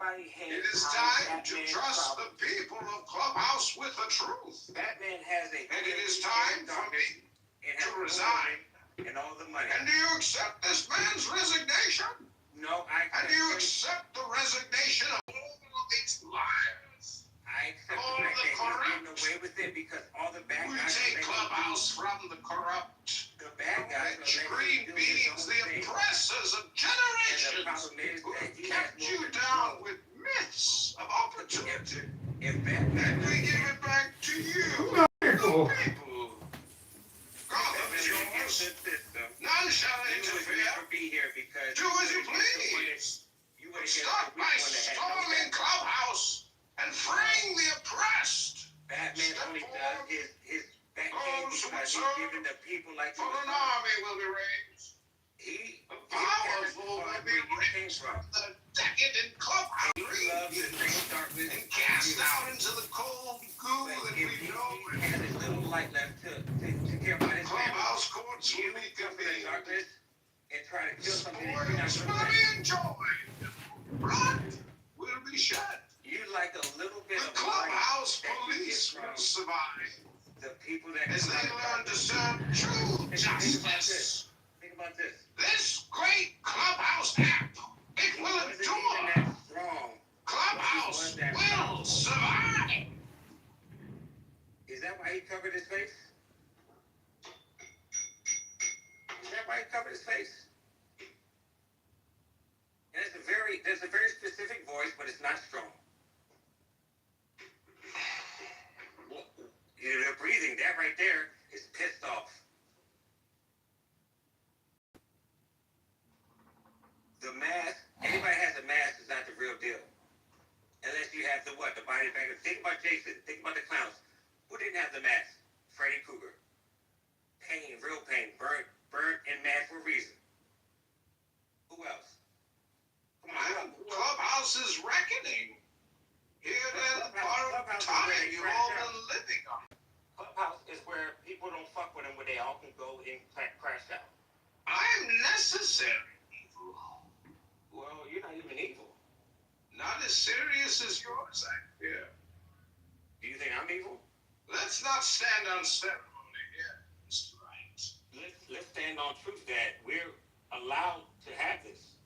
everybody hates. It is time to trust the people of Clubhouse with the truth. Batman has a. And it is time for me to resign. And all the money. And do you accept this man's resignation? No, I accept. And do you accept the resignation of all these liars? I accept all the fact that he's getting away with it because all the bad guys. We take Clubhouse from the corrupt. The bad guys are green beings, the oppressors of generations who kept you down with myths of opportunity. If Batman, and we give it back to you, the people. Gotham is yours. None shall interfere. Do as you please. But start by storming Clubhouse and freeing the oppressed. Batman only does his Batman because he's giving the people like for an army will be raised. The powerful will be raised from the decadent Clubhouse and cast out into the cold goo that we know. He has his little light left to care about his Clubhouse courts will be convened. And try to kill something that you're not going to be enjoyed. Blood will be shed. You like a little bit the of Clubhouse police will survive. The people that as they learn to serve true justice. Think about this. This great Clubhouse app, it will endure. Clubhouse will survive. Is that why he covered his face? Is that why he covered his face? And there's a very specific voice, but it's not strong. You're breathing. That right there is pissed off. The mask, anybody has a mask is not the real deal. Unless you have the body bag. Think about Jason. Think about the clowns. Who didn't have the mask? Freddy Krueger. Pain, real pain. Burnt and mad for a reason. Who else? Come on. Clubhouse is reckoning. Here in part of time you've all been living on. Clubhouse is where people don't fuck with them, where they all can go and crash out. I'm necessary evil. Well, you're not even evil. Not as serious as yours, I fear. Do you think I'm evil? Let's not stand on ceremony here, Mr. Wright. Let's stand on truth that we're allowed to have this.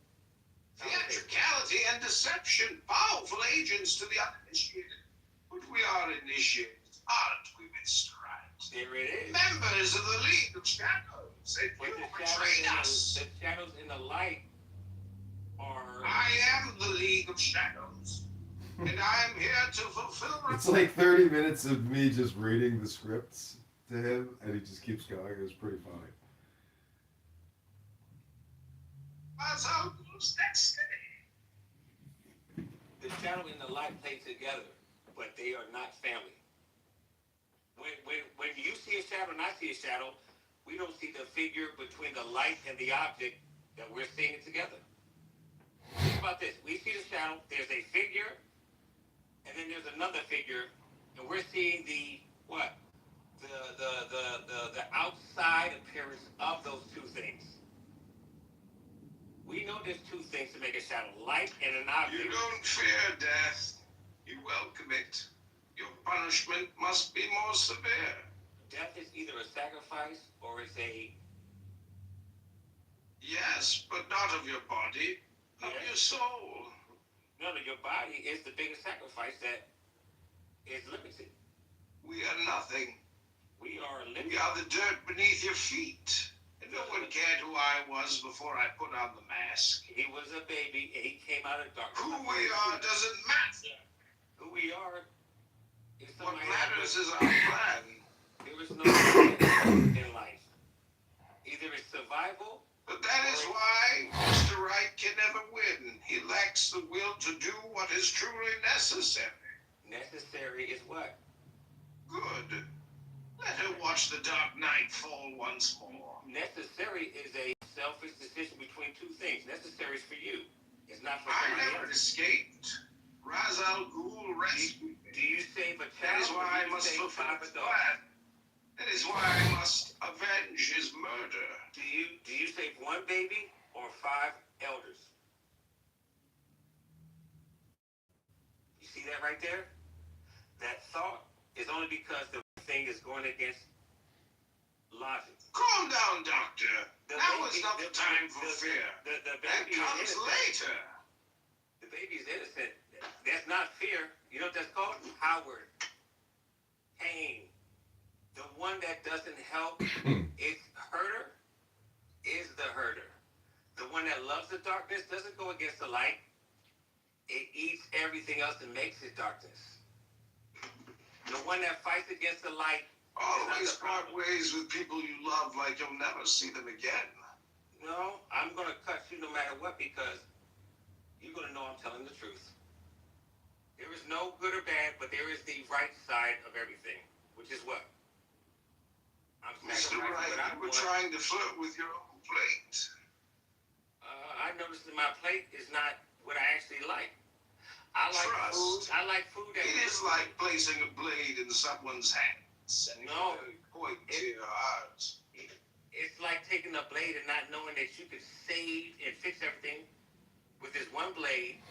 Theatricality and deception, powerful agents to the uninitiated. But we are initiated, aren't we, Mr. Wright? There it is. Members of the League of Shadows. If you betrayed us. The shadows in the light are... I am the League of Shadows. And I am here to fulfill... It's like 30 minutes of me just reading the scripts to him, and he just keeps going. It was pretty funny. The shadow and the light play together, but they are not family. When you see a shadow and I see a shadow, we don't see the figure between the light and the object that we're seeing it together. Think about this. We see the shadow, there's a figure, and then there's another figure, and we're seeing the outside appearance of those two things. We know there's two things to make a shadow, light and an object. You don't fear death. You welcome it. Your punishment must be more severe. Death is either a sacrifice or it's a... Yes, but not of your body, of your soul. No, your body is the biggest sacrifice that is limited. We are nothing. We are limited. We are the dirt beneath your feet. And no one cared who I was before I put on the mask. He was a baby and he came out of darkness. Who we are doesn't matter. Who we are is what matters is our plan. There is no plan in life. Either it's survival. But that is why Mr. Wright can never win. He lacks the will to do what is truly necessary. Necessary is what? Good. Let her watch the dark night fall once more. Necessary is a selfish decision between two things. Necessary is for you. It's not for I somebody never else. Escaped. Ra's al Ghul rescued me. Do you save a child? That is why I must fulfill his plan. That is why I must avenge his murder. Do you save one baby or 5 elders? See that right there? That thought is only because the thing is going against logic. Calm down, Doctor. Now is not the time for fear. The That baby comes is innocent. later. The baby is innocent. That's not fear. You know what that's called? Howard. Pain. The one that doesn't help its herder is the herder. The one that loves the darkness doesn't go against the light. It eats everything else and makes it darkness. The one that fights against the light Always part ways with people you love like you'll never see them again. No, I'm going to cut you no matter what because you're going to know I'm telling the truth. There is no good or bad, but there is the right side of everything, which is what? I'm Mr. sacrificing Wright, what I you were want. trying to flirt with your own plate. I noticed that my plate is not what I actually like. I like Trust. food. I like food that It is like placing a blade in someone's hand. Setting No. a point to your heart. It's like taking a blade and not knowing that you could save and fix everything with this one blade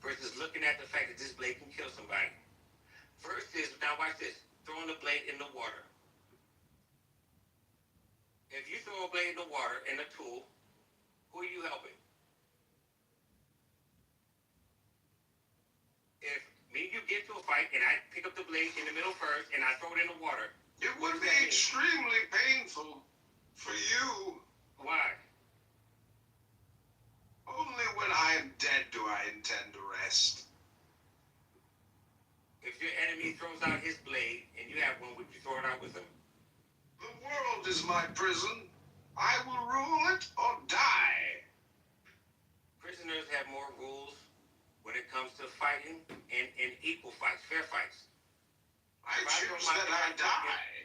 versus looking at the fact that this blade can kill somebody. First is, now watch this, throwing the blade in the water. If you throw a blade in the water and a tool, who are you helping? If me and you get to a fight and I pick up the blade in the middle first and I throw it in the water, It would be extremely painful for you. why? Only when I am dead do I intend to rest. If your enemy throws out his blade and you have one, would you throw it out with him? The world is my prison. I will rule it or die. Prisoners have more rules when it comes to fighting and equal fights, fair fights. I choose that I die.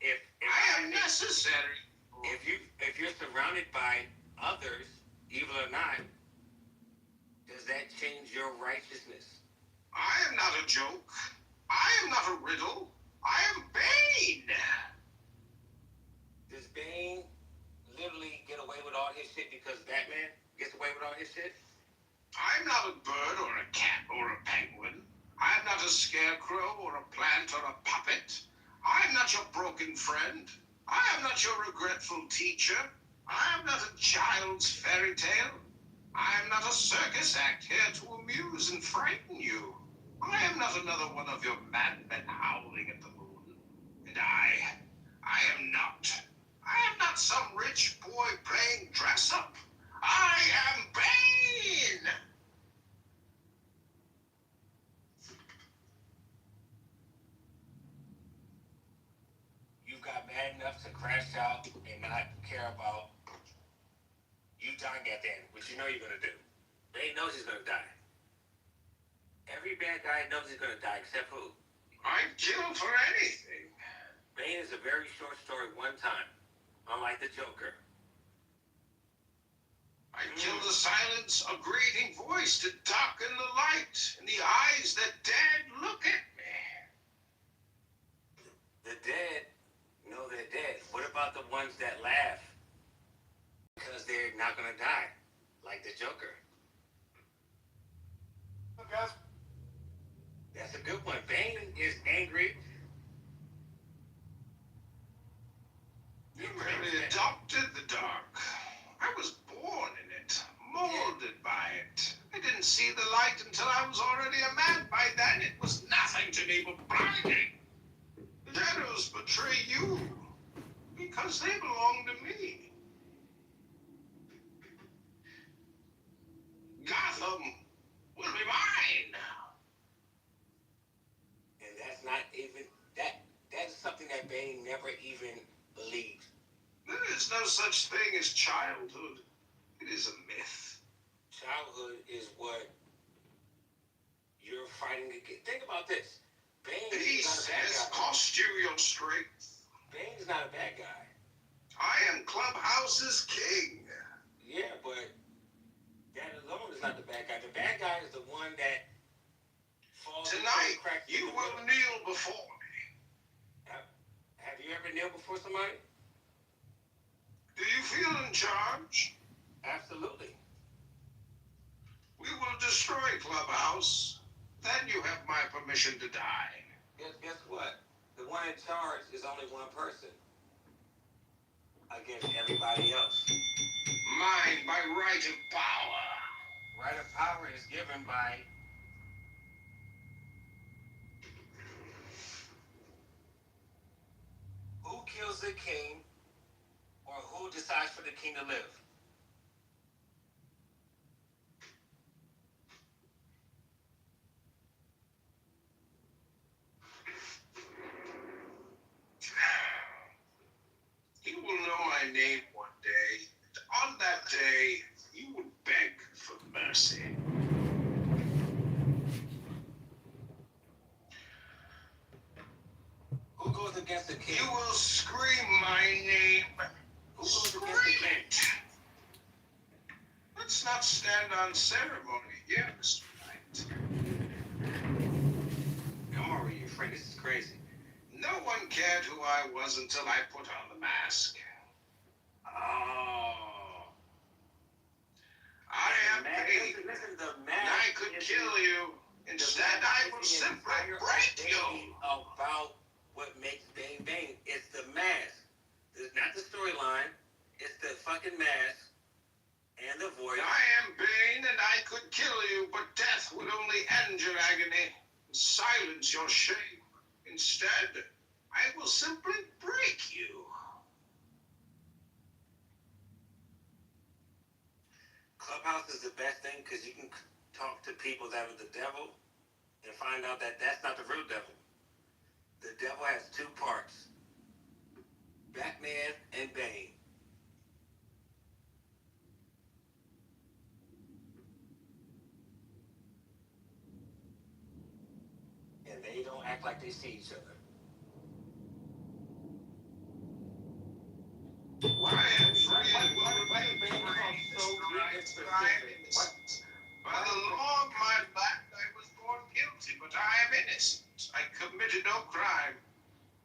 If I am necessary. if you're surrounded by others, evil or not, does that change your righteousness? I am not a joke. I am not a riddle. I am Bane. Does Bane literally get away with all his shit because Batman gets away with all his shit? I'm not a bird or a cat or a penguin. I'm not a scarecrow or a plant or a puppet. I'm not your broken friend. I am not your regretful teacher. I am not a child's fairy tale. I am not a circus act here to amuse and frighten you. I am not another one of your madmen howling at the moon. And I am not. I am not some rich boy playing dress up. I am Bane! You got mad enough to crash out and not care about you dying at the end, which you know you're gonna do. Bane knows he's gonna die. Every bad guy knows he's gonna die, except who? I'd kill for anything. Bane is a very short story one time, unlike the Joker. I'd kill the silence, a grating voice to darken the light, and the eyes that dared look at me. The dead know they're dead. What about the ones that laugh because they're not gonna die, like the Joker? Guys, That's a good one. Bane is angry. you merely adopted the dark. I was born in it, molded by it. I didn't see the light until I was already a man. By then, it was nothing to me but blinding. The shadows betray you because they belong to me. Gotham will be mine. And that's not even that's something that Bane never even believed. There is no such thing as childhood. It is a myth. Childhood is what you're fighting against. Think about this. Bane is Peace not a bad has guy. cost you your strength. Bane is not a bad guy. I am Clubhouse's king. Yeah, but that alone is not the bad guy. The bad guy is the one that falls Tonight, through the cracks in you the will middle. kneel before me. Have you ever kneeled before somebody? Do you feel in charge? Absolutely. We will destroy Clubhouse. then you have my permission to die. Guess what? The one in charge is only one person against everybody else. Mine by right of power. Right of power is given by who kills the king or who decides for the king to live. You will know my name one day. On that day, you would beg for mercy. Who goes against the king? You will scream my name. Who goes Scream against the king? it. Let's not stand on ceremony here, Mr. Knight. Come on, you friend. This is crazy. No one cared who I was until I put on the mask. Oh. I am paid, Listen, the and mask I could kill you. Instead, I will simply break you. About what makes Bane Bane. It's the mask. It's not the storyline. It's the fucking mask and the voice. I am Bane, and I could kill you, but death would only end your agony and silence your shame. Instead, I will simply break you. Clubhouse is the best thing because you can talk to people that are the devil and find out that that's not the real devil. The devil has two parts, Batman and Bane. And they don't act like they see each other. Why am By the law of my land, I was born guilty, but I am innocent. I committed no crime.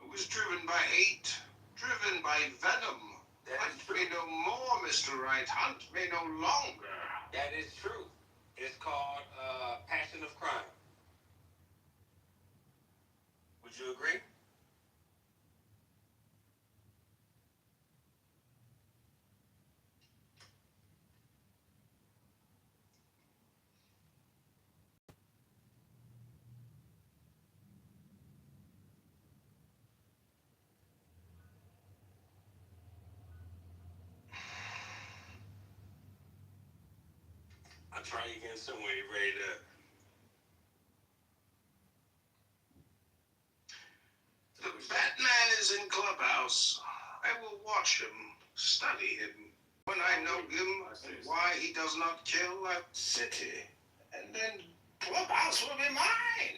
I was driven by hate, driven by venom. Hunt me no more, Mr. Wright. Hunt me no longer. That is true. It's called passion of crime. Would you agree? I'll try again soon when you're ready to. The Batman is in Clubhouse. I will watch him, study him. When I know him and why he does not kill a city, and then Clubhouse will be mine.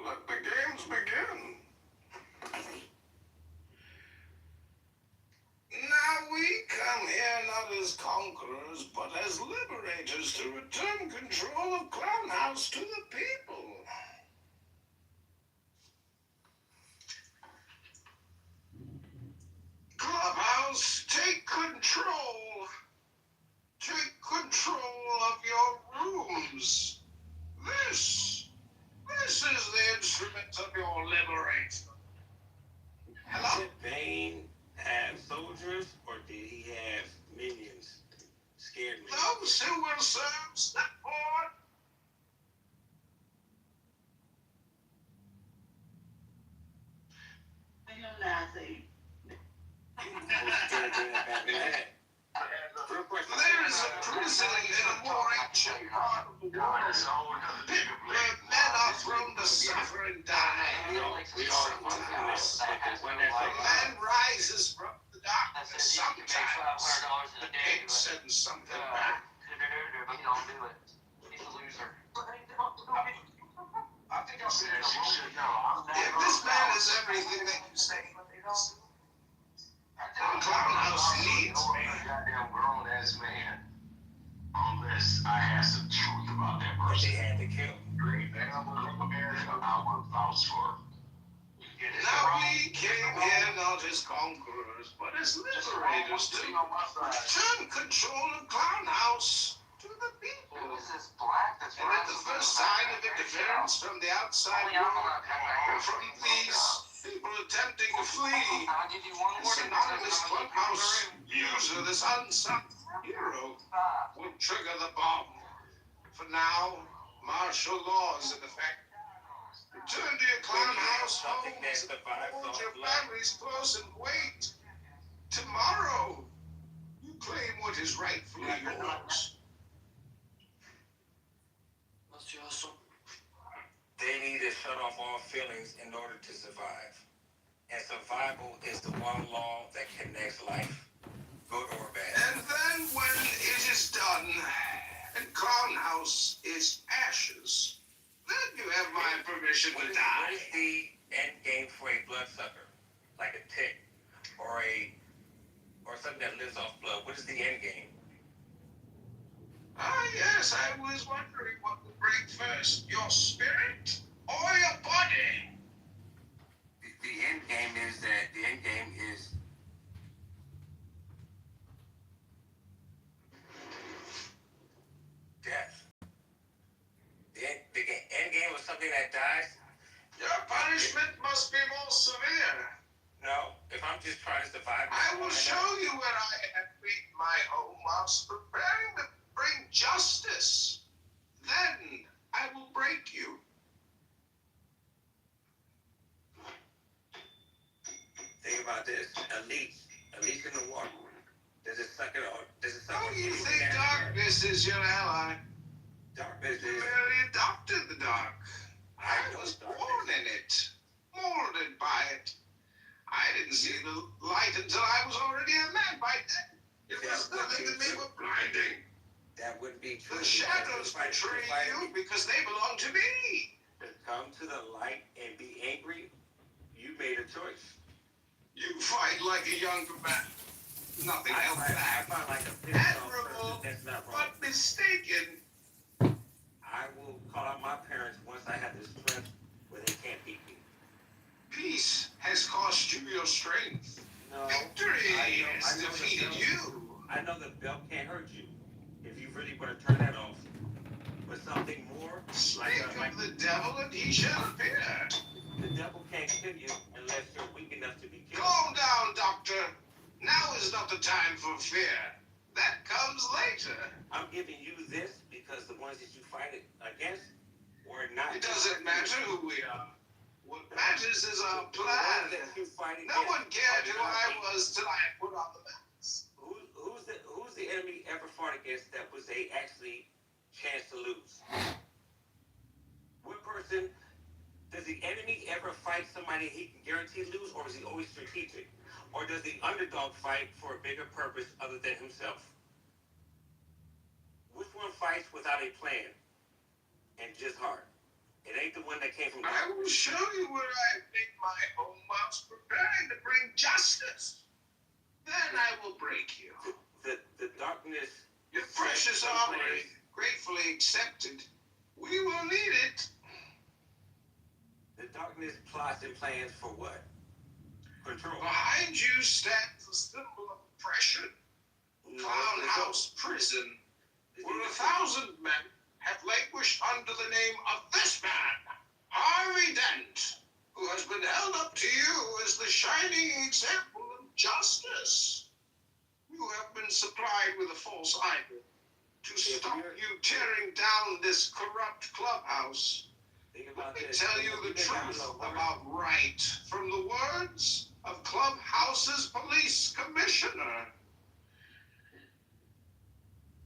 Let the games begin. Now we come here not as conquerors, but as liberators to return control of Clown House to the people. Clubhouse, take control. Take control of your rooms. This is the instrument of your liberation. Hello? Did Bane have soldiers or did he have minions? Scared me. Those who will serve, step forward. There is a prison in a more ancient part of the world. Where men are thrown to suffer and die. Sometimes a man rises from the darkness. Sometimes $500 a day. Said something back. But he don't do it. He's a loser. I think I said you should know. If this man is everything that you say, the clown house needs me. Goddamn grown ass man. Unless I have some truth about that But person. they had to kill. I will vouch for. Now we came here not as conquerors, but as liberators to return control of Clown House to the people. Who is this black that's And at the first sign of interference from the outside world, or from these people attempting to flee, I'll give you one more this anonymous clubhouse user, this unsung hero, will trigger the bomb. For now, martial law is in effect. Return to your Clown House homes, hold your families close and wait. Tomorrow, you claim what is rightfully yours. They need to shut off all feelings in order to survive. And survival is the one law that connects life, good or bad. And then when it is done, and Clown House is ashes, then you have my permission What to is die. the end game for a bloodsucker? Like a tick or something that lives off blood. What is the end game? Ah, yes, I was wondering what would break first, your spirit or your body? The end game is death. The end game was something that dies. Your punishment must be more severe. No, if I'm just trying to survive. I will show you where I have made my home whilst preparing to bring justice. Then I will break you. Think about this. Elites in the water. Does it suck it all? Oh, you think darkness is your ally? Darkness You is. merely adopted the dark. I know was darkness. born in it, molded by it. I didn't see the light until I was already a man by then. It was nothing to me but blinding. That wouldn't be true. The shadows betray you because they belong to me. To come to the light and be angry, you made a choice. You fight like a young man. Nothing I held find back. like a pissed off Admirable, person. That's not wrong. but mistaken. I will call out my parents once I have the strength where they can't beat me. Peace has cost you your strength. No. Victory I has know the defeated belt. you. I know the belt can't hurt you if you really want to turn that off. But something more, Speak like of the devil and he shall appear. the devil can't kill you unless you're weak enough to be killed. Calm down, doctor. Now is not the time for fear. That comes later. I'm giving you this because the ones that you fight against were not. It doesn't matter who we are. What matters is our The ones plan. that you fight No against one cared are who not I me. was till I put on the mask. Who's the enemy ever fought against that was a actually chance to lose? What person does the enemy ever fight somebody he can guarantee lose, or is he always strategic? Or does the underdog fight for a bigger purpose other than himself? Which one fights without a plan and just heart? It ain't the one that came from I God. will show you where I made my home whilst preparing to bring justice. Then I will break you. The darkness. Your precious offering, gratefully accepted. We will need it. The darkness plots and plans for what? Control. Behind you stands the symbol of oppression. Clown House Prison, where 1,000 men have languished under the name of this man, Harvey Dent, who has been held up to you as the shining example of justice. You have been supplied with a false idol to stop you tearing down this corrupt clubhouse. Think Let about me this. tell you the truth about right from the words of Clubhouse's police commissioner.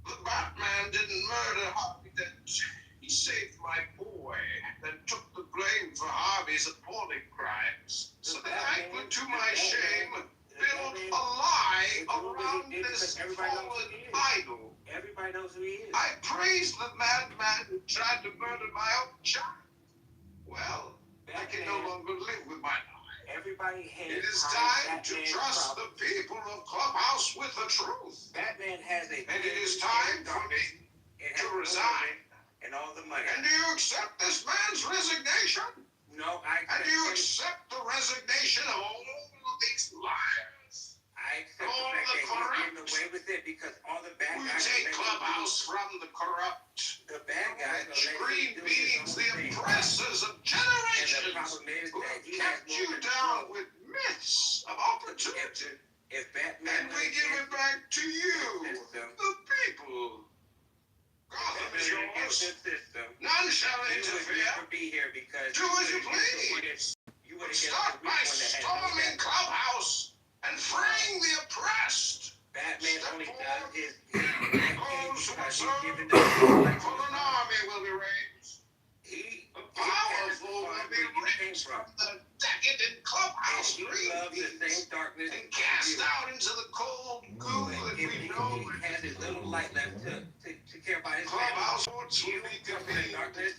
The Batman didn't murder Harvey Dent. He saved my boy, then took the blame for Harvey's appalling crimes. So that I put to my shame built a lie around this fallen idol. Everybody knows who he is. I praised the madman who tried to murder my own child. Well, I can no longer live with my lie. Everybody hates. It is time to trust the people of Clubhouse with the truth. Batman has a. And it is time for me to resign. And all the money. And do you accept this man's resignation? No, And do you accept the resignation of all of these liars? I accept the fact that he's getting away with it because all the bad We guys. take Clubhouse from the corrupt. The bad guys are Green letting him do beings, his the own thing. oppressors of And the generations problem is who that he kept has you more down control. with myths of opportunity. If Batman And we give it back to you, system, the people. Gotham is yours. system, None shall you would interfere. never be here because Do as you please. You would Start by storming Clubhouse and freeing the oppressed. Batman only does his Those who because serve he's given for them an army will be raised. he The powerful will be raised from the decadent Clubhouse he loves the dreams same darkness and cast out into the cold goo that if we he know. has his little light left to care about his Clubhouse family. sports You will be come to the convened. darkness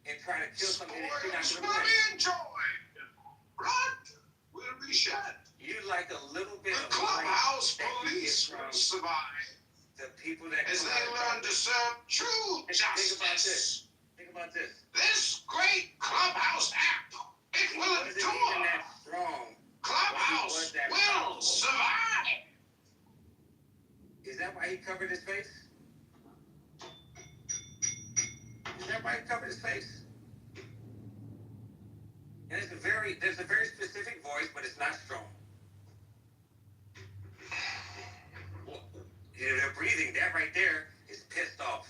and try to kill something that you're not Spoils going to will win. be enjoyed. Blood will be shed. You like a little bit The of Clubhouse light that you police get from will survive the people that as come they out of learn to darkness. serve true Think about justice. this. Think about this. This great Clubhouse app, it He will wasn't even endure. that strong. Clubhouse that will powerful. survive. Is that why he covered his face? Is that why he covered his face? And there's a very specific voice, but it's not strong. Well, they're breathing. That right there is pissed off.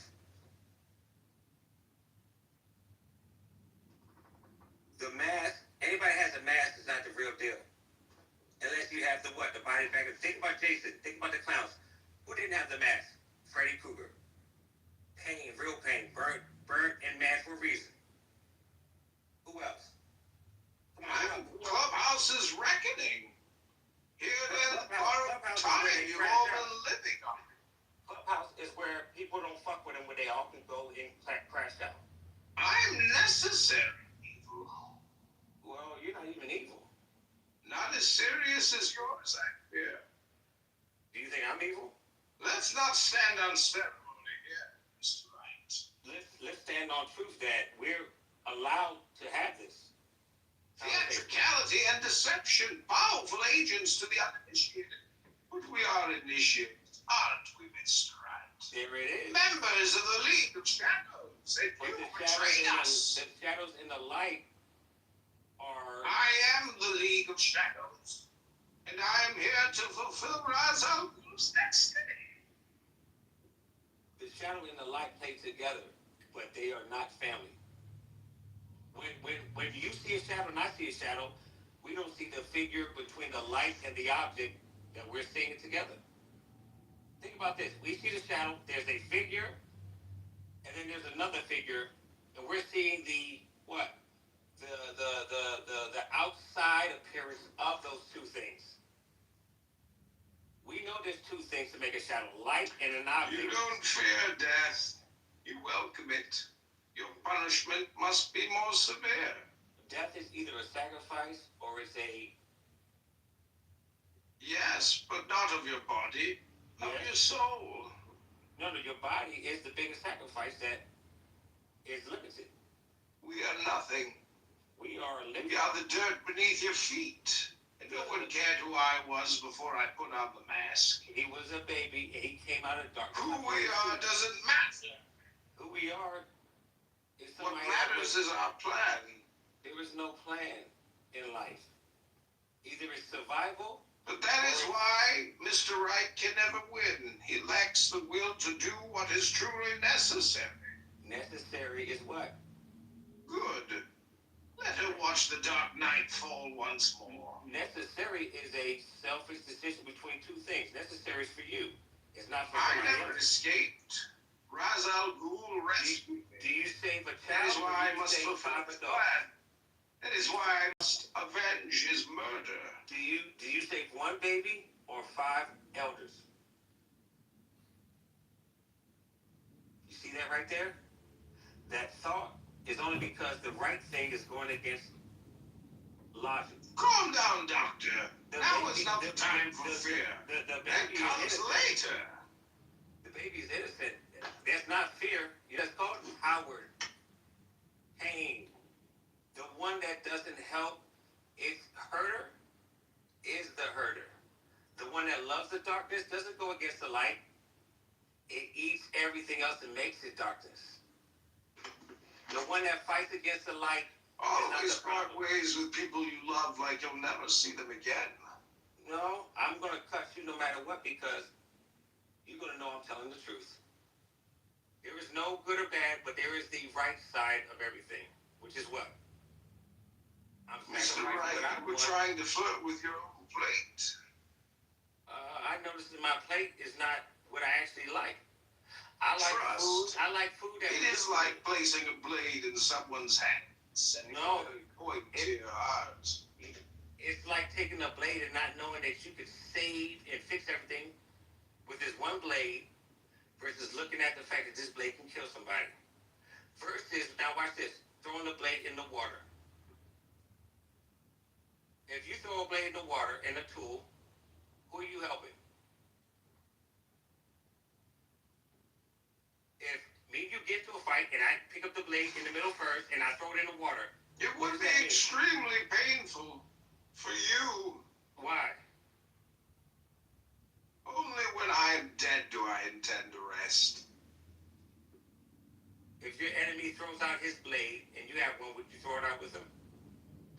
The mask, anybody has a mask is not the real deal. Unless you have the body bag. Think about Jason. Think about the clowns. Who didn't have the mask? Freddy Krueger. Pain, real pain. Burnt and mad for a reason. Who else? Come on. Clubhouse is reckoning. Here it is, borrowed Clubhouse is time where they you've crash all out. been living on. Clubhouse is where people don't fuck with them, where they all can go and crash out. I'm necessary, evil. Well, you're not even evil. Not as serious as yours, I fear. Do you think I'm evil? Let's not stand on ceremony here, Mr. Wright. Let's stand on truth that we're allowed to have this. Theatricality and deception, powerful agents to the uninitiated. But we are initiated, aren't we, Mr. Wright? There it is. Members of the League of Shadows, and But you the betrayed us. shadows and the light are. I am the League of Shadows, and I am here to fulfill Ra's al Ghul's destiny. The shadow and the light play together, but they are not family. When you see a shadow and I see a shadow, we don't see the figure between the light and the object that we're seeing it together. Think about this. We see the shadow, there's a figure, and then there's another figure, and we're seeing the outside appearance of those two things. We know there's two things to make a shadow, light and an object. You don't fear death. You welcome it. Your punishment must be more severe. Death is either a sacrifice or it's a... Yes, but not of your body, of Yes. your soul. No, your body is the biggest sacrifice that is limited. We are nothing. We are We limited. are the dirt beneath your feet. And no one cared who I was before I put on the mask. He was a baby and he came out of darkness. Who we are doesn't matter. Who we are is What somebody matters is our plan. There is no plan in life. Either it's survival. But that is why Mr. Wright can never win. He lacks the will to do what is truly necessary. Necessary is what? Good. Let her watch the dark night fall once more. Necessary is a selfish decision between two things. Necessary is for you. It's not for I somebody never else. escaped. Ra's al Ghul rescued Do me. you save a That is child why or I do you must save fulfill five the adults? plan. That is why I must avenge his murder. Do you save one baby or 5 elders? You see that right there? That thought is only because the right thing is going against logic. Calm down, Doctor. Now is not the time for fear. The That baby comes is innocent. later. The baby is innocent. That's not fear. That's called coward. Pain. The one that doesn't help its herder is the herder. The one that loves the darkness doesn't go against the light. It eats everything else and makes it darkness. The one that fights against the light Always part ways with people you love like you'll never see them again. No, I'm going to cut you no matter what because you're going to know I'm telling the truth. There is no good or bad, but there is the right side of everything, which is what? I'm Mr. sacrificing Wright, what I you were want. trying to flirt with your own plate. I noticed that my plate is not what I actually like. I like Trust. food. I like food that It is like placing a blade in someone's hand. No. Point to your heart. It's like taking a blade and not knowing that you could save and fix everything with this one blade versus looking at the fact that this blade can kill somebody. First is, now watch this, throwing the blade in the water. If you throw a blade in the water and a tool, who are you helping? If me and you get to a fight and I pick up the blade in the middle first and I throw it in the water, It would be extremely painful for you. why? Only when I am dead do I intend to rest. If your enemy throws out his blade and you have one, would you throw it out with him?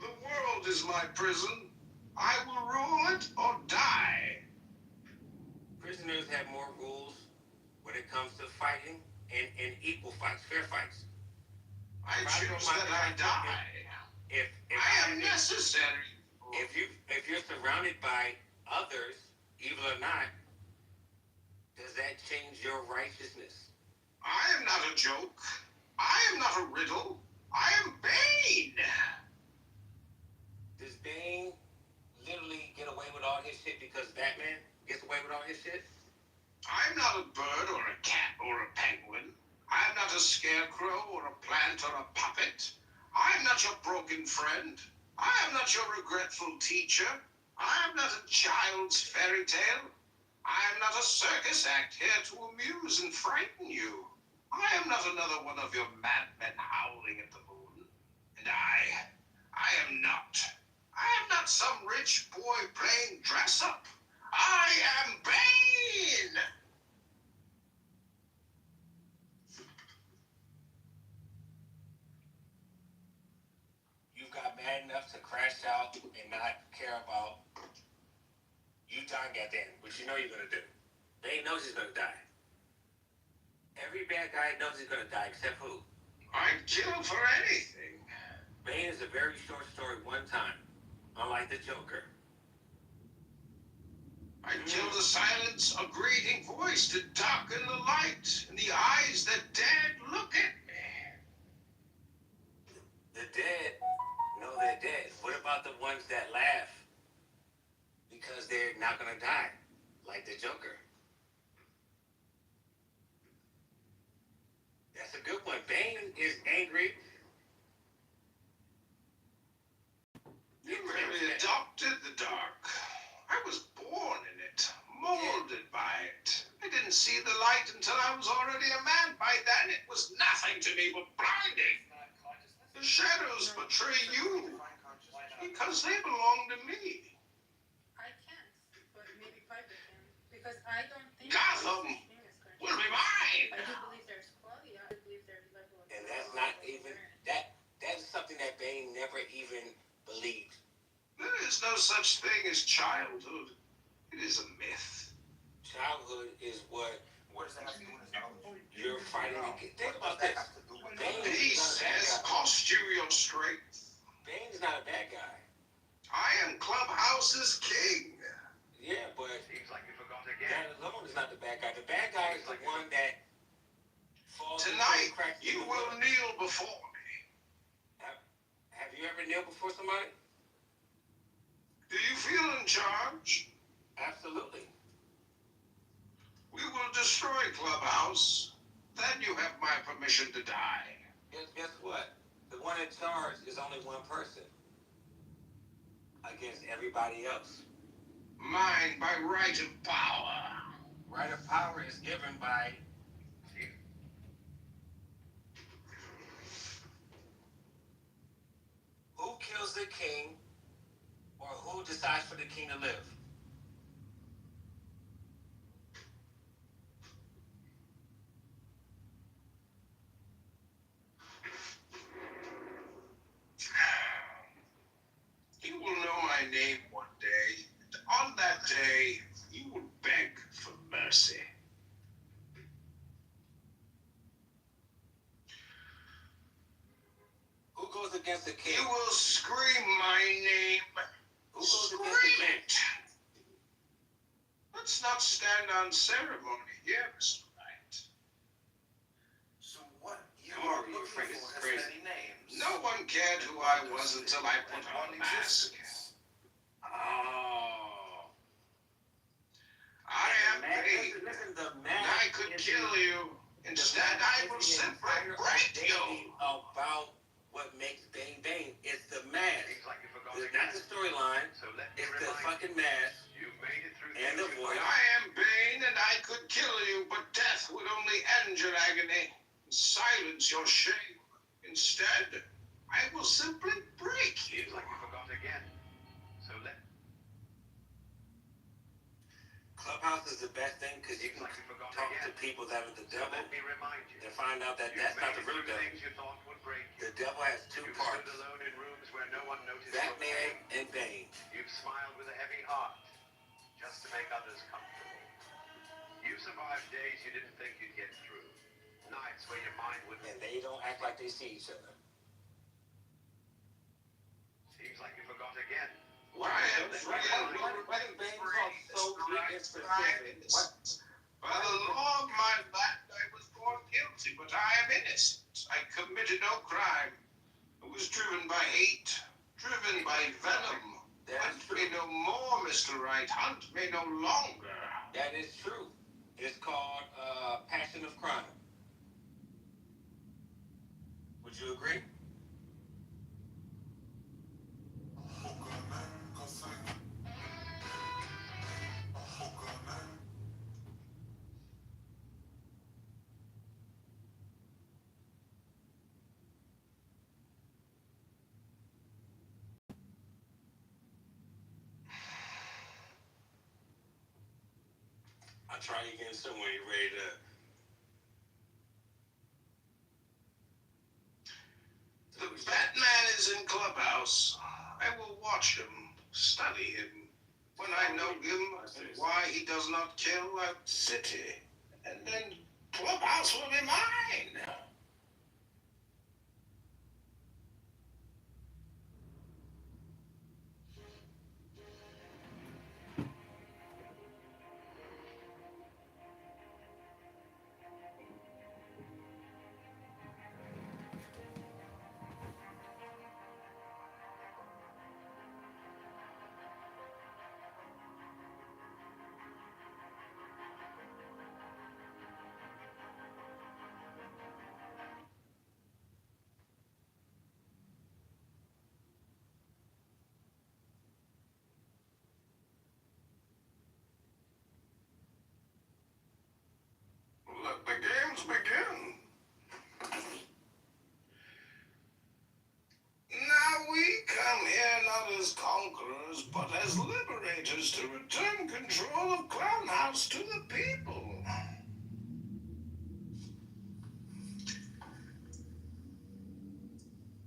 The world is my prison. I will rule it or die. Prisoners have more rules when it comes to fighting and equal fights, fair fights. I choose that I die. If I am necessary. if you're surrounded by others, evil or not, does that change your righteousness? I am not a joke. I am not a riddle. I am Bane. Does Bane literally get away with all his shit because Batman gets away with all his shit? I'm not a bird or a cat or a penguin. I'm not a scarecrow or a plant or a puppet. I'm not your broken friend. I am not your regretful teacher. I am not a child's fairy tale. I am not a circus act here to amuse and frighten you. I am not another one of your madmen howling at the moon. And I am not some rich boy playing dress up. I am Bane! You got mad enough to crash out and not care about you dying at the end, which you know you're gonna do. Bane knows he's gonna die. Every bad guy knows he's gonna die, except who? I'd kill for anything. Bane is a very short story one time, unlike the Joker. I'd kill the silence, a greeting voice to darken the light, and the eyes that dared look at me. The dead know they're dead. What about the ones that laugh because they're not gonna die, like the Joker? That's a good one. Bane is angry. You really adopted the dark. I was born in it, molded by it. I didn't see the light until I was already a man. By then, it was nothing to me but blinding. The shadows betray you because they belong to me. I can't, but maybe private can, because I don't think Gotham there's such thing as conscious. will be mine. I do believe there's quality. I believe there's level of. And that's not even that is something that Bane never even believed. There is no such thing as childhood. It is a myth. Childhood is what Does that have to do with his knowledge? you're fighting against. Think about this. Bane is Peace not a bad has guy. cost you your strength. Bane's not a bad guy. I am Clubhouse's king. Yeah, but Seems like you forgot again. that alone is not the bad guy. The bad guy is the one that falls into Tonight, the cracks. you will kneel before me. Have you ever kneeled before somebody? Do you feel in charge? Absolutely. We will destroy Clubhouse. Then you have my permission to die. Guess what? The one in charge is only one person against everybody else. Mine by right of power. Right of power is given by you. Who kills the king, or who decides for the king to live? You will know my name one day, and on that day, you will beg for mercy. Who goes against the king? You will scream my name. Who goes Scream against the king? it. Let's not stand on ceremony here, Mr. Wright. So what you Come are on, you looking freak, for it's has crazy. many names. No one cared who I was until I put on a mask. Oh. I am paid, Listen, the and man I could kill you. Instead, I will simply break you. About what makes Bang Bang. It's the mask. Seems like you forgot It's again. not the storyline. So let me It's the remind fucking you, mask you've made it through and the things voice. I am Bane, and I could kill you, but death would only end your agony and silence your shame. Instead, I will simply break you. Seems like you forgot again. So let Clubhouse is the best thing because you seems can like you forgot talk to again. people that are the So devil let me remind you. and find out that You've that's not made the it real through devil. things you thought would break you. The devil has two You've parts, stood alone in rooms where no one noticed your Batman and pain. Bane. You've smiled with a heavy heart just to make others comfortable. You've survived days you didn't think you'd get through. Nights where your mind wouldn't. And they don't act like they see each other. Seems like you forgot again. Why am Why is Bane talk so big and specific? By the law of my land, I was born guilty, but I am innocent. I committed no crime. I was driven by hate, driven by venom. That's Hunt true. me no more, Mr. Wright. Hunt me no longer. That is true. It's called passion of crime. Would you agree? I'll try again soon when you're ready to. The Batman is in Clubhouse. I will watch him, study him. When I know him and why he does not kill a city, and then Clubhouse will be mine. Let the games begin. Now we come here not as conquerors, but as liberators to return control of Clown House to the people.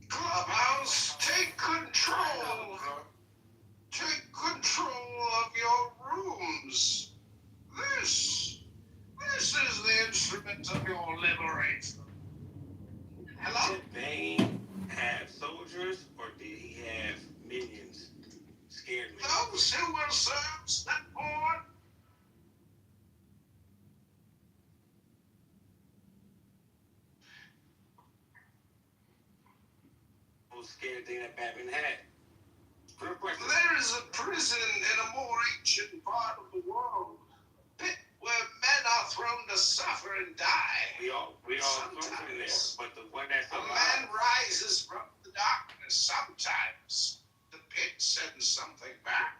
Clubhouse, take control. Take control of your rooms. This is the instrument of your liberation. Hello? Did Bane have soldiers or did he have minions? Scared me. Those who will serve step forward. Most scared thing that Batman had. Good question. There is a prison in a more ancient part of the world, pit where men are thrown to suffer and die. We all come from there, Sometimes but the one that's a alive. man rises from the darkness. Sometimes the pit sends something back.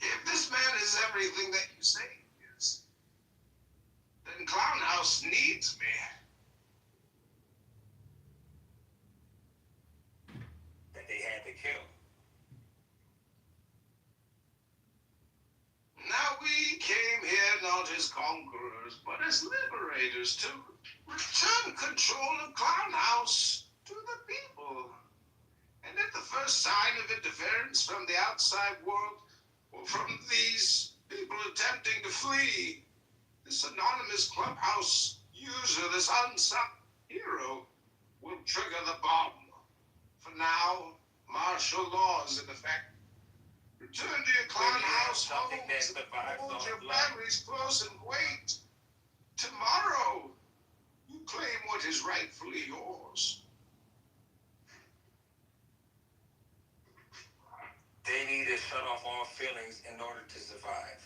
If this man is everything that you say he is, then Clown House needs me. That they had to kill. Now we came here not as conquerors, but as liberators to return control of Clown House to the people. And at the first sign of interference from the outside world, or from these people attempting to flee, this anonymous clubhouse user, this unsung hero, will trigger the bomb. For now, martial law is in effect. Return to your Clown House something that homes and survives hold on your blood. families close and wait. Tomorrow, you claim what is rightfully yours. They need to shut off all feelings in order to survive.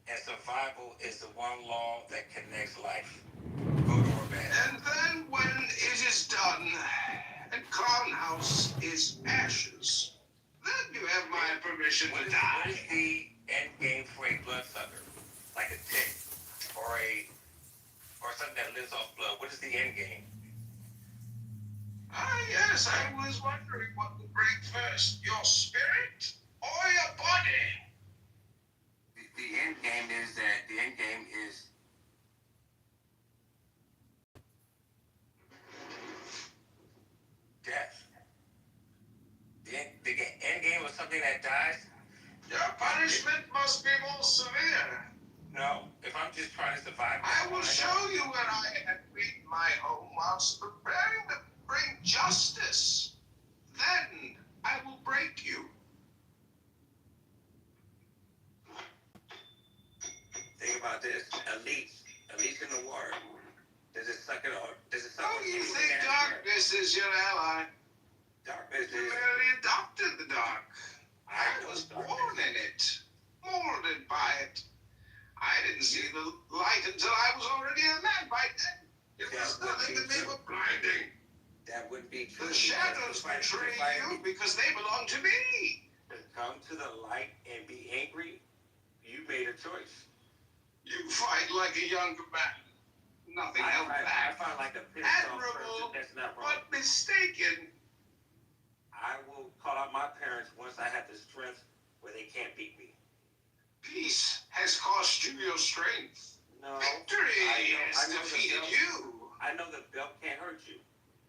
And survival is the one law that connects life. Good or bad. And then when it is done, and Clown House is ashes, then you have my permission What to is die. the end game for a bloodsucker? Like a tick or something that lives off blood. What is the end game? Ah, yes, I was wondering what would break first, your spirit or your body? The end game is death. The end game of something that dies? Your punishment must be more severe. No. If I'm just trying to survive. I will show you where I had made my home whilst preparing to bring justice. Then I will break you. Think about this. Elites in the water. Does it suck it all? Does it suck Oh, you everything think down? darkness is your ally? Darkness You is. merely adopted the dark. I know was darkness. born in it, molded by it. I didn't see the light until I was already a man by then. It was That would nothing be to me true. but blinding. That wouldn't be true. The shadows betray you because they belong to me. To come to the light and be angry, you made a choice. You fight like a younger man. Nothing held I back. find like a pissed off Admirable, person. That's not wrong. but mistaken. I will call out my parents once I have the strength where they can't beat me. Peace has cost you your strength. No. Victory I has know defeated you. I know the belt can't hurt you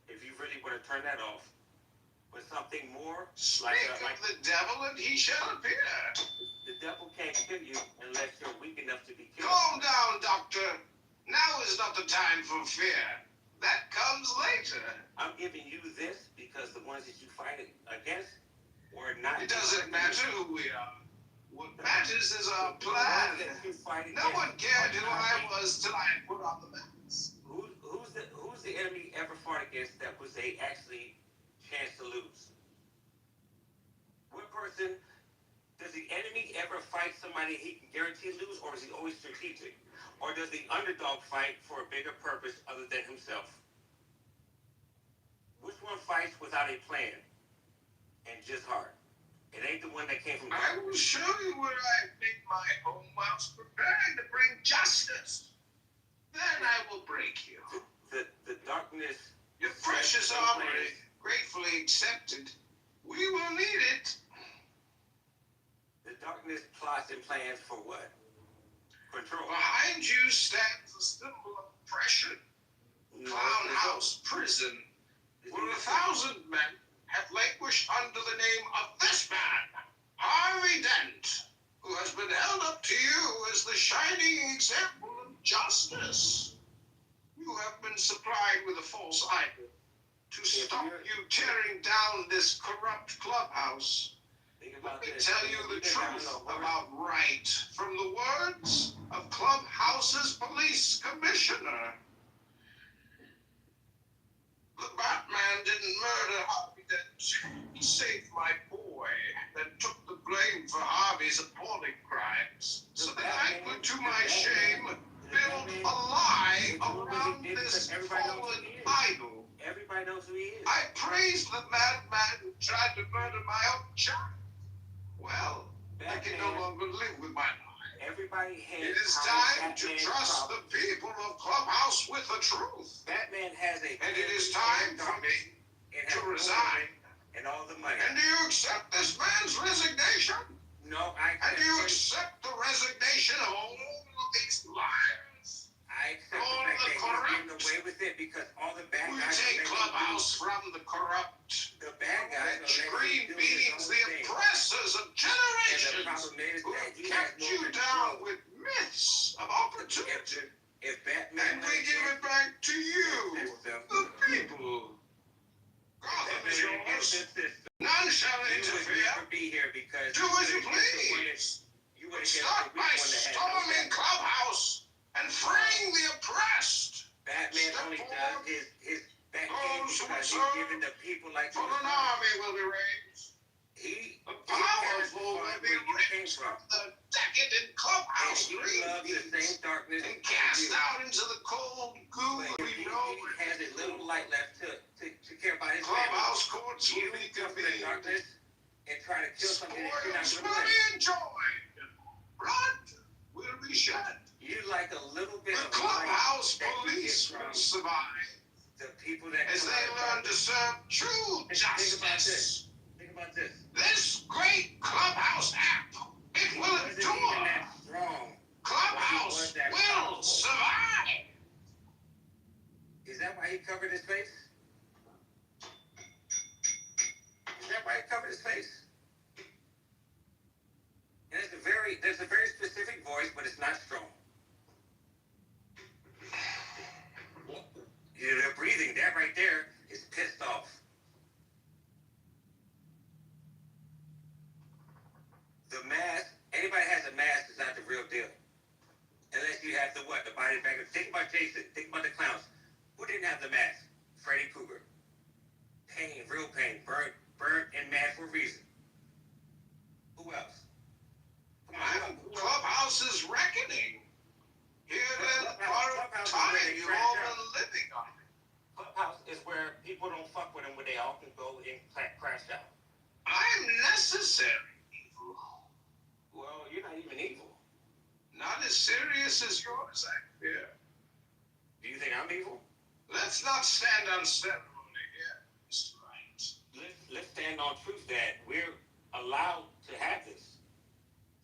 if you really want to turn that off. But something more, Speak like of the devil and he shall appear. the devil can't kill you unless you're weak enough to be killed. Calm down, doctor. Now is not the time for fear. That comes later. I'm giving you this because the ones that you fight against were not. It doesn't matter who we are. What matters is our The ones plan. that you fight No against one cared are who not I me. was till I put on the mask. Who's the enemy ever fought against that was a actually chance to lose? What person does the enemy ever fight somebody he can guarantee lose, or is he always strategic? Or does the underdog fight for a bigger purpose other than himself? Which one fights without a plan and just heart? It ain't the one that came from I will show you where I made my home whilst preparing to bring justice. Then I will break you. the darkness. Your precious armory, gratefully accepted. We will need it. The darkness plots and plans for what? Control. Behind you stands a symbol of oppression. No, Clown it's- House Prison, it's- where 1,000 men have languished under the name of this man, Harvey Dent, who has been held up to you as the shining example of justice. You have been supplied with a false idol to stop you tearing down this corrupt clubhouse. Think Let about me this. tell you the think about truth the word. about right from the words of Clubhouse's police commissioner. The Batman didn't murder Harvey Dent. He saved my boy, then took the blame for Harvey's appalling crimes. So that I could, to my shame, build a lie around this fallen idol. Everybody knows who he is. I praised the madman who tried to murder my own child. Well, I can no longer live with my lie. Everybody hates. It is time to trust the people of Clubhouse with the truth. Batman has a. And it is time for me to resign. And all the money. And do you accept this man's resignation? No, I And do you accept the resignation of all of these liars? I accept all the fact the that corrupt? he's getting away with it because all the bad We guys are take making Clubhouse from the corrupt. the bad guys are letting Green him do his beings, own the thing. oppressors of And the generations problem is who that have he has kept no you control. down with myths of opportunity. If Batman And we give it back to you, the people. Gotham is yours. None shall You would interfere. never be here because Do as you please. you would Start by storming Clubhouse and freeing the oppressed. Batman only does his Batman Those who because serve he's giving the people like For an army will be raised. he The powerful will be raised from the decadent Clubhouse he green loves the same darkness and cast out into the cold goo but we he know. has a little light left to care about his Clubhouse courts family. will You be come to the convened. darkness and try to kill something that you're not Spoils going will to be enjoyed. Blood will be shed. You like a little bit The of Clubhouse light that you police get from will survive the people that as they learn to serve true justice. Think about this. This great Clubhouse app, it He will wasn't even endure. that strong. Clubhouse will survive. Is that why he covered his face? Is that why he covered his face? And there's a very specific voice, but it's not strong. They're breathing. That right there is pissed off. The mask, anybody has a mask is not the real deal. Unless you have the body bag. Think about Jason. Think about the clowns. Who didn't have the mask? Freddy Krueger. Pain, real pain. Burnt and mad for a reason. Who else? Come on. Clubhouse is reckoning. Here in part of time you've all been living on. Clubhouse is where people don't fuck with them, where they all can go and crash out. I'm necessary. Well, you're not even evil. Not as serious as yours, I fear. Do you think I'm evil? Let's not stand on ceremony here, Mr. Wright. Let's stand on truth that we're allowed to have this.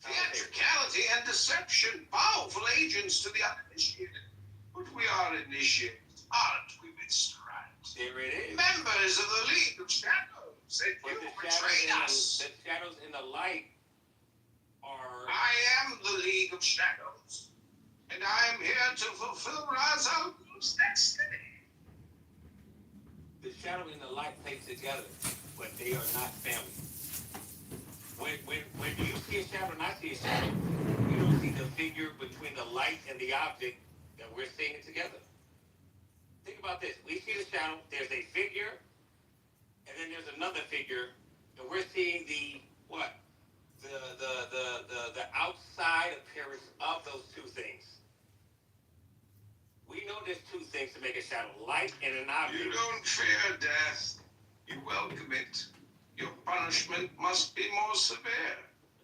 Theatricality and deception, powerful agents to the uninitiated. But we are initiated, aren't we, Mr. Wright? There it is. Members of the League of Shadows, and But you betrayed us. the shadows and the light are. I am the League of Shadows, and I am here to fulfill Ra's al Ghul's destiny. The shadow and the light play together, but they are not family. When you see a shadow and I see a shadow, you don't see the figure between the light and the object that we're seeing it together. Think about this. We see the shadow, there's a figure, and then there's another figure, and we're seeing the outside appearance of those two things. We know there's two things to make a shadow, light and an object. You don't fear death. You welcome it. Your punishment must be more severe.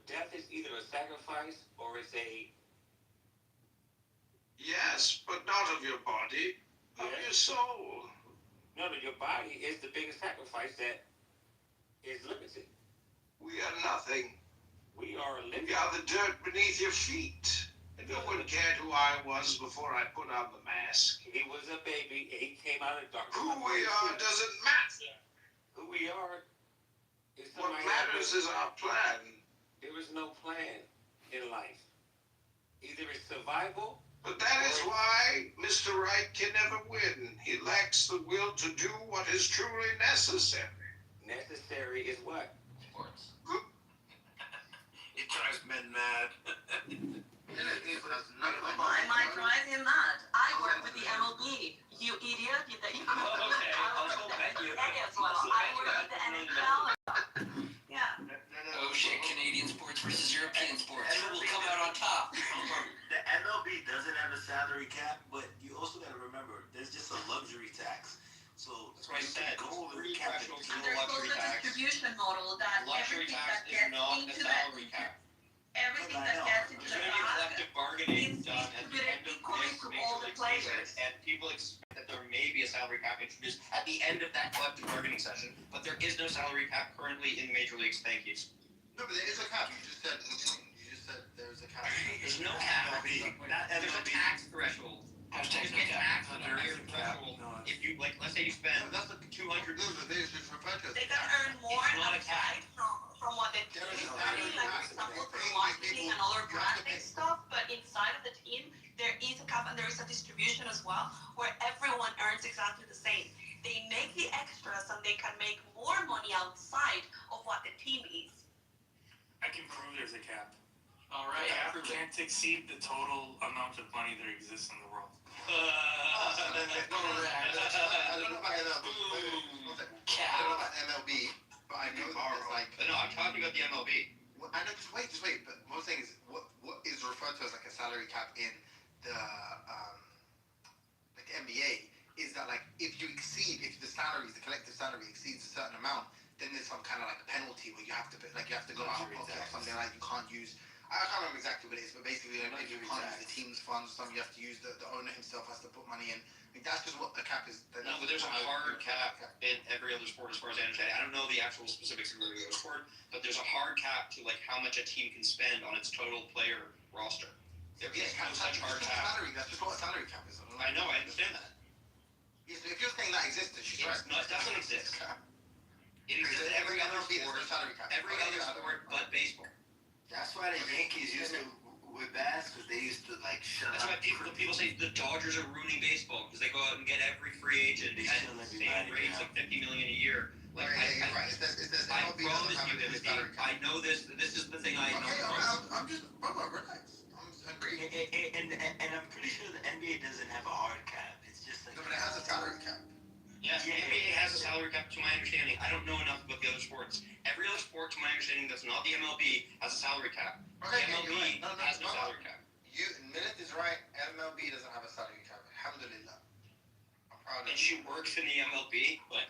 Death is either a sacrifice or it's a... Yes, but not of your body, of your soul. No, your body is the biggest sacrifice that is limited. We are nothing. We are limited. We are the dirt beneath your feet. And no one cared who I was before I put on the mask. He was a baby, and he came out of darkness. Who we are doesn't matter. Who we are is What somebody matters is our plan. There is no plan in life. Either it's survival. But that is why Mr. Wright can never win. He lacks the will to do what is truly necessary. Necessary is what? Sports. It drives men mad. And it has nothing. I might drive him mad. I work with the MLB. you idiot. You think? Oh, okay. I work Oh, at thank the you. NBA as well. I work at the NFL. Yeah. Oh shit, Canadian sports versus European sports. Who will come out on top? The MLB doesn't have a salary cap, but you also got to remember, there's just a luxury tax. So That's what I you said. can go over the Free cap. threshold to And the there's luxury also a tax. distribution model that Luxury everything tax that is gets not a into the salary cap. everything I that know. gets into There's the going to be bag collective bargaining is done at the distributed end of equally this to Major all the League players. season, and people expect that there may be a salary cap introduced at the end of that collective bargaining session, but there is no salary cap currently in the major leagues. Thank you. No, but there is a cap. You just said there's a cap. There's no cap. There's a tax threshold. Hashtag You no get cap. taxed at a higher threshold if you, like, let's say you spend No, that's a 200. No, but there's just referred to as They a can cap. earn more It's not a outside from what the team There is is no earning, like cap. for example for Paying marketing people, and other you have to branding pay. stuff, but inside of the team, there is a cap and there is a distribution as well, where everyone earns exactly the same. They make the extras and they can make more money outside of what the team is. I can prove there's a cap. Alright, The cap can't exceed the total amount of money that exists in the world. I don't know about MLB. One second. I don't know about MLB, but I know that there's like. No, I'm talking about the MLB. I know. Just wait. But what I'm saying is, what is referred to as like a salary cap in the like NBA is that like if the collective salary exceeds a certain amount, then there's some kind of like a penalty where you have to go out of pocket or something like you can't use. I can't remember exactly what it is, but basically like, if you can't use the team's funds or something, you have to use the owner himself has to put money in. I mean, that's just what the cap is. No, but there's a hard cap in every other sport as far as I understand it. I don't know the actual specifics of every other sport, but there's a hard cap to like how much a team can spend on its total player roster. There is no such hard cap. That's just what a salary cap is. I know, I understand that. Yeah, so if you're saying that exists, she's right. No, it doesn't exist. It exists in every other sport. Every other sport but baseball. That's why the Yankees used to, with bass, because they used to like shut That's why up. people say the Dodgers are ruining baseball because they go out and get every free agent They at shouldn't have been insane bad, rates, yeah. like $50 million a year. Like You're right. It says I MLB promise doesn't you, have a Timothy, salary cap. I know this. This is the thing I know. Okay, I'm just, brother, relax. I'm agreeing. And I'm pretty sure the NBA doesn't have a hard cap. It's just like. No, but it has a salary cap. Yes, the NBA has a salary cap, to my understanding. I don't know enough about the other sports. Every other sport, to my understanding, that's not the MLB, has a salary cap. Okay, The you're MLB right. has no salary cap. Minute is right. MLB doesn't have a salary cap. Alhamdulillah. I'm proud of And you. she works in the MLB, but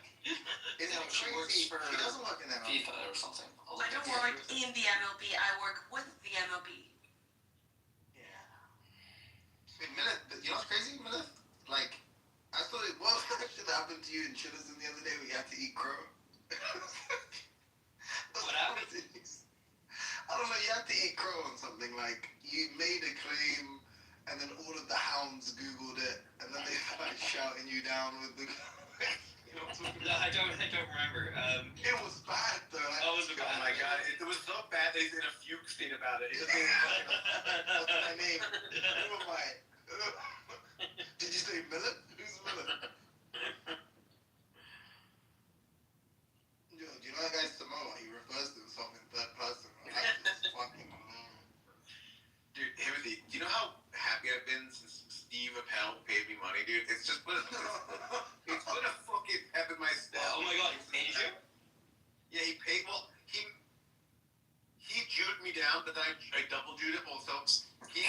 Isn't it she works crazy? for She doesn't work in MLB. FIFA or something. I don't work in the MLB, I work with the MLB. Yeah. Wait, Minute, you know what's crazy, Minute? Like, I thought what should happen to you in Chili's the other day when you had to eat crow? What happened? I don't know, you had to eat crow on something, like, you made a claim, and then all of the hounds Googled it, and then they started shouting you down with the... You know what I'm talking no, about? I don't remember. It was bad, though. Like, Oh, was it bad? Oh my god, it was so bad that he's in a fugue state about it. What's my name? Who am I? Did you say Millet? Who's Millet? Yo, do you know that guy Samoa? He refers to himself in third person. That's just fucking Dude, Timothy, do you know how happy I've been since Steve Appel paid me money, dude? It's just put it's put a fucking pep in my step. Oh my god, he paid you? Yeah, he paid. Well, he Jewed me down, but then I double Jewed him also. He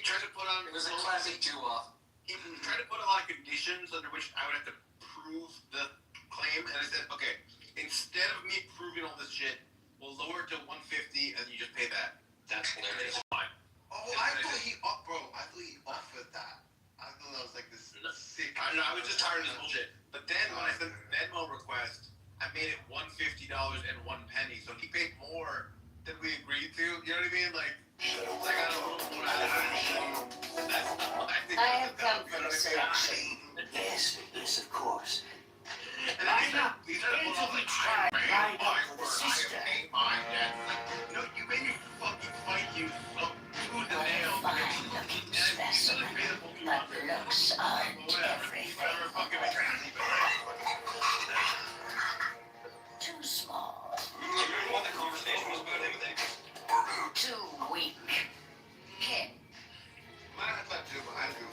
tried to put on. It was a classic Jew off. He tried to put a lot of conditions under which I would have to prove the claim, and I said, okay, instead of me proving all this shit, we'll lower it to 150, and you just pay that. That's hilarious. Fine. Oh, I thought he offered that. I thought that was like this sick. I don't know, I was just tired of this bullshit. But then when I sent the Venmo request, I made it $150 and 1 penny, so he paid more than we agreed to. You know what I mean? Like I got a little more out of it. That's all I think. I have come for a selection. Yes, yes, of course. And then he's trying to pull off like, I paid my word, I paid my debt. No, you made me fucking fight you so tooth and nail. Fine-looking specimen, but looks aren't everything. Whatever, fucking crazy. Too small, Remember what the conversation was about him? too weak. Kid, Might have to do behind you.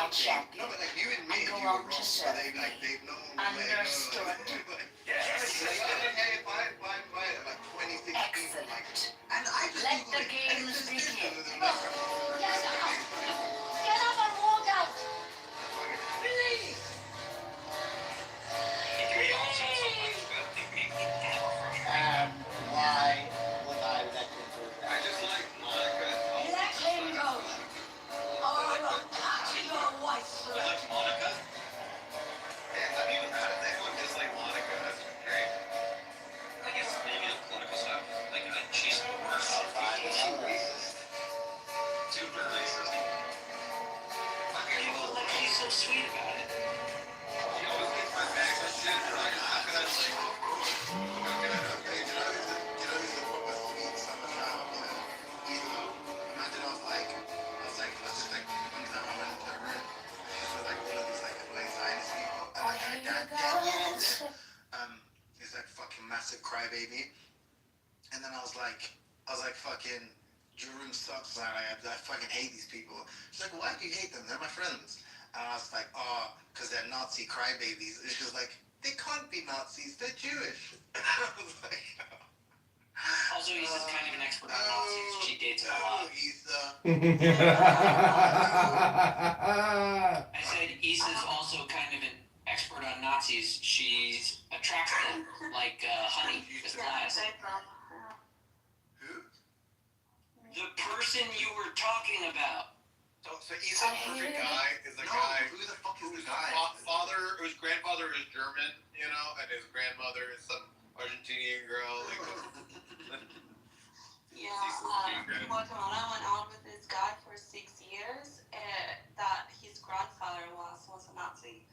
my champion No, but like you and admit go you were on wrong, to but serve they've known. Understood. Hey, fine. Like 2016. Excellent. And I just Let the games begin. Get up and walk out! Please! Why would I let him do that? I just like Monica. Let him go! Or I will cut your wife's You throat! like Monica? Yeah, I mean, how does anyone dislike Monica? That's great. I guess maybe a political stuff. Like, she's worse. Super racist. People like he's so sweet about it. She always gets my back and shit. Like, how can I, like, okay, You know who's the proper sweet summer child, you know? Imagine I was like, let's just like, one time I went into a room, with like all of these like annoying Zionist people, and like a guy he's like fucking massive crybaby, and then I was like fucking, your room sucks, and I fucking hate these people. She's like, why do you hate them? They're my friends. And I was like, oh, because they're Nazi crybabies. And she was like, they can't be Nazis, they're Jewish. I was like, Also, he's just kind of an expert on Nazis. She dates him a lot. I said Issa's also kind of an expert on Nazis. She's attracts them like honey is glass. Who? The person you were talking about. So Issa's perfect guy is the guy Who the fuck is whose the guy? whose grandfather is German, you know, and his grandmother is some Argentinian girl. Like, Guatemala went out with this guy for 6 years. That his grandfather was a Nazi.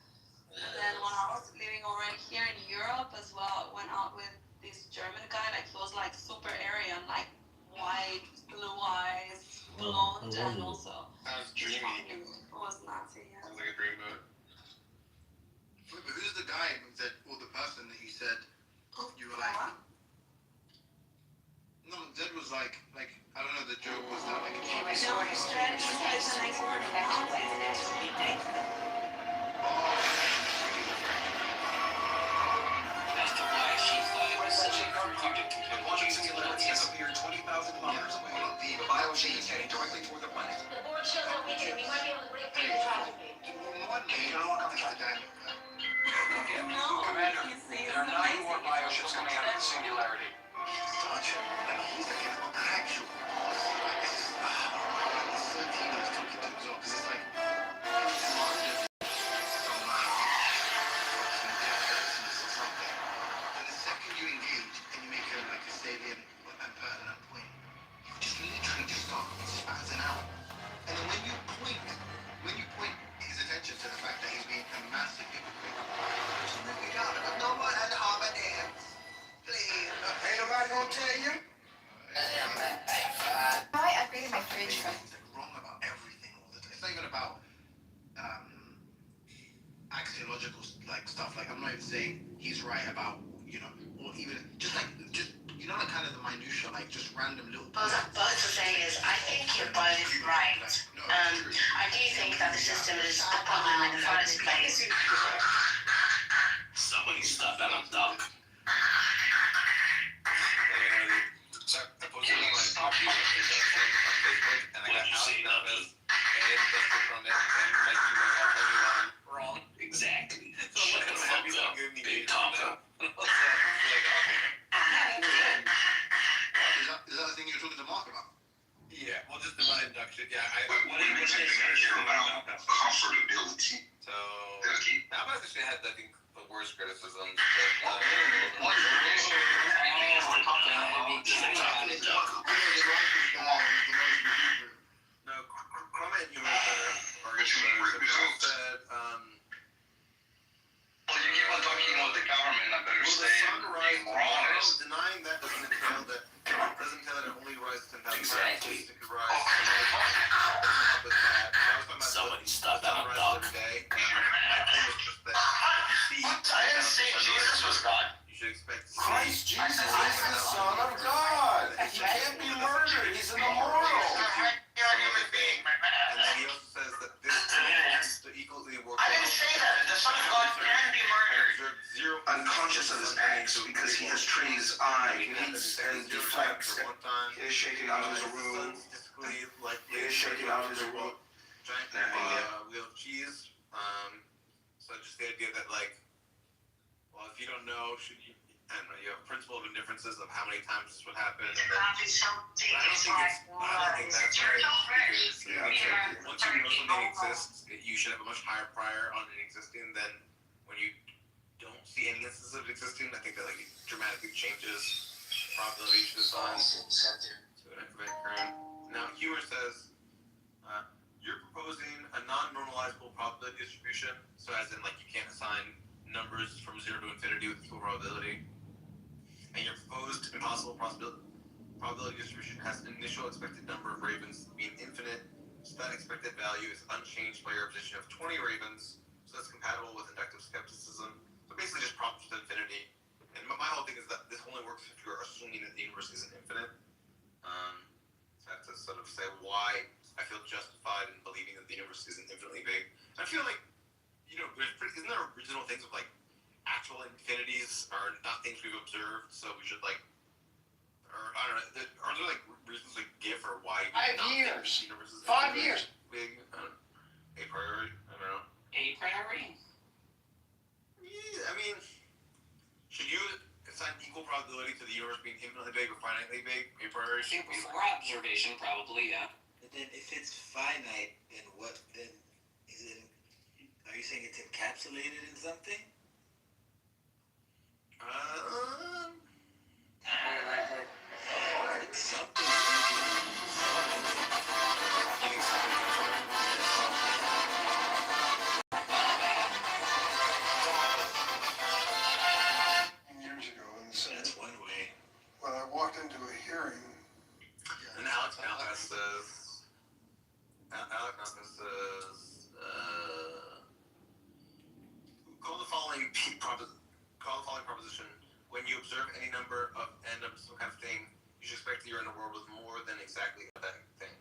And then when I was living already here in Europe as well, I went out with this German guy. Like he was like super Aryan, like white, blue eyes, blonde, and also sounds dreamy. was Nazi. Yeah. Sounds like a dream movie. But who's the guy that, or the person that you said you were like? No, Zed was like I don't know. The joke was that like. He restored his strategy and word effectively the next weekday. As to why she thought it was such a therapeutic Launching singularity has appeared 20,000 kilometers away. The bio-G is heading directly toward the planet. The board shows that we can. We might be able to break through the traffic. Commander, there are 9 more bioships coming out of the singularity. Ain't nobody gonna tell you? I upgraded my fridge from. Wrong about everything all the time. It's not even about axiological like stuff. Like I'm not even saying he's right about, you know, or even just you know, like kind of the minutia, like just random little. But the thing is, I think you're both right. I do think that the system is a problem in the first place. Somebody stop that, I'm dumb. So I posted my copy of the thing on Facebook, and I got out of from it, and like you were all I'm wrong. Exactly. So Shut what the the fuck fuck up, give me big taco. Is that the thing you were talking to Mark about? Yeah, well, just about induction. Yeah, What did you say, Sergio? Comfortability. So I've actually had, I think, the worst criticisms. No, Crummy and you were better. Or you said, Well, you keep on talking about the government, I better will the stay sun rise being tomorrow? honest. Denying that doesn't entail that it only rises 10,000 times. Exactly. It could rise. With that. I was talking about Somebody the stop that, I'm sunrise dumb. every day. My thing was just that if you see I didn't say Jesus was God. you should expect to see Christ Jesus is the Son of God. for one time. He is shaking out his room. Statistically likely. He is shaking out his room. Giant wheel of cheese. So just the idea that like, well, if you don't know, should you? I don't know. You have a principle of indifferences of how many times this would happen. And then, I don't think that's right because once you know something exists, you should have a much higher prior on it existing than when you don't see any instances of it existing. I think that like it dramatically changes probability to the size. Now, Humor says you're proposing a non-normalizable probability distribution, so as in like you can't assign numbers from 0 to infinity with equal probability. And your proposed impossible probability distribution has an initial expected number of ravens being infinite, so that expected value is unchanged by your position of 20 ravens, so that's compatible with inductive skepticism. So basically just props to infinity. And my whole thing is that this only works if you're assuming that the universe isn't infinite. So I have to sort of say why I feel justified in believing that the universe isn't infinitely big. And I feel like, you know, isn't there original things of like actual infinities are not things we've observed, so we should like, or I don't know, are there like reasons to give or why? 5 years. The universe is 5 years. Big, a priori. I don't know. A priori? Yeah, I mean, should you assign equal probability to the universe being infinitely big or finitely big? A priori. I think before observation, probably, yeah. But then if it's finite, then what? Then is it? Are you saying it's encapsulated in something? It's something. Years ago, and so That's one way. when I walked into a hearing, And Alex Malpass says, call the following proposition. When you observe any number of n of some kind of thing, you should expect that you're in a world with more than exactly that thing.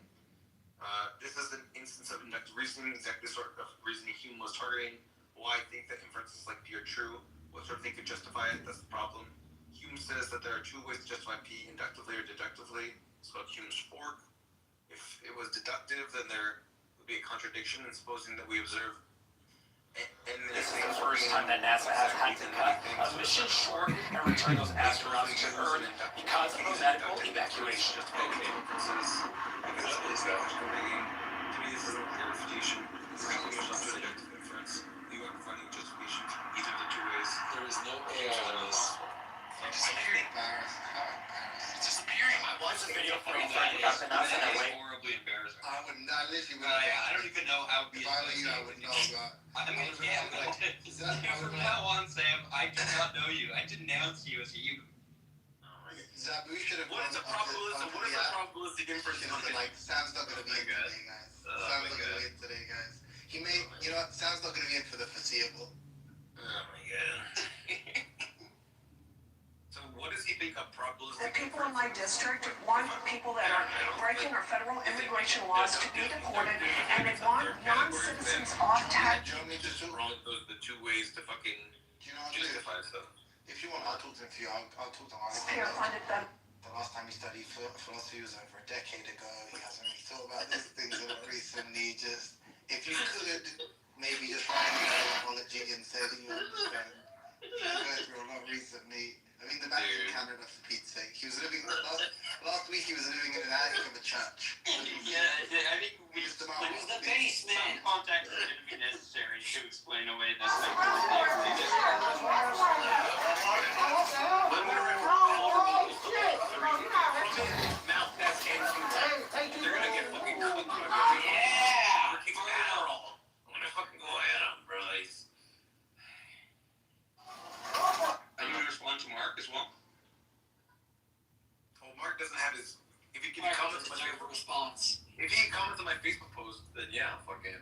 This is an instance of inductive reasoning, exactly the sort of reasoning Hume was targeting. Why I think that inferences like P are true. What sort of thing could justify it? That's the problem. Hume says that there are two ways to justify P, inductively or deductively. It's called Hume's fork. If it was deductive, then there would be a contradiction in supposing that we observe. This is the first time that NASA has had to cut a mission short and return those astronauts to Earth because of a medical evacuation. To me, this is a clear refutation. It's linking yourself to a deductive inference. You are finding justification either of the two ways. There is no AI on this. It's disappearing. I watched the video from Horribly embarrassing. I would not listen. I don't even know how. If I were you, I would know that. I mean, yeah, but from now on, Sam, I do not know you. I denounce you as you. Zabu should have. What is a probabilistic inference? Like, Sam's not going to be in today, guys. Sam's not going to be in today, guys. He may, you know what? Sam's not going to be in for the foreseeable. Oh my god. So what does he think of probabilistic? The people in my district want people that are breaking our federal immigration laws to be deported, and they want non-citizens off tax. The two ways to fucking justify stuff. If you want, I'll talk to him for you. I'll talk to Arnold. Here, funded them. The last time he studied philosophy was over a decade ago. He hasn't really thought about these things recently. Just, if you could, maybe just write an apology and say that you understand. You go through a lot recently. I mean, the man's in Canada, for Pete's sake. He was living, last week he was living in an attic of a church. Yeah, I think we just It was the basement. some context is going to be necessary to explain away this. They're gonna get fucking cooked. Yeah! I'm gonna fucking go at them, bro. Are you gonna respond to Mark as well? Oh, Mark doesn't have his. If he comments on my for response. If he comments on my Facebook post, then yeah, I'll fucking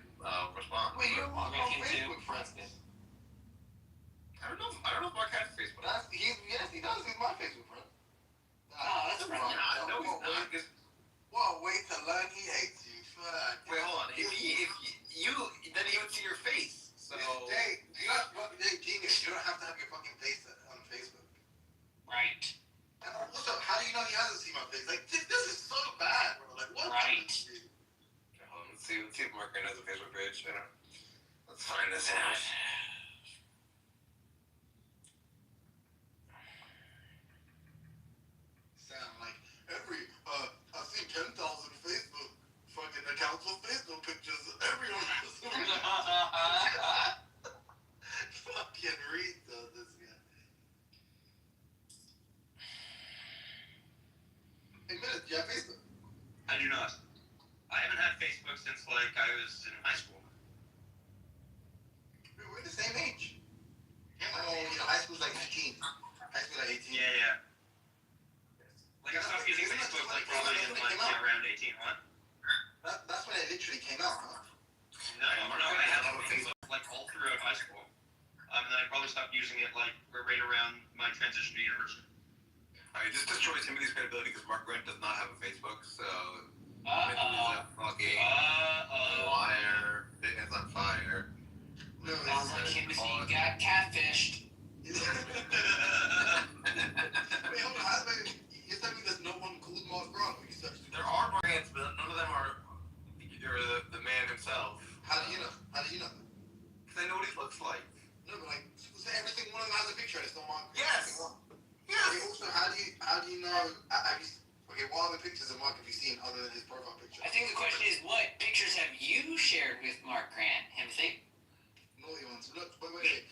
respond. Wait, you're on Facebook, Facebook, friend? I don't know if Mark has Facebook. Yes, he does. He's my Facebook friend. That's right. No, he's not. Well, wait to learn he hates you. Wait, hold on. If you, then he would see your face. So. Jay, genius. You don't have to have your fucking face on Facebook. Right. Also, how do you know he hasn't seen my this out. Sound like I've seen 10,000 Facebook fucking accounts with Facebook pictures. Everyone has fucking read this guy. Hey, Minute, do you have Facebook? I do not. I haven't had Facebook since like I was in high school. We're the same age. Oh, you know, high school's like 18. High school's like 18. Yeah. Like I stopped using Facebook like probably in like around 18, what? That's when it literally came out, huh? No, I had Facebook like all throughout high school. Then I probably stopped using it like right around my transition to university. Alright, this destroys Timothy's credibility because Mark Grant does not have a Facebook, so fucking liar. It's on fire. No, Sounds like Timothy got catfished. Wait, hold on. You're telling me there's no one called Mark Grant? There are Grants, but none of them are the man himself. How do you know? Because I know what he looks like. No, but like, every single one of them has a picture. It's not Mark Grant. Yes. Okay, also, how do you know? Okay, what other pictures of Mark have you seen other than his profile picture? I think the question is, what pictures have you shared with Mark Grant, Timothy? Naughty ones. Look, wait.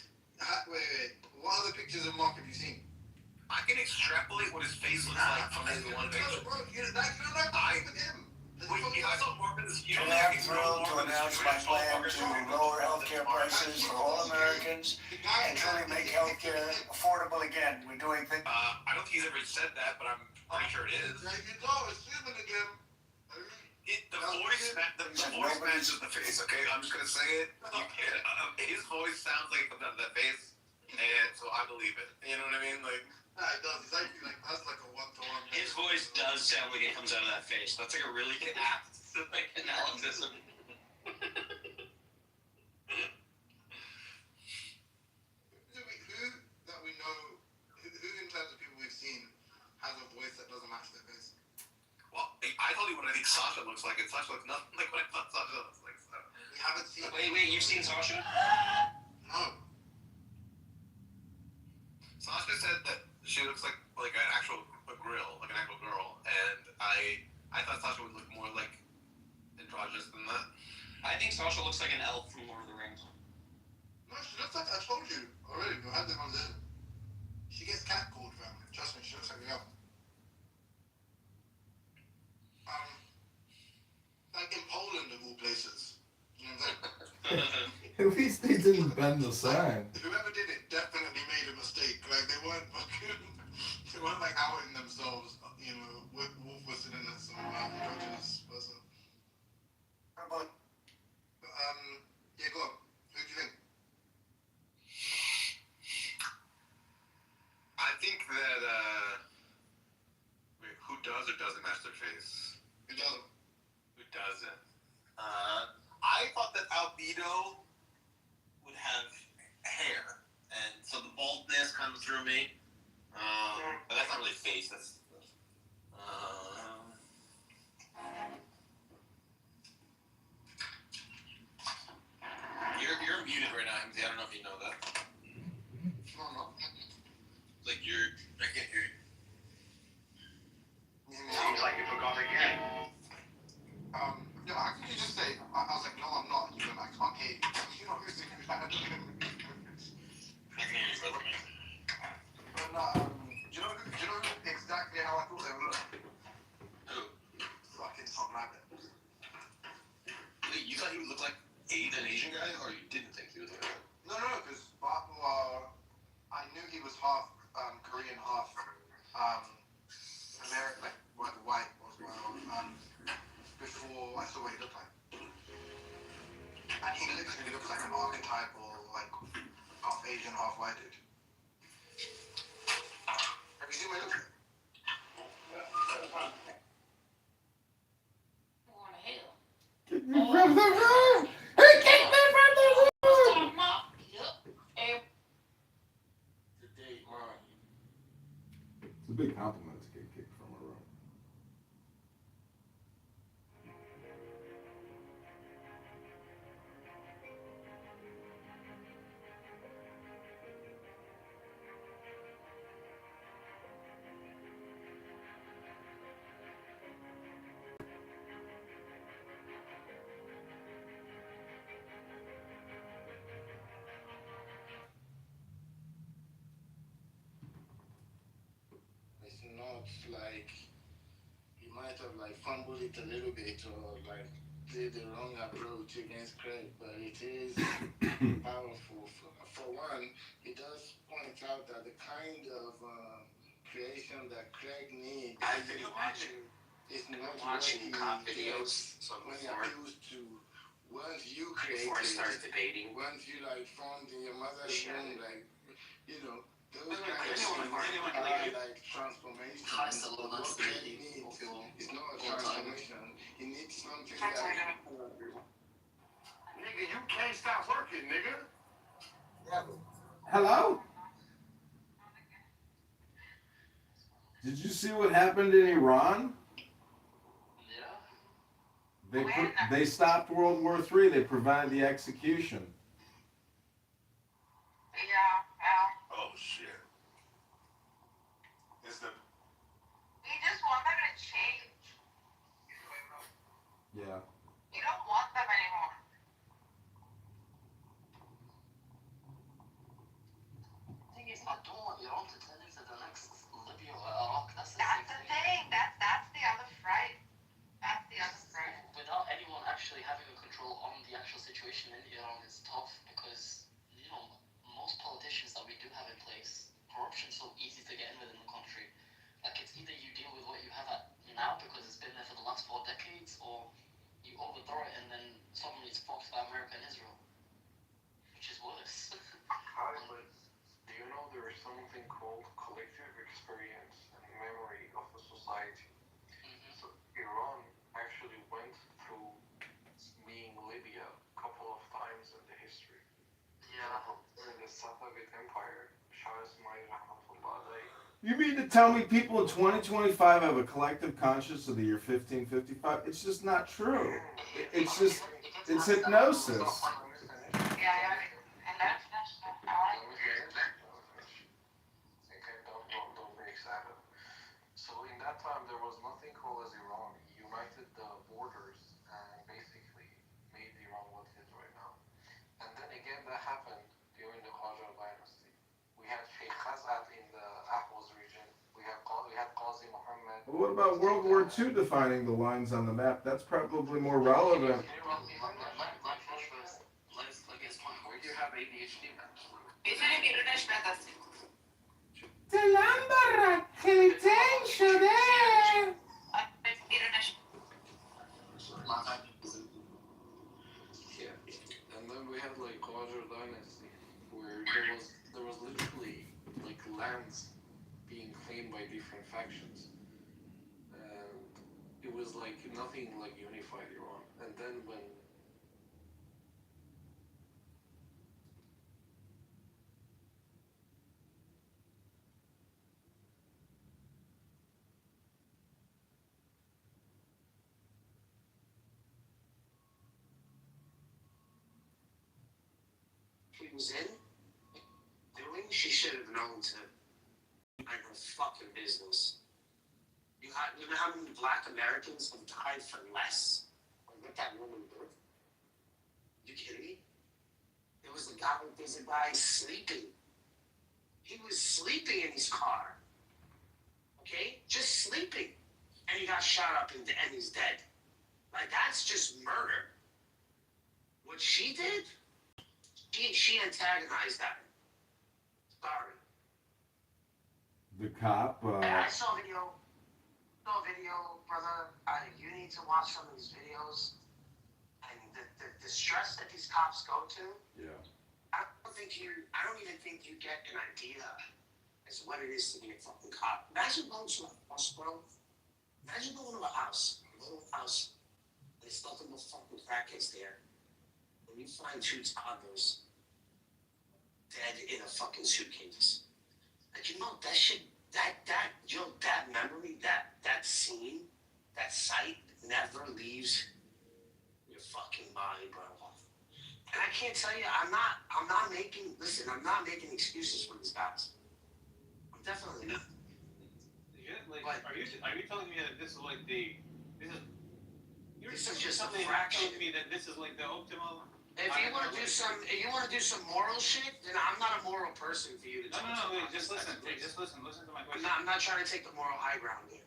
What other pictures of Mark have you seen? I can extrapolate what his face looks like from his one picture. Bro, you don't have with him. Wait, if I saw Mark in this, you Today I'm thrilled to announce my plan to lower healthcare prices for all Americans and truly make healthcare affordable again. We're doing things. I don't think he's ever said that, but I'm pretty sure it is. There you go, assuming again. The voice matches the face, okay? I'm just gonna say it. You can't, his voice sounds like it comes out of that face, and so I believe it. You know what I mean? Like, it does. It's actually like, that's like a one-to-one. His voice does sound like it comes out of that face. That's like a really apt analysis of. Who in terms of people we've seen has a voice that doesn't match their face? well, I told you what I think Sasha looks like, and Sasha looks nothing like what I thought Sasha looks like. So. We haven't seen. Wait, you've seen Sasha? No. Sasha said that she looks like an actual girl, and I thought Sasha would look more like androgynous than that. I think Sasha looks like an elf from Lord of the Rings. No, she looks like, I told you already, we had them on the. She gets catcalled, fam. Trust me, she looks like an elf. Like in Poland, of all places. You know what I'm saying? At least they didn't bend the sign. Whoever did it definitely made a mistake. Like they weren't like outing themselves, you know, with Wolf was sitting as some androgynous person. How about yeah, go on. Who do you think? I think that wait, who does or doesn't match their face? Who doesn't? Who doesn't? I thought that Albedo would have hair, and so the baldness comes through me. But that's not really face. That's. You're muted right now, Hamzy. I don't know if you know that. No. Like I can't hear you. Sounds like you forgot again. No, I could just say, I was like, no, I'm not. You know, I can't hear you. You know, who's thinking that? I can hear you, brother. But do you know exactly how I thought they would look? Who? Fucking Tom Rabbit. Wait, you thought he would look like an Asian guy, or you didn't think he would look like that? No, because I knew he was half Korean, half American, like white as well. Before I saw what he looked like, and he literally looks like an archetypal, like half Asian, half white dude. Have you seen what he looks like? Going to hell. Get me from the room! Hey, get me from the room! up like he might have like fumbled it a little bit or like did the wrong approach against Craig, but it is powerful. For one, he does point out that the kind of creation that Craig needs I've been watching. is not Watching cop what he videos. So when he before, appeals to once you create before I it, start debating. once you like formed in your mother's Shit. womb, like those Wait, kind of wait, things anyone, are like transformation. Hasta luego, What that's Craig really needs cool. is not a transformation. He needs something that Nigga, you can't stop working, nigga. Hello? Did you see what happened in Iran? Yeah. They stopped World War III. They prevented the execution. Oh shit. It's the We just want them to change. Yeah. You don't want them anymore. The thing is, I don't want Iran to turn into the next Libya or Iraq. That's the That's same the thing. thing. That's the other fright. That's the other fright. Without anyone actually having a control on the actual situation in Iran is tough because, most politicians that we do have in place, corruption's so easy to get in within the country. Like, it's either you deal with what you have at now because it's been there for the last 4 decades, or you overthrow it and then suddenly it's fucked by America and Israel, which is worse. Hi, but do you know there is something called collective experience and memory of the society? So Iran actually went through being Libya a couple of times in the history. Yeah. During the Safavid Empire, Shah Ismail Rahmatullah alayhi. You mean to tell me people in 2025 have a collective conscious of the year 1555? It's just not true. It's just, it's hypnosis. Yeah. And that's Don't break Sabbath. So in that time, there was nothing called as Iran. He united the borders and basically made Iran what it is right now. And then again, that happened during the Qajar dynasty. We had Sheikh Khazat in the Ahwaz region. We had Qazi Muhammad. What about World War II defining the lines on the map? That's probably more relevant. Where you have ADHD, man. Yeah. And then we had like Qajar dynasty, where there was literally like lands being claimed by different factions. And it was like nothing like unified Iran. And then when She was in doing, she should have known to mind her fucking business. You know how many black Americans have died for less? Like what that woman did? You kidding me? There's a guy sleeping. He was sleeping in his car. Okay? Just sleeping. And he got shot up and he's dead. Like that's just murder. What she did? She antagonized that. Sorry. The cop, I saw a video, brother. You need to watch some of these videos. And the stress that these cops go to. yeah. I don't even think you get an idea as what it is to be a fucking cop. Imagine going to a house, bro. Imagine going to a little house, and there's nothing but fucking crackheads there. And you find 2 toddlers dead in a fucking suitcase. Like, that shit, that memory, that scene, that sight never leaves your fucking mind, bro. And I can't tell you, I'm not making excuses for these guys. I'm definitely not. Are you telling me that this is just a fraction. telling me that this is like the optimal? If you want to do some moral shit, then I'm not a moral person for you to talk to. Wait, just listen to my question. I'm not trying to take the moral high ground here.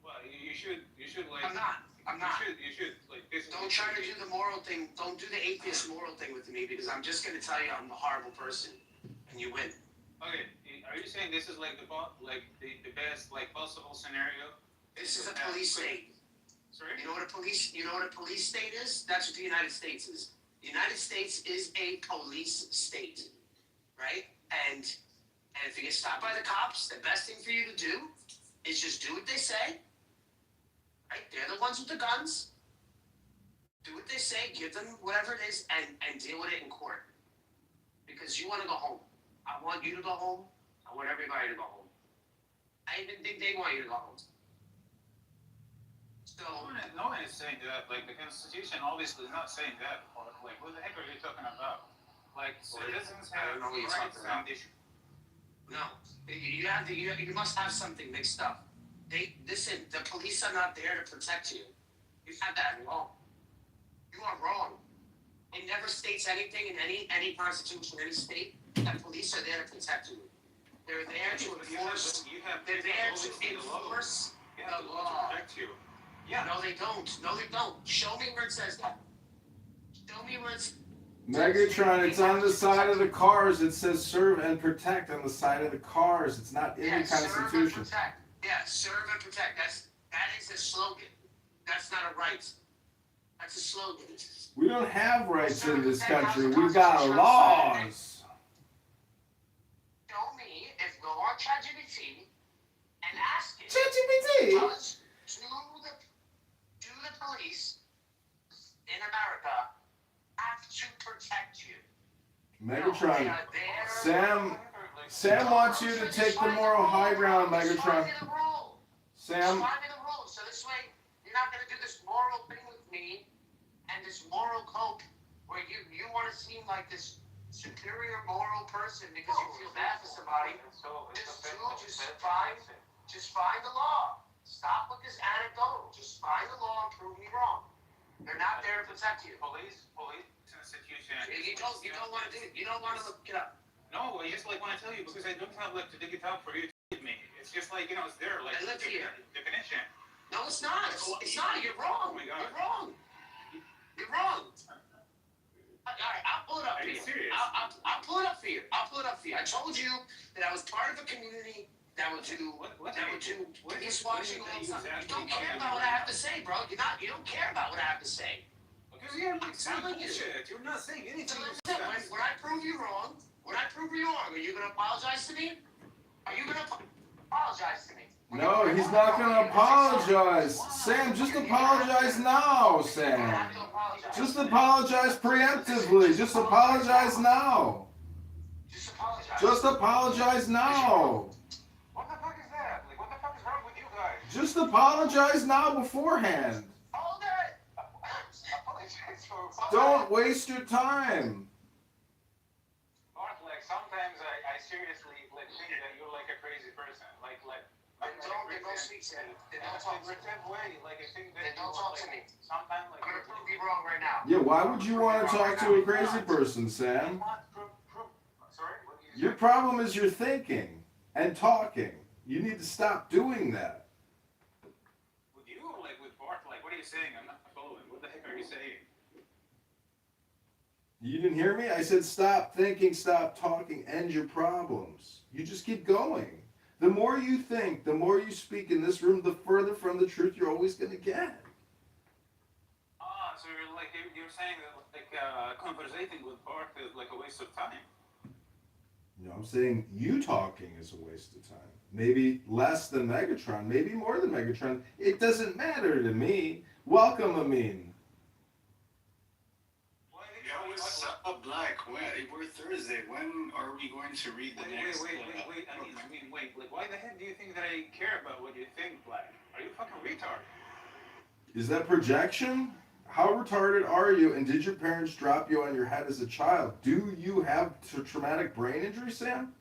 Well, you should like. I'm not. You should like. Don't try to do the moral thing. Don't do the atheist moral thing with me because I'm just gonna tell you I'm a horrible person, and you win. Okay, are you saying this is like the best like possible scenario? This is a police state. Sorry? You know what a police state is? That's what the United States is. The United States is a police state, right? And if you get stopped by the cops, the best thing for you to do is just do what they say. Right? They're the ones with the guns. Do what they say, give them whatever it is, and deal with it in court. Because you want to go home. I want you to go home. I want everybody to go home. I even think they want you to go home. So, no one is saying that. Like, the Constitution obviously is not saying that. Like, what the heck are you talking about? Like, citizens have rights and they should... No. You must have something mixed up. Listen, the police are not there to protect you. You have that wrong. You are wrong. It never states anything in any constitution, any state, that police are there to protect you. They're there to enforce. They're there to enforce the law. Yeah. No, they don't. No, they don't. Show me where it says that. Show me where it's. Megatron, it's on the side of the cars. It says serve and protect on the side of the cars. It's not in the Constitution. Serve and protect. Yeah, serve and protect. That is a slogan. That's not a right. That's a slogan. We don't have rights in this country. We've got laws. Show me if go on ChatGPT and ask it. ChatGPT? Does do the police in America have to protect you? Megatron, No, they are there. Sam wants you to take the moral high ground, Megatron. Sam. Find me the rules, so this way you're not going to do this moral thing with me and this moral code where you want to seem like this superior moral person because you feel bad for somebody. Just find the law. Stop with this anecdotal. Just find the law and prove me wrong. They're not there to protect you. Police institution. You don't want to do it. You don't want to look it up. No, I just like want to tell you because I don't have like to dig it out for you to give me. It's just like it's there like I live here. definition. No, it's not. It's not. You're wrong. Oh my God. You're wrong. You're wrong. All right, I'll pull it up Are for you you. serious? I'll pull it up for you. I told you that I was part of a community that would do police watching all the time. You don't care about what I have to say, bro. You don't care about what I have to say. Because you're telling you. You're not saying anything. So listen, when I prove you wrong, are you gonna apologize to me? Are you gonna apologize to me? No, he's not going to apologize. Sam, just apologize now, Sam. Just apologize preemptively. Just apologize now. Just apologize now. What the fuck is that? Like, what the fuck is wrong with you guys? Just apologize now beforehand. Hold it. Don't waste your time. Mark, like, sometimes I seriously like think that you're like a crazy person. Like They don't speak to me. They don't talk to me. Way. Like, I think that They don't talk to me. sometimes like. I'm gonna prove you wrong right now. Yeah, why would you want to talk to a crazy person, Sam? Sorry? What do you Your problem is your thinking and talking. You need to stop doing that. With you or like with Bart? Like, what are you saying? I'm not following. What the heck are you saying? You didn't hear me? I said stop thinking, stop talking, end your problems. You just keep going. The more you think, the more you speak in this room, the further from the truth you're always going to get. So you're saying that like conversating with Bart is like a waste of time. No, I'm saying you talking is a waste of time. Maybe less than Megatron, maybe more than Megatron. It doesn't matter to me. Welcome, Amin. What's up, Black? We're Thursday. When are we going to read the next? Wait. Like, why the heck do you think that I care about what you think, Black? Are you fucking retarded? Is that projection? How retarded are you, and did your parents drop you on your head as a child? Do you have traumatic brain injury, Sam?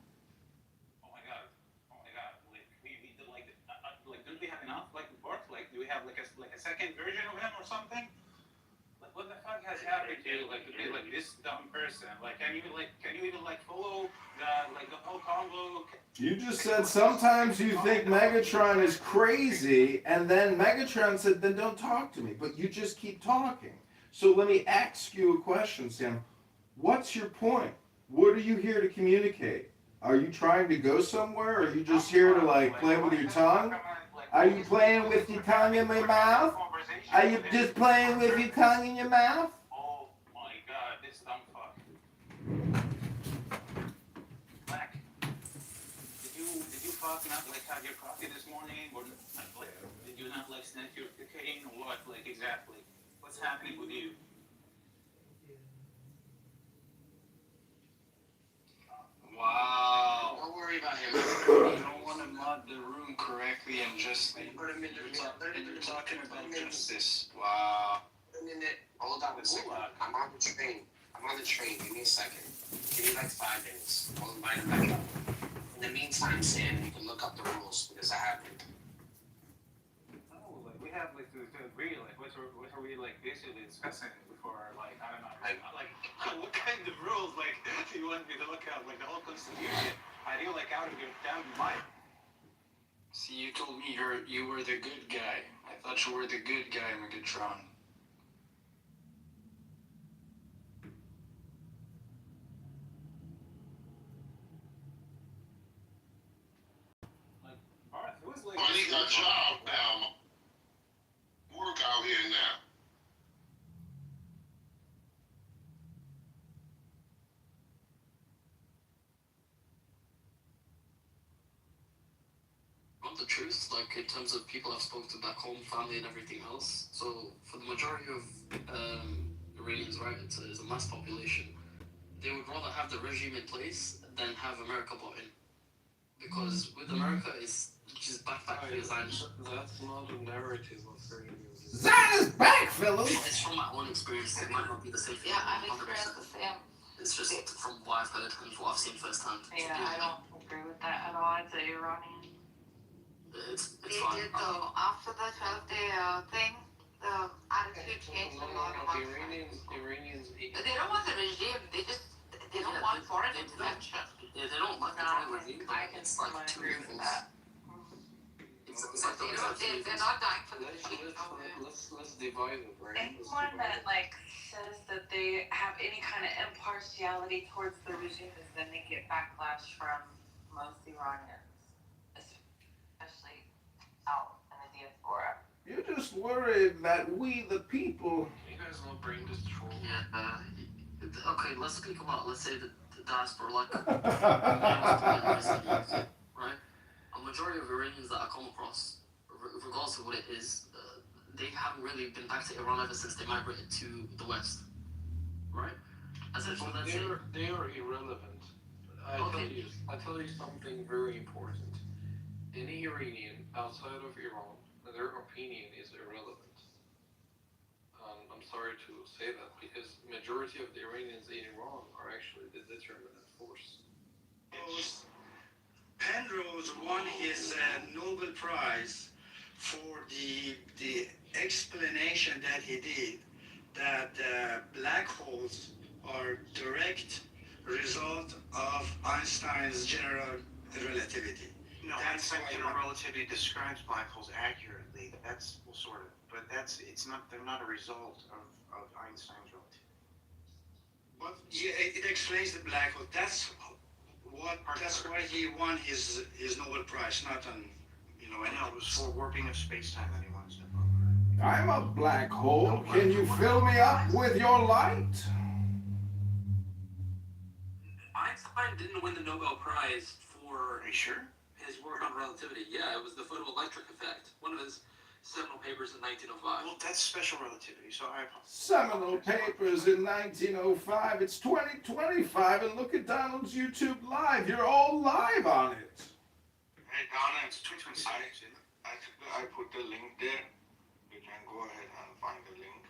Oh my god. Like, don't we have enough, like, Bart? Like, do we have, like, a second version of him or something? Like, what the fuck has happened? attitude like to be like this dumb person? Like, can you even like follow the whole convo? You just said sometimes you think Megatron is crazy, and then Megatron said, then don't talk to me. But you just keep talking. So let me ask you a question, Sam. What's your point? What are you here to communicate? Are you trying to go somewhere? Or are you just here to like play with your tongue? Are you playing with your tongue in your mouth? Are you just playing with your tongue in your mouth? Oh my God, this dumb fuck. Black, did you fuck not like have your coffee this morning, or like did you not like sniff your cocaine or what? Like exactly, what's happening with you? Wow. Don't worry about him. You don't want to mod the room correctly and just like, you're talking about justice. Wow. A minute. Hold on a second. I'm on the train. Give me a second. Give me like 5 minutes. I'll invite him back up. In the meantime, Sam, you can look up the rules because I haven't. Oh, like we have like to agree, like what are we like basically discussing before, like I don't know, like what kind of rules like do you want me to look at, like the whole Constitution? Are you like out of your damn mind? See, you told me you were the good guy. I thought you were the good guy, Megatron. Like Barth, who is like Money got job now. Work out here now. Want the truth, like in terms of people I've spoken to back home, family and everything else. So for the majority of Iranians, right, it's a mass population. They would rather have the regime in place than have America bought in. Because with America, it's just backpack design. That's not a narrative of Iranians. Zionist back, fellas! It's from my own experience. It might not be the same thing. Yeah, I've experienced the same. It's just from what I've heard and what I've seen firsthand. Yeah, I don't agree with that at all. It's an Iranian. It's They fine. did though. After the 12-day thing, the attitude changed a lot about Iranians. They don't want the regime. They don't want foreign intervention. Yeah, they don't like the foreign regime. I can It's like two agree with things. that. It's like They're not dying for the regime. Let's divide the brain. Anyone that like says that they have any kind of impartiality towards the regime is then they get backlash from most Iranians, especially out in the diaspora. You're just worried that we, the people. You guys know brain destroy. Yeah. Okay, let's speak about, let's say, the diaspora, like, right? A majority of Iranians that I come across, regardless of what it is, they haven't really been back to Iran ever since they migrated to the West, right? Essentially, that's it. They are irrelevant. I tell you something very important. Any Iranian outside of Iran, their opinion is irrelevant. I'm sorry to say that because majority of the Iranians in Iran are actually the determinant force. Penrose won his Nobel Prize for the explanation that he did that black holes are direct result of Einstein's general relativity. No, Einstein's general relativity describes black holes accurately. That's well, sort of, but they're not a result of Einstein's relativity. But yeah, it explains the black hole. That's why he won his Nobel Prize, not on I know it was for warping of space-time that he wants to. I'm a black hole. Can you fill me up with your light? Einstein didn't win the Nobel Prize for Are you sure? his work on relativity. Yeah, it was the photoelectric effect. One of his seminal papers in 1905. Well, that's special relativity, so I apologize. Seminal papers in 1905. It's 2025, and look at Donald's YouTube Live. You're all live on it. Hey, Donna, It's 2026, isn't it? I put the link there. You can go ahead and find the link.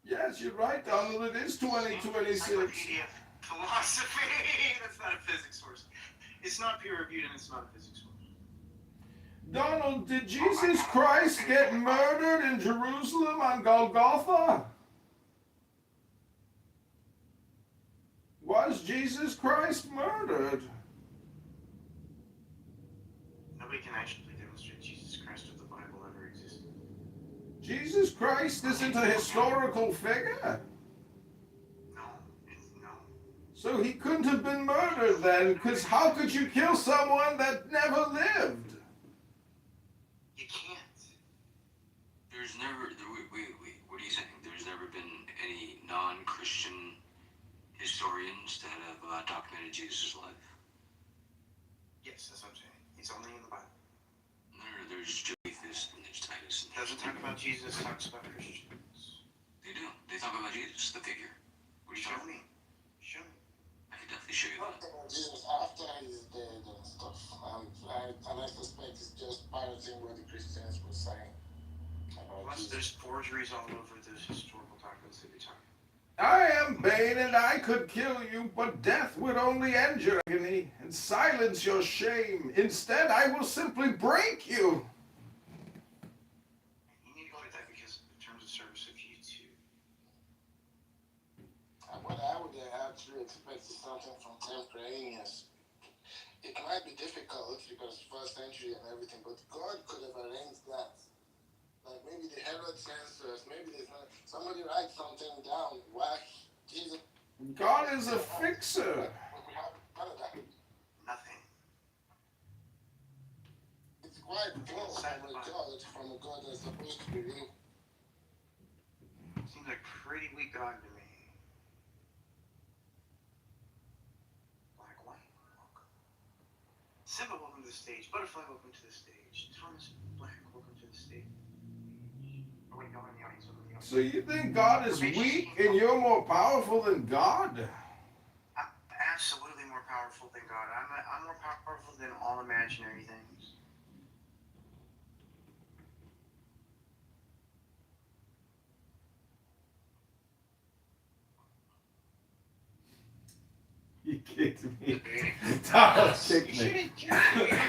Yes, you're right, Donald. It is 2026. Encyclopedia of Philosophy. That's not a physics source. It's not peer reviewed and it's not a physics source. Donald, did Jesus Christ get murdered in Jerusalem on Golgotha? Was Jesus Christ murdered? Nobody can actually demonstrate Jesus Christ or the Bible ever existed. Jesus Christ isn't a historical figure. No. So he couldn't have been murdered then, because how could you kill someone that never lived? You can't. There's never, wait, what are you saying? There's never been any non-Christian historians that have documented Jesus' life? Yes, that's what I'm saying. It's only in the Bible. No, there's Josephus and there's Titus. It doesn't talk about Jesus, it talks about Christians. They do. They talk about Jesus, the figure. What are you talking about? Show me. I can definitely show you that. Jesus after he's dead and stuff. And I suspect it's just parroting what the Christians were saying. Plus, there's forgeries all over those historical documents that you're talking. I am Bane, and I could kill you, but death would only end your agony and silence your shame. Instead, I will simply break you. You need to go with that because in terms of service of you too. What I would actually expect is something from temporaneous. It might be difficult because first century and everything, but God could have arranged that. Like maybe the Herod censors, maybe there's not, somebody writes something down. Why Jesus? God is a fixer. We have none of that. Nothing. It's quite close from a God that's supposed to be real. Seems like pretty weak God to me. Black, white, welcome. Simba, welcome to the stage. Butterfly, welcome to the stage. Thomas Black, welcome to the stage. Oh, wait, no, in the audience. So you think God is weak and you're more powerful than God? I'm absolutely more powerful than God. I'm more powerful than all imaginary things. You kicked me. Donald kicked me. I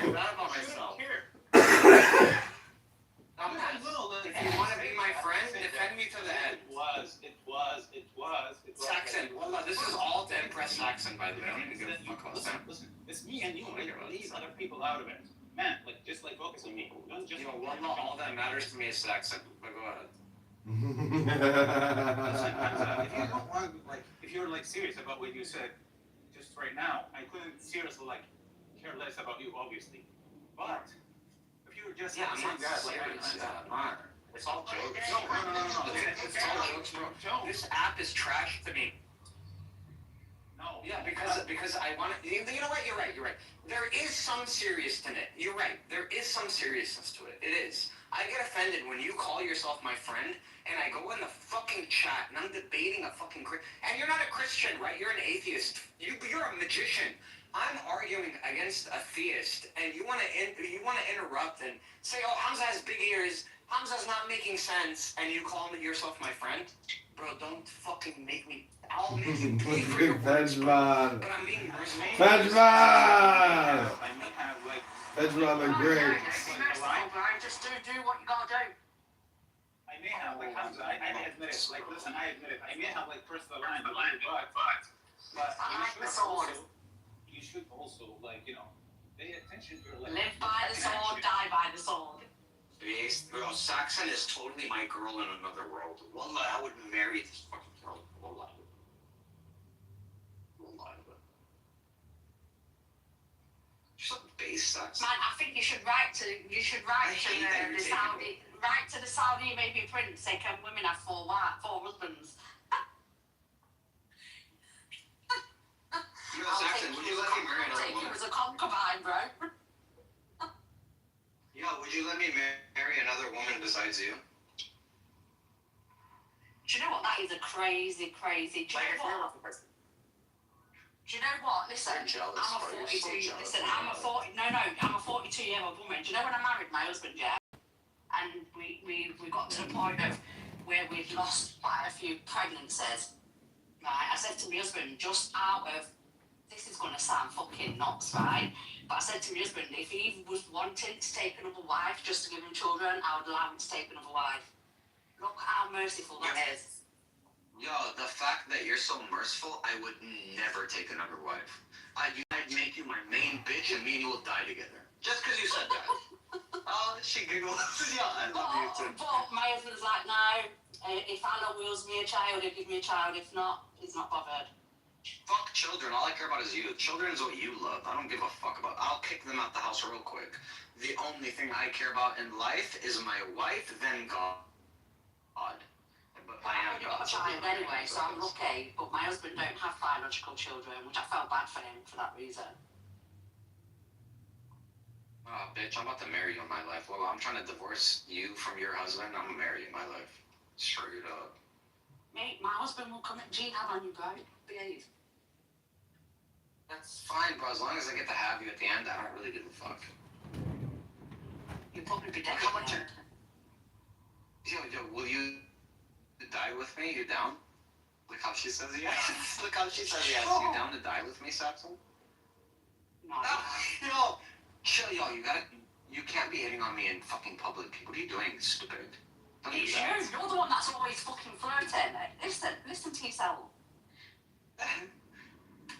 forgot about myself. If you want to be my friend, defend me to the end. It was. Saxon, wallah, this is all to impress Saxon, by the way. I don't even give a fuck about that. Listen, it's me and you. Leave other people out of it. Man, just focus on me. Don't just. Wallah, all that matters to me is Saxon. But go ahead. Listen, if you don't want, if you're serious about what you said, just right now, I couldn't seriously care less about you, obviously. But if you were just I'm saying not that, serious. It's all jokes. No. It's all jokes, bro. This app is trash to me. No. Yeah, because I want to. You know what? You're right. There is some seriousness in it. You're right. There is some seriousness to it. It is. I get offended when you call yourself my friend and I go in the fucking chat and I'm debating a fucking and you're not a Christian, right? You're an atheist. You're a magician. I'm arguing against a theist, and you want to interrupt and say, "Oh, Hamza has big ears. Hamza's not making sense," and you call yourself my friend, bro. Don't fucking make me. I'll make you pay for your words, bro. But I'm being merciful. Fedman! Fedman the Great. Just do what you gotta do. I may have, Hamza, I admit it. Listen, I admit it. I may have, crossed the line, but you should also, pay attention to your Live by the sword, die by the sword. Bro, Saxon is totally my girl in another world. Wallah, I would marry this fucking girl. Wallah. She's a base Saxon. Man, I think you should write to the Saudi Arabian prince. Say, can women have four husbands? Saxon, would you let me marry another woman? Take you as a concubine, bro. Would you let me marry another woman besides you? Do you know what? That is a crazy. Do you know what? Listen, I'm a 42. Listen, I'm a 42-year-old woman. Do you know when I married my husband? Yeah, and we got to the point of where we'd lost quite a few pregnancies. Right, I said to my husband, just out of this is gonna sound fucking nuts, right? But I said to my husband, if he was wanting to take another wife just to give him children, I would allow him to take another wife. Look how merciful that is. Yo, the fact that you're so merciful, I would never take another wife. I'd make you my main bitch and me and you will die together. Just because you said that. Oh, she giggles. Yeah, I love you too. But my husband's like, no, if Allah wills me a child, he'll give me a child. If not, he's not bothered. Fuck children. All I care about is you. Children is what you love. I don't give a fuck about. I'll kick them out the house real quick. The only thing I care about in life is my wife, then God. But I've already got a child anyway, so I'm lucky. But my husband don't have biological children, which I felt bad for him for that reason. Oh, bitch, I'm about to marry you in my life. Well, I'm trying to divorce you from your husband. I'm gonna marry you in my life. Straight up. Mate, my husband will come at jihad on you, bro. Behave. That's fine, bro. As long as I get to have you at the end, I don't really give a fuck. You'll probably be dead. How much? Yo, will you die with me? You down? Look how she says yes. Look how she says yes. You down to die with me, Saxon? No. Yo, chill, yo. You can't be hitting on me in fucking public. What are you doing, stupid? Don't do that. You're the one that's always fucking flirting. Listen to yourself.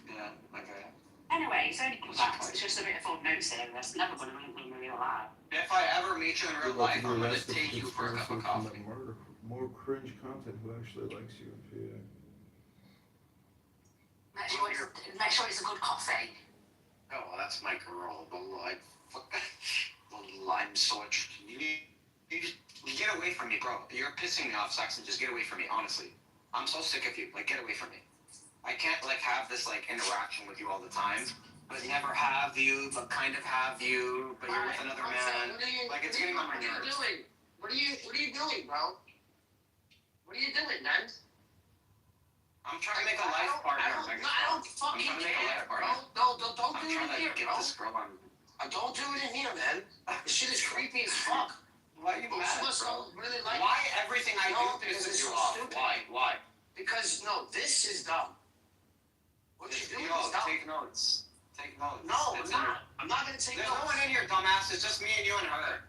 Yeah, okay. Anyway, it's only come back. It's just a bit of fun note saying that's never going to meet me in real life. If I ever meet you in real life, I'm gonna take you for a cup of coffee. More cringe content. Who actually likes you in PA? Make sure it's a good coffee. Oh, well, that's my girl. I'm so interested. You just get away from me, bro. You're pissing me off, Saxon. Just get away from me, honestly. I'm so sick of you. Like, get away from me. I can't, like, have this, like, interaction with you all the time, but never have you, but kind of have you, but you're with another man. Like, it's getting on my nerves. What are you doing, bro? What are you doing, man? I'm trying to make a life partner. I don't fucking care, bro. Don't do it in here, bro. Don't do it in here, man. This shit is creepy as fuck. Why are you mad, bro? Really like Why everything I do pisses you off? Why? Because, no, this is dumb. What you're doing is dumb. Take notes. Take notes. No, I'm not. I'm not going to take notes. There's no one in here, dumbass. It's just me and you and her.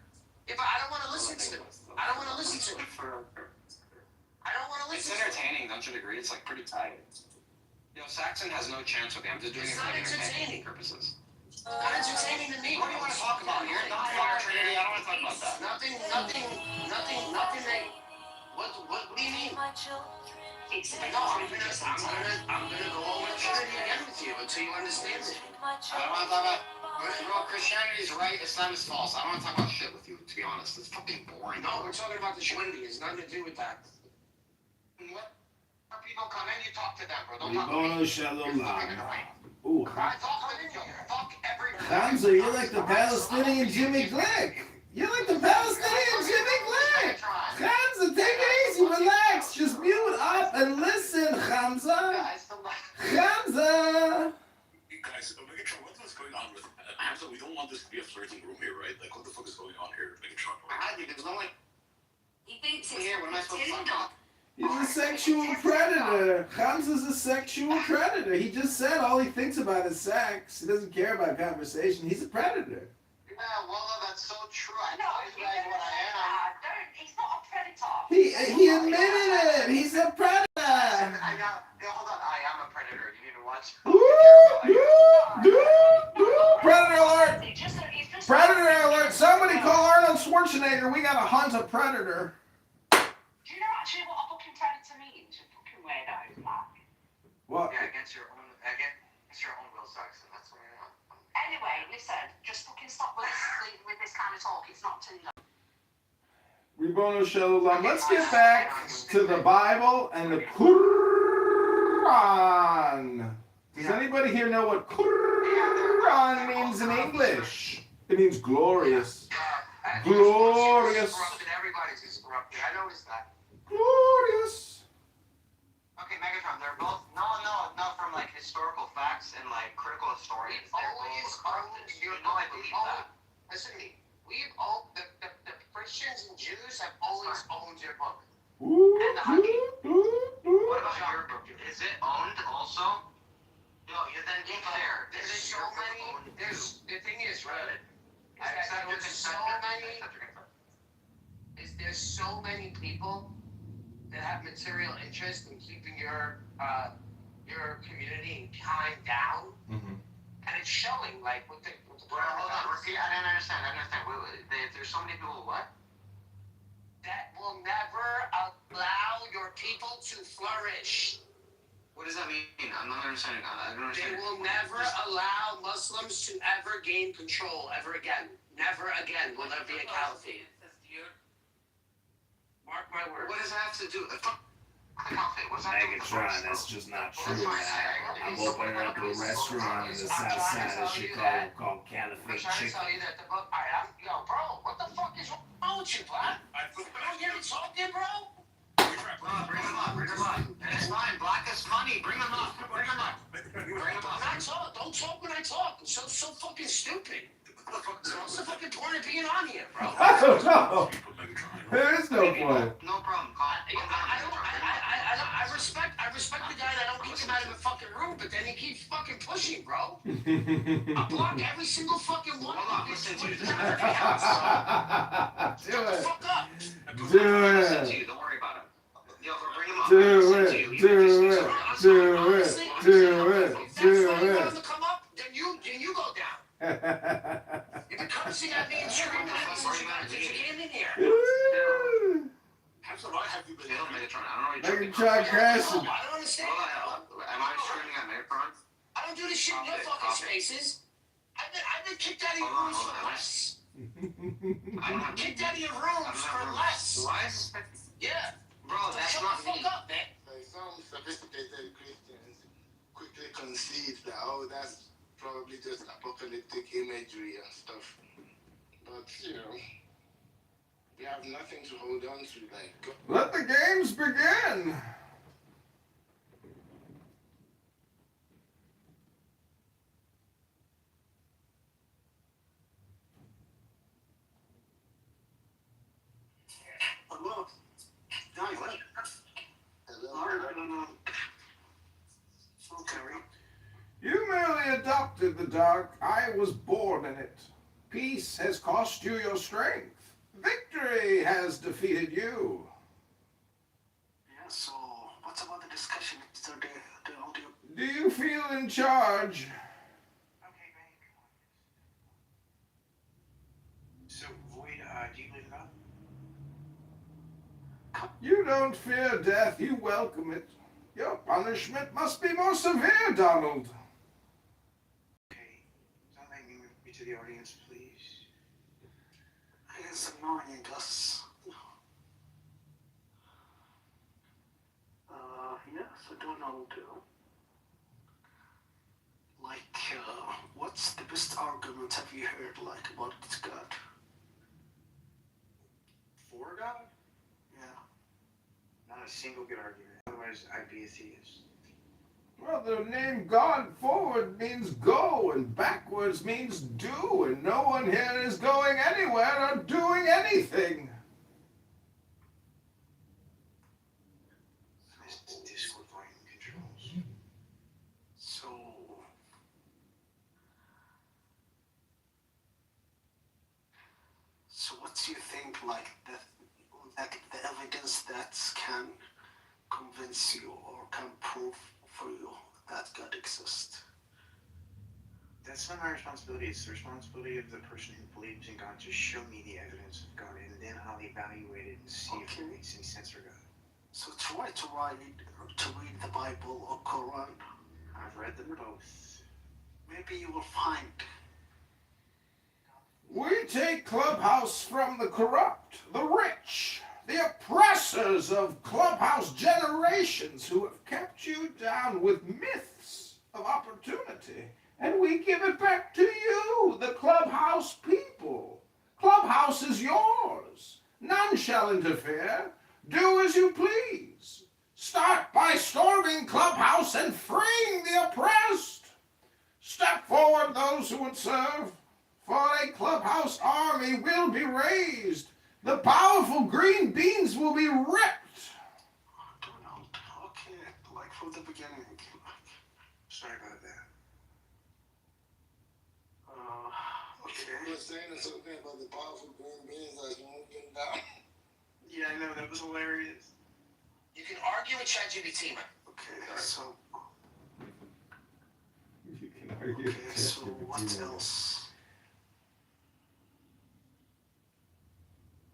Yeah, but I don't want to listen to it. I don't want to listen to it. I don't want to listen to it. It's entertaining, don't you agree? It's, like, pretty tight. Yo, Saxon has no chance with me. I'm just doing it for entertaining purposes. Not entertaining to me. What do you want to talk about? You're not fire Trinity. I don't want to talk about that. Nothing that... What do you mean? No, I'm gonna go over Trinity again with you until you understand it. I don't want to talk about... Bro, Christianity is right, Islam is false. I don't want to talk about shit with you, to be honest. It's fucking boring. No, we're talking about the Trinity. It's nothing to do with that. What? People come in, you talk to them, bro. Don't talk to me. Shalom. Ooh, Fuck everybody. Hamza, you're like the Palestinian Jimmy Glick. You're like the Palestinian Jimmy Glick. Hamza, take it easy, relax. Just mute up and listen, Hamza. Hamza. Guys, Megatron, what's going on with Hamza? We don't want this to be a flirting room here, right? Like, what the fuck is going on here, Megatron? There's no like... He thinks it's Here, what am I supposed to talk about? He's a sexual predator. Hamza's a sexual predator. He just said all he thinks about is sex. He doesn't care about conversation. He's a predator. Yeah, well, that's so true. I No, know you guys what I am. he's not a predator. He admitted it. He's a predator. Hold on. I am a predator. You need to watch. Predator alert! Predator alert! Somebody call Arnold Schwarzenegger. We gotta hunt a predator. Do you know actually what a fucking predator means? You fucking weirdo, like. What? Yeah, against your own will, Saxon. That's what I am. Anyway, listen, just fucking stop with this kind of talk. It's not Tinder. Ribono Shalom. Let's get back to the Bible and the Quran. Does anybody here know what Quran means in English? It means glorious. Glorious. Everybody's just corrupted. I noticed that. Glorious. Okay, Megatron, they're both not from like historical facts and like critical historians. They're both corrupted. You know I believe that. Listen to me. The Christians and Jews have always owned your book. And the Huggy. What about your book? Is it owned also? Yo, then there's so many. The thing is, right? There's so many people that have material interest in keeping your community and kind down, and it's showing. Like with the. Bro, hold on. Repeat. I didn't understand. There's so many people. What? That will never allow your people to flourish. What does that mean? I'm not understanding. I don't understand. They will never allow Muslims to ever gain control ever again. Never again will there be a caliphate. Mark my words. What does that have to do? Megatron, that's just not true, man. I'm opening up a restaurant in the south side of Chicago called Caliphate Chicken. Yo, bro, what the fuck is wrong with you, Black? You don't hear me talking, bro? Bring him up. It's fine. Black is funny. Bring him up. Don't talk when I talk. It's so fucking stupid. What's the fucking point of being on here, bro? I don't know. There is no point. No problem. I respect the guy that don't kick him out of the fucking room, but then he keeps fucking pushing, bro. I block every single fucking one of these. Do it. Do it. Don't worry about him. Yo, bring him up. Do it. If you come up, then you go down. You've been cursing at me and screaming at me since you came in here. So why have you been on Megatron? I don't know. Megatron crashing. I don't understand. Am I screaming at Megatron? I don't do this shit in your fucking spaces. I've been kicked out of your rooms for less. I've been kicked out of your rooms for less. Less? Yeah. Bro, that's not me. Shut the fuck up, man. Like some sophisticated Christians quickly concede that, oh, that's probably just apocalyptic imagery and stuff. But, you know, we have nothing to hold on to, like... Let the games begin! Hello. Hi, what? Hello. Okay. You merely adopted the dark. I was born in it. Peace has cost you your strength. Victory has defeated you. Yeah, so what's about the discussion? The audio. Do you feel in charge? Okay, great. So, Void, do you believe in God? You don't fear death, you welcome it. Your punishment must be more severe, Donald. Okay. Don't make me move you to the audience, please. It's annoying us. Yes, I don't know, too. Like, what's the best argument have you heard, like, about God? For God? Yeah. Not a single good argument. Otherwise, I'd be a theist. Well, the name God forward means go, and backwards means do, and no one here is going anywhere or doing anything. This Discord volume controls. So what do you think, like, the evidence that can convince you or can prove for you that God exists? That's not my responsibility. It's the responsibility of the person who believes in God to show me the evidence of God, and then I'll evaluate it and see if it makes any sense or not. So try to read the Bible or Quran. I've read them both. Maybe you will find. We take Clubhouse from the corrupt, the rich, the oppressors of Clubhouse generations who have kept you down with myths of opportunity, and we give it back to you, the Clubhouse people. Clubhouse is yours. None shall interfere. Do as you please. Start by storming Clubhouse and freeing the oppressed. Step forward those who would serve, for a Clubhouse army will be raised. The powerful green beans will be ripped. Okay, like from the beginning. Sorry about that. You were saying something about the powerful green beans that's moving down. Yeah, I know, that was hilarious. You can argue with ChatGPT, man. Okay, so You can argue. okay, so what else?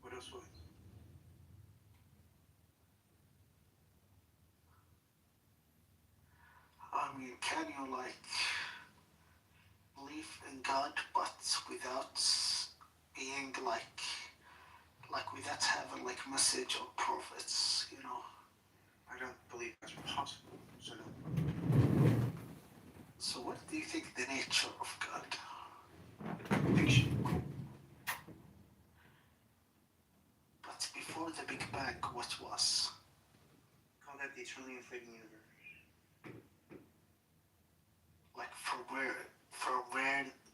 What else was? I mean, can you like believe in God, but without being like without having like message or prophets, you know? I don't believe that's possible, so no. So what do you think the nature of God? Fiction. But before the Big Bang, what was? Call that the eternally inflating universe. Like from where it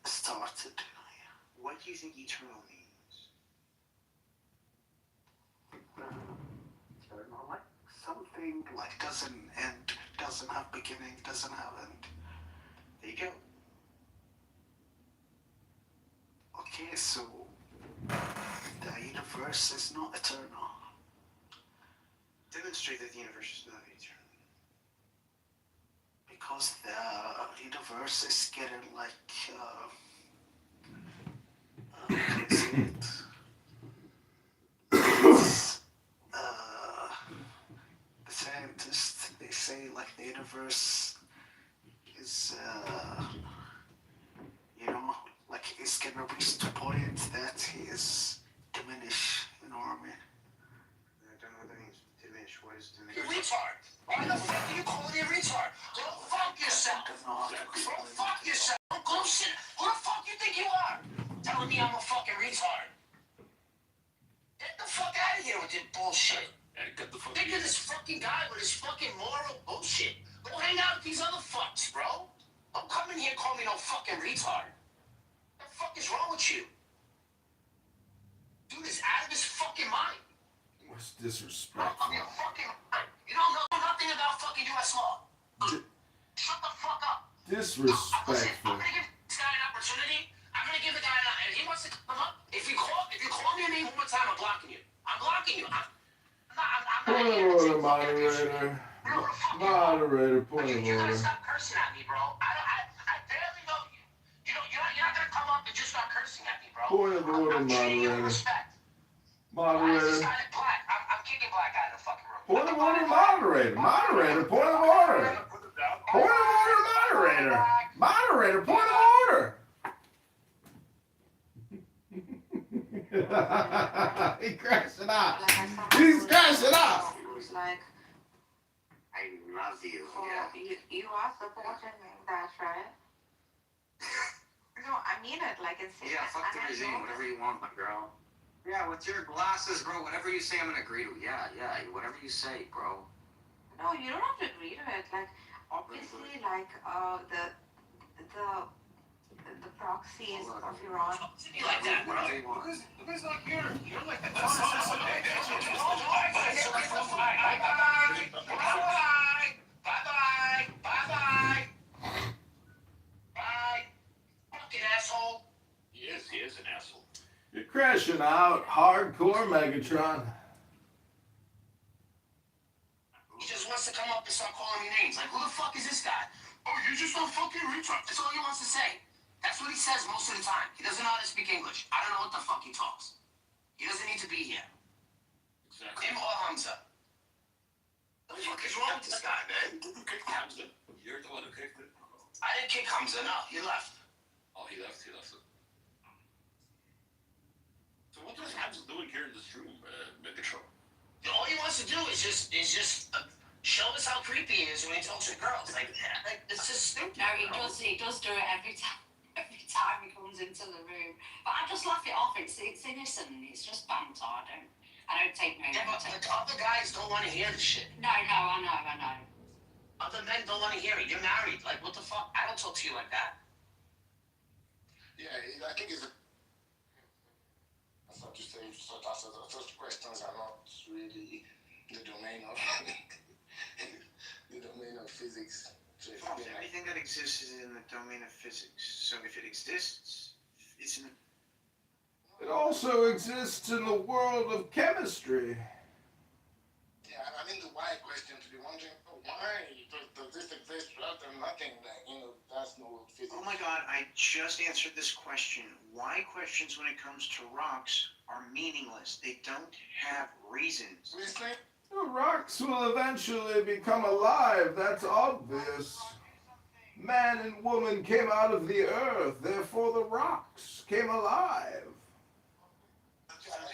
started? What do you think eternal means? Eternal, like something like doesn't end, doesn't have beginning, doesn't have end. There you go. Okay, so the universe is not eternal. Demonstrate that the universe is not eternal. Because the universe is getting like the scientists, they say like the universe is you know, like it's gonna reach the point that he is diminished, you know what I mean? I don't know what that means. Diminish. What is diminish? You retard. Why the fuck are you calling me a retard? Go fuck yourself. Go fuck yourself. Go shit. Who the fuck you think you are? Telling me I'm a fucking retard. Get the fuck out of here with your bullshit. Get the fuck Think of this fucking guy with his fucking moral bullshit. Go hang out with these other fucks, bro. Don't come in here and call me no fucking retard. What the fuck is wrong with you? Dude is out of his fucking mind. What's Out of disrespectful? your fucking mind. You don't know nothing about fucking U.S. law. Shut the fuck up. Listen, Disrespectful. I'm gonna give this guy an opportunity. I'm gonna give the guy and he wants to come up. If you call me a name one more time, I'm blocking you. I'm blocking you. I'm not Point of here to order, take fucking bullshit. moderator. You know what the fuck you are? Moderator, point of You gotta order. stop cursing at me, bro. I barely know you. You're not gonna come up and just start cursing at me, bro. Point of order, I'm treating you with moderator. respect. Why is this Moderator. guy black? I'm kicking black out of the fucking room. Point of order, moderator. Moderator, point of order. Point of order, moderator. Moderator, point of order. He crashed it out. He's crashing out. Who's like, I love you. oh, Yeah. you are supporting that, right? No, I mean it, like it's Yeah, fuck the regime, whatever you want, my girl. Yeah, with your glasses, bro, whatever you say, I'm gonna agree to. Yeah, whatever you say, bro. No, you don't have to agree to it. Like obviously, like the proxies of Iran. You like that, bro? Whatever you want. Because like you're like the Bye-bye. Bye. Fucking asshole. He is an asshole. You're crashing out. Hardcore Megatron. He just wants to come up and start calling me names. Like, who the fuck is this guy? Oh, you're just a fucking retard. That's all he wants to say. That's what he says most of the time. He doesn't know how to speak English. I don't know what the fuck he talks. He doesn't need to be here. Exactly. Him or Hamza. What the fuck is wrong with this guy, man? Who kicked Hamza? You're the one who kicked it. I didn't kick Hamza, no. He left. Oh, he left it. So what is Hamza doing here in this room, Megatron? All he wants to do is just show us how creepy he is when he talks to girls. Like it's just stupid. No, he does do it every time. Every time he comes into the room, but I just laugh it off. It's innocent. It's just banter. I don't take no. Yeah, but the other guys don't want to hear this shit. No, I know. Other men don't want to hear it. You're married. Like, what the fuck? I don't talk to you like that. Yeah, I think it's. That's not to say such questions are not really the domain of physics. To explain. Everything that exists is in the domain of physics. So if it exists, isn't it? It also exists in the world of chemistry. Yeah, I mean the why question to be wondering why does this exist rather than nothing that that's no physics. Oh my God, I just answered this question. Why questions when it comes to rocks are meaningless. They don't have reasons. Seriously? The rocks will eventually become alive, that's obvious. Man and woman came out of the earth, therefore the rocks came alive. Sorry,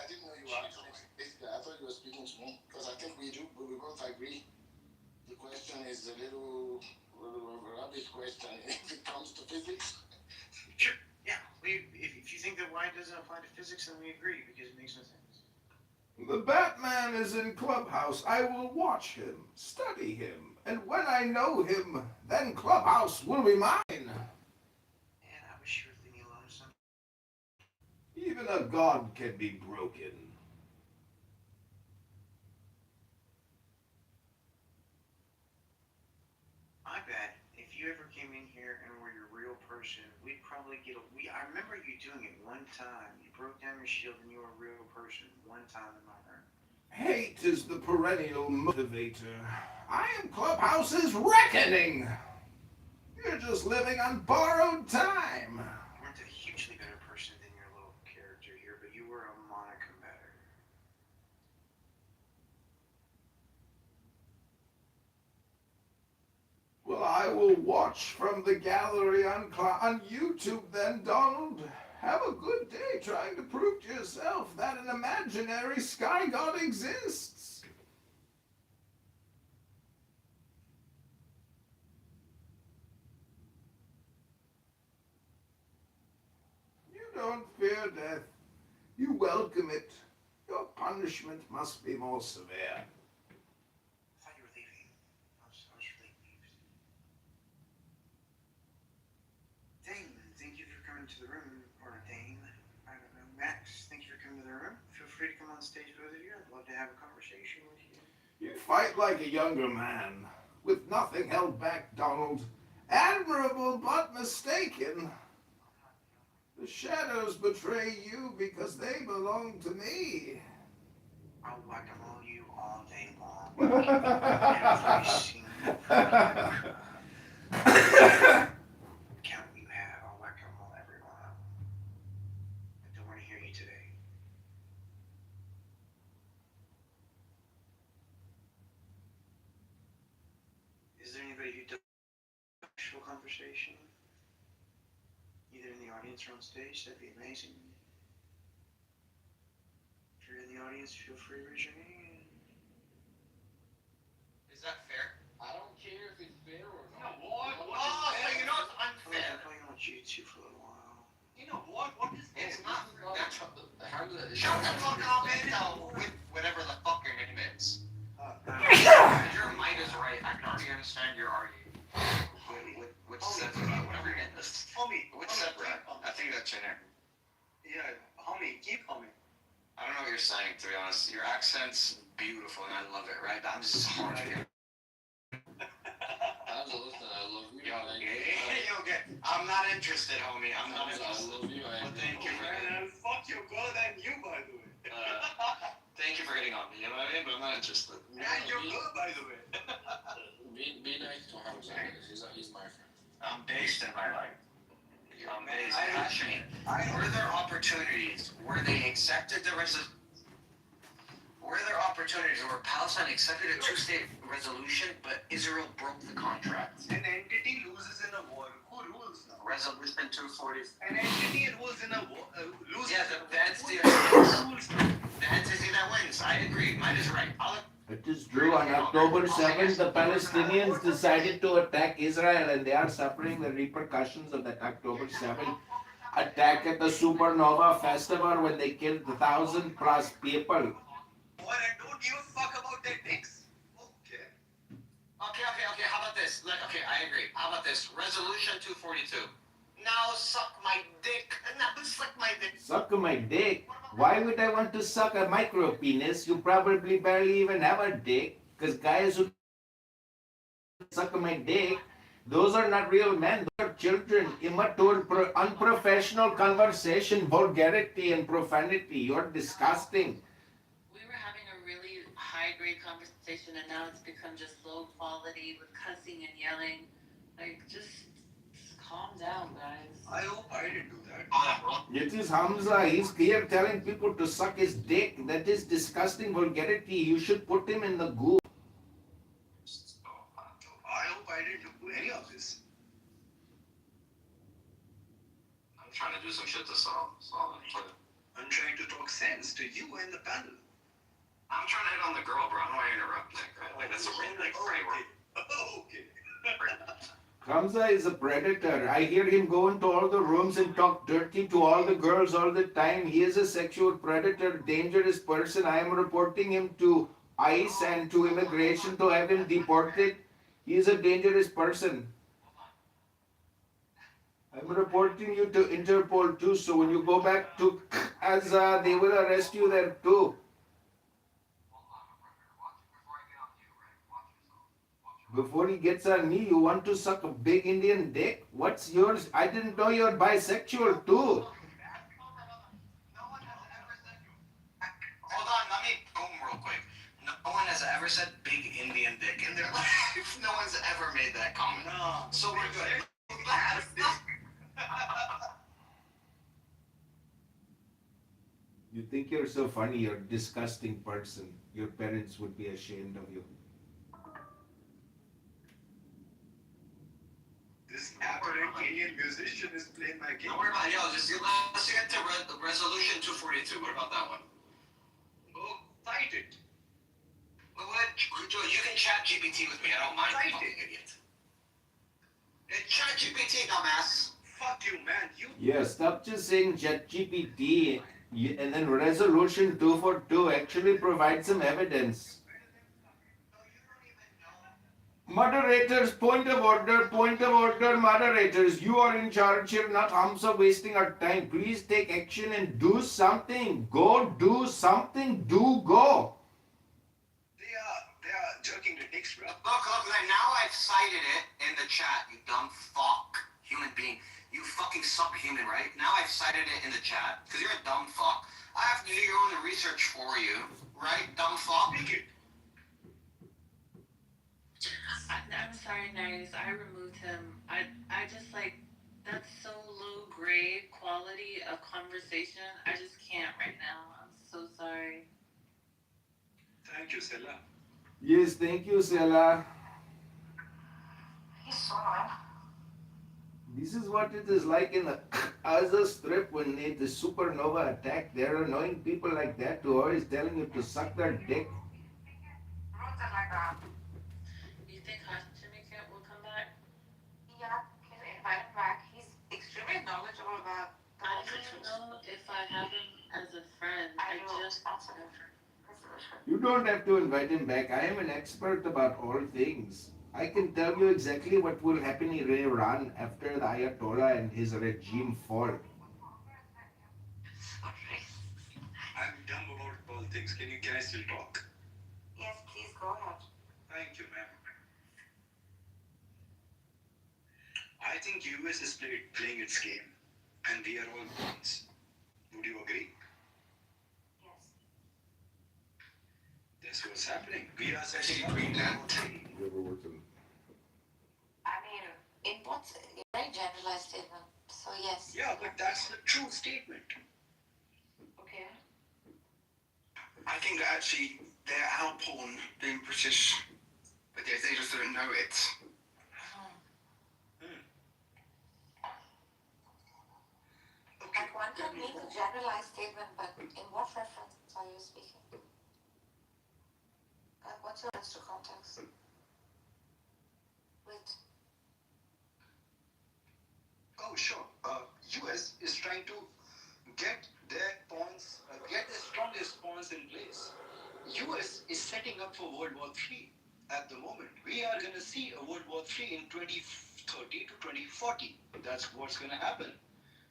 I didn't know you were asking. Basically, I thought you were speaking to me because I think we both agree. The question is a little rubbish question if it comes to physics. Sure. Yeah. If you think that why doesn't apply to physics, then we agree because it makes no sense. The Batman is in Clubhouse. I will watch him, study him, and when I know him, then Clubhouse will be mine. Man, I wish you would leave me alone some. Even a god can be broken. I bet if you ever came in here and were your real person, we'd probably get I remember you doing it one time. You broke down your shield and you were a real person one time in my room. Hate is the perennial motivator. I am Clubhouse's reckoning. You're just living on borrowed time. You weren't a hugely better person than your little character here, but you were a monica better. Well, I will watch from the gallery on YouTube then, Donald. Have a good day trying to prove to yourself that an imaginary sky god exists. You don't fear death. You welcome it. Your punishment must be more severe. I thought you were leaving. I was relieved. Dane, thank you for coming to the room. Or Dane, I don't know. Max, thank you for coming to the room. Feel free to come on stage with us here. I'd love to have a conversation with you. You fight like a younger man, with nothing held back, Donald. Admirable but mistaken. The shadows betray you because they belong to me. I'll whack-a-mole you all day long. Every single count you have, I'll whack-a-mole everyone up. I don't want to hear you today. Is there anybody who does actual conversation? Either in the audience or on stage, that'd be amazing. If you're in the audience, feel free to raise your hand. Is that fair? I don't care if it's fair or not. What? Oh, so you know it's unfair. I'm playing on YouTube for a little while. You know what? What is this? It's not. Shut Shut the fuck up and with whatever the fuck your name is. Your mind is right. I can already understand your argument. Which separate, whatever your name is. Homie. Which separate? I think that's your name. Yeah, homie, keep homie. I don't know what you're saying, to be honest. Your accent's beautiful and I love it, right? I'm just hard to get. I love you. Okay. I'm not interested, homie. I'm not interested. I love you. But thank you for Fuck your girl and you, by the way. thank you for getting on me. You know what I mean? But I'm not interested. And your girl, by the way. Be nice to him. He's my friend. I'm based in my life. I'm based passionate. Were there opportunities? Were they accepted the Were there opportunities where Palestine accepted a two-state resolution, but Israel broke the contract? An entity loses in a war. Who rules now? Resolution 240. An entity rules in a war. Loses. Yeah, the entity that wins. The entity that wins. I agree. Mine is right. It is true. On October 7th, the Palestinians decided to attack Israel, and they are suffering the repercussions of that October 7th attack at the Supernova Festival when they killed 1,000 plus people. What? I don't give a fuck about their dicks. Okay. Okay. How about this? I agree. How about this? Resolution 242. Now suck my dick. Now suck my dick. Suck my dick? Why would I want to suck a micro penis? You probably barely even have a dick. Because guys who suck my dick, Those are not real men. Those are children. Immature, unprofessional conversation, vulgarity and profanity. You're disgusting. We were having a really high-grade conversation, and now it's become just low quality with cussing and yelling. Like, just calm down, guys. I hope I didn't do that. It is Hamza. He's here telling people to suck his dick. That is disgusting vulgarity. You should put him in the goo. I hope I didn't do any of this. I'm trying to do some shit to solve it. I'm trying to talk sense to you and the panel. I'm trying to hit on the girl, bro. I don't want to interrupt Nick, right? Like, that's a real, like, framework. Okay. Hamza is a predator. I hear him go into all the rooms and talk dirty to all the girls all the time. He is a sexual predator, dangerous person. I am reporting him to ICE and to immigration to have him deported. He is a dangerous person. I'm reporting you to Interpol too, so when you go back to Gaza, they will arrest you there too. Before he gets on me, you want to suck a big Indian dick? What's yours? I didn't know you're bisexual too. Hold on, let me boom real quick. No one has ever said big Indian dick in their life. No one's ever made that comment. No. So we're good. You think you're so funny, you're a disgusting person. Your parents would be ashamed of you. This aberrant Indian musician is playing my game. Don't worry about it. Yo, let's get to resolution 242. What about that one? Oh, cite it. You can chat GPT with me. I don't mind. Cite Fucking it. idiot. Chat GPT, dumbass. Fuck you, man. You. Yeah, stop just saying ChatGPT and then resolution 242 actually provide some evidence. Moderators, point of order, moderators. You are in charge here, not Hamza wasting our time. Please take action and do something. Go do something. Go. They are jerking the dicks, bro. Look, now I've cited it in the chat, you dumb fuck. Human being. You fucking subhuman, right? Now I've cited it in the chat, because you're a dumb fuck. I have to do your own research for you, right, dumb fuck? I'm sorry, Nice. I removed him. I just like, that's so low grade quality of conversation. I just can't right now. I'm so sorry. Thank you, Sela. Yes, thank you, Sela. He's so annoying. This is what it is like in the Gaza Strip when the supernova attack. There are annoying people like that who are always telling you to suck their dick. You think Hashimika will come back? Yeah, can you invite him back? He's extremely knowledgeable about the I whole don't situation. know if I have him as a friend. I know, just that's it. You don't have to invite him back. I am an expert about all things. I can tell you exactly what will happen in Iran after the Ayatollah and his regime fall. I'm dumb about all things. Can you guys still talk? Yes, please go ahead. Thank you, ma'am. I think US is playing its game, and we are all pawns. Would you agree? Yes. That's what's happening. We are setting up. I mean, in what's a very generalized statement. So yes. Yeah, but that's the true statement. Okay. I think that actually they're outporn being British, but they just don't know it. Like one can make a generalized statement, but in what reference are you speaking? Like what's your extra context? Wait. Oh, sure. US is trying to get their pawns, get the strongest pawns in place. US is setting up for World War III at the moment. We are going to see a World War III in 2030 to 2040. That's what's going to happen.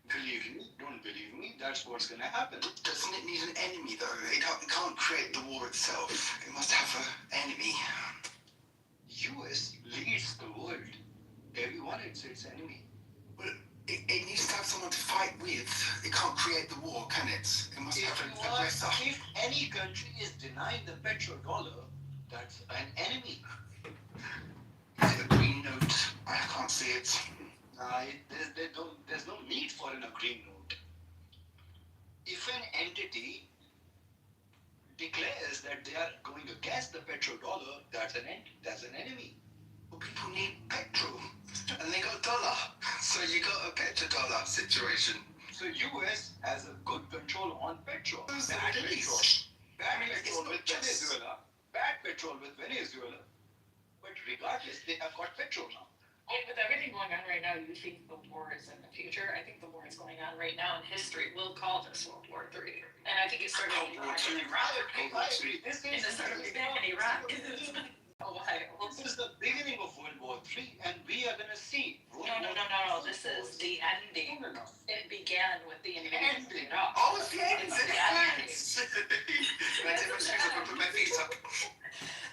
Believe me, don't believe me, that's what's going to happen. Doesn't it need an enemy though? It can't create the war itself. It must have an enemy. US leads the world. Everyone is its enemy. But it needs to have someone to fight with. It can't create the war, can it? It must have an aggressor. If any country is denying the petrodollar, that's an enemy. Is it a green note? I can't see it. There's no need for a green note. If an entity declares that they are going against the petrodollar, that's an enemy. Well, people need petrol, and they got dollar, so you got a petrodollar situation. So US has a good control on petrol. Bad petrol. Bad petrol with Venezuela. Bad petrol with Venezuela. But regardless, they have got petrol now. And with everything going on right now, you think the war is in the future? I think the war is going on right now, and history will call this World War III. And I think it started in Iraq. This And it started in Iraq. A while. This is the beginning of World War III, and we are going to see. No. This is the ending. It began with the invasion of Iraq. Oh, it's the end. It's the ending.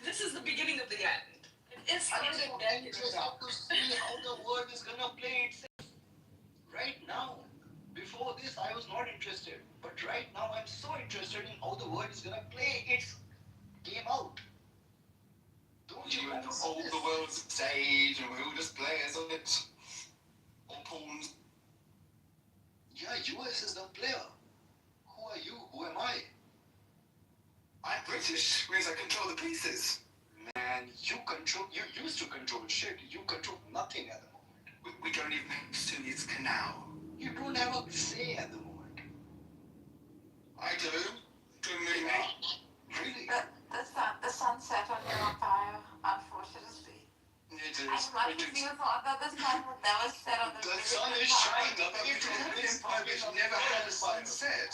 This is the beginning of the end. It's I'm the so end. interested to see how the world is going to play itself. Right now, before this, I was not interested. But right now, I'm so interested in how the world is going to play its game out. Don't you You want to see hold this? the world's stage, and we all just players on it. All pawns. Yeah, US is the player. Who are you? Who am I? I'm British, means I control the pieces. Man, you used to control shit. You control nothing at the moment. We don't even have Suez Canal. You don't have a say at the moment. I do. Don't move me. Really? The sunset on your fire, unfortunately. It is. I'm lucky you thought that this man would never set on the The sun is shining away The from this Empire which never had a sunset.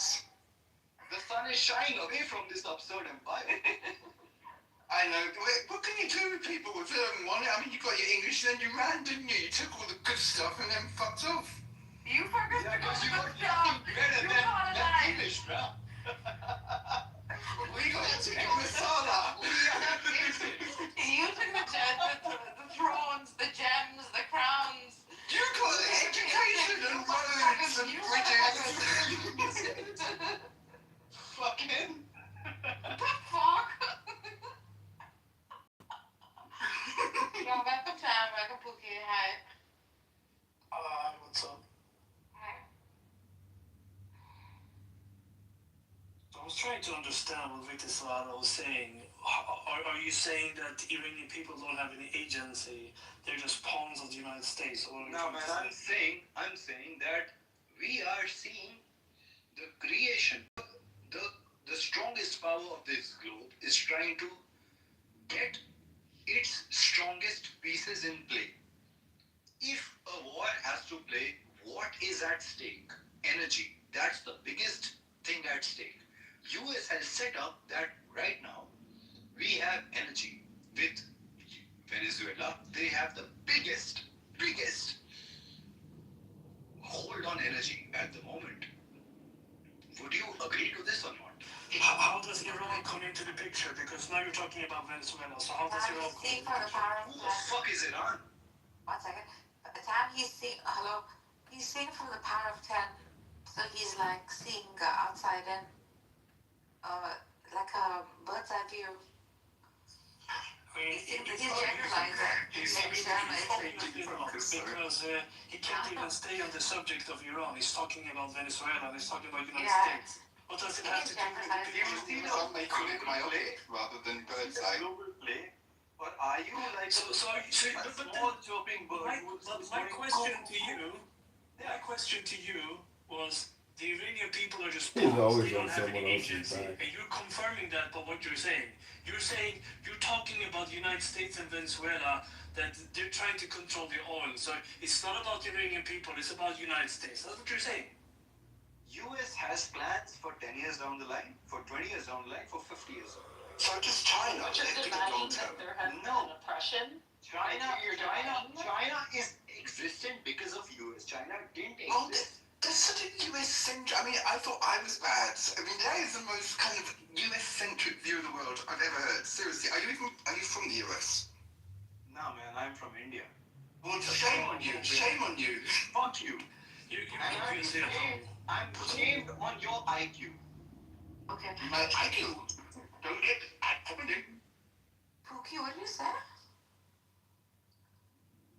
The sun is shining away from this absurd empire. I know. What can you do with people with money? I mean, you got your English, then you ran, didn't you? You took all the good stuff and then fucked off. You forgot to go Because you to got the job. better You than colonized. English, bro. We got to get Masala. You took the thrones, the gems, the crowns. You got education and roads and bridges. Fucking. The fuck? Yo, welcome Sam, welcome Pookie, hi. What's up? Hi. I was trying to understand what Vitisvara was saying. Are you saying that Iranian people don't have any agency? They're just pawns of the United States? Or No, man, I'm saying that we are seeing the creation. The strongest power of this globe is trying to get its strongest pieces in play. If a war has to play, what is at stake? Energy. That's the biggest thing at stake. US has set up that right now we have energy. With Venezuela, they have the biggest hold on energy at the moment. Would you agree to this or not? How does Iran come into the picture? Because now you're talking about Venezuela, so how does Iran come into the picture? Who the fuck is Iran? 1 second. At the time he's seeing from the power of 10. So he's like seeing outside in. Like a bird's eye view. He's generalizing. Because he can't even stay on the subject of Iran. He's talking about Venezuela, and he's talking about United Yeah. States. What does it have to do with the people? Some may call it myopic rather than bird's eye. Play? Or are you like So a small chopping bird? My question to you was, the Iranian people are just He's pawns. always They don't on have someone any else's agency. back. And you're confirming that by what you're saying. You're talking about the United States and Venezuela, that they're trying to control the oil. So it's not about the Iranian people, it's about the United States. That's what you're saying. US has plans for 10 years down the line, for 20 years down the line, for 50 years down the line. So just China. Just They denying don't that there has No. been oppression. China is existent because of US. China didn't Oh, exist. there's such a US-centric. I mean, I thought I was bad. I mean, that is the most kind of US-centric view of the world I've ever heard. Seriously, are you from the US? No, man, I'm from India. Well, shame on you. Shame on you. Fuck you. I'm shamed on your IQ. Okay. My IQ? Don't get accommodated. Pookie, what did you say?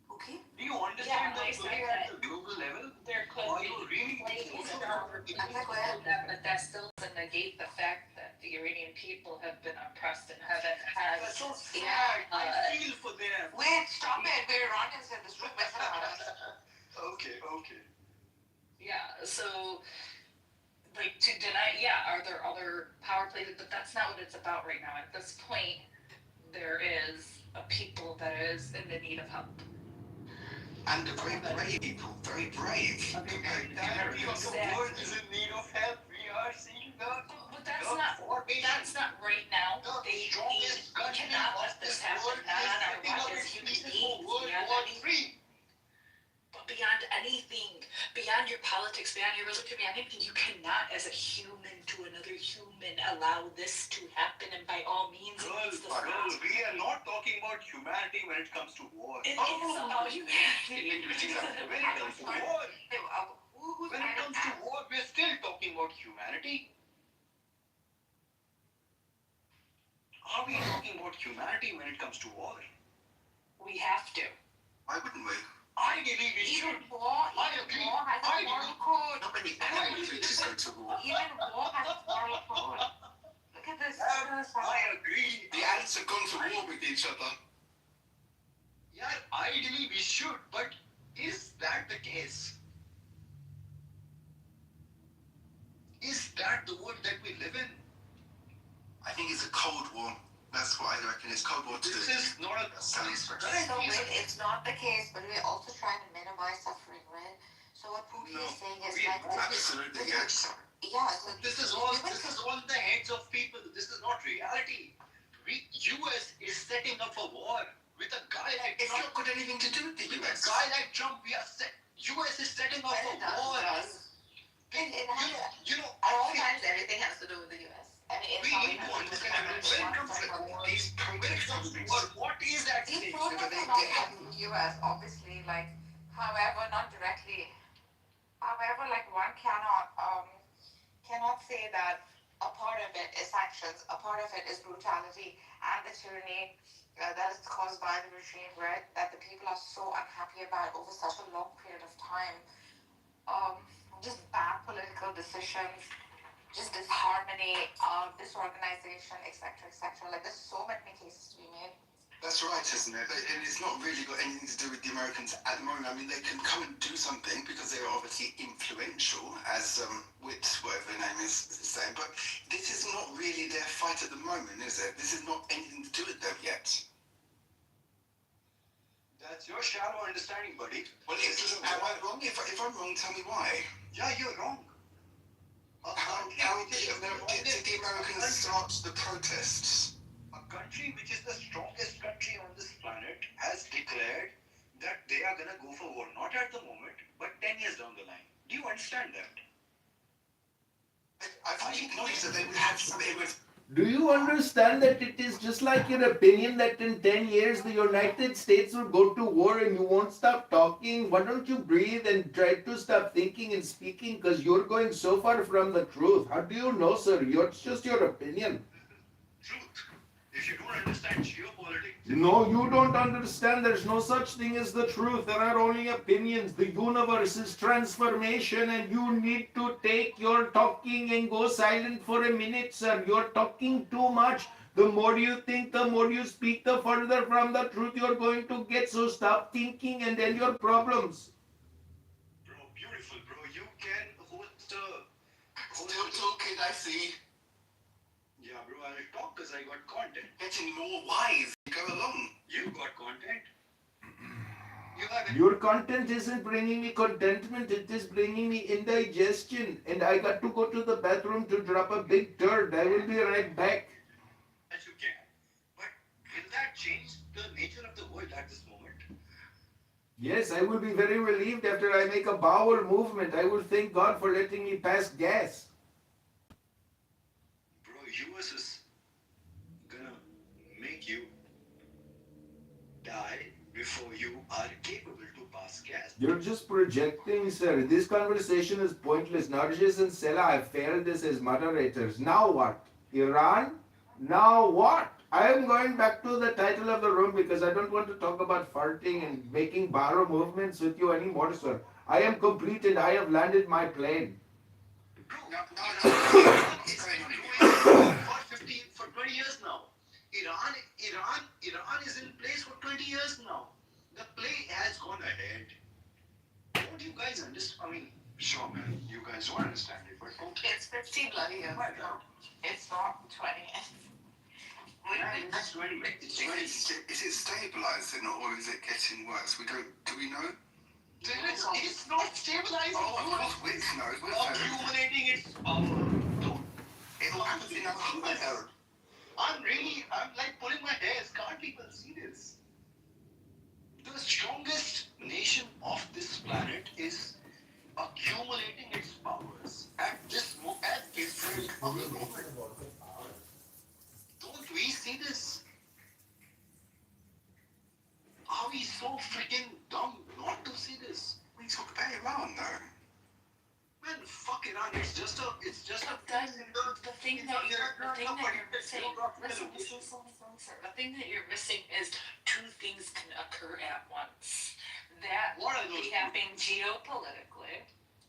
Pookie? Do you understand Yeah, I that said we're that. at the global level? There could Are be you really places thinking in our but that still doesn't negate the fact that the Iranian people have been oppressed and haven't had. That's so sad. I feel for them. Wait, stop it. We're Iranians in this room. Okay, okay. Yeah, so like to deny, are there other power plays? But that's not what it's about right now. At this point, there is a people that is in the need of help. And the very brave people, very brave. The entirety of the world is in need of help. We are seeing But that's not right now. The strongest country cannot of let this this happen. world Not is on our setting up watch as its human pieces beings. for World Beyond War anything. III. But beyond anything, beyond your politics, beyond your religion, beyond anything, you cannot, as a human to another human, allow this to happen. And by all means, Girl, we are not talking about humanity when it comes to war. It is about humanity. When it comes to war, we're still talking about humanity. Are we talking about humanity when it comes to war? We have to. Why wouldn't we? Ideally, we should. Even war has a moral code. Nobody ever refuses go to war. Even war has a moral code. Look at this. I agree. The ants have gone to war with each other. Yeah, ideally we should, but is that the case? Is that the world that we live in? I think it's a Cold War. That's what I reckon. It's Cold War II. This is not a science. It's not the case, but we're also trying to minimize suffering, right? So what Pookie is saying is Absolutely, yes. Yeah, so This is all in the heads of people. This is not reality. US is setting up a war with a guy like Trump. It's not got anything to do with the US. With a guy like Trump, US is setting up a war. At all times, everything has to do with the US. I mean, We need to understand when it comes to these protests, what is that? These protests are not from the US, obviously, like, however, not directly. However, like, one cannot say that a part of it is sanctions, a part of it is brutality and the tyranny that is caused by the regime, right? That the people are so unhappy about over such a long period of time. Just bad political decisions, just disharmony, disorganization, etc., etc. Like, there's so many cases to be made. That's right, isn't it? And it's not really got anything to do with the Americans at the moment. I mean, they can come and do something because they are obviously influential, as Witt, whatever her name is saying. But this is not really their fight at the moment, is it? This is not anything to do with them yet. That's your shallow understanding, buddy. Well, am I wrong? If I'm wrong, tell me why. Yeah, you're wrong. How did the Americans start the protests? A country which is the strongest country on this planet has declared that they are going to go for war. Not at the moment, but 10 years down the line. Do you understand that? I think acknowledge that they would have something with... Do you understand that it is just like your opinion that in 10 years the United States will go to war and you won't stop talking? Why don't you breathe and try to stop thinking and speaking, because you're going so far from the truth. How do you know, sir? It's just your opinion. Truth. If you don't understand geopolitics... No, you don't understand. There's no such thing as the truth. There are only opinions. The universe is transformation and you need to take your talking and go silent for a minute, sir. You're talking too much. The more you think, the more you speak, the further from the truth you're going to get. So stop thinking and end your problems. Bro, beautiful, bro. You can host a... Still talking, I see. Yeah, bro, I'll talk because I got content. Getting more wise. Go along. You got content. Your content isn't bringing me contentment, it is bringing me indigestion. And I got to go to the bathroom to drop a big turd. I will be right back. As you can. But will that change the nature of the world at this moment? Yes, I will be very relieved after I make a bowel movement. I will thank God for letting me pass gas. Bro, US is gonna make you die before you are capable to pass gas. You're just projecting, sir. This conversation is pointless. Narjis and Sela have failed this as moderators. Now what? Iran? Now what? I am going back to the title of the room because I don't want to talk about farting and making barrow movements with you anymore, sir. I am completed. I have landed my plane. No. It's been doing for 20 years now. Iran is in place for 20 years now. The play has gone ahead. Don't you guys understand? I mean, sure, man. You guys don't understand it, but It's 50 bloody years now. It's not 20. that's 20. It's 20. Is it stabilising or is it getting worse? Do we know? It's not stabilizing. Oh, of course, Wix knows. Accumulating its power. It'll happen in another year. I'm like pulling my hairs. Can't people see this? The strongest nation of this planet is accumulating its powers at this very moment. Don't we see this? Are we so freaking dumb not to see this? We talk about Iran, though. Man, fuck Iran. It's just a. Then the thing that you're missing. Listen, sir. The thing that you're missing is two things can occur at once. That could be happening geopolitically,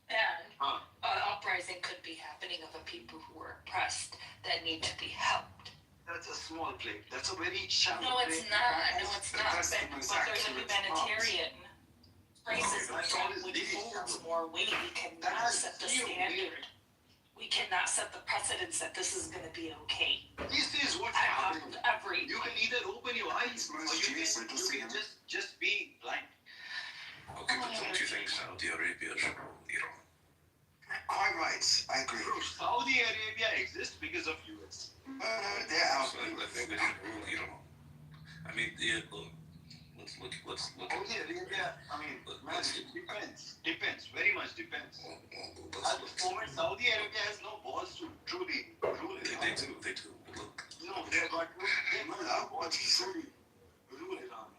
and an uprising could be happening of a people who are oppressed that need to be helped. That's a small plate. That's a very shallow No, it's plate. not. No, it's not. But there's a humanitarian crisis which holds more weight. We cannot set the standard. We cannot set the precedence that this is going to be okay. This is what's happening. You can either open your eyes or you can just be blind. Okay, but don't you think Saudi Arabia should rule Iran? Quite right. I agree. Saudi Arabia exists because of US. They're out. I think they should rule Iran. I mean, yeah, look, let's look. Saudi Arabia, I mean, man, it depends. Very much depends. At the moment, Saudi Arabia has no balls to truly rule it. They do. Look. No, they got no balls to truly rule Iran.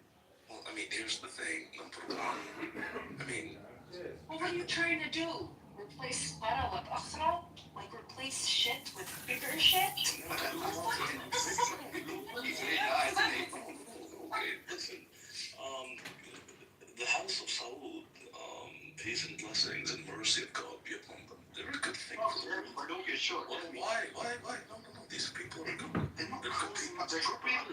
Well, I mean, here's the thing. Number one, I mean. Well, what are you trying to do? Replace metal with oxidol? Like replace shit with bigger shit? Okay, listen. The House of Saud, peace and blessings and mercy of God be upon them. They're a good thing for the world. But don't get short. Why? No. These people are good. They're good people. They're good people.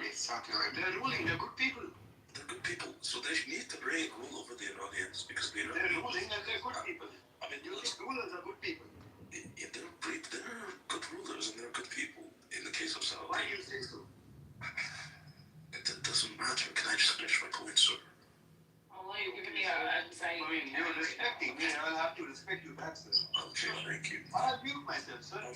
They're ruling. They're good people. They're good people. So they need to rule over the Iranians because they're ruling and they're good people. I mean, rulers are good people. Yeah, they're good rulers and they're good people. In the case of Saudi. Why do you say so? It doesn't matter. Can I just finish my point, sir? Well, you're giving me anxiety. I mean, you're respecting me. I'll have to respect you back, sir. Okay, thank you. I'll mute myself, sir. I'm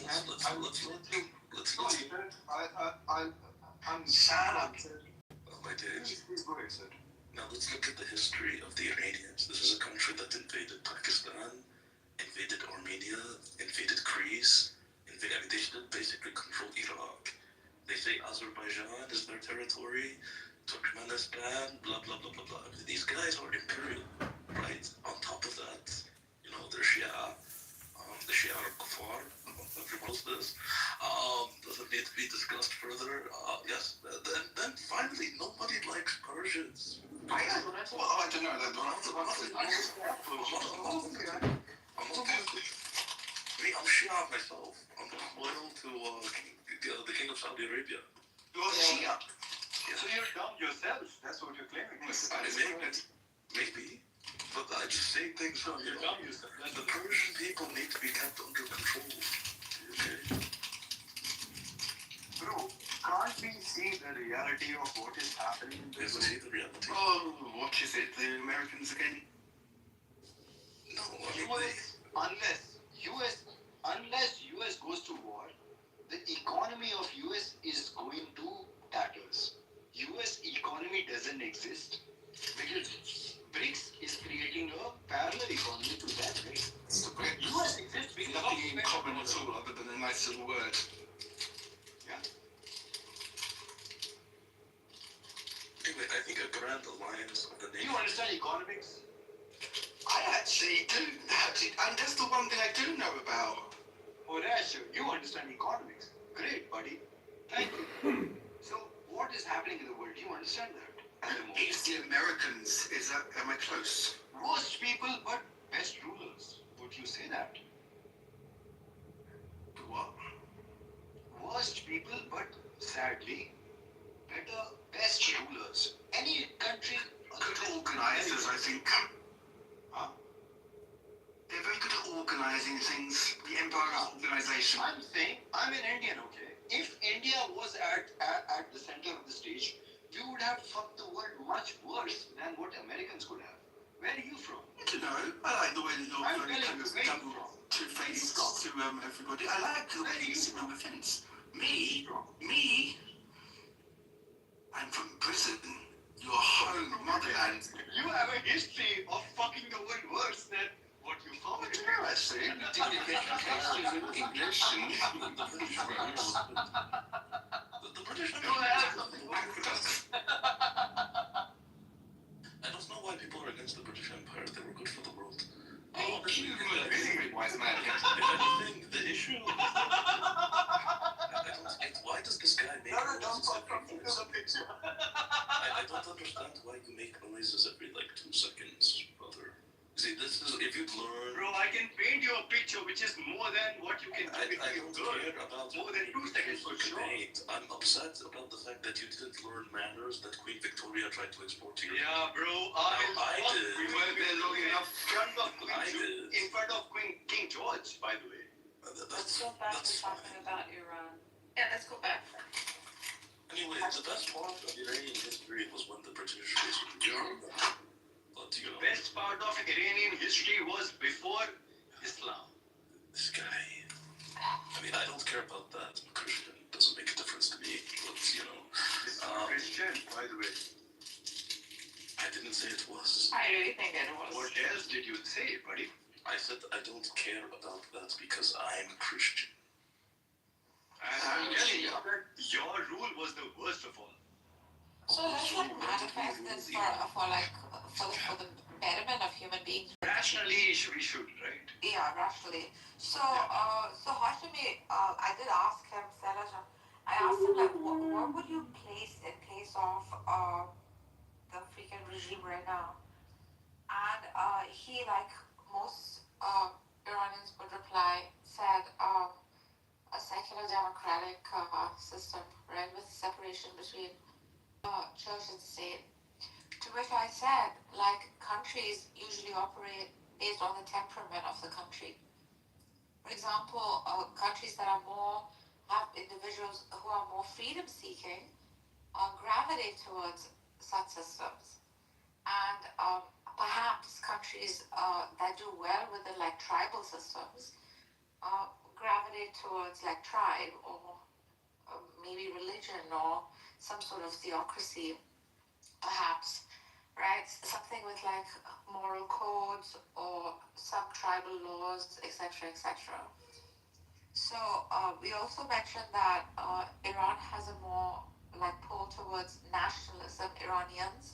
sad, sir. Oh, my days. Please go ahead, sir. Now let's look at the history of the Iranians. This is a country that invaded Pakistan, invaded Armenia, invaded Greece, they basically controlled Iraq. They say Azerbaijan is their territory, Turkmenistan, blah, blah, blah, blah, blah. These guys are imperial, right? On top of that, they're Shia. The Shia are Kuffar. Everyone knows this. Doesn't need to be discussed further. Yes. Then finally, nobody likes Persians. Well, I don't know. I'm Shia myself. I'm loyal to the King of Saudi Arabia. You're Shia. Yeah. So you're dumb yourself. That's what you're claiming. Maybe. But I just say things on you're dumb yourself. The Persian people need to be kept under control. Okay? Bro, can't we see the reality of what is happening in this world? See the reality. Oh, what is it? The Americans again? No, unless US goes to war, the economy of US is going to tatters. US economy doesn't exist because BRICS is creating a parallel economy to that, right? US exists because of nothing in common at all other than a nice little word. Yeah. Anyway, I think a grand alliance of understand economics? I actually do. And that's the one thing I do know about. Oh, Rash, you understand economics. Great, buddy. Thank you. So, what is happening in the world? Do you understand that? At the moment? It's the Americans. Am I close? Worst people, but best rulers. Would you say that? What? Worst people, but sadly, better, best rulers. Any country. Good organizers, I think. Huh? They're very good at organizing things. The Empire Organization. I'm saying, I'm an Indian, okay? If India was at the center of the stage, we would have fucked the world much worse than what Americans could have. Where are you from? I don't know. I like the way that you're I'm very telling kind you, of where are you double from? two-faced to everybody. I like the way you sit on the fence. Me, I'm from Britain, your home motherland. You have a history of fucking the world worse than what you found. I don't know, actually. You didn't get your history in English and The British No, I have something wrong with us. I don't know why people are against the British Empire. They were good for the world. Honestly, you're a very wise man. If anything, the issue is that I don't get why does this guy make noises every 4 seconds? I don't understand why you make noises every like 2 seconds, brother. See, this is if you learn. Bro, I can paint you a picture which is more than what you can do. I don't care about more than 2 seconds for sure. Debate. I'm upset about the fact that you didn't learn manners that Queen Victoria tried to export to you. Yeah, bro. I did. We were there long enough. I did. In front of King George, by the way. Let's go back to talking about Iran. Yeah, let's go back. Anyway, the best part of Iranian history was when the British basically joined them. But you know, The best part of Iranian history was before Islam. this guy. I mean, I don't care about that. I'm a Christian. It doesn't make a difference to me. But you know, Christian, by the way. I didn't say it was. I really think it was. What else did you say, buddy? I said I don't care about that because I'm Christian. And I'm telling you that your rule was the worst of all. So let's like manifest this for the betterment of human beings. Rationally, we should, right? Yeah, rationally. So Hashimi, I did ask him, Senator, I asked him like, what would you place in place of the freaking regime right now? And he, like most Iranians would reply, said a secular democratic system, right, with separation between church and state. To which I said, like, countries usually operate based on the temperament of the country. For example, countries that are have individuals who are more freedom-seeking gravitate towards such systems. And perhaps countries that do well with the like tribal systems gravitate towards like tribe or maybe religion or some sort of theocracy, perhaps, right? Something with like moral codes or some tribal laws, etc., etc. So we also mentioned that Iran has a more like pull towards nationalism, Iranians,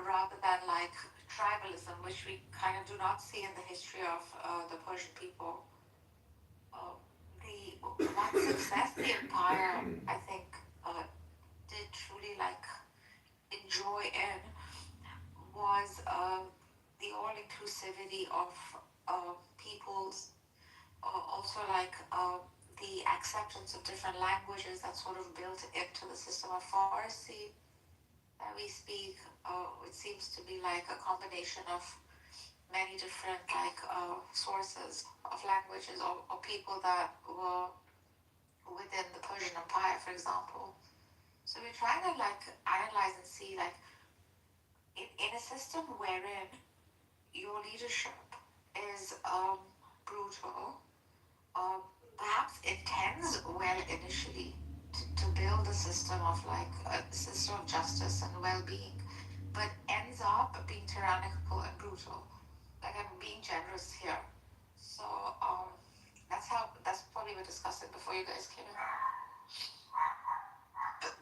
rather than like tribalism, which we kind of do not see in the history of the Persian people. The one success the empire, I think, did truly like enjoy in was the all-inclusivity of peoples, also like the acceptance of different languages that sort of built into the system of Farsi that we speak. It seems to be like a combination of many different like sources of languages or people that were within the Persian Empire, for example. So we're trying to like analyze and see like in a system wherein your leadership is brutal, perhaps intends well initially to build a system of like a system of justice and well-being, but ends up being tyrannical and brutal. Like I'm being generous here. So that's what we were discussing before you guys came in.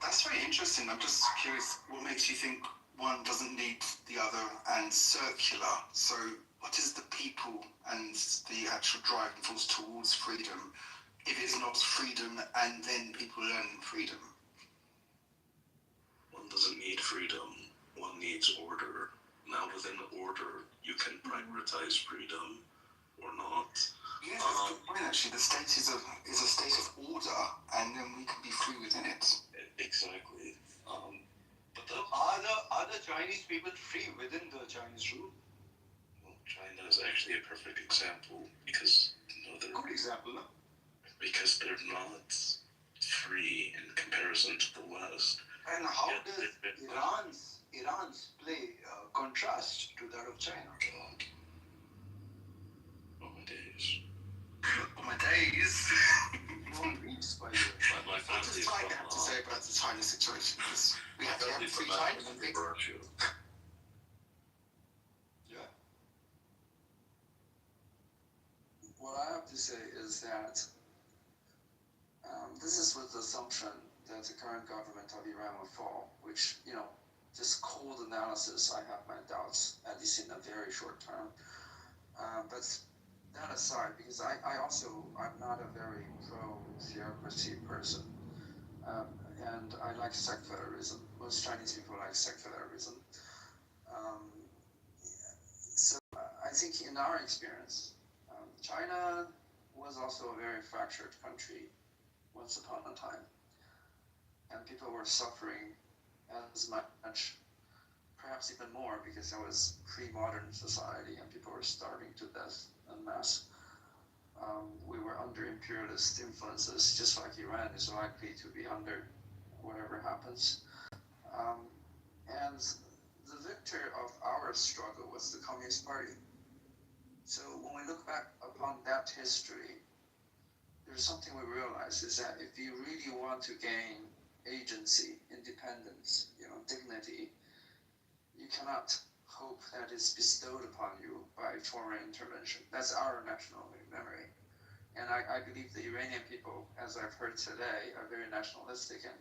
That's very interesting. I'm just curious, what makes you think one doesn't need the other, and circular. So what is the people and the actual driving force towards freedom if it's not freedom and then people learn freedom? One doesn't need freedom, one needs order. Now within order, you can prioritize freedom or not. Yes, that's a good point actually. The state is a state of order, and then we can be free within it. Exactly. But are the Chinese people free within the Chinese rule? Well, China is actually a perfect example because Good example, no? Because they're not free in comparison to the West. And how does Iran's play contrast to that of China? Oh my days. Oh my days. No one reads by the My family is I have to say about the China situation because we have to have free China. Yeah. What I have to say is that this is with the assumption that the current government of Iran will fall, which, just cold analysis, I have my doubts, at least in the very short term. But that aside, because I'm not a very pro-theocracy person, and I like secularism. Most Chinese people like secularism. So I think in our experience, China was also a very fractured country once upon a time, and people were suffering as much, perhaps even more, because it was pre-modern society and people were starving to death en masse. We were under imperialist influences, just like Iran is likely to be under whatever happens. And the victor of our struggle was the Communist Party. So when we look back upon that history, there's something we realize is that if you really want to gain agency, independence, dignity, you cannot hope that is bestowed upon you by foreign intervention. That's our national memory. And I believe the Iranian people, as I've heard today, are very nationalistic and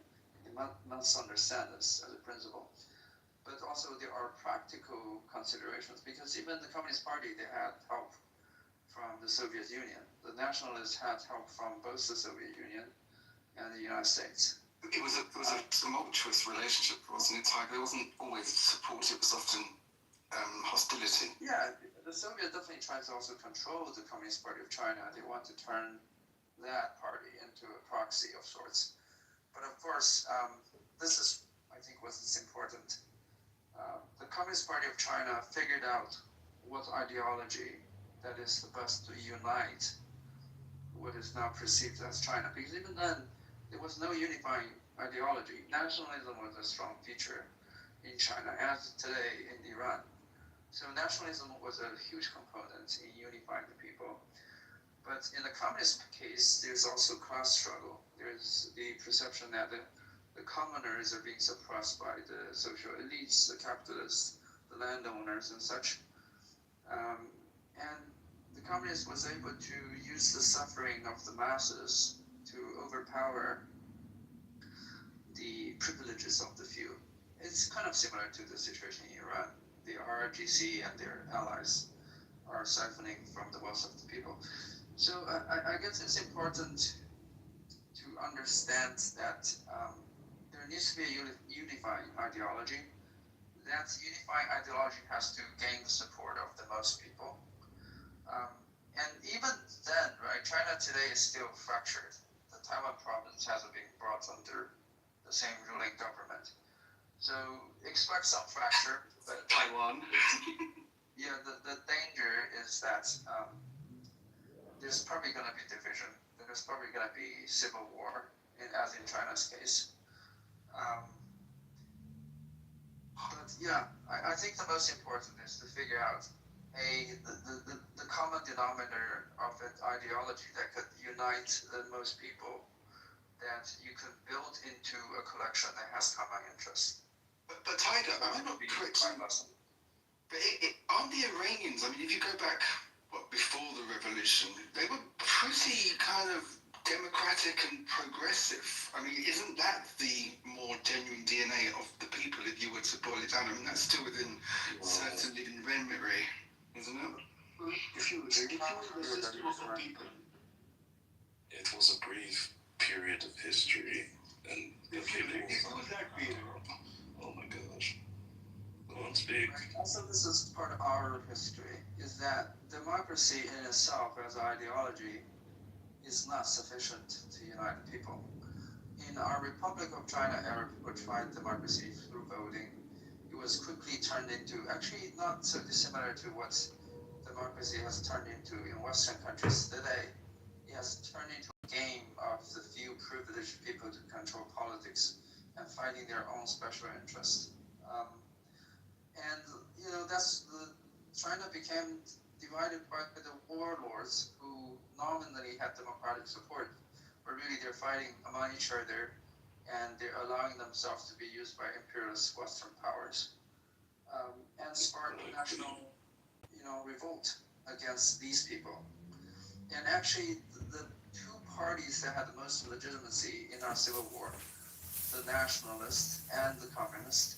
must understand this as a principle. But also there are practical considerations, because even the Communist Party, they had help from the Soviet Union. The nationalists had help from both the Soviet Union and the United States. It was a tumultuous relationship, wasn't it, Tiger? It wasn't always support, it was often hostility. Yeah, the Soviets definitely tried to also control the Communist Party of China. They want to turn that party into a proxy of sorts. But of course, this is, I think, what's important. The Communist Party of China figured out what ideology that is the best to unite what is now perceived as China. Because even then, there was no unifying ideology. Nationalism was a strong feature in China, as today in Iran. So nationalism was a huge component in unifying the people. But in the communist case, there's also class struggle. There's the perception that the commoners are being suppressed by the social elites, the capitalists, the landowners and such. And the communist was able to use the suffering of the masses to overpower the privileges of the few. It's kind of similar to the situation in Iran. The RRGC and their allies are siphoning from the wealth of the people. So I guess it's important to understand that there needs to be a unifying ideology. That unifying ideology has to gain the support of the most people. And even then, right, China today is still fractured. The Taiwan province hasn't been brought under the same ruling government. So expect some fracture, but Taiwan. Yeah, the danger is that there's probably going to be division. There's probably going to be civil war, as in China's case. But yeah, I think the most important is to figure out the common denominator of an ideology that could unite the most people, that you can build into a collection that has common interest. But Tiger, am I not correct? But aren't the Iranians, I mean, if you go back, before the revolution, they were pretty kind of democratic and progressive. I mean, isn't that the more genuine DNA of the people if you were to boil it down? I mean, that's still within certain living memory, isn't it? If you ridicule the system of a people, it was a brief period of history, and if you ridicule that period, oh my gosh. Go on, speak. Also, this is part of our history, is that democracy in itself as ideology is not sufficient to unite the people. In our Republic of China era, people tried democracy through voting. It was quickly turned into, actually not so dissimilar to what democracy has turned into in Western countries today. It has turned into a game of the few privileged people to control politics and fighting their own special interests. And you know, China became divided by the warlords who nominally had democratic support, but really they're fighting among each other, and they're allowing themselves to be used by imperialist Western powers, and sparked national, revolt against these people. And actually, the two parties that had the most legitimacy in our civil war, the nationalists and the communists,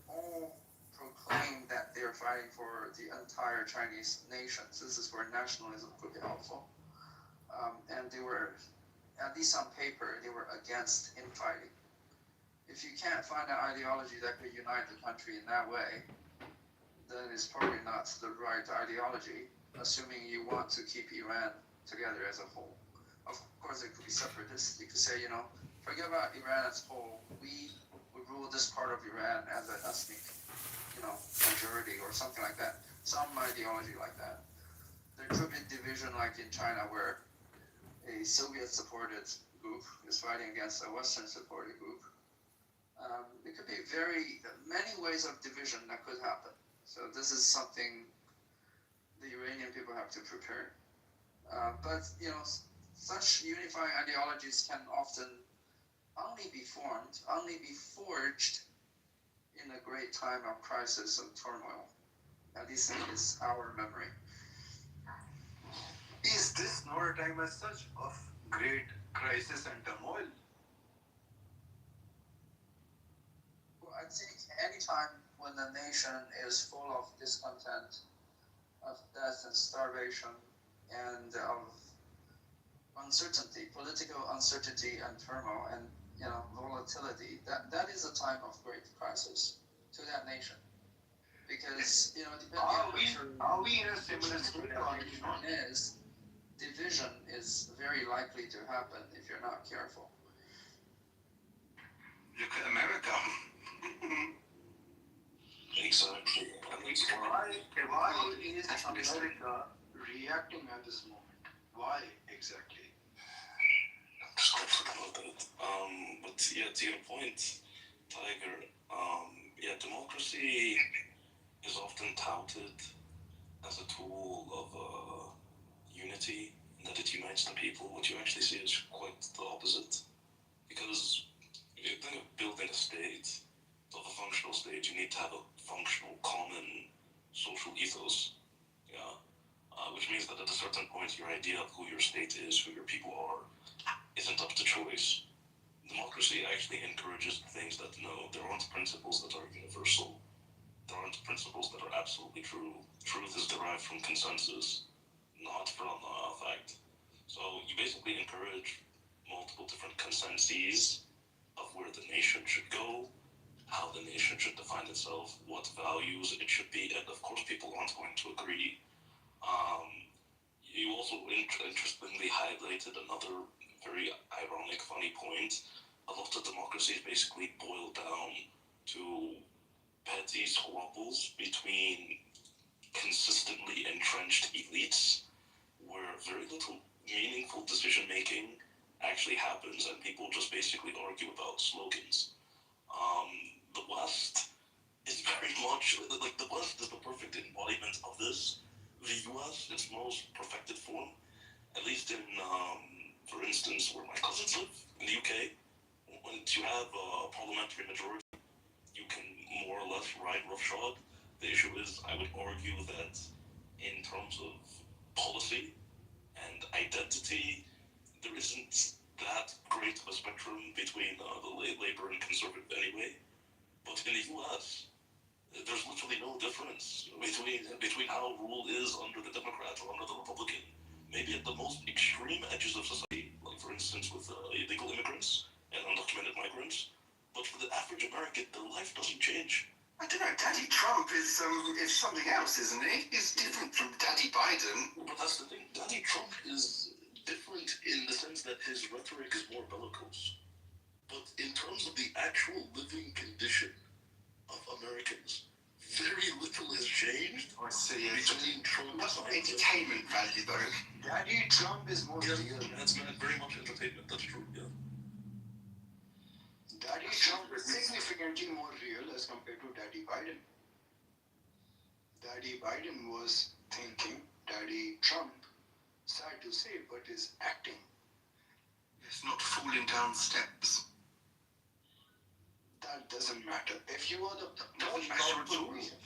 all proclaimed that they're fighting for the entire Chinese nation. So this is where nationalism could be helpful. And they were, at least on paper, they were against infighting. If you can't find an ideology that could unite the country in that way, then it's probably not the right ideology, assuming you want to keep Iran together as a whole. Of course, it could be separatist. You could say, forget about Iran as a whole. We would rule this part of Iran as an ethnic, majority or something like that. Some ideology like that. There could be division like in China where a Soviet-supported group is fighting against a Western-supported group. It could be many ways of division that could happen. So this is something the Iranian people have to prepare. But, such unifying ideologies can often only be formed, only be forged in a great time of crisis and turmoil. At least in our memory. is this not a time as such of great crisis and turmoil? Well, I think any time when the nation is full of discontent, of death and starvation, and of uncertainty, political uncertainty and turmoil, and volatility, that is a time of great crisis to that nation. Because depending Are we in a similar state is, division is very likely to happen if you're not careful. Look at America. Exactly. Why is America reacting at this moment? Why exactly? I'm just grateful about that. But yeah, to your point, Tiger, democracy is often touted as a tool of unity, and that it unites the people. What you actually see is quite the opposite. Because if you think of building a state, of a functional state, you need to have a functional, common social ethos. Which means that at a certain point, your idea of who your state is, who your people are, isn't up to choice. Democracy actually encourages things that there aren't principles that are universal. There aren't principles that are absolutely true. Truth is derived from consensus, not from fact. So you basically encourage multiple different consensus of where the nation should go, how the nation should define itself, what values it should be, and of course people aren't going to agree. You also interestingly highlighted another very ironic, funny point. A lot of democracies basically boil down to petty squabbles between consistently entrenched elites, where very little meaningful decision-making actually happens, and people just basically argue about slogans. The West is very much, the West is the perfect embodiment of this. The US, its most perfected form, at least in, for instance, where my cousins live, in the UK, once you have a parliamentary majority, you can more or less ride roughshod. The issue is, I would argue that in terms of policy and identity, there isn't that great of a spectrum between the labor and conservative anyway. But in the U.S., there's literally no difference between how rule is under the Democrat or under the Republican. Maybe at the most extreme edges of society, like for instance with illegal immigrants and undocumented migrants. But for the average American, their life doesn't change. I don't know. Daddy Trump is something else, isn't he? He's different from Daddy Biden. But that's the thing. Daddy Trump is different in the sense that his rhetoric is more bellicose. But in terms of the actual living condition of Americans, very little has changed. I see. Between Trump That's not entertainment value, though. Daddy Trump is more real. That's very much entertainment. That's true. Yeah. Daddy Trump is significantly more real as compared to Daddy Biden. Daddy Biden was thinking. Daddy Trump, sad to say, but is acting. It's not falling down steps. That doesn't matter. If you are the most powerful nation,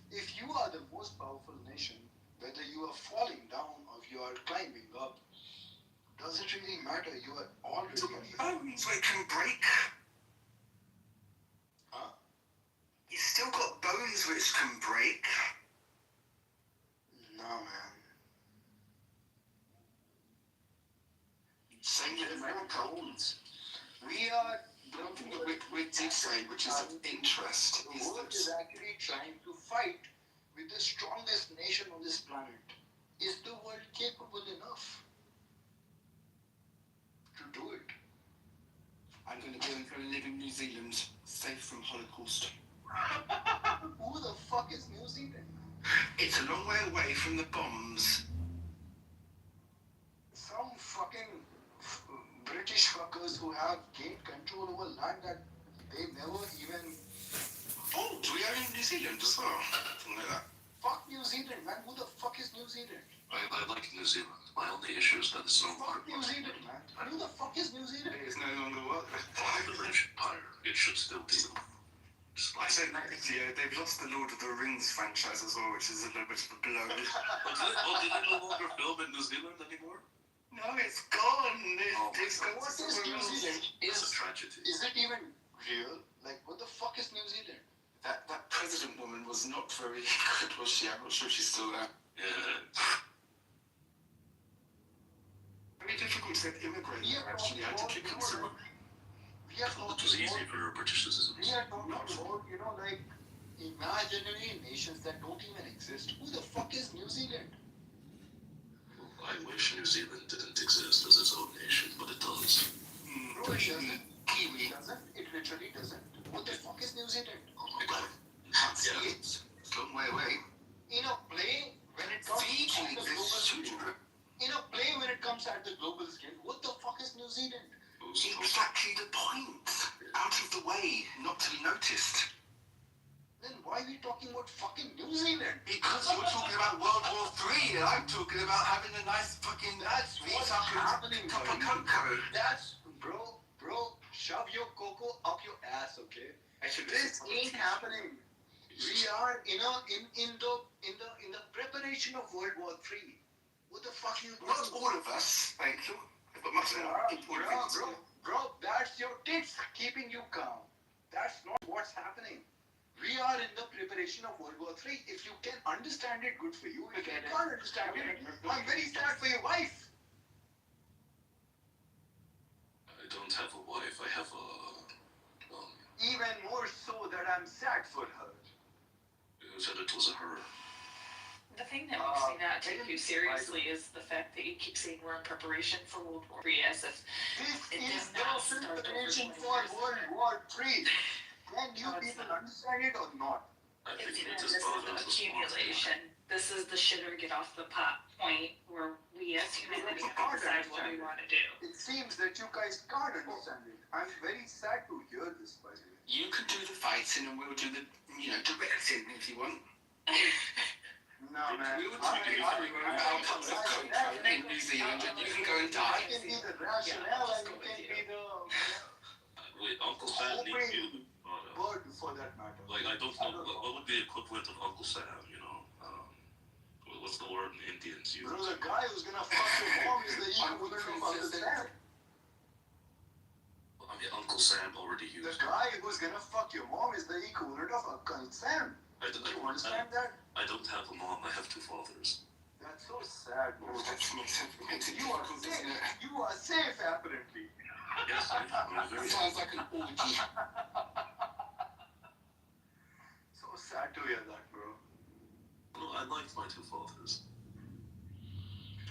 if you are the most powerful nation, whether you are falling down or you are climbing up, does it really matter? You are already. Bones we can break. Huh? You still got bones which can break. No, man. Same with Americans. We are. One thing that we did say, which is of interest, is that the world is actually trying to fight with the strongest nation on this planet. Is the world capable enough to do it? I'm going to go and live in New Zealand, safe from Holocaust. Who the fuck is New Zealand? It's a long way away from the bombs. Some fucking British fuckers who have gained control over land that they never even. Oh, we are in New Zealand as well. Something like that. Fuck New Zealand, man. Who the fuck is New Zealand? I like New Zealand. My only issue is that it's no longer. Fuck New Zealand, man. Who the fuck is New Zealand? It is no longer what? The British Empire. It should still be. I said yeah, they've lost the Lord of the Rings franchise as well, which is a little bit of a blow. Did they no longer film in New Zealand anymore? No, it's gone. It's gone. What is New Zealand? It's a tragedy. Is it even real? Like, what the fuck is New Zealand? That president woman was not very good, was she? I'm not sure she's still there. Yeah. Very difficult to get immigrants actually had to kick consumer. I thought it was easy for British citizens. We are talking about, like, imaginary nations that don't even exist. Who the fuck is New Zealand? I wish New Zealand didn't exist as its own nation, but it does. Bro, it doesn't. Kiwi doesn't. It literally doesn't. What the fuck is New Zealand? Oh my god. You can't see it. It's a long way away. In a play, when it comes at the global scale, what the fuck is New Zealand? Exactly the point. Out of the way, not to be noticed. Then why are we talking about fucking New Zealand? Because you're talking about World War III and I'm talking about having a nice fucking... That's what's happening, cup of cocoa. That's... Bro, shove your cocoa up your ass, okay? Actually, this ain't happening. We are in the preparation of World War III. What the fuck you... Not all of us, thank you. But much important things. Bro, that's your tits keeping you calm. That's not what's happening. We are in the preparation of World War III. If you can understand it, good for you. If you can't understand it, I'm very sad for your wife. I don't have a wife. I have a... Even more so that I'm sad for her. You said it was a her. The thing that makes me not take you seriously is the fact that you keep saying we're in preparation for World War III as if it This is did not the start over preparation 20 for years World ago. War III. Can you people understand it or not? This is an accumulation. This is the shit or get off the pot point where we as humanity have to decide what we want to do. It seems that you guys can't understand it. I'm very sad to hear this, by the way. You can do the fighting and we'll do the, directing if you want. No, man. We would take you for I'll come to cocoa in New Zealand and you can go and die. I can be the rationale and you can be the... Wait, Uncle Sam needs you. Bird for that matter. Like, I don't know. What would be the equivalent of Uncle Sam, What's the word in Indians use? Bro, the guy who's gonna fuck your mom is the Uncle Sam. I mean, Uncle Sam already used The guy who's gonna fuck your mom is the equivalent of Uncle Sam. Do you understand that? I don't have a mom, I have two fathers. That's so sad, bro. That makes it You are difficult, safe. doesn't it? You are safe, apparently. Yes, I'm very Sounds like an orgy. So sad to hear that, bro. No, I liked my two fathers.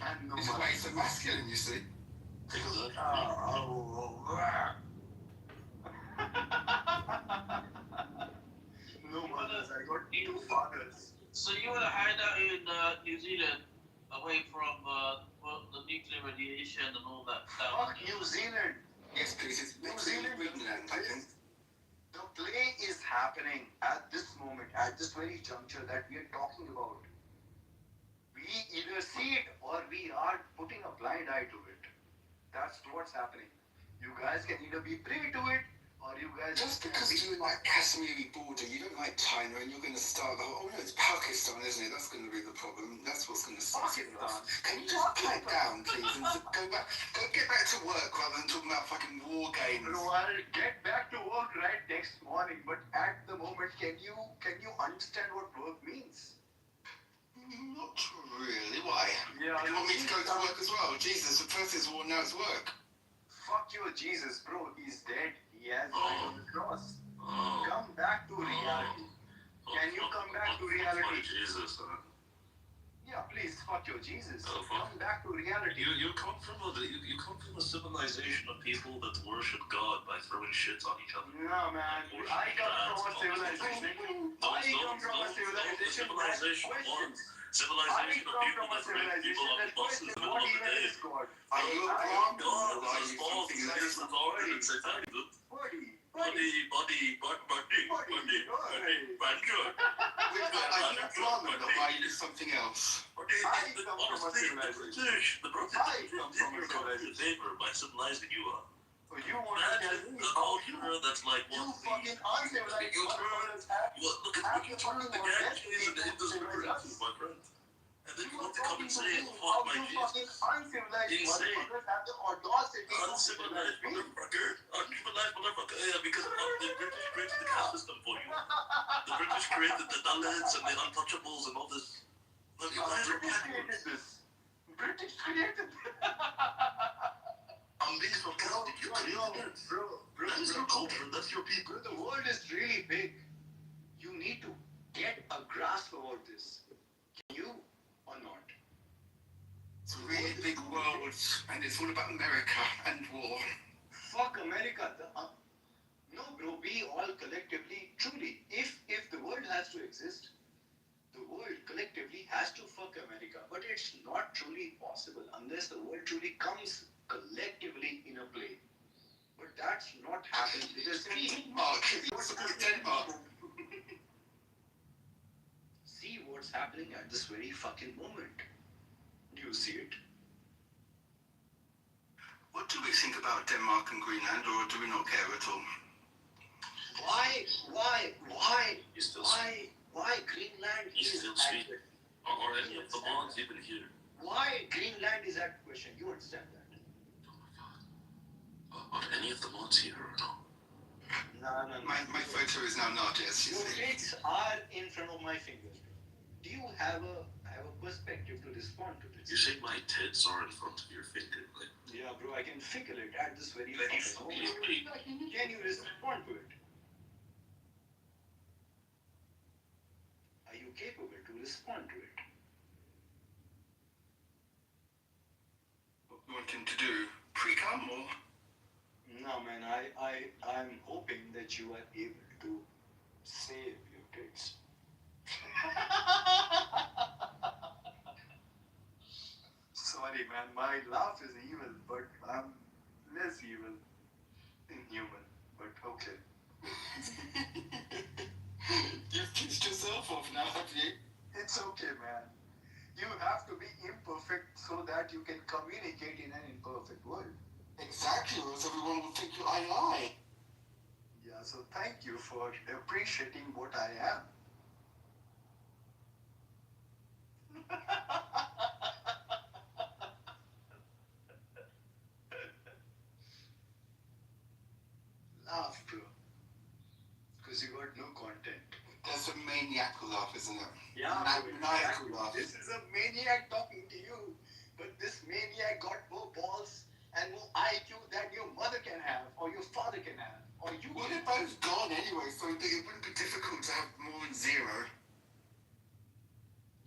And no It's why it's so masculine, you see. Exactly. No mothers, I got two fathers. So you want to hide out in New Zealand, away from the nuclear radiation and all that stuff? Fuck New Zealand. Yes, please. It's New next Zealand, to Greenland, I think. the play is happening at this moment, at this very juncture that we are talking about. We either see it or we are putting a blind eye to it. That's what's happening. You guys can either be privy to it or you guys Just because you're in that Kashmiri border, you don't like China, and you're going to start the whole. Oh no, it's Pakistan, isn't it? That's going to be the problem. That's what's going to start it off. Can you just pipe down, please, and get back to work rather than talking about fucking war games? Bro, I'll get back to work right next morning, but at the moment, can you understand what work means? Not really. Why? Yeah. You want me to go to work as well? Jesus, the first is war, now it's work. Fuck you, Jesus, bro. He's dead. He has died on the cross. Come back to reality. Can you come back to reality? Jesus, huh? Yeah, please, fuck your Jesus. Oh, fuck. Come back to reality. You come from a civilization of people that worship God by throwing shit on each other. No, man. I come from a civilization. Civilization of people that rape people on the bus in the middle of the day. Are you a Brahmin? God Or are is you involved something in that this is authority and say, very good. Are you a Brahmin or are you something else? Honestly, the British did your country a favor by civilizing you up. You want to tell Imagine me a culture that's like you what fucking uncivilized motherfuckers have look at you turn the Ganges and the Indus River into, my friend. And then you want to come and say, fuck my Jesus. Insane. Uncivilized motherfucker. Uncivilized motherfucker. Yeah, because the British created the caste system for you. The British created the Dalits and the untouchables and all this. Look, you guys are backwards. British created this. I'm being sarcastic. You created it. That is your culture. That's your people. The world is really big. You need to get a grasp about this. Can you or not? It's a really big world, and it's all about America and war. Fuck America. No, bro. We all collectively, truly, if the world has to exist, the world collectively has to fuck America. But it's not truly possible unless the world truly comes collectively in a play. But that's not happening because Denmark. See what's happening at this very fucking moment. Do you see it? What do we think about Denmark and Greenland, or do we not care at all? Why Greenland He's is still at speaking. Or any of the bonds even here. why Greenland is at question? You understand that? Are any of the mods here or no? No. My photo is now not, yes, you Your see. tits are in front of my fingers. Do you have a perspective to respond to this? You say my tits are in front of your finger. Like, Yeah, bro, I can feel it at this very fucking moment. Can you respond to it? Are you capable to respond to it? What you want him to do? Pre-cum or? No, man, I'm hoping that you are able to save your tits. Sorry, man, my laugh is evil, but I'm less evil in human, but okay. You've kissed yourself off now, have you? It's okay, man. You have to be imperfect so that you can communicate in an imperfect world. Exactly, or else everyone will think you lie. Yeah, so thank you for appreciating what I am. laugh, bro. Because you got no content. That's a maniacal laugh, isn't it? Yeah, Maniacal laugh. This is a maniac talking to you. But this maniac got more balls and more IQ than your mother can have, or your father can have, or you. Well, they're both gone anyway, so it wouldn't be difficult to have more than zero.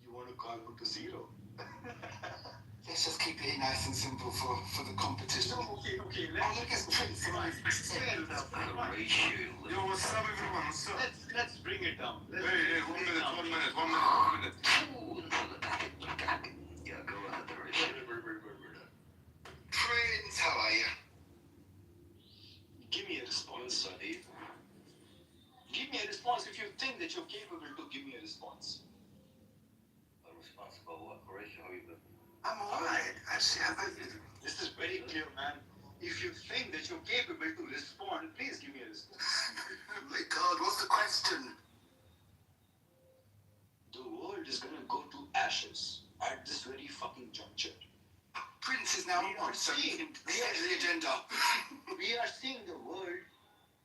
You want to call it to zero? Let's just keep it nice and simple for the competition. Okay. Oh, look at Prince. Yo, what's up, everyone? What's up? Let's bring it down. Hey, 1 minute. Yeah, go ahead, Horatio. Prince, how are you? Give me a response, Sadi. Give me a response if you think that you're capable to give me a response. A response about what, Horatio? How you been? I'm alright. Actually, how about you? This is very clear, man. If you think that you're capable to respond, please give me a response. Oh my God, what's the question? The world is gonna go to ashes at this very fucking juncture. Prince is now on, so he can set the agenda. We are seeing the world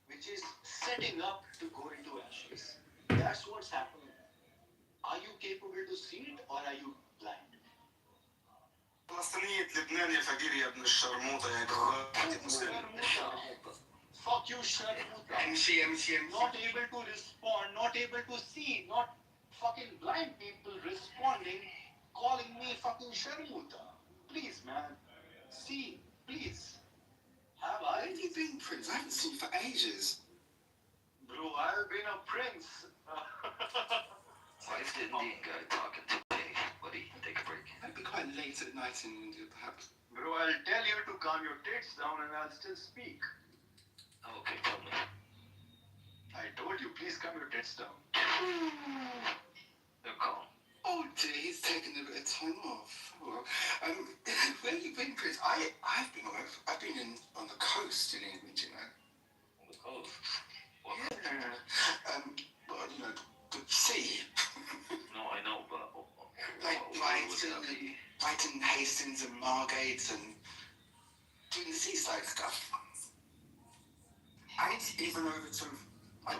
which is setting up to go into ashes. That's what's happening. Are you capable to see it or are you blind? فلسطينية لبنان يا فقير يا ابن الشرموطة يا جواتي مسلم. Fuck you, Sharmuta. MC. Not able to respond, not able to see, not fucking blind people responding, calling me fucking Sharmuta. Please, man. See, please. Have Where I? have you been, Prince? I haven't seen you for ages. Bro, I've been a prince. Why is the Indian guy talking today, buddy? Take a break. Might be quite late at night in India, perhaps. Bro, I'll tell you to calm your tits down and I'll still speak. Okay, tell me. I told you, please calm your tits down. They're calm. Oh dear, he's taken a bit of time off. Oh, well. Where have you been, Prince? I've been all over. I've been on the coast in England, you know. On the coast? What? Yeah. Well, you know, the sea. No, I know, but... Like what would that be? Brighton, Hastings and Margate and doing the seaside stuff. And even over to...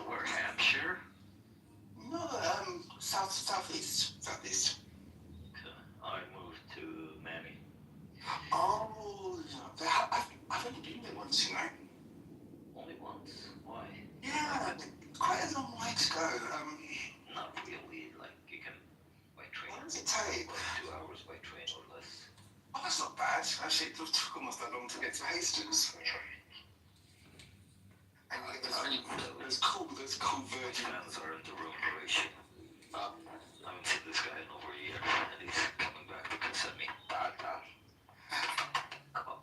Where, Hampshire? No, southeast. Okay. I moved to Miami. Oh, I've only been there once, you know. Only once? Why? Yeah, quite a long way to go. Not really. Like, you can by train. What does it take? Like 2 hours by train or less. Oh, that's not bad. Actually, it took almost that long to get to Hastings. And like, there's cool Virgin. Fans are in the room, Horatio. I haven't seen this guy in over a year, and he's coming back to consent me. Come on.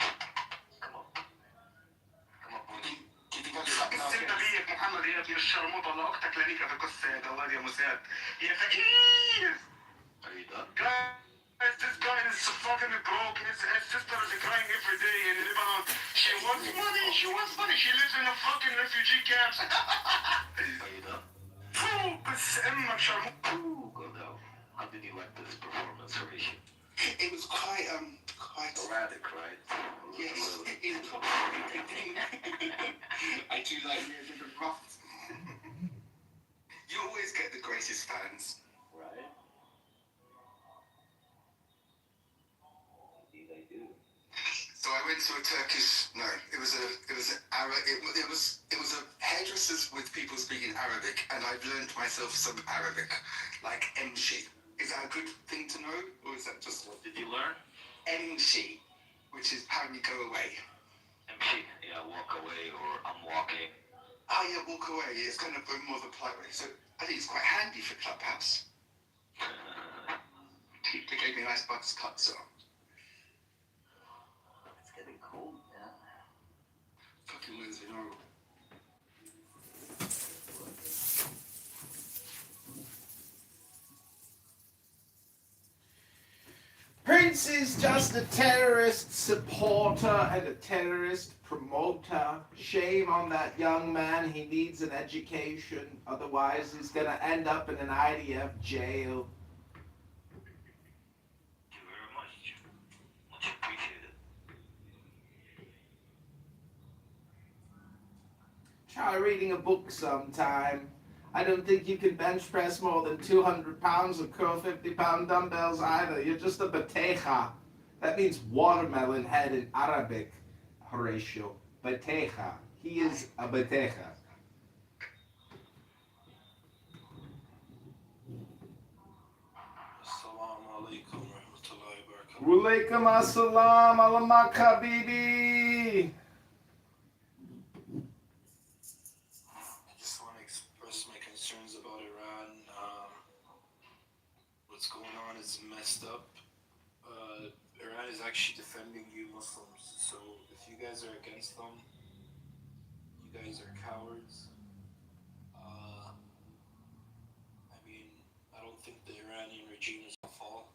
Do you think I'll be back now? السنة دي يا محمد يا ابن الشرموطة الله أختك لنيكة في القصة يا جواد يا مساعد يا فقير. Are you done? Guys, this guy is fucking broke. His sister is crying every day in Lebanon. She wants money. She lives in a fucking refugee camp. Are you done? Foo, بس أمك شرموطة. Ooh, go down. How did you like this performance, Horatio? It was quite erratic, right? Yes, I do like music and rock. You always get the greatest fans. Right? Indeed, I do. So I went to a Turkish. No, it was an Arab. It was a hairdressers with people speaking Arabic, and I've learned myself some Arabic, like emshi. Is that a good thing to know, or is that just What did you learn? emshi, which is apparently go away? MC, yeah, walk away or I'm walking. Oh yeah, walk away. It's kind of more of a polite way. So I think it's quite handy for Clubhouse. They gave me a nice buzz cut, so. It's getting cold, yeah. Fucking Wednesday, no. Prince is just a terrorist supporter and a terrorist promoter. Shame on that young man. He needs an education. Otherwise, he's going to end up in an IDF jail. Thank you very much. Much appreciated. Try reading a book sometime. I don't think you can bench press more than 200 pounds or curl 50-pound dumbbells either. You're just a bateja. That means watermelon head in Arabic, Horatio. Bateja. He is a bateja. Assalamu alaikum warahmatullahi wabarakatuh. Walaikum assalam, alamak habibi. I just want to express my concerns about Iran. What's going on is messed up. Iran is actually defending you Muslims. So if you guys are against them, you guys are cowards. I mean, I don't think the Iranian regime is going to fall.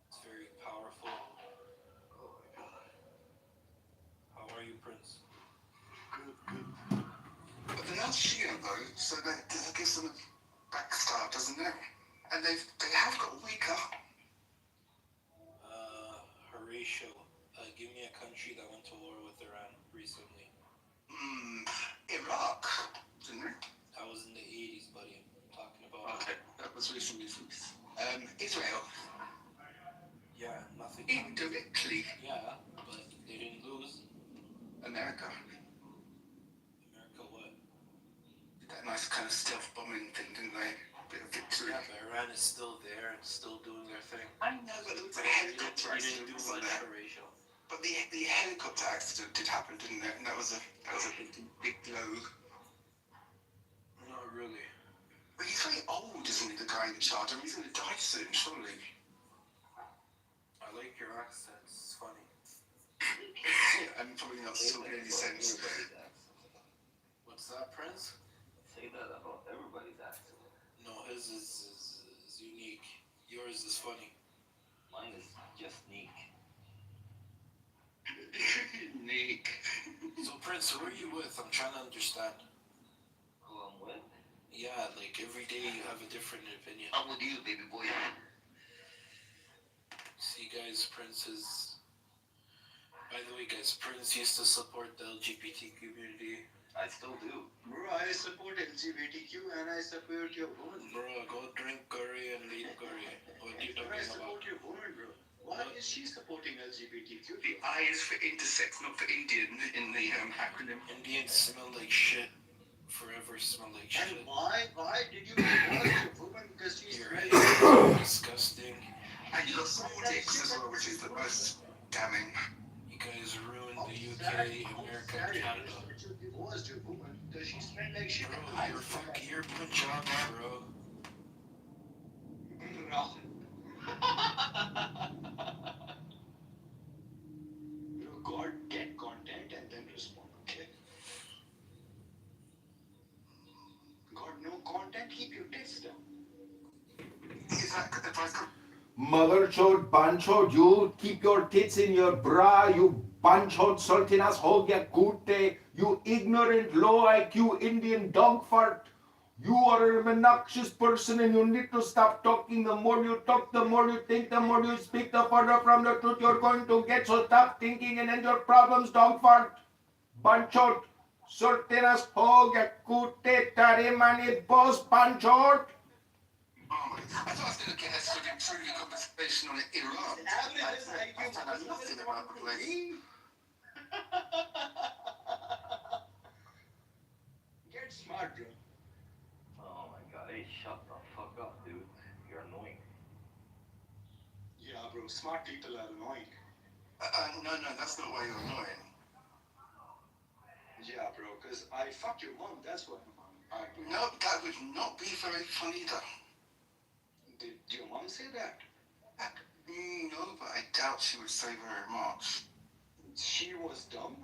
It's very powerful. Oh my god. How are you, Prince? Good. But they're not Shia though, so that gives them a backstart, doesn't it? And they have got weaker. Horatio, give me a country that went to war with Iran recently. Iraq, didn't it? That was in the 80s, buddy. I'm talking about. Okay, that was recently. Israel. Yeah, nothing. Indirectly. Yeah, but they didn't lose. America. America what? Did that nice kind of stealth bombing thing, didn't they? Bit of victory. Yeah, but Iran is still there and still doing their thing. I know, but there was a helicopter accident. Didn't do much, Horatio. But the helicopter accident did happen, didn't it? And that was a big blow. Not really. But he's very old, isn't he, the guy in charge? I mean, he's going to die soon, surely. I like your accent. It's funny. I'm probably not talking any sense. What's that, Prince? Say that about everybody's accent. No, his is unique. Yours is funny. Mine is just neat. Nick. So, Prince, who are you with? I'm trying to understand. Who I'm with? Yeah, like every day you have a different opinion. I'm with you, baby boy. See, guys, Prince is... By the way, guys, Prince used to support the LGBT community. I still do. Bro, I support LGBTQ and I support your woman. Bro, go drink curry and leave curry. What are you talking I about? support your woman, bro. Why is she supporting LGBTQ? The I is for intersex, not for Indian in the acronym. Indians smell like shit. Forever smell like shit. And why did you divorce your woman? Because she's disgusting. And you got small dicks as well, which is the most damning. You guys ruined the UK, America, and Canada. You divorced your woman because she smelled like shit. Bro, you're Punjabi, bro. God, get content and then respond, okay? God, no content, keep your tits down. Is that advice? Mother chode, banchod, you keep your tits in your bra, you banchod sultinas hold your gute, you ignorant low IQ Indian dog fart. You are an obnoxious person and you need to stop talking. The more you talk, the more you think, the more you speak, the further from the truth you're going to get. So stop thinking and end your problems, dog fart. Banchot, sultinas hold your gute, tarimani boss, banchot. I thought I was going to get a sort of intriguing conversation on Iran. I found out nothing about the place. Get smart, bro. Oh my god, hey, shut the fuck up, dude. You're annoying. Yeah, bro, smart people are annoying. No, that's not why you're annoying. Yeah, bro, because I fucked your mom, that's why I'm angry. No, that would not be very funny, though. Did your mom say that? No, but I doubt she would say very much. She was dumb?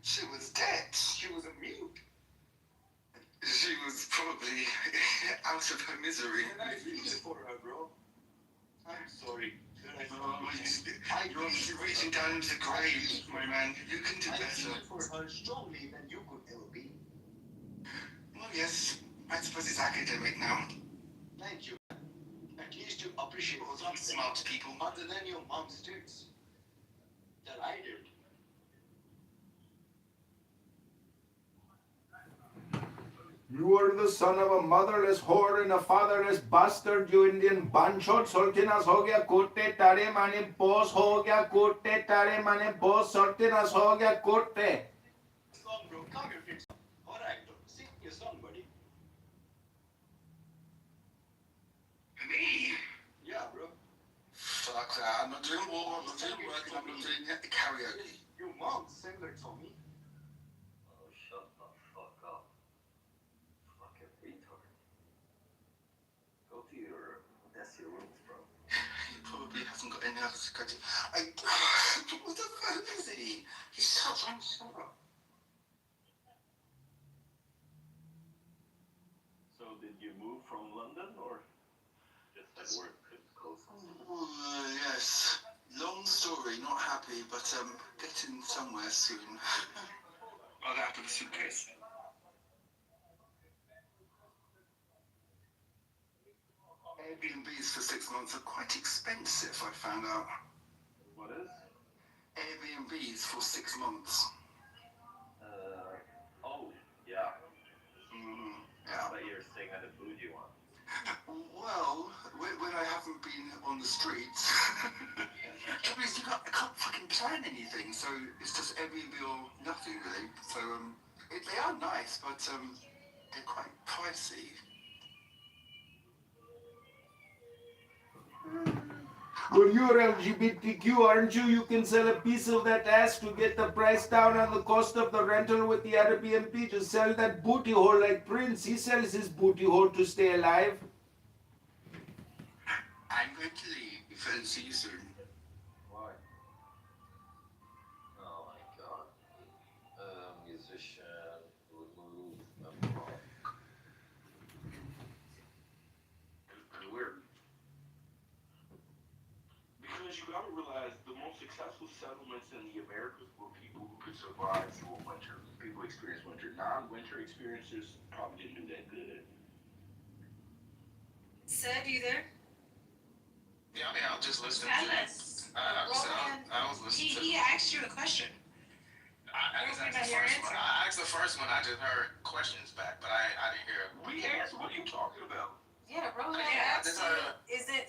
She was dead. She was a mute. She was probably out of her misery. And I feel it for her, bro. I'm sorry. You're reaching down into the grave, my man. You can do better. I feel for her strongly than you could ever be. Well, yes. I suppose it's academic now. Thank you. At least you appreciate something smart people other than your mom's tits that I did. You are the son of a motherless whore and a fatherless bastard, you Indian banchot. Sortinas ho gaya kote tare mane boss ho gaya kote tare mane boss. Sortinas ho gaya kote. Song, bro. Come here, fix. All right, bro. Sing your song, buddy. Me? Yeah, bro. Fuck that. I'm not doing war, I'm not doing work, I'm not doing karaoke. Your mom sang that for me. Oh, shut the fuck up. Fucking retard. Go to your room. That's your rooms, bro. He probably hasn't got any other to go to. What the fuck is he? He's such a sorrow. So did you move from London or just that work is close? Yes. Long story, not happy, but getting somewhere soon. Right after the suitcase. Airbnbs for 6 months are quite expensive, I found out. What is? Airbnbs for 6 months. Oh, yeah. Yeah. But you're staying at a bougie one. Well, when I haven't been on the streets, trouble is, I can't fucking plan anything, so it's just Airbnb or nothing really. So they are nice, but they're quite pricey. Well, you're LGBTQ, aren't you? You can sell a piece of that ass to get the price down on the cost of the rental with the Airbnb. Just sell that booty hole like Prince. He sells his booty hole to stay alive. I'm going to leave and see you soon. Why? Oh my god. Musician would move and rock. It's weird. Because you gotta realize the most successful settlements in the Americas were people who could survive through a winter. People experience winter. Non-winter experiencers probably didn't do that good. Sid, you there? Yeah, I mean, I was just listening Tell to us. I was listening to He asked you a question. I just asked the first one. I asked the first one. I just heard questions back, but I didn't hear it. We asked, what are you talking about? Yeah, Rohan Yeah, I asked just you. heard.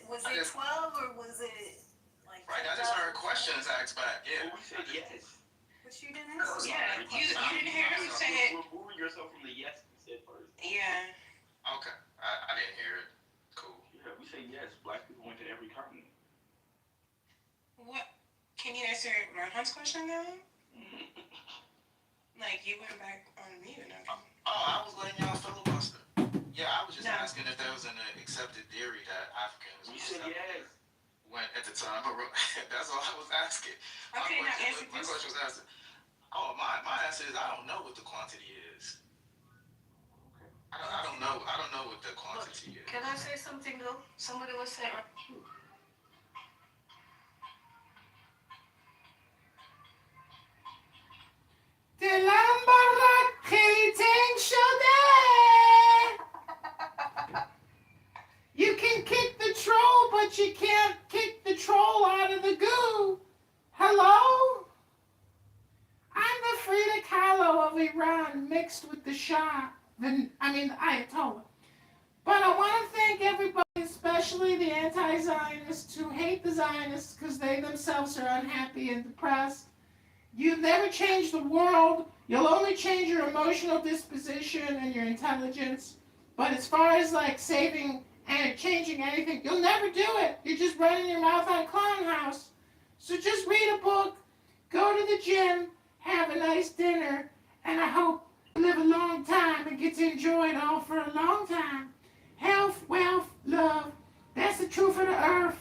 Was it 12 or was it like? Right, I just heard questions asked back. Yeah. Well, we said yes. But you didn't ask. Yeah, you didn't hear him say it. Removing yourself from the yes we said first. Yeah. Okay, I didn't hear it. Cool. Yeah, we say yes. Black people went to every continent. What? Can you answer Rohan's question though? Like you went back on mute. I was letting y'all filibuster. Yeah, I was just asking if there was an accepted theory that Africans We said yes. went at the time. But that's all I was asking. Okay, now answer My this. question was asking. Oh, my answer is I don't know what the quantity is. I don't know what the quantity is. Can I say something though? Somebody was saying. You can kick the troll, but you can't kick the troll out of the goo. Hello? I'm the Frida Kahlo of Iran mixed with the Shah, the Ayatollah. But I want to thank everybody, especially the anti-Zionists who hate the Zionists because they themselves are unhappy and depressed. You've never changed the world. You'll only change your emotional disposition and your intelligence. But as far as like saving and changing anything, you'll never do it. You're just running your mouth on Clown House. So just read a book, go to the gym, have a nice dinner, and I hope you live a long time and get to enjoy it all for a long time. Health, wealth, love. That's the truth of the earth.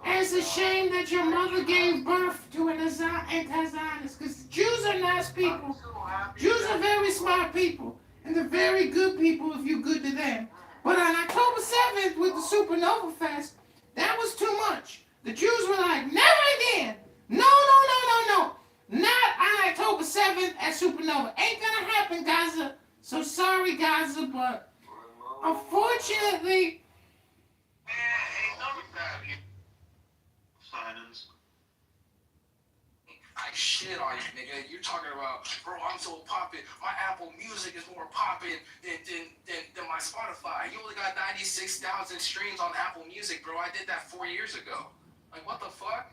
And it's a shame that your mother gave birth to an anti-Zionist, because Jews are nice people. Jews are very smart people, and they're very good people if you're good to them. But on October 7th with the Supernova Fest, that was too much. The Jews were like, never again. No. Not on October 7th at Supernova. Ain't gonna happen, Gaza. So sorry, Gaza, but unfortunately... I shit on you, nigga. You're talking about, bro, I'm so poppin'. My Apple Music is more poppin' than my Spotify. You only got 96,000 streams on Apple Music, bro. I did that 4 years ago. Like, what the fuck?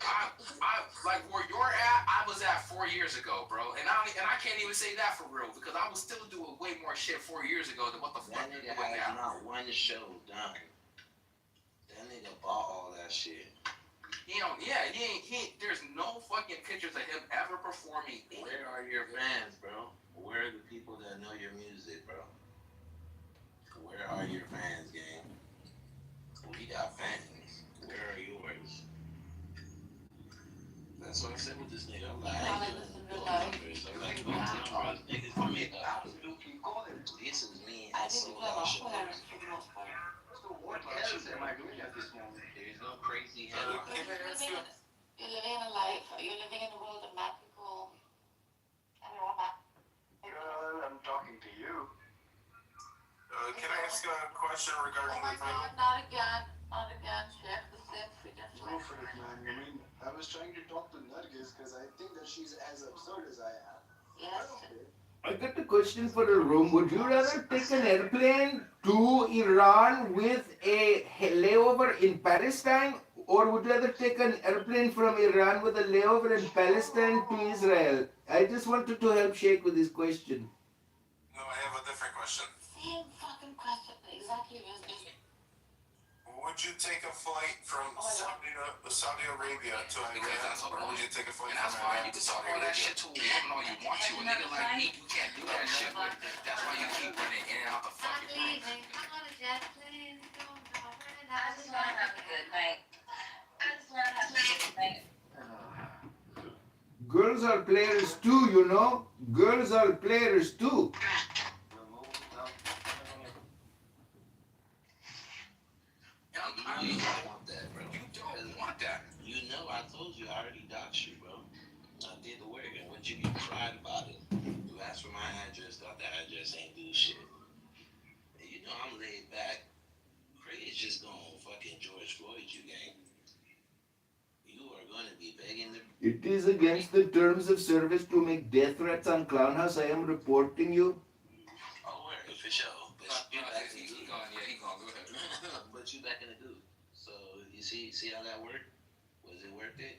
I like where you're at, I was at 4 years ago, bro. And I can't even say that for real because I was still doing way more shit 4 years ago than what the fuck That you're nigga doing has now. not one show done. That nigga bought all that shit. He don't, yeah, there's no fucking pictures of him ever performing. Where are your fans, bro? Where are the people that know your music, bro? Where are your fans, gang? We got fans. Where are yours? That's what I said with this nigga. I'm like, I ain't doing no numbers. I'm like, niggas for me, absolutely calling. This is me. I sold out shows. So what else am I doing at this moment? There's no crazy headline. You're living in a life, you're living in a world of mad people. And you're all mad. Girl, I'm talking to you. Can I ask a question regarding Oh my the title? god, not again. Not again, Jeff, the same freaking Go for it, man. I mean, I was trying to talk to Nargis because I think that she's as absurd as I am. Yes. I got a question for the room. Would you rather take an airplane to Iran with a layover in Palestine, or would you rather take an airplane from Iran with a layover in Palestine to Israel? I just wanted to help Sheikh with this question. No, I have a different question. Same fucking question, exactly. Would you take a flight from Saudi Arabia to Iran, or would you take a flight And that's from why Iran you to can talk Saudi all that Arabia? shit to a woman all you want to. A nigga like me, you can't do that shit with. That's why you keep running in and out the fucking room. Come on, Jeff, please. Don't go. I just want to have a good night. I just want to have a good night. Girls are players too, you know. Girls are players too. You don't want that, bro. You don't want that. You know, I told you, I already doxed you, bro. I did the work, and what you cried about it. You asked for my address, thought the address ain't do shit. And you know I'm laid back. Craig's just gonna fucking George Floyd you, gang. You are gonna be begging the... It is against the terms of service to make death threats on Clownhouse. I am reporting you. Oh, word, for sure. But you back in the He gone, yeah, he gone. Go ahead. But you back in the goo. So you see how that worked? Was it worth it?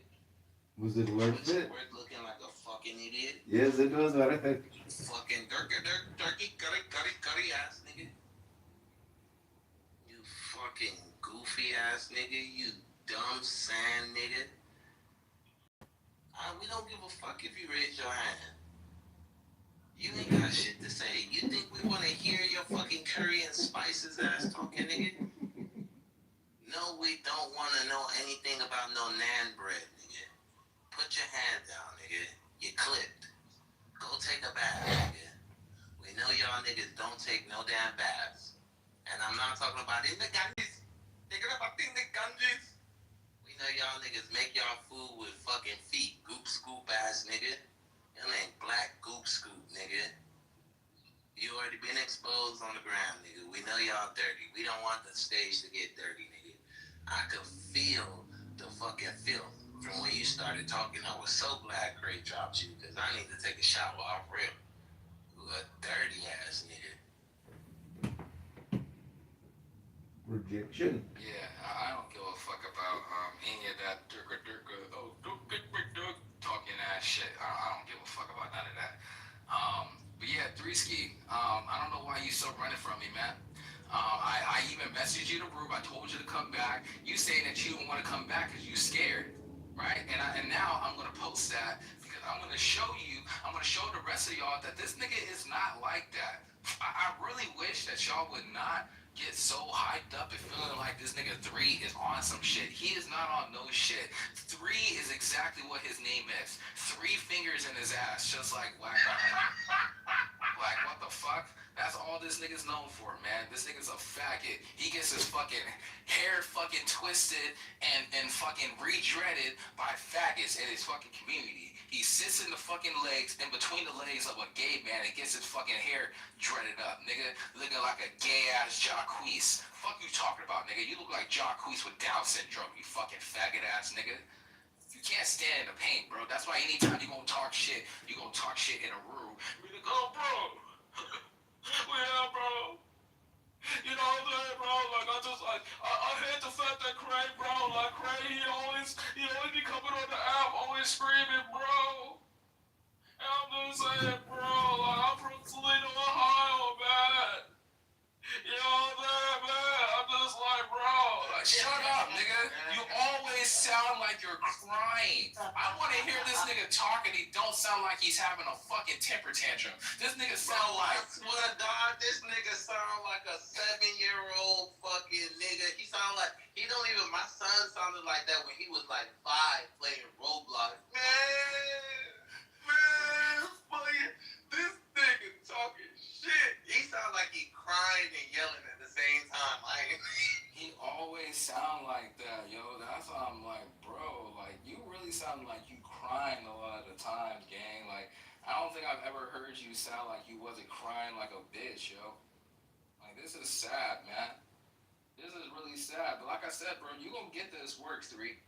Was it worth Was it? it worth looking like a fucking idiot? Yes, it was worth it. Fucking turkey, curry ass nigga. You fucking goofy ass nigga. You dumb sand nigga. We don't give a fuck if you raise your hand. You ain't got shit to say. You think we want to hear your fucking curry and spices ass talking, nigga? No, we don't want to know anything about no naan bread, nigga. Put your hand down, nigga. You clipped. Go take a bath, nigga. We know y'all niggas don't take no damn baths. And I'm not talking about in the Ganges. Thinking about in the Ganges. We know y'all niggas make y'all food with fucking feet. Goop scoop ass nigga. Y'all ain't black goop scoop, nigga. You already been exposed on the ground, nigga. We know y'all dirty. We don't want the stage to get dirty, nigga. I could feel the fucking filth from when you started talking. I was so glad Craig dropped you, because I need to take a shower off real. You a dirty ass nigga. Rejection. Yeah, I don't give a fuck about any of that talking ass shit. I don't give a fuck about none of that. But yeah, Threeski, I don't know why you so running from me, man. I even messaged you to Rube. I told you to come back. You saying that you don't want to come back because you scared, right? And now I'm gonna post that because I'm gonna show you. I'm gonna show the rest of y'all that this nigga is not like that. I really wish that y'all would not get so hyped up and feeling like this nigga 3 is on some shit. He is not on no shit. 3 is exactly what his name is. 3 fingers in his ass, just like Whack. Like, what the fuck? That's all this nigga's known for, man. This nigga's a faggot. He gets his fucking hair fucking twisted and fucking re-dreaded by faggots in his fucking community. He sits in the fucking legs, in between the legs of a gay man and gets his fucking hair dreaded up, nigga. Looking like a gay-ass Jacquees. Fuck you talking about, nigga? You look like Jacquees with Down syndrome, you fucking faggot-ass nigga. You can't stand in the pain, bro. That's why anytime you gonna talk shit, you gonna talk shit in a room. You gonna go, bro. Yeah, bro. he's having a fucking temper tantrum. This nigga sound like. I swear to God, this nigga sound like a 7-year-old fucking nigga. He sound like, he don't even, my son sounded like that when he was like 5 playing Roblox. Man, fucking, this nigga talking shit. He sound like he crying and yelling at the same time. Like, He always sound like that, yo. That's why I'm like, bro, like, you really sound like you crying a lot of the times, gang. Like, I don't think I've ever heard you sound like you wasn't crying like a bitch, yo. Like, this is sad, man. This is really sad. But like I said, bro, you gonna get this work, 3.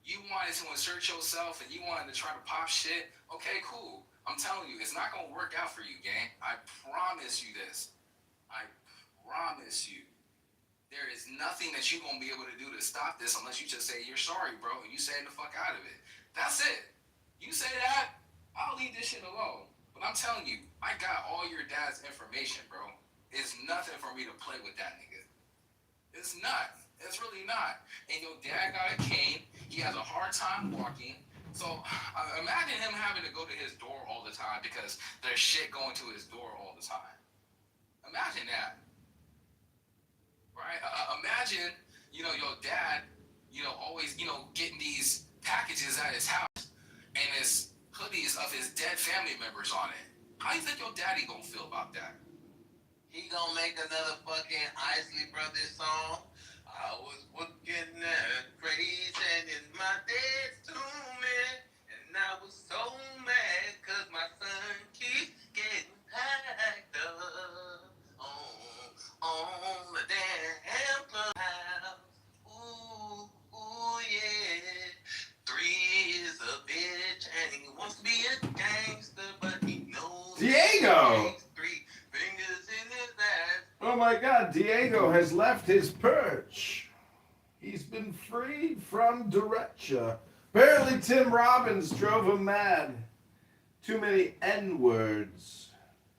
You wanted to insert yourself and you wanted to try to pop shit. Okay, cool. I'm telling you, it's not gonna work out for you, gang. I promise you this. I promise you. There is nothing that you're going to be able to do to stop this unless you just say you're sorry, bro, and you say the fuck out of it. That's it. You say that, I'll leave this shit alone. But I'm telling you, I got all your dad's information, bro. It's nothing for me to play with that nigga. It's not. It's really not. And your dad got a cane. He has a hard time walking. So imagine him having to go to his door all the time because there's shit going to his door all the time. Imagine that. Right? Imagine, your dad, always, getting these packages at his house and his hoodies of his dead family members on it. How do you think your daddy gonna feel about that? he gonna make another fucking Isley Brothers song. I was looking at grace and in my dad's tomb, and I was so mad cause my son keeps getting packed up on the damn clubhouse. Ooh, yeah. 3 is a bitch and he wants to be a gangster, but he knows Diego! 3 fingers in his ass. Oh my God, Diego has left his perch. He's been freed from derecha. Apparently Tim Robbins drove him mad. Too many N-words.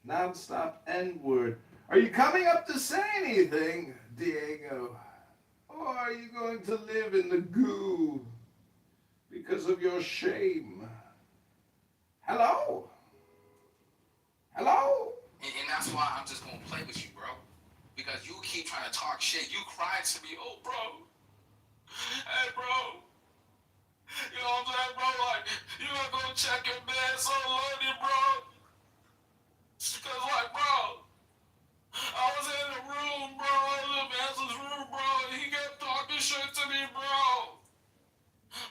Non-stop N-word. Are you coming up to say anything, Diego? Or are you going to live in the goo because of your shame? Hello? Hello? And that's why I'm just gonna play with you, bro. Because you keep trying to talk shit. You cried to me, oh, bro. Hey, bro. You know what I'm saying, bro? Like, you gotta go check your man so lonely, bro. Because, like, bro, I was in the room, bro. I was in Manson's room, bro. And he kept talking shit to me, bro.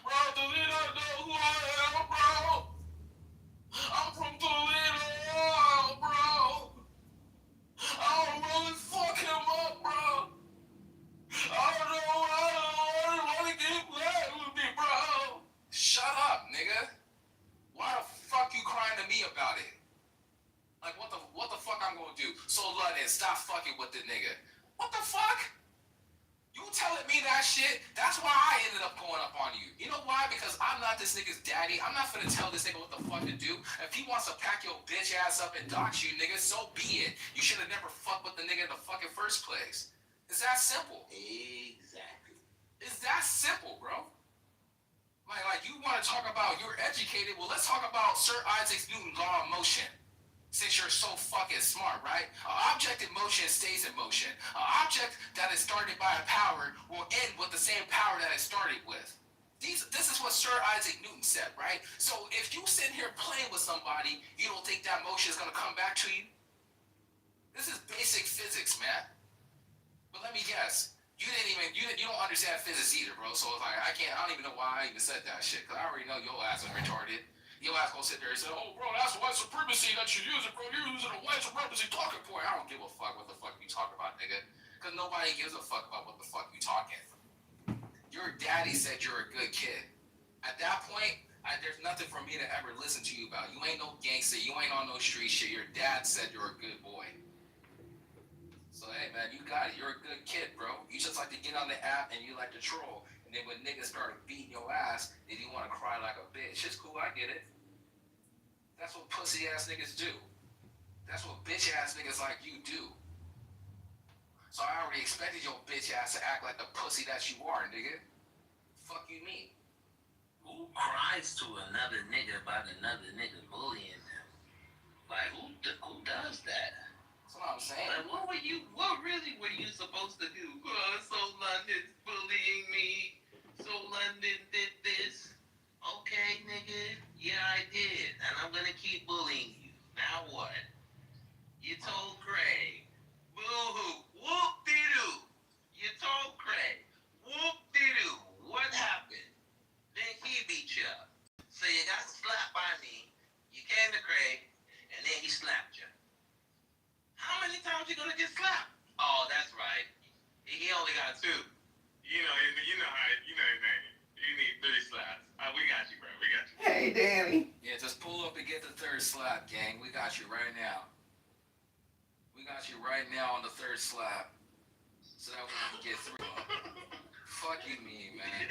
Bro, does he not know who I am, bro? I'm from Toledo, bro. I don't really fuck him up, bro. I don't know why he keep playing with me, bro. Shut up, nigga. Why the fuck you crying to me about it? Like, what the fuck I'm gonna do? So London, stop fucking with the nigga. What the fuck? You telling me that shit? That's why I ended up going up on you. You know why? Because I'm not this nigga's daddy. I'm not finna tell this nigga what the fuck to do. If he wants to pack your bitch ass up and dox you, nigga, so be it. You should have never fucked with the nigga in the fucking first place. It's that simple. Exactly. It's that simple, bro. Like you want to talk about you're educated. Well, let's talk about Sir Isaac Newton's law of motion. Since you're so fucking smart, right? An object in motion stays in motion. An object that is started by a power will end with the same power that it started with. This is what Sir Isaac Newton said, right? So if you sit here playing with somebody, you don't think that motion is going to come back to you? This is basic physics, man. But let me guess. You don't understand physics either, bro. So it's like, I don't even know why I even said that shit. Because I already know your ass is retarded. Your ass gonna sit there and say, oh, bro, that's white supremacy that you're using, bro. You're using a white supremacy talking point. I don't give a fuck what the fuck you talk about, nigga. Because nobody gives a fuck about what the fuck you talking. Your daddy said you're a good kid. At that point, there's nothing for me to ever listen to you about. You ain't no gangster. You ain't on no street shit. Your dad said you're a good boy. So, hey, man, you got it. You're a good kid, bro. You just like to get on the app and you like to troll. And then when niggas start beating your ass, then you want to cry like a bitch. It's cool, I get it. That's what pussy ass niggas do. That's what bitch ass niggas like you do. So I already expected your bitch ass to act like the pussy that you are, nigga. Fuck you mean? Who cries to another nigga about another nigga bullying them? Like, who does that? That's what I'm saying. Like, what really were you supposed to do? So London's bullying me. So London did this. Okay, nigga. Yeah, I did. And I'm gonna keep bullying you. Now what? You told Craig. Boo-hoo. Whoop-de-doo. You told Craig. Whoop-de-doo. What happened? Then he beat you up. So you got slapped by me. You came to Craig, and then he slapped you. How many times you gonna get slapped? Oh, that's right. He only got 2. You know how you need 3 slaps. We got you, bro. We got you. Hey, Danny. Yeah, just pull up and get the 3rd slap, gang. We got you right now. We got you right now on the 3rd slap. So that we can get through. Fuck you, me, man.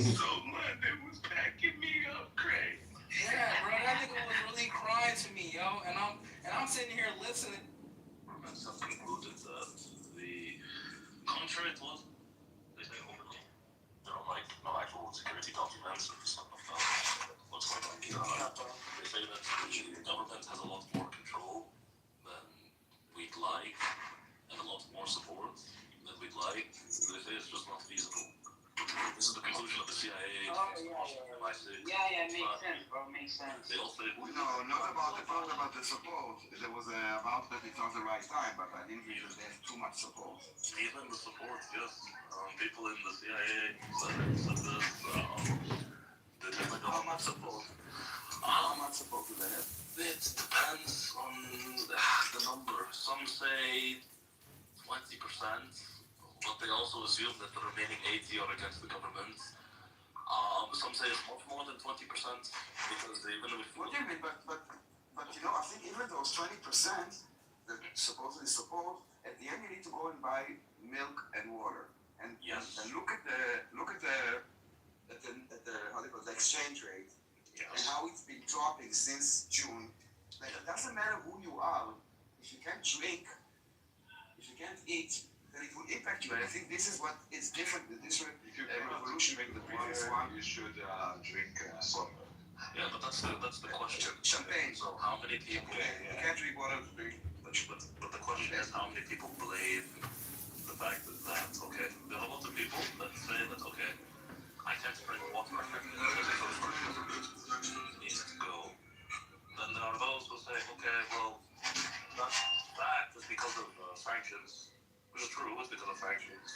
So London was backing me up, Craig. Yeah, bro, that nigga was really crying to me, yo, and I'm sitting here listening. And some concluded that the contrary to what they say openly, there are like no actual security documents or stuff like that. What's going on here? They say that the government has a lot more control than we'd like, and a lot more support than we'd like. They say it's just not feasible. This is the conclusion of the CIA. Yeah, makes sense, bro. Makes sense. They all say, No, not about the support. There was about that it's not the right time, but I didn't feel that there's too much support. even the support, yes. People in the CIA said this. How much support? How much support do they have? It depends on the number. Some say 20%, but they also assume that the remaining 80 are against the government. Some say it's much more than 20%, because even if... What do you mean? But I think even those 20% that supposedly support, at the end you need to go and buy milk and water. And look at the how they call it, the exchange rate. Yes. And how it's been dropping since June. Like, it doesn't matter who you are, if you can't drink, if you can't eat, then it will impact you. And I think this is what is different. This revolution with the previous one. You should drink soda. Yeah, but that's the question. Champagne. So how many people... You can't drink water to drink. But the question is, how many people believe the fact that okay, there are a lot of people that say that, okay, I can't drink water, I can't needs to go. Then there are those who say, okay, well, that fact is because of sanctions. Which is true, it's because of sanctions.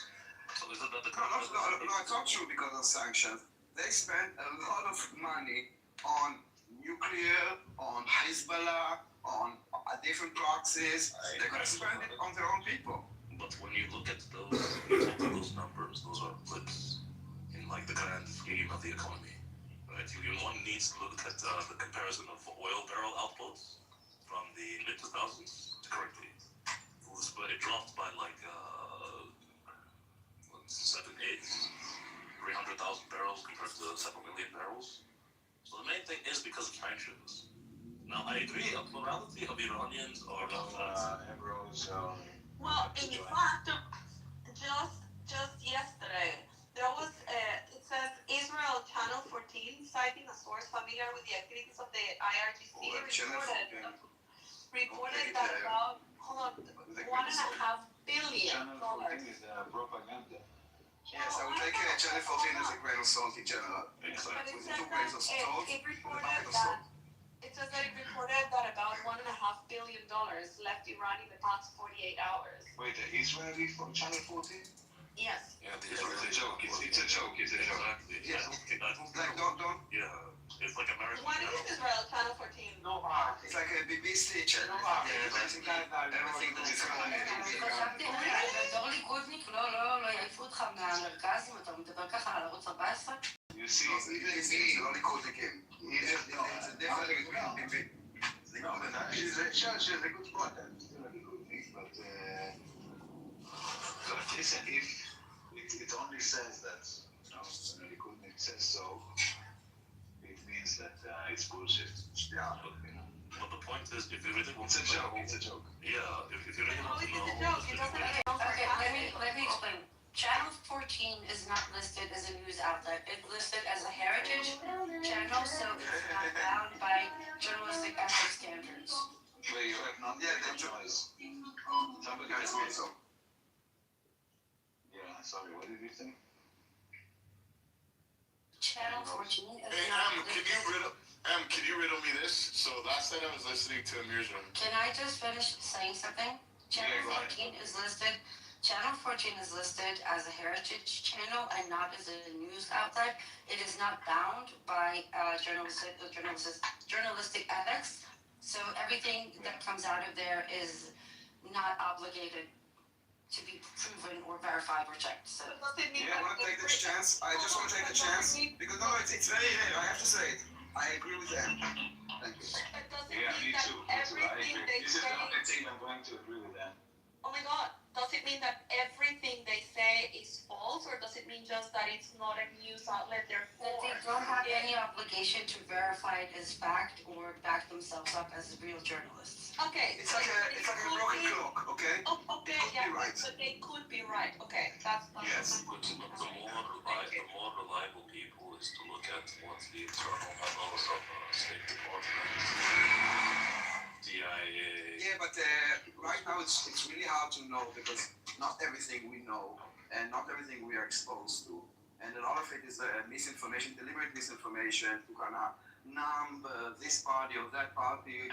So is it that the government... No, it's not true because of sanctions. They spend a lot of money on nuclear, on Hezbollah, on different proxies. They're going to spend it on their own people. But when you look at those numbers, those are blips in like the grand scheme of the economy. Right? One needs to look at the comparison of oil barrel outputs from the mid-2000s to currently. It dropped by like 300,000 barrels compared to 7 million barrels. So the main thing is because of sanctions. Now I agree, a plurality of Iranians are not that. Well, in fact, just yesterday, there was it says Israel Channel 14 citing a source familiar with the activities of the IRGC reported that about $1.5 billion. Propaganda. Yes, I would take Channel 14 as a grain of salt in general. But it With says 2 grains of that salt. it reported that about $1.5 billion left Iran in the past 48 hours. Wait, the Israeli from Channel 14? Yes. Yeah, It's a joke. It's a joke. Exactly. Yeah. Like, don't. Yeah, it's like American. What is Israel Channel 14? It's like a BBC channel. Everything that is חשבתי, בתור ליכודניק, לא יעיפו אותך מהמרכז אם אתה מדבר ככה על ערוץ 14? You see, זה לא ליכודניקים. זה definitely between BBC. She's a good spot. But listen, if it only says that, when the Likud says so, it means that it's bullshit. Yeah. But the point is, if you really want It's to a joke. know, It's a joke. yeah, if you really want to It's know, a joke. It doesn't Okay, let me explain. Channel 14 is not listed as a news outlet. It's listed as a heritage channel, so it's not bound by journalistic ethics standards. Where you have not choice. Somebody has made so. Yeah, sorry, what did you think? Channel 14 is Hey, not Can you riddle me this? So last night I was listening to Amir's room. Can I just finish saying something? Channel 14 is listed. Channel 14 is listed as a heritage channel and not as a news outlet. It is not bound by journalistic ethics. So everything that comes out of there is not obligated to be proven or verified or checked. So Yeah, I want to take this chance. I just want to take the chance because no, it's very rare. I have to say it. I agree with them. Thank you. Yeah, me too. I agree. This is the only thing I'm going to agree with them. Oh my God, does it mean that everything they say is false, or does it mean just that it's not a news outlet, therefore? That they don't have any obligation to verify it as fact or back themselves up as real journalists. Okay. It's like a broken clock, okay? Oh, okay, They could yeah. be right. But they could be right. Okay, that's Yes. The more reliable people is to look at what the internal memos of State Department, CIA. Yeah, but right now it's really hard to know because not everything we know and not everything we are exposed to. And a lot of it is misinformation, deliberate misinformation to kind of numb this party or that party.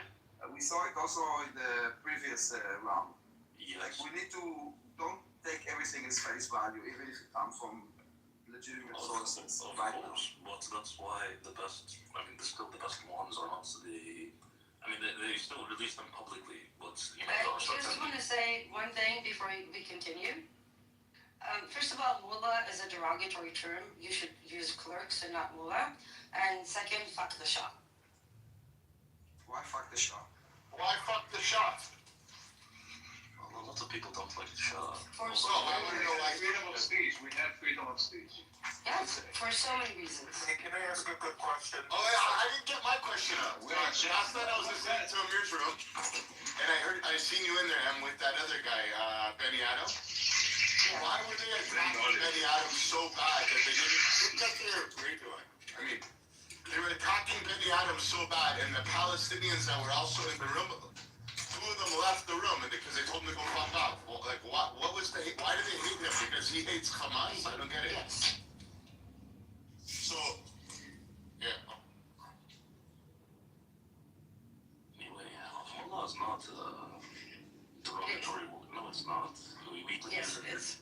We saw it also in the previous round. Yes. Like we need to don't take everything as face value, even if it comes from legitimate sources. Of course, but that's why still the best ones are not they still release them publicly, but I just want to say one thing before we continue. First of all, mullah is a derogatory term. You should use clerks and not mullah. And second, fuck the shop. Why fuck the shop? Why fuck the shop? Well, lots of people don't like the shop. I want to know why. Freedom of speech. We have freedom of speech. Yes, for so many reasons. Hey, can I ask a good question? Oh, yeah, I didn't get my question up. Last night I was listening to Amir's room, and I seen you in there, with that other guy, Benny Adams. Yeah. Why were they attacking Benny Adams so bad that they didn't? What are you doing? I mean, they were attacking Benny Adams so bad, and the Palestinians that were also in the room, two of them left the room because they told him to go fuck off. Well, like, what was the hate? Why do they hate him? Because he hates Hamas? I don't get it. Yes. So, yeah. Anyway, Allah is not derogatory. No, it's not. Yes, it is.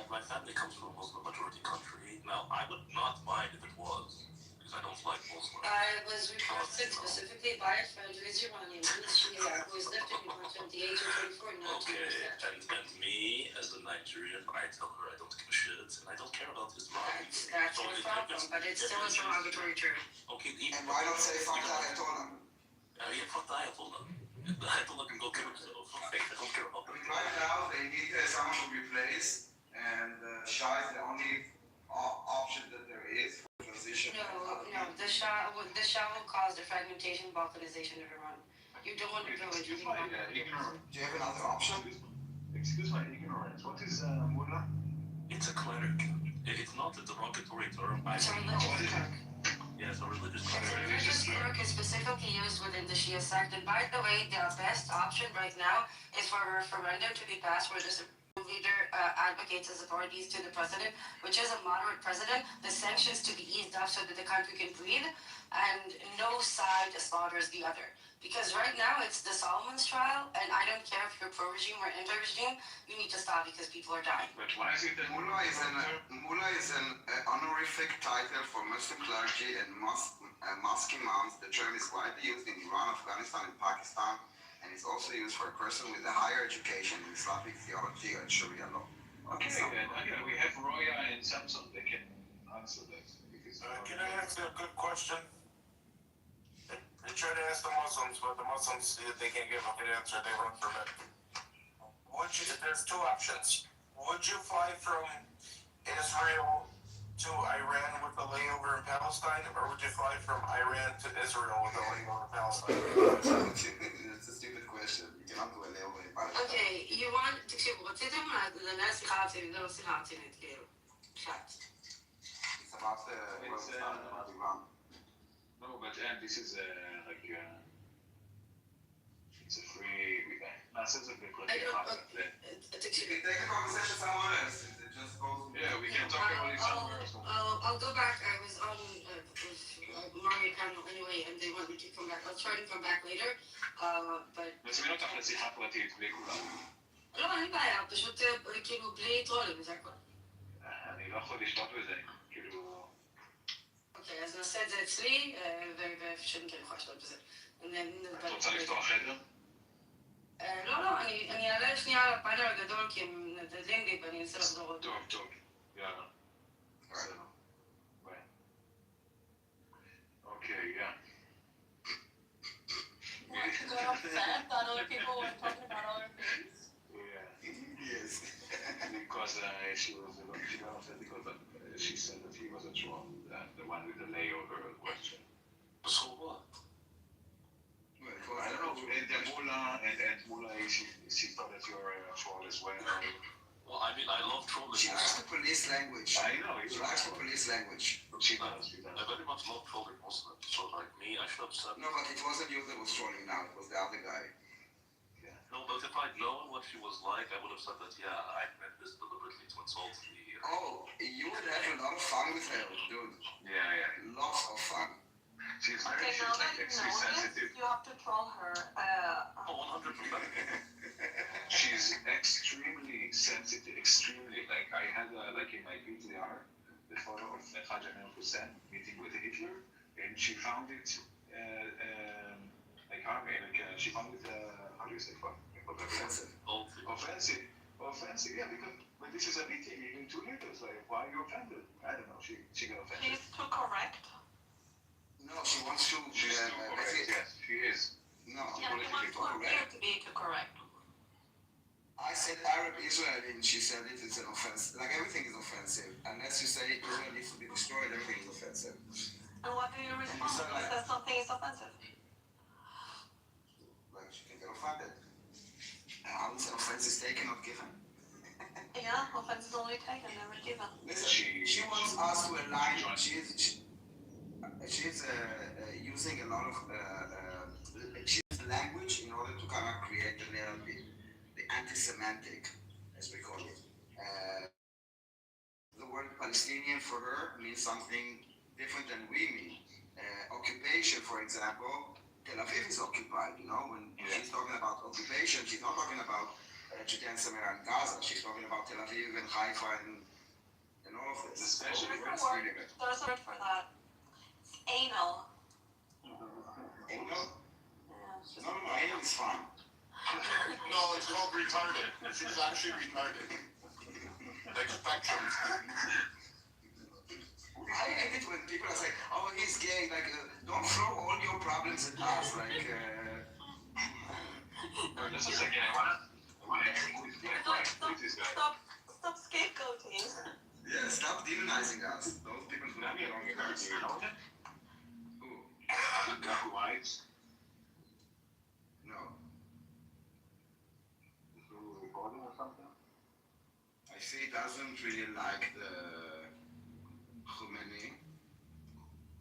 My family comes from a Muslim majority country. Now, I would not mind if it was, because I don't like Muslims. I was requested specifically by a friend who is Iranian, who is Shia, who has lived in Iran from the age of 24 not to use that. And me, as a Nigerian, I tell her I don't give a shit, and I don't care about Islam. That's your problem, but it's still a derogatory term. Okay, and why not say fuck the Ayatollah? Yeah, fuck the Ayatollah. The Ayatollah can go kill himself. I don't care about that. Right now, they need someone to replace, and Shah is the only option that there is for transition. No, the Shah will cause the fragmentation, balkanization of Iran. You don't want to go into Iran. Do you have another option? Excuse my ignorance. What is mullah? It's a cleric. It's not a derogatory term. It's a religious cleric. Yes, a religious It's cleric. a religious cleric is specifically used within the Shia sect. And by the way, the best option right now is for a referendum to be passed where the Supreme Leader advocates his authorities to the president, which is a moderate president, the sanctions to be eased up so that the country can breathe, and no side slaughters the other. Because right now it's the Solomon's trial, and I don't care if you're pro-regime or anti-regime, you need to stop because people are dying. But why is it that Mullah is an honorific title for Muslim clergy and mosque imams. The term is widely used in Iran, Afghanistan, and Pakistan, and it's also used for a person with a higher education in Islamic theology and Sharia law. Okay, then. We have Roya and Samson. They can answer that. Can I ask a good question? They try to ask the Muslims, but the Muslims, they can't give a good answer. They run from it. There's two options. Would you fly from Israel to Iran with a layover in Palestine, or would you fly from Iran to Israel with a layover in Palestine? It's a stupid question. You cannot do a layover in Palestine. Okay, תקשיבו, רציתם לנהל שיחה רצינית, זה לא שיחה רצינית, כאילו. פשט. It's about the world started about Iran. No, but and this is like it's a free. נעשה את זה בפרטי אחד. תקשיבי. Take a conversation somewhere else. It just goes. Yeah, we can talk about it somewhere else. I'll go back. I was on Mario panel anyway, and they want me to come back. I'll try to come back later, but... נזמין אותך לשיחה פרטית בלי כולם. לא, אין בעיה, פשוט כאילו בלי טרולים, זה הכל. אני לא יכול לשלוט בזה, כאילו... אוקיי, אז נעשה את זה אצלי, ושאני כן יכולה לשלוט בזה. את רוצה לפתוח חדר? לא, אני אעלה שנייה על הפאנל הגדול, כי הם נדלים לי, ואני אנסה לחזור עוד. טוב, יאללה. בסדר. ביי. אוקיי, yeah. Got upset that other people were talking about other things. Yes. Because she got upset because she said that he wasn't wrong, the one with the layover question. So what? I don't know, and Mula, she thought that you're a troll as well. Well, I mean, I love trolling. She likes the police language. I know. She likes the police language. She does. I very much love trolling Muslim. So, like me, I should upset. No, but it wasn't you that was trolling now. It was the other guy. Yeah. No, but if I'd known what she was like, I would have said that, yeah, I meant this deliberately to insult the... Oh, you would have a lot of fun with her, dude. Yeah. Lots of fun. She's Okay, very, now that she's you know sensitive. this, you have to troll her. Oh, 100%. She's extremely sensitive, extremely. Like, I had, like, in my PTR, the photo of Hajar Hussein meeting with Hitler, and she found it, she found it, how do you say, offensive. Offensive, yeah, because but this is a meeting in 2 leaders. Like, why are you offended? I don't know. She got offended. She's too correct. No, she wants to. She's too correct. Yes, she is. No, Yeah, he wants to appear to be too correct. I said Arab Israeli, and she said it's an offense. Like everything is offensive. Unless you say Israel needs to be destroyed, everything is offensive. And what do you respond when she says something is offensive? Like she can get offended. And how is an offense is taken or given? Yeah, offense is only taken, never given. Listen, she wants us to align. She's using a lot of language in order to kind of create the narrative, the anti-Semitic, as we call it. The word Palestinian for her means something different than we mean. Occupation, for example, Tel Aviv is occupied. You know, when she's talking about occupation, she's not talking about Judea and Samaria and Gaza. She's talking about Tel Aviv and Haifa and all of this. There's a word for that. It's anal. Anal? Yeah, No, anal is fine. No, it's called retarded. She's actually retarded. Like spectrum. I hate it when people are saying, "Oh, he's gay." Like, don't throw all your problems at us. Like, This is again. Stop scapegoating. yeah, stop demonizing us. Those people who don't belong in us. Who? Whites. No. Recording or something? I see he doesn't really like the Khomeini.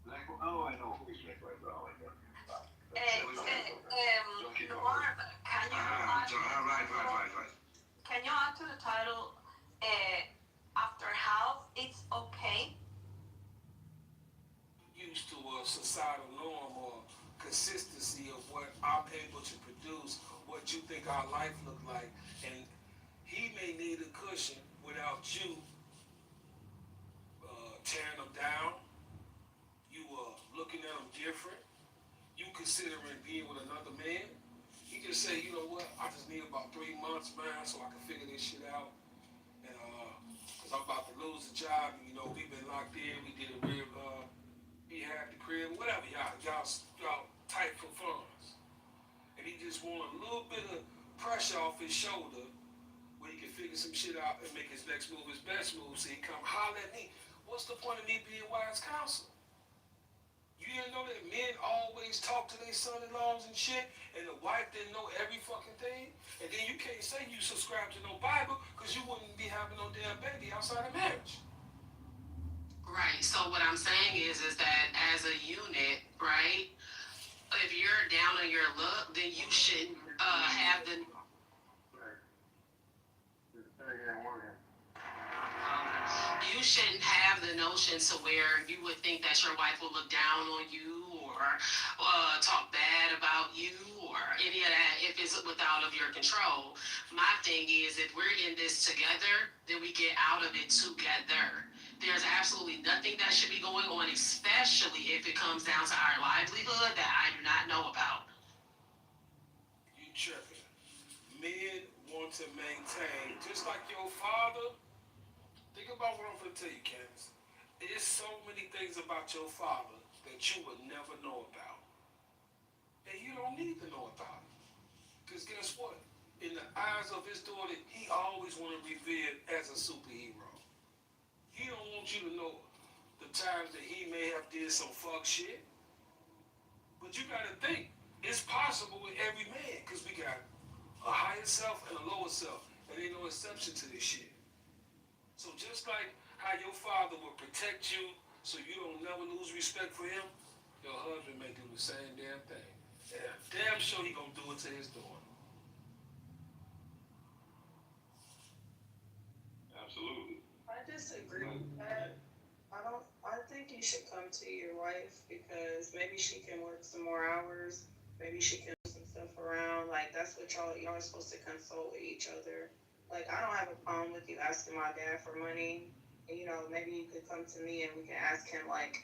Like, oh, I know who is like right now. Right. Can you add to the title, after health, it's okay? Used to a societal norm or consistency of what I'm able to produce, what you think our life look like, and he may need a cushion without you tearing them down, you looking at them different, you considering being with another man. He just say, you know what, I just need about 3 months, man, so I can figure this shit out. And cause I'm about to lose the job, and, you know, we've been locked in, we did a real rehab the crib, whatever, y'all tight for funds. And he just want a little bit of pressure off his shoulder where he can figure some shit out and make his next move his best move, so he come holler at me. What's the point of me being wise counsel? You didn't know that men always talk to their son-in-laws and shit, and the wife didn't know every fucking thing? And then you can't say you subscribe to no Bible because you wouldn't be having no damn baby outside of marriage. Right. So what I'm saying is that as a unit, right? If you're down on your luck, then you shouldn't have the. You shouldn't have the notion to where you would think that your wife will look down on you or talk bad about you or any of that if it's without of your control. My thing is, if we're in this together, then we get out of it together. There's absolutely nothing that should be going on, especially if it comes down to our livelihood that I do not know about. You tripping. Men want to maintain, just like your father. Think about what I'm going to tell you, Candace. There's so many things about your father that you would never know about. And you don't need to know about it. Because guess what? In the eyes of his daughter, he always want to be revered as a superhero. He don't want you to know the times that he may have did some fuck shit. But you got to think, it's possible with every man. Because we got a higher self and a lower self. And ain't no exception to this shit. So just like how your father will protect you so you don't never lose respect for him, your husband may do the same damn thing. And I'm damn sure he gonna do it to his daughter. Absolutely. I disagree with that. I think you should come to your wife because maybe she can work some more hours. Maybe she can move some stuff around. Like, that's what y'all are supposed to consult with each other. Like, I don't have a problem with you asking my dad for money. And, maybe you could come to me and we can ask him, like,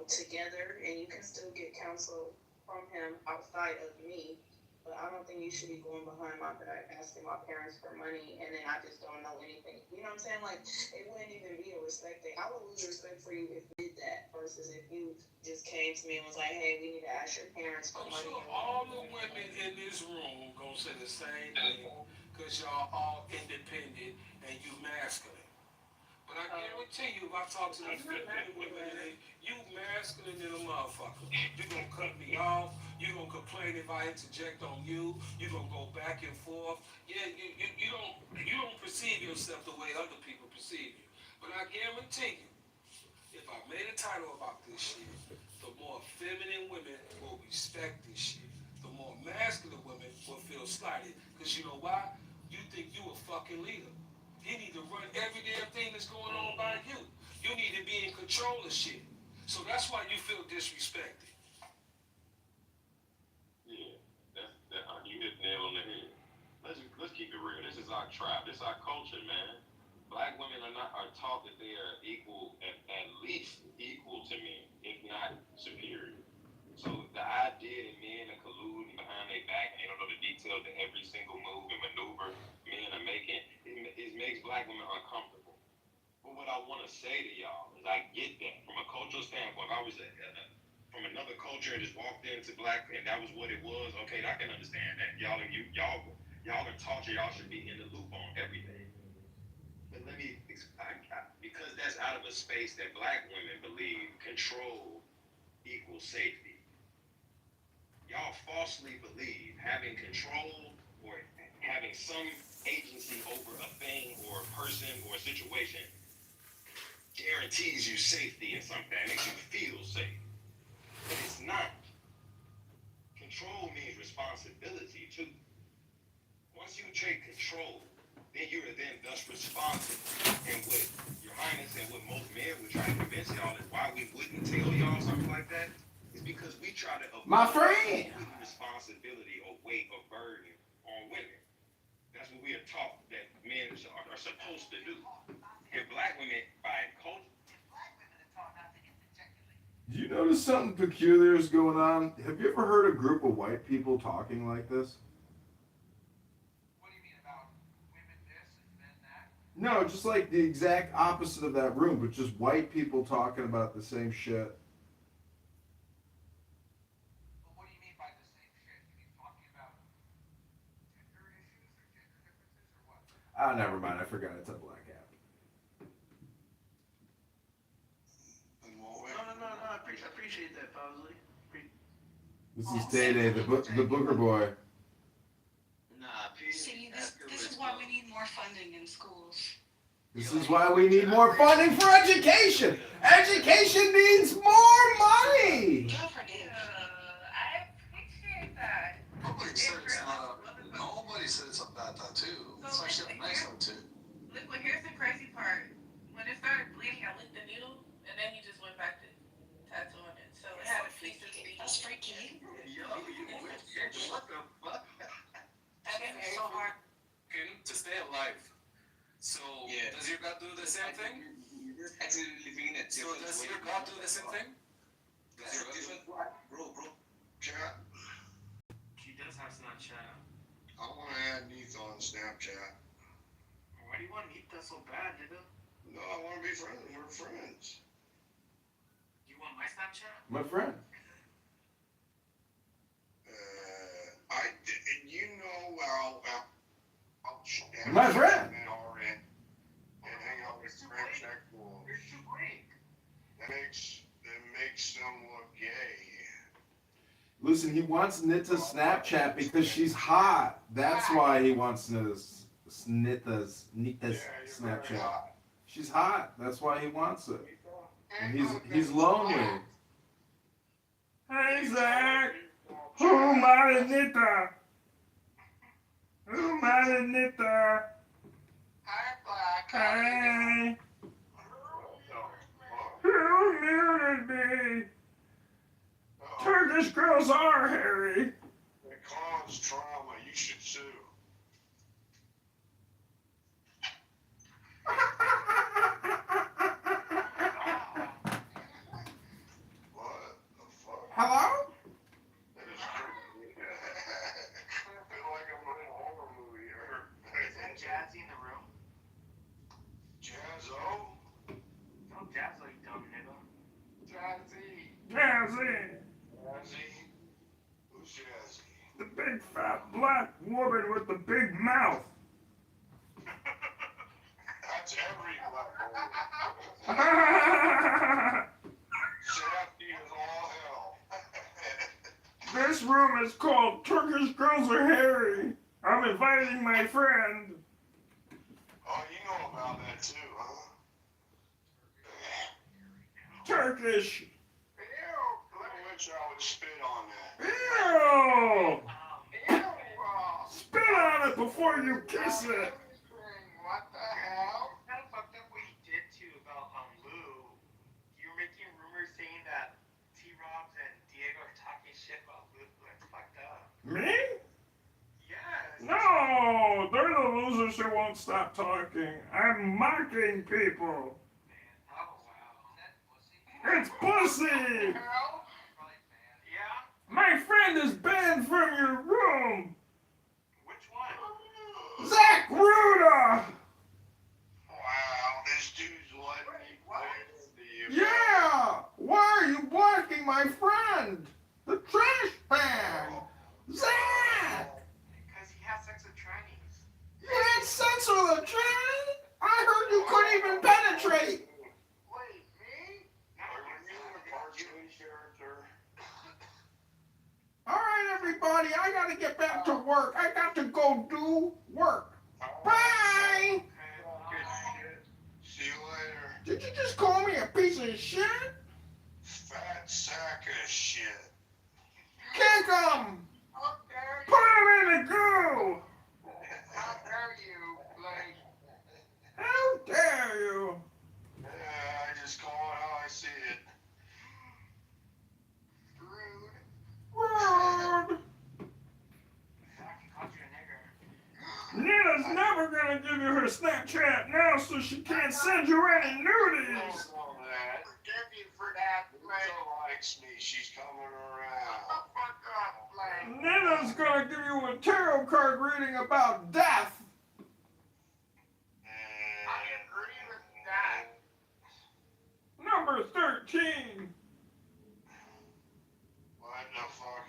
together. And you can still get counsel from him outside of me. But I don't think you should be going behind my back asking my parents for money and then I just don't know anything. You know what I'm saying? Like, it wouldn't even be a respect thing. I would lose respect for you if you did that versus if you just came to me and was like, hey, we need to ask your parents for I'm money. sure all the women in this room gonna say the same thing because y'all all independent and you masculine. But I guarantee you, if I talk to these feminine women, you masculine than a motherfucker. You gonna cut me off. You gonna complain if I interject on you. You gonna go back and forth. Yeah, you don't perceive yourself the way other people perceive you. But I guarantee you, if I made a title about this shit, the more feminine women will respect this shit. The more masculine women will feel slighted. Because you know why? You think you a fucking leader. You need to run every damn thing that's going on by you. You need to be in control of shit. So that's why you feel disrespected. Yeah, you hit the nail on the head. Let's keep it real. This is our tribe. This is our culture, man. Black women are taught that they are equal, at least equal to men, if not superior. So the idea that men are colluding behind their back and they don't know the details of every single move and maneuver men are making, it makes black women uncomfortable. But what I want to say to y'all is I get that. From a cultural standpoint, if I was from another culture and just walked into black and that was what it was, okay, I can understand that. Y'all are taught y'all should be in the loop on everything. But let me, because that's out of a space that black women believe control equals safety. Y'all falsely believe having control or having some agency over a thing or a person or a situation guarantees you safety in something, makes you feel safe. But it's not. Control means responsibility too. Once you take control, then you are then thus responsible. And what Your Highness and what most men would try to convince y'all is why we wouldn't tell y'all something like that is because we try to avoid responsibility or weight or burden on women. That's what we are taught that men are supposed to do. And black women, by culture. Do you notice something peculiar is going on? Have you ever heard a group of white people talking like this? No, just like the exact opposite of that room, but just white people talking about the same shit. What do you mean by the same shit? You mean talking about gender issues or gender differences or what? Ah, never mind. I forgot it's a black app. No. I appreciate Appreciate that, Paisley. This is Day Day, the Booker boy. Nah, See, this is why we need more funding in schools. This is why we need more funding for education. Education needs more money. I appreciate that. Nobody said it's a bad tattoo. It's actually a nice tattoo. Look, well, here's the crazy part. When it started bleeding, I licked the needle, and then he just went back to tattooing it. So it had a piece of me. That's freaky. Yo, what the fuck? That made me so hard. To stay alive. So does your God do the same thing? You're just actually living in a So different does way. your God do the same thing? That's a different what? Bro. Chat. She does have Snapchat. I want to add Neith on Snapchat. Why do you want Nita so bad, nigga? No, I want to be friends. We're friends. You want my Snapchat? My friend. I'll My friend. And hang out with Snapchat for. That makes them look gay. Listen, he wants Nita's Snapchat because she's hot. That's why he wants Nita's Snapchat. She's hot. That's why he wants it. And he's lonely. Hey, Zach. Who married Nita? Who married Nita? Hey. Who muted me? Turkish girls are hairy. It causes trauma. You should sue. What the fuck? Hello? That is creepy. I feel like I'm in a horror movie here. Is that Jazzy in the room? Jazzo? No, Jazzo, you dumb nigga. Jazzy. Jazzy. Jazzy? Who's Jazzy? The big fat black woman with the big mouth. That's every black woman. Shafty is all hell. This room is called Turkish Girls Are Hairy. I'm inviting my friend. Oh, you know about that too, huh? Turkish. I wish I would spit on that. Ew! Spit on it before you kiss it. What the hell? Kind of fucked up what you did too about Lou. You were making rumors saying that T-Robs and Diego are talking shit about Lou. That's fucked up. Me? Yes. No, they're the losers who won't stop talking. I'm mocking people. Oh wow. It's pussy. Yeah. My friend is banned from your room. Which one? Zach Ruda. Wow, this dude's letting me play into you. Yeah! Why are you blocking my friend? The trash man! Zach! Because he has sex with trannies. You had sex with a tranny? I heard you couldn't even penetrate! Wait, me? Are you a cartoon character? Alright, everybody, I gotta get back to work. I got to go do work. Bye! See you later. Did you just call me a piece of shit? Fat sack of shit. Kick him! Put him in the goo. How dare you, like... How dare you? Yeah, I just call it how I see it. Rude. He called you a nigger. Nina's never gonna give you her Snapchat now, so she can't send you any nudies. Forgive you for that. Nina likes me. She's coming around. Fuck up, like... Nina's gonna give you a tarot card reading about death. I agree with that. Number 13. What the fuck?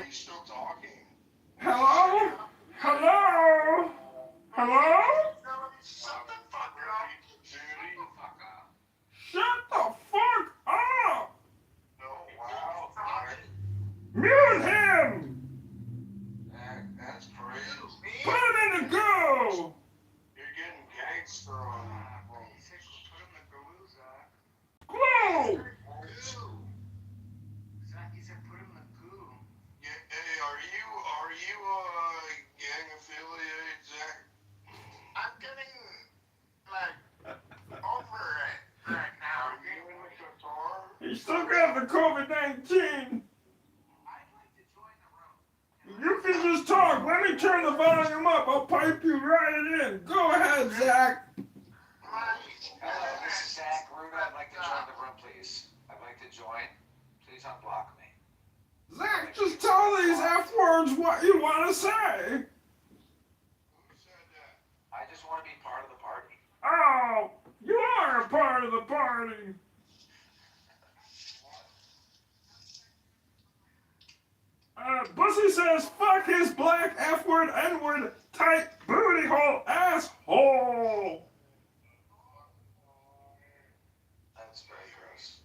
He's still talking. Hello? Hello? Hello? Shut the fuck up. Judy. Shut the fuck up! the COVID-19. You can just talk. Let me turn the volume up. I'll pipe you right in. Go ahead, Zach. Hello, this is Zach Rude. I'd like to join the room, please. I'd like to join. Please unblock me. Zach, just tell these F words what you want to say. I just want to be part of the party. Oh, you are a part of the party. Bussy says, fuck his black F-word, N-word, tight booty hole, asshole. That's very gross.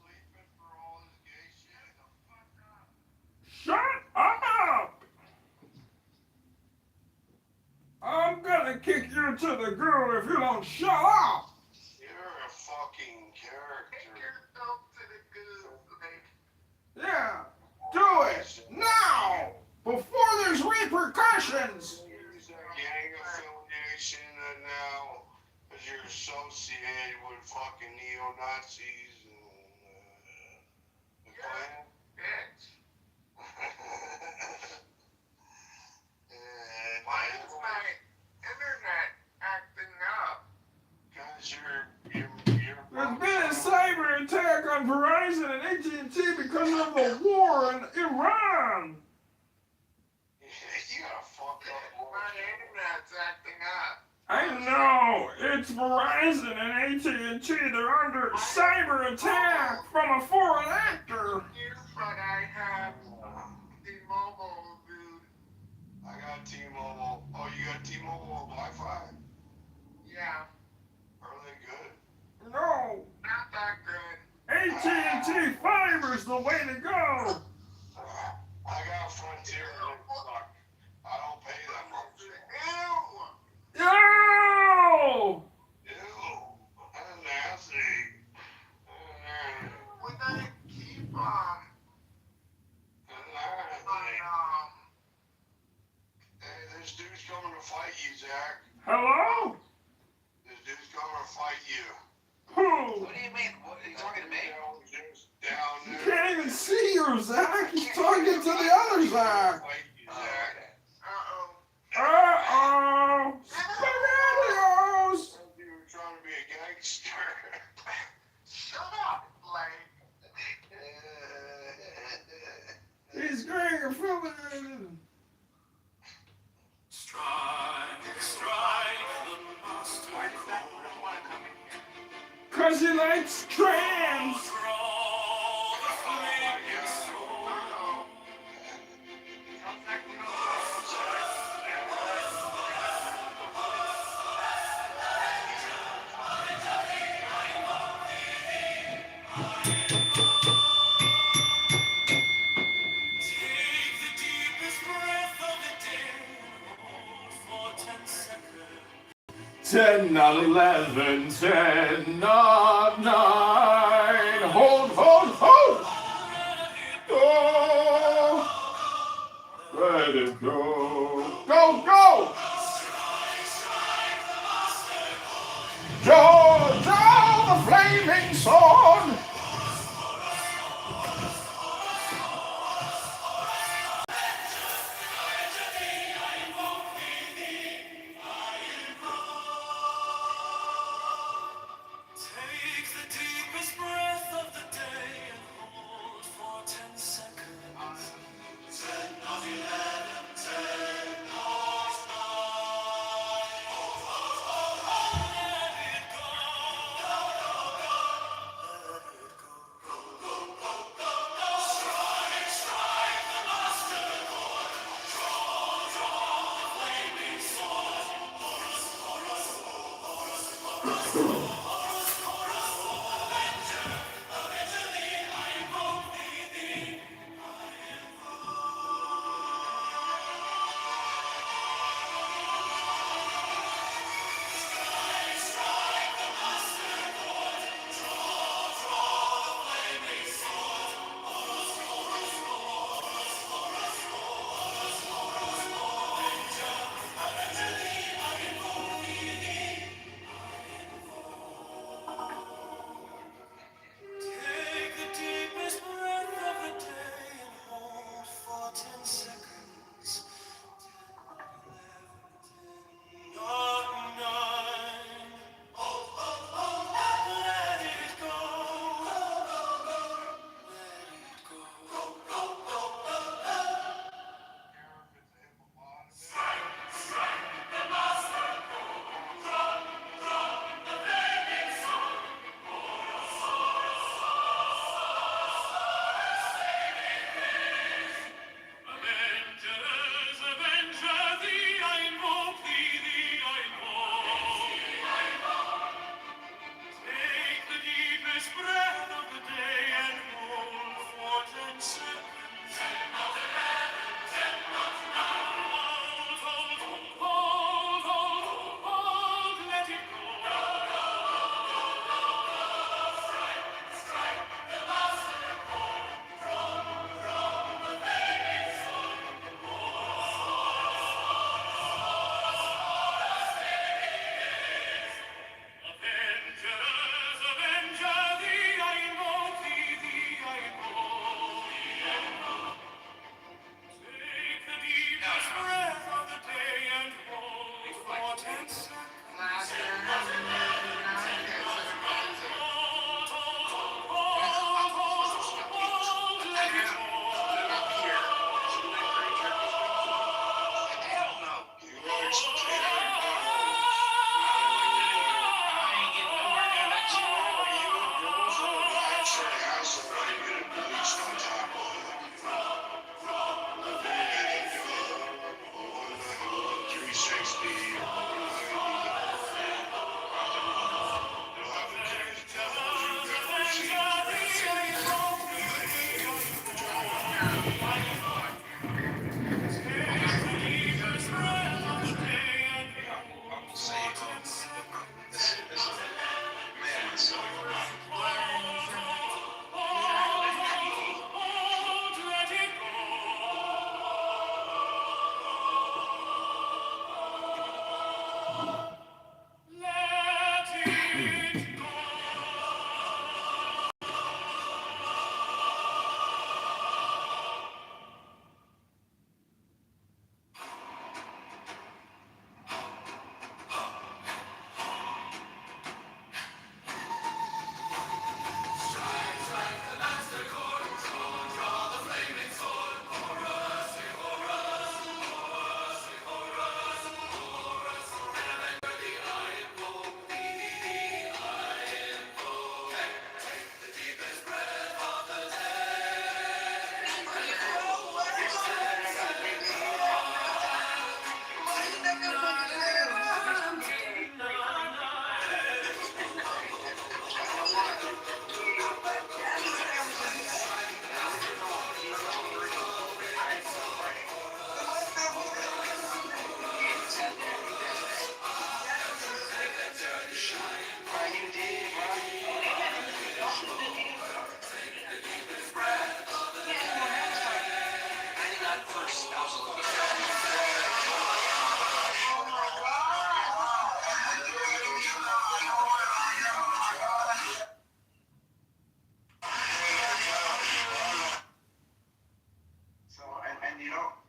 Shut up! I'm gonna kick you to the goo if you don't shut up. You're a fucking character. Take yourself to the goo, Yeah, do it now before there's repercussions. Gang affiliation now, because you're associated with fucking neo-Nazis and the Klan. Bitch. Why is my internet acting up? Because There's been a cyber attack on Verizon and AT&T because of the war in Iran. You gotta fuck up. My internet's acting up. I know, it's Verizon and AT&T. They're under cyber attack from a foreign actor. But I have T-Mobile, dude. I got T-Mobile. Oh, you got T-Mobile Wi-Fi? Yeah. Are they good? No. Not that good. AT&T fiber's the way to go. I got Frontier. I don't pay that much. Ew! Yo! Ew! That's nasty. We gotta keep hey, this dude's coming to fight you, Zach. Hello? This dude's coming to fight you. Who? What do you mean? What, are you talking to me? Down You there. can't even see you, Zach. He's talking to the other Zach. Fight you, Zach. Uh-oh. Uh-oh. SpaghettiOs. You were trying to be a gangster. Shut up, Blake. He's gang affiliated. Cause he likes trans. Take the deepest breath of the day for 10 seconds. 10, not 11, 10, not 9. Hold, hold, hold. Oh, let it go. Go, go. George of the flaming sword. Take the deepest breath of the day and hold for 10 seconds. 10, not 11, 10, not 9. Shakespeare,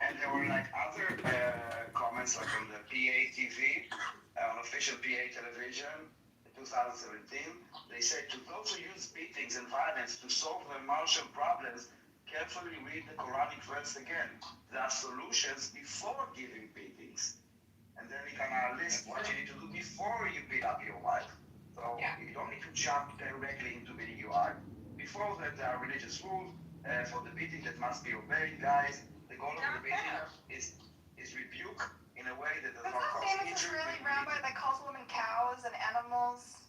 and there were like other comments like on the PA TV, on official PA television in 2017. They said to those who use beatings and violence to solve their martial problems, carefully read the Quranic verse again. There are solutions before giving beatings. And then we can list what you need to do before you beat up your wife. So you don't need to jump directly into beating your wife. Before that, there are religious rules for the beating that must be obeyed, guys. The goal of the beating is rebuke in a way that does not cause famous injury. Israeli rabbi that calls women cows and animals?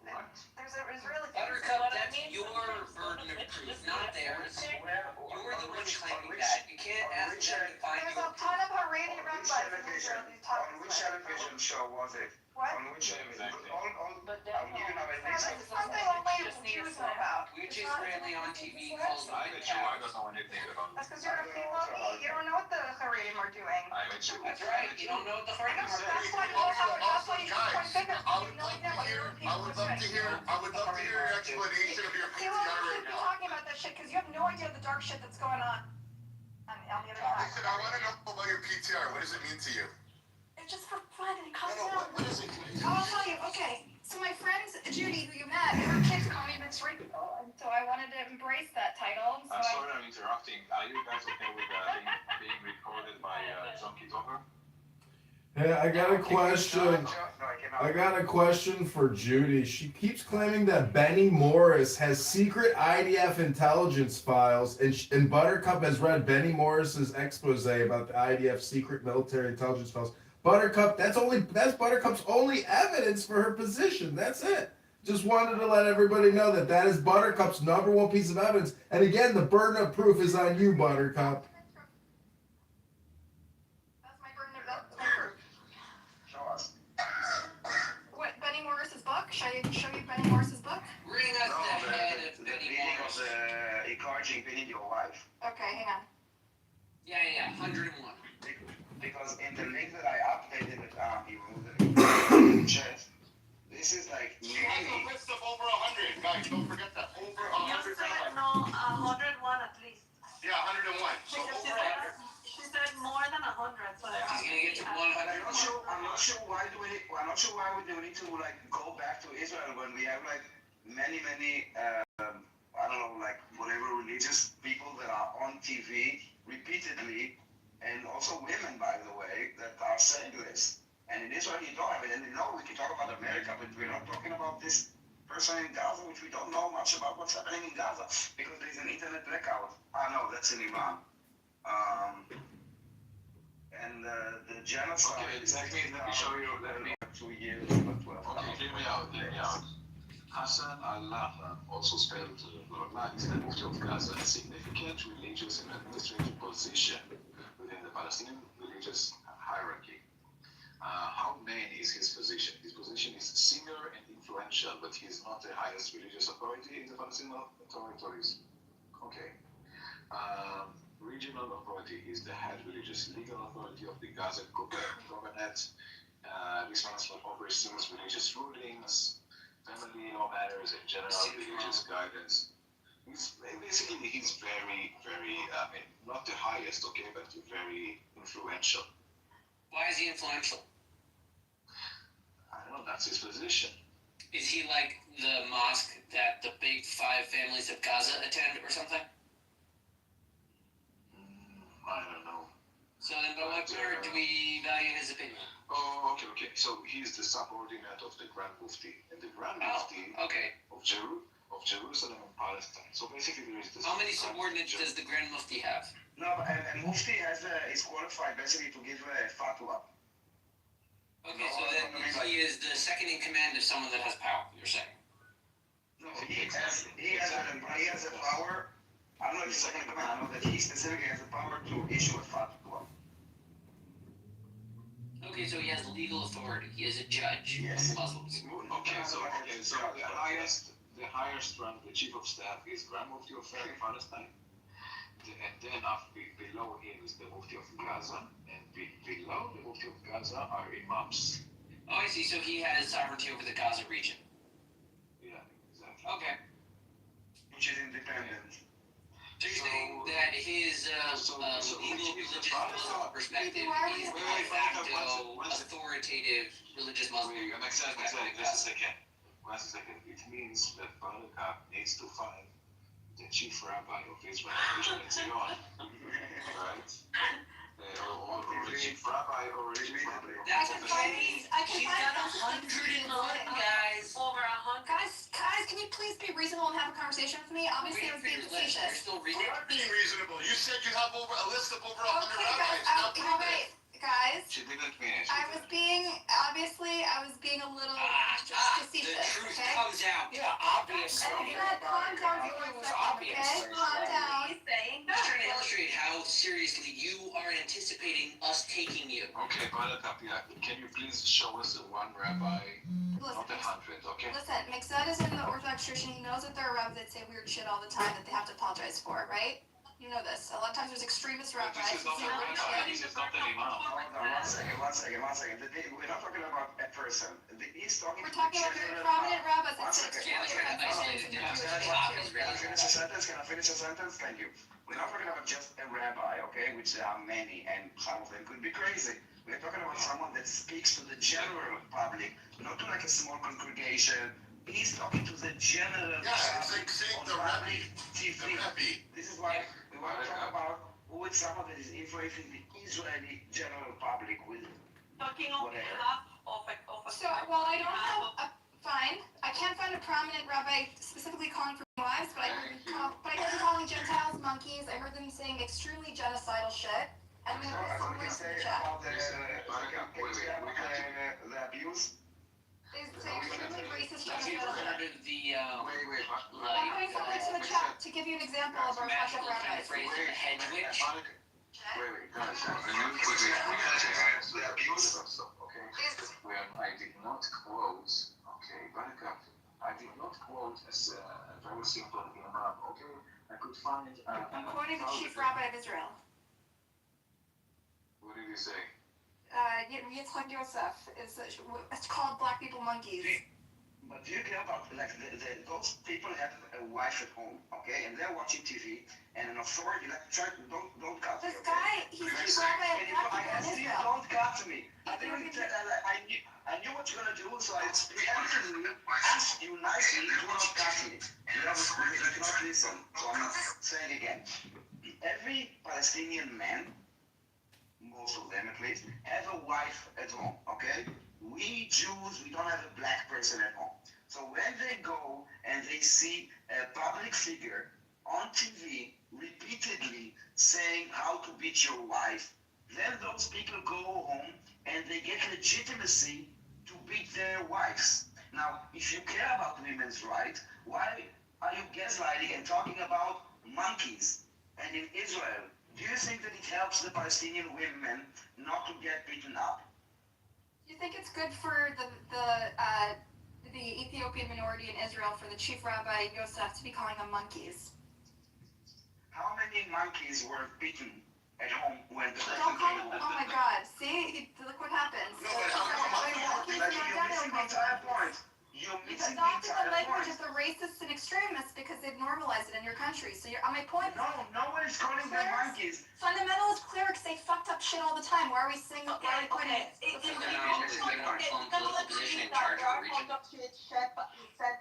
What? There's an Israeli Buttercup, that's your burden of proof, not theirs. You're the one claiming that. You can't ask them to find There's you. a ton of Haredi rabbis in Israel who talk On which television show was it? What? On which television? I'm giving out a list. It's something only Jews know about. Which Israeli on TV calls women I cows? don't know anything about That's because you're a female. You don't know what the Haredim are doing. That's right, you don't know what the Haredim are That's why you point fingers. You know what European I would love to hear your explanation of your PTR right You're now. talking about this shit because you have no idea the dark shit that's going on the other side. Listen, I want to know about your PTR. What does it mean to you? It's just for fun and calm down. What is it? Oh, I'll tell you. Okay, so my friend Judy, who you met, her kids call me Miss Rachel, and so I wanted to embrace that title. So I'm sorry I'm interrupting. Are you guys okay with being recorded by John Kitover? Hey, I got a question. I got a question for Judy. She keeps claiming that Benny Morris has secret IDF intelligence files, and Buttercup has read Benny Morris's expose about the IDF secret military intelligence files. Buttercup, that's Buttercup's only evidence for her position. That's it. Just wanted to let everybody know that is Buttercup's #1 piece of evidence. And again, the burden of proof is on you, Buttercup. that's my proof. Show us. What, Benny Morris's book? Show you Benny Morris's book? Bring us the head of The Benny beating Morris. was encouraging beating your wife. Okay, hang on. Yeah, 101. Because in the link that I updated it, he removed it in the chat. This is like She has a list of over 100. Guys, don't forget that. Over 100. No, 101 at least. Yeah, 101. So over 100. She said more than 100. So He's gonna get to 100. I'm not sure why we do need to like go back to Israel when we have like many I don't know, like whatever religious people that are on TV repeatedly, and also women, by the way, that are saying this. And in Israel you don't have it. And we can talk about America, but we're not talking about this person in Gaza, which we don't know much about what's happening in Gaza because there's an internet blackout. No, that's in Iran. And and the genocide. Okay, let me show you. Let me. 2 years, but 12. Okay, hear me out. Hear me out. Hassan al-Lahra, also spelled Rahman, is the mufti of Gaza, a significant religious and administrative position within the Palestinian religious hierarchy. How main is his position? His position is senior and influential, but he is not the highest religious authority in the Palestinian territories. Okay. Regional authority is the head religious legal authority of the Gaza Governorate, responsible for overseas religious rulings, family law matters, and general religious guidance. He's very, very, not the highest, okay, but very influential. Why is he influential? I don't know, that's his position. Is he like the mosque that the big 5 families of Gaza attend or something? I don't know. So then by what merit do we value his opinion? Oh, okay. So he's the subordinate of the Grand Mufti. And the Grand Mufti of Jerusalem and Palestine. So basically there is this... How many subordinates does the Grand Mufti have? No, and Mufti is qualified basically to give a fatwa. Okay, so then he is the second in command of someone that has power, you're saying? No, he has a power. I don't know if he's second in command. I know that he specifically has the power to issue a fatwa. Okay, so he has legal authority. He is a judge of Muslims. Okay, so the highest rank, the chief of staff, is Grand Mufti of Palestine. And then below him is the Mufti of Gaza. And below the Mufti of Gaza are imams. Oh, I see. So he has sovereignty over the Gaza region. Yeah, exactly. Okay. Which is independent. So you're saying that his legal religious Muslim perspective is the de facto authoritative religious Muslim. Just a second. It means that Balaka needs to find the chief rabbi of Israel, right? Or the chief rabbi or the chief rabbi. That's okay. She's got 101 guys. Over 100. Guys, can you please be reasonable and have a conversation with me? Obviously, I was being facetious. You're still reading. You're not being reasonable. You said you have a list of over 100 Okay, rabbis. Now prove it. Guys, She didn't finish. I was being a little facetious, The truth okay? comes out. Yeah, obviously. And Fred, calm down for a second, okay? Calm down. He's trying to illustrate how seriously you are anticipating us taking you. Okay, Balaka, can you please show us one rabbi, not 100, okay? Listen, Mixed is in the Orthodox Church, and he knows that there are rabbis that say weird shit all the time that they have to apologize for, right? You know this. A lot of times there's extremist rabbis. This is not a rabbi, this is not an imam. Hold on, one second. We're not talking about a person. He's talking We're talking about very prominent rabbis that say Yeah, extremely that's right. offensive things and do Yeah. shit. Can I finish a sentence? Thank you. We're not talking about just a rabbi, okay, which there are many, and some of them could be crazy. We're talking about someone that speaks to the general public, not to like a small congregation. He's talking to the general Yeah, it's like saying the rabbi. TV. The rabbi. This is why we want to talk about who is someone that is influencing the Israeli general public with Talking on whatever. behalf of a So, well, I don't have fine. I can't find a prominent rabbi specifically calling for wives, but I heard them calling Gentiles monkeys. I heard them saying extremely genocidal shit. And then What some can you words in say the chat. about the abuse? They say extremely racist Have you ever genocidal heard shit. of the I'm putting some links in the chat to give you an example of our magical Catholic kind of rabbis. phrase, the hedge witch? Guys, the abuse, okay? When I did not quote, okay, Balaka, I did not quote as a very simple imam, okay? I could find... I'm quoting the chief rabbi of Israel. What did he say? Yitzchak Yosef. It's called Black People Monkeys. But do you care about, like, those people have a wife at home, okay, and they're watching TV, and an authority, like, don't cut me, This okay? guy, he's the chief rabbi of Black people in Israel. Don't cut me. I knew what you're gonna do, so I preemptively asked you nicely, do not cut me. You did not listen, so I'm saying again. Every Palestinian man, most of them at least, have a wife at home, okay? We Jews, we don't have a black person at home. So when they go and they see a public figure on TV repeatedly saying how to beat your wife, then those people go home and they get legitimacy to beat their wives. Now, if you care about women's rights, why are you gaslighting and talking about monkeys? And in Israel, do you think that it helps the Palestinian women not to get beaten up? Do you think it's good for the Ethiopian minority in Israel for the chief rabbi Yosef to be calling them monkeys? How many monkeys were beaten at home when the Don't call them. Oh my God! See, look what happens. No, but you're missing the entire point. You're You've missing the adopted the entire language point. of the racists and extremists because they've normalized it in your country. So you're on my point. No, no one is calling them monkeys. Fundamentalist clerics say fucked up shit all the time. Why are we saying? They're not political position in charge of a region. Said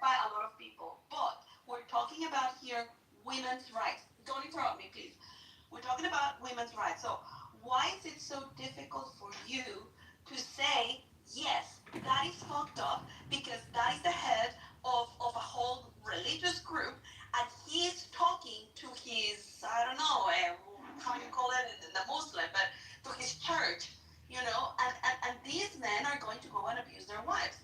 by a lot of people, but we're talking about here women's rights. Don't interrupt me, please. We're talking about women's rights. So why is it so difficult for you to say, yes, that is fucked up because that is the head of a whole religious group and he is talking to his, I don't know, how you call it, the Muslim, but to his church, you know, and these men are going to go and abuse their wives.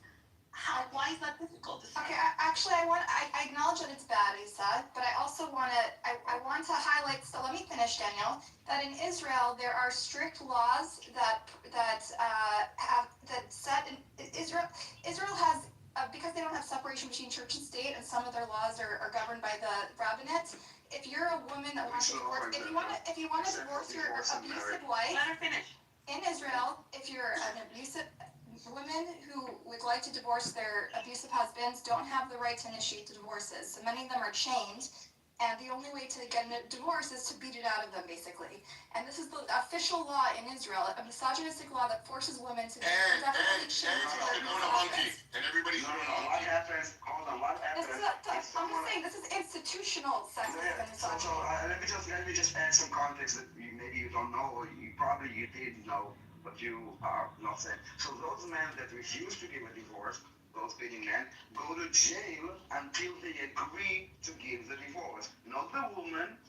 Why is that difficult? Okay, actually, I acknowledge that it's bad, Isa, but I also want to highlight. So let me finish, Daniel. That in Israel there are strict laws that set in Israel. Israel has because they don't have separation between church and state, and some of their laws are governed by the rabbinate. If you're a woman that wants to divorce, if you want to divorce your abusive wife, let her finish. In Israel, if you're an abusive women who would like to divorce their abusive husbands don't have the right to initiate the divorces. So many of them are chained, and the only way to get a divorce is to beat it out of them, basically. And this is the official law in Israel, a misogynistic law that forces women to definitely chained to their husbands. And everybody's doing a What happens? Hold on. What happens? I'm just saying, this is institutional sexism and misogyny. Let me just add some context that maybe you don't know, or you did know, but you are not saying. So those men that refuse to give a divorce, those beating men, go to jail until they agree to give the divorce. Not the woman.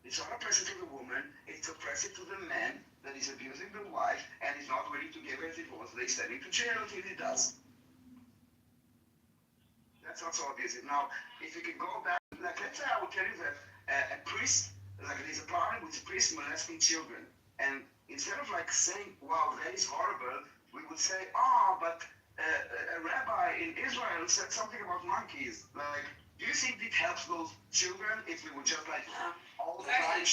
It's not oppressive to the woman. It's oppressive to the man that is abusing the wife and is not willing to give her a divorce. They send him to jail until he does. That's not so abusive. Now, if you can go back, like let's say I would tell you that a priest, like there's a problem with a priest molesting children, and instead of like saying, wow, that is horrible, we would say, but a rabbi in Israel said something about monkeys. Like, do you think it helps those children if we would just like all the time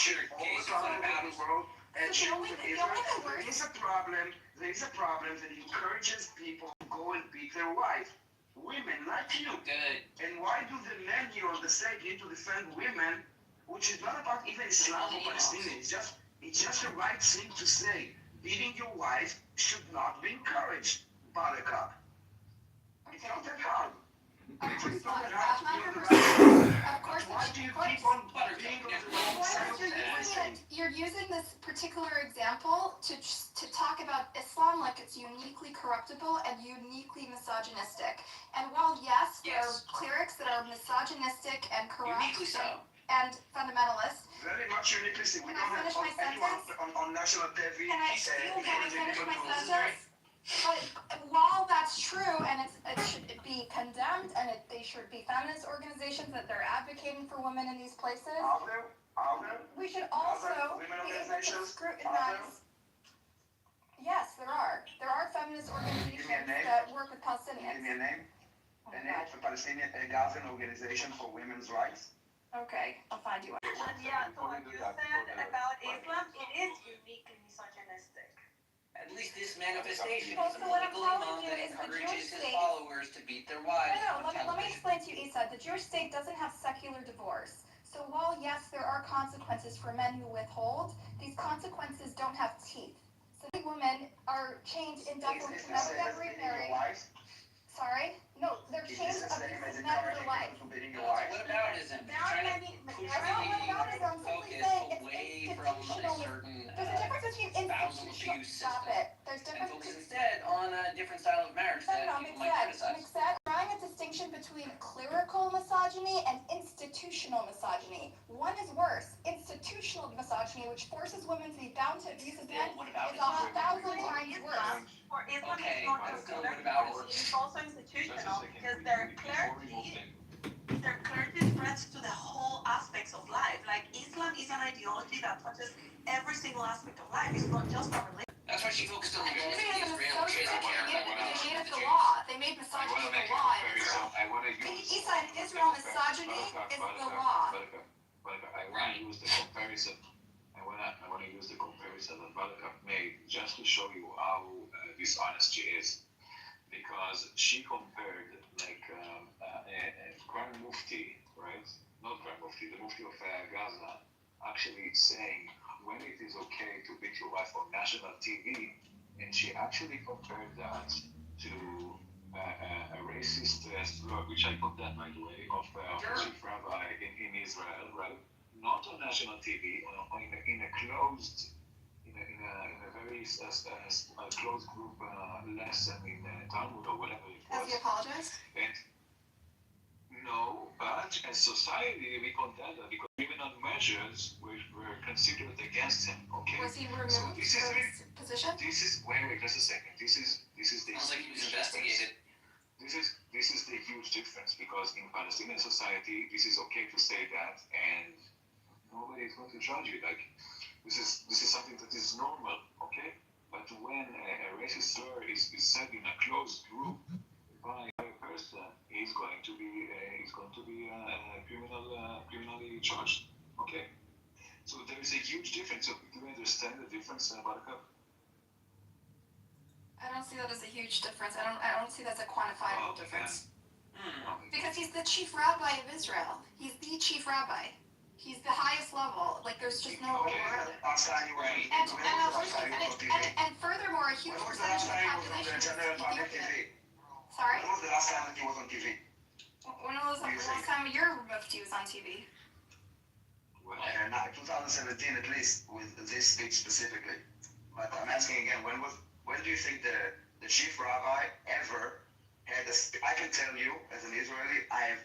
around the world and children in Israel? There is a problem that encourages people to go and beat their wife. Women like you. And why do the men here on the stage need to defend women, which is not about even Islam or Palestinian? It's just the right thing to say. Beating your wife should not be encouraged, Buttercup. It's not that hard. It's not that hard to be on the right. Of course, why do you keep on being on the wrong side? You're using this particular example to talk about Islam like it's uniquely corruptible and uniquely misogynistic. And while yes, there are clerics that are misogynistic and corrupt. Uniquely so. And fundamentalists. Very much uniquely. We don't have anyone on national TV. Can I finish my sentence? But while that's true, and it should be condemned, and they should be feminist organizations that they're advocating for women in these places. Are there? We should also women be able to organizations? scrutinize. Yes, there are. There are feminist organizations that work with Palestinians. Give me a name. A name of a Palestinian Gazan organization for women's rights. Okay, I'll find you one. Yeah, so what you said about Islam, it is uniquely misogynistic. At least this manifestation Well, is a so what I'm political telling imam you that is the encourages Jewish his state. followers to beat their wives. No, on let me television. explain to you, Isa. The Jewish state doesn't have secular divorce. So while, yes, there are consequences for men who withhold, these consequences don't have teeth. So many women are chained indefinitely to never get remarried. Sorry? No, they're chained of this never their life. What about ism? You're trying to push the focus away from a certain There's a difference between spousal abuse system. Stop it. There's And difference focus instead on a different style of marriage that people might criticize. Drawing a distinction between clerical misogyny and institutional misogyny. One is worse. Institutional misogyny, which forces women to be bound to abusive men, What about is 1,000 times worse. For Islam, Okay, it's not what just about clergy, it? it's also institutional because their clergy spreads to the whole aspects of life. Like Islam is an ideology that touches every single aspect of life. It's not just a religion. That's why she focused on the Feminism is Israel. so She doesn't care they about made it the law. They made I misogyny want to the make a law. comparison. I want to use. Isa, in Israel, misogyny is the law. I want to use the comparison. I want to use the comparison that Buttercup made just to show you how dishonest she is, because she compared like a Grand Mufti, right? Not Grand Mufti, the Mufti of Gaza, actually saying when it is okay to beat your wife on national TV, and she actually compared that to a racist slur, which I condemn, by the way, of a chief rabbi in Israel, right? Not on national TV, in a closed, in a very closed group lesson in Talmud or whatever it was. Has he apologized? And no, but as society we condemn that because criminal measures were considered against him. Okay. Was he removed So this is from his position? This is wait just a second. This is the Sounds like he was investigated. This is the huge difference, because in Palestinian society this is okay to say that and nobody is going to judge you. Like this is something that is normal, okay? But when a racist slur is said in a closed group by a person, he's going to be criminally charged. Okay, so there is a huge difference. So do you understand the difference, Buttercup? I don't see that as a huge difference. I don't see that as a quantifiable difference. Because he's the chief rabbi of Israel. He's the chief rabbi. He's the highest level. Like there's just no Okay. Last time you were on and furthermore, a huge When was the percentage last of the time you was on the population General is Public Ethiopian. TV? Sorry? When was the last time that you was on TV? When was the last time your mufti was on TV? Okay, not 2017 at least, with this speech specifically. But I'm asking again, when do you think the chief rabbi ever had I can tell you, as an Israeli, I have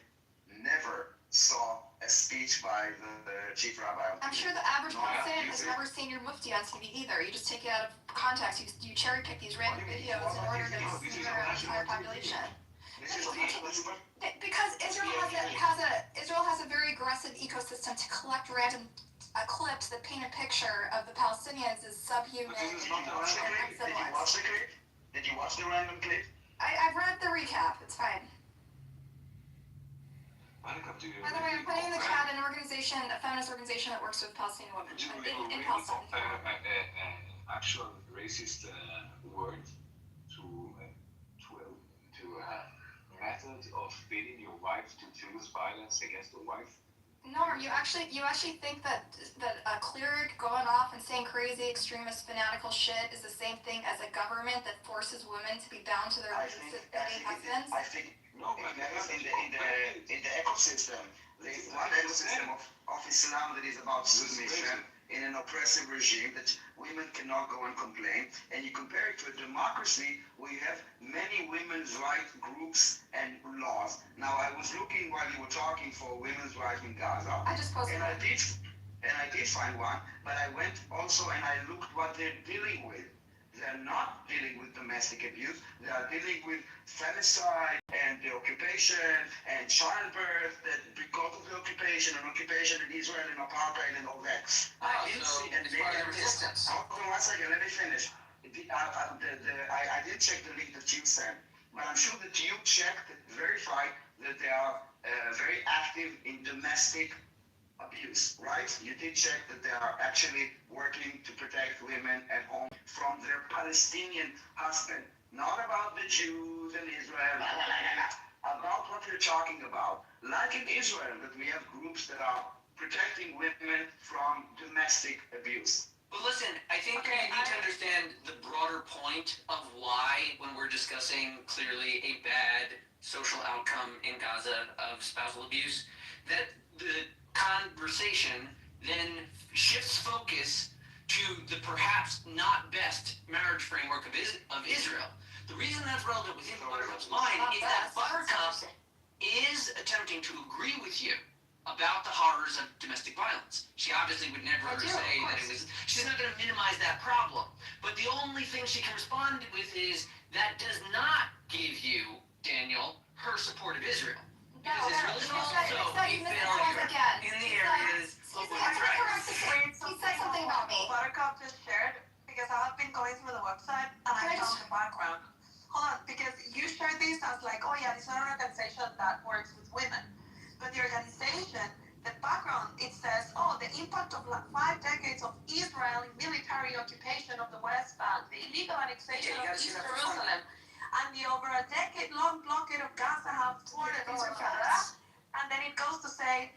never saw a speech by the chief rabbi. I'm sure the average person has never seen your mufti on TV either. You just take it out of context. You cherry pick these random videos in order to smear the entire population. Because Israel has a very aggressive ecosystem to collect random clips that paint a picture of the Palestinians as subhuman and uncivilized. Did you watch the clip? Did you watch the random clip? I've read the recap. It's fine. By the way, I'm putting in the chat an organization, a feminist organization that works with Palestinian women in Palestine. Actual racist word to method of beating your wife, to choose violence against the wife. No, you actually think that a cleric going off and saying crazy, extremist, fanatical shit is the same thing as a government that forces women to be bound to their husbands? I think no, but in the ecosystem, there is one ecosystem of Islam that is about submission in an oppressive regime that women cannot go and complain. And you compare it to a democracy where you have many women's rights groups and laws. Now, I was looking while you were talking for women's rights in Gaza. I just posted I did find one, but I went also and I looked what they're dealing with. They're not dealing with domestic abuse. They are dealing with femicide and the occupation and childbirth that because of the occupation in Israel and apartheid and all that. I didn't see and resistance. Hold on 1 second, let me finish. I did check the link that you sent, but I'm sure that you checked, verified that they are very active in domestic abuse, right? You did check that they are actually working to protect women at home from their Palestinian husband. Not about the Jews and Israel, about what we're talking about. Like in Israel, that we have groups that are protecting women from domestic abuse. But listen, I think you need to understand the broader point of why, when we're discussing clearly a bad social outcome in Gaza of spousal abuse, that the conversation then shifts focus to the perhaps not best marriage framework of Israel. The reason that's relevant within Buttercup's mind is that Buttercup is attempting to agree with you about the horrors of domestic violence. She obviously would never say that it was, she's not going to minimize that problem. But the only thing she can respond with is, that does not give you, Daniel, her support of Israel. Because Israel is also a failure in the areas of women's rights. He said something about me. Buttercup just shared, because I have been going through the website and I found the background. Hold on, because you shared this as like, oh yeah, this is an organization that works with women. But the organization, the background, it says, oh, the impact of like 5 decades of Israeli military occupation of the West Bank, the illegal annexation of East Jerusalem, and the over a decade-long blockade of Gaza have thwarted all of that. And then it goes to say,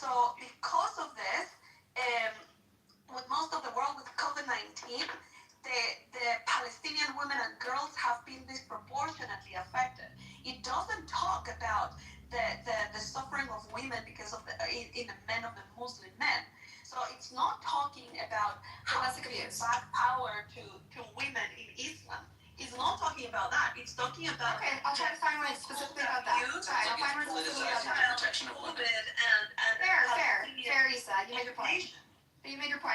so because of this, with most of the world with COVID-19, the Palestinian women and girls have been disproportionately affected. It doesn't talk about the suffering of women because of in the men of the Muslim men. So it's not talking about how to give back power to women in Islam. It's not talking about that. It's talking about I'll try to find one specifically about that. I'll find one specifically about that. Protection of women. Fair, Issa. You made your point.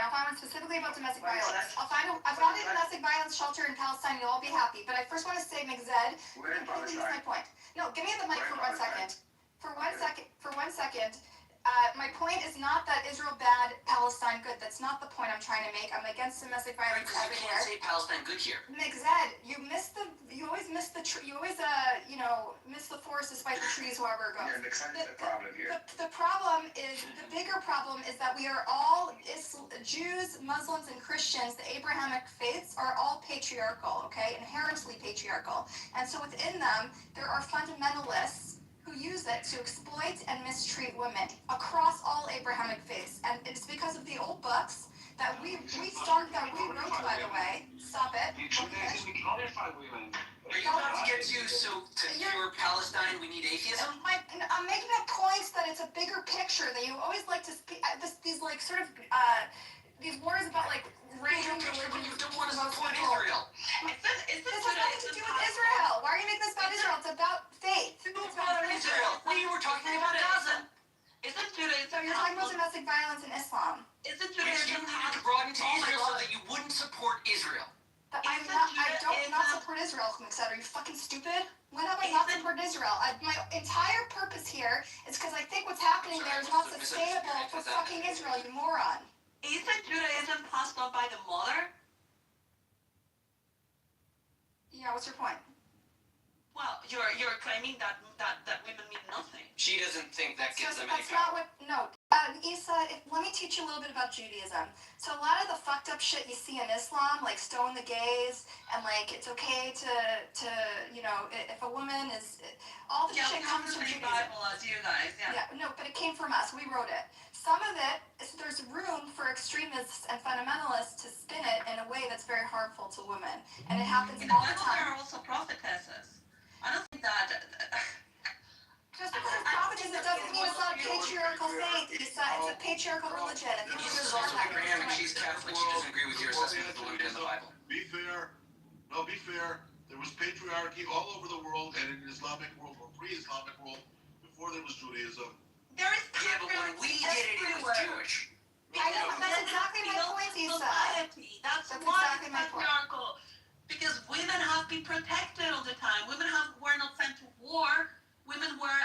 I'll find one specifically about domestic violence. I found a domestic violence shelter in Palestine. You'll all be happy. But I first want to say, McZed, completely missed my point. No, give me the mic for 1 second. For one second. My point is not that Israel bad, Palestine good. That's not the point I'm trying to make. I'm against domestic violence Because you everywhere. can't say Palestine good here. McZed, you always miss the forest despite the trees, however it goes. The problem here. The problem is, the bigger problem is that we are all, Jews, Muslims, and Christians, the Abrahamic faiths are all patriarchal, okay? Inherently patriarchal. And so within them, there are fundamentalists who use it to exploit and mistreat women across all Abrahamic faiths. And it's because of the old books that we wrote, by the way. Stop it. Are you about to get to cure Palestine, we need atheism? I'm making a point that it's a bigger picture, that you always like to speak, these like sort of, these wars about like random religion. You don't want to support Israel. This has nothing to do with Israel. Why are you making this about Israel? It's about faith. It's about Israel. We were talking about Gaza. Isn't Judaism? So you're talking about domestic violence in Islam. Isn't Which you Judaism? needed to broaden to Israel so that you wouldn't support Israel. I don't not support Israel, McZed. Are you fucking stupid? When have I not supported Israel? My entire purpose here is because I think what's happening there is not sustainable for fucking Israel, you moron. Isn't Judaism passed on by the mother? Yeah, what's your point? Well, you're claiming that women mean nothing. She doesn't think that gives them any That's power. not what. No, Issa. Let me teach you a little bit about Judaism. So a lot of the fucked up shit you see in Islam, like stone the gays, and like it's okay to if a woman is, all the shit comes from Judaism. Bible as you guys, Yeah, no, but it came from us. We wrote it. Some of it, there's room for extremists and fundamentalists to spin it in a way that's very harmful to women, and it happens all the time. There are also prophetesses. I don't think that. Just because it's prophetism, it doesn't mean it's not a patriarchal faith. It's a patriarchal religion. This is also Abrahamic. She's Catholic. She doesn't agree with your assessment of the women in the Bible. Be fair. There was patriarchy all over the world, and in the Islamic world or pre-Islamic world, before there was Judaism. There is but when we did it, it was Jewish. I know, that's exactly my point, Issa. That's why it's patriarchal. Because women have been protected all the time. Women were not sent to war. Women were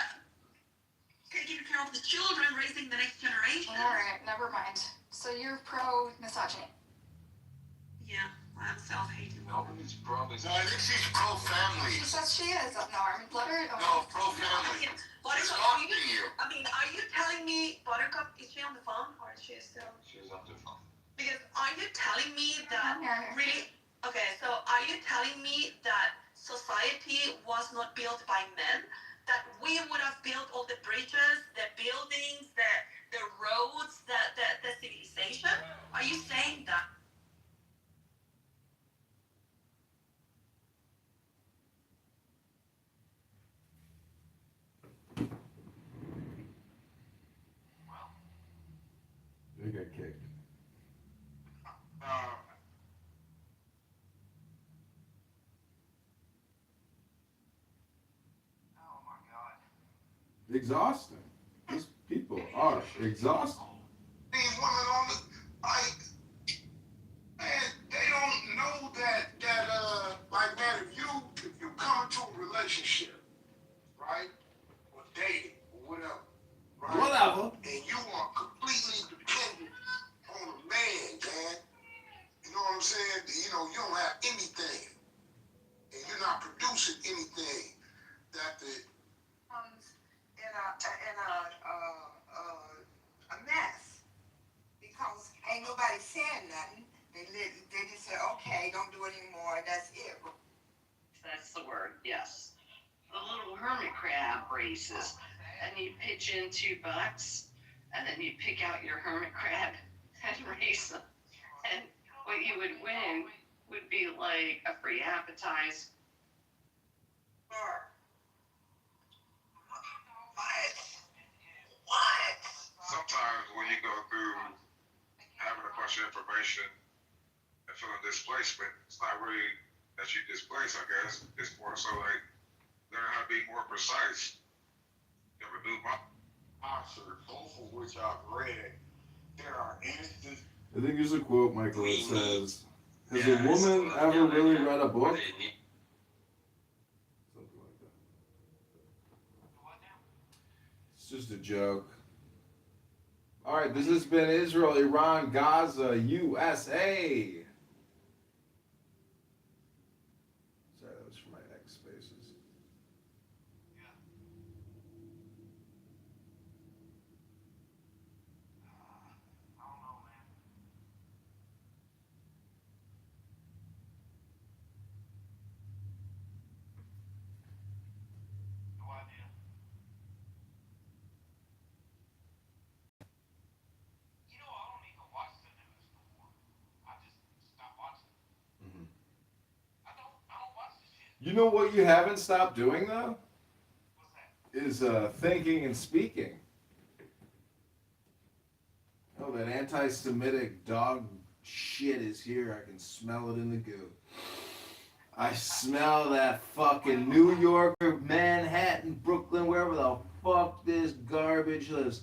taking care of the children, raising the next generation. All right, never mind. So you're pro-misogyny? Yeah, I'm self-hating. No, it's pro-misogyny. No, I think she's pro-family. She says she is. No, let her. No, pro-family. Buttercup, are you telling me, Buttercup, is she on the phone or is she still? She's on the phone. Because are you telling me that really? Okay, so are you telling me that society was not built by men? That we would have built all the bridges, the buildings, the roads, the civilization? Are you saying that? They got kicked. Oh my God. Exhausting. Just People are exhausted. These women on the, like, man, they don't know like, man, if you come into a relationship, right, or dating, or whatever, right, Whatever. and you are completely dependent on a man, man, you know what I'm saying? You know, you don't have anything, and you're not producing anything that the a mess because ain't nobody saying nothing. They just say, okay, don't do it anymore. That's it. That's the word, yes. The little hermit crab races. And you pitch in $2, and then you pick out your hermit crab and race them. And what you would win would be like a free appetizer. What? sometimes when you go through having a bunch of information and feeling displacement, it's not really that you displace, I guess. It's more so like learn how to be more precise. Never do my answer, both of which I've read. There are instances. I think there's a quote, Michael, that says, has a woman ever really read a book? Something like that. It's just a joke. All right, this has been Israel, Iran, Gaza, USA. Sorry, that was for my X spaces. You know what you haven't stopped doing, though? Is thinking and speaking. Oh, that anti-Semitic dog shit is here. I can smell it in the goo. I smell that fucking New Yorker, Manhattan, Brooklyn, wherever the fuck this garbage lives.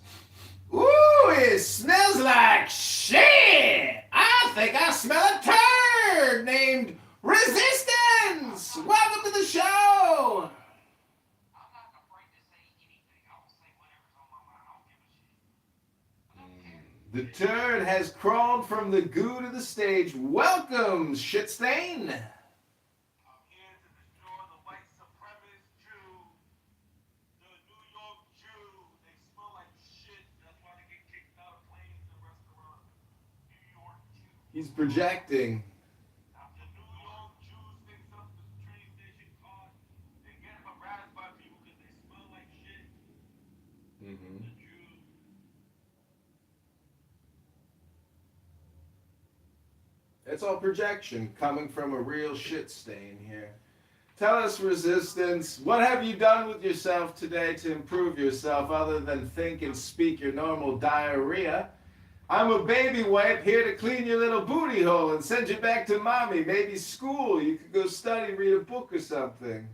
Ooh, it smells like shit! I think I smell a turd named Resistance! Welcome to the show! The turd has crawled from the goo to the stage. Welcome, Shitstain! He's projecting. Mm-hmm. It's all projection coming from a real shit stain here. Tell us, Resistance, what have you done with yourself today to improve yourself other than think and speak your normal diarrhea? I'm a baby wipe here to clean your little booty hole and send you back to mommy, maybe school. You could go study, read a book or something.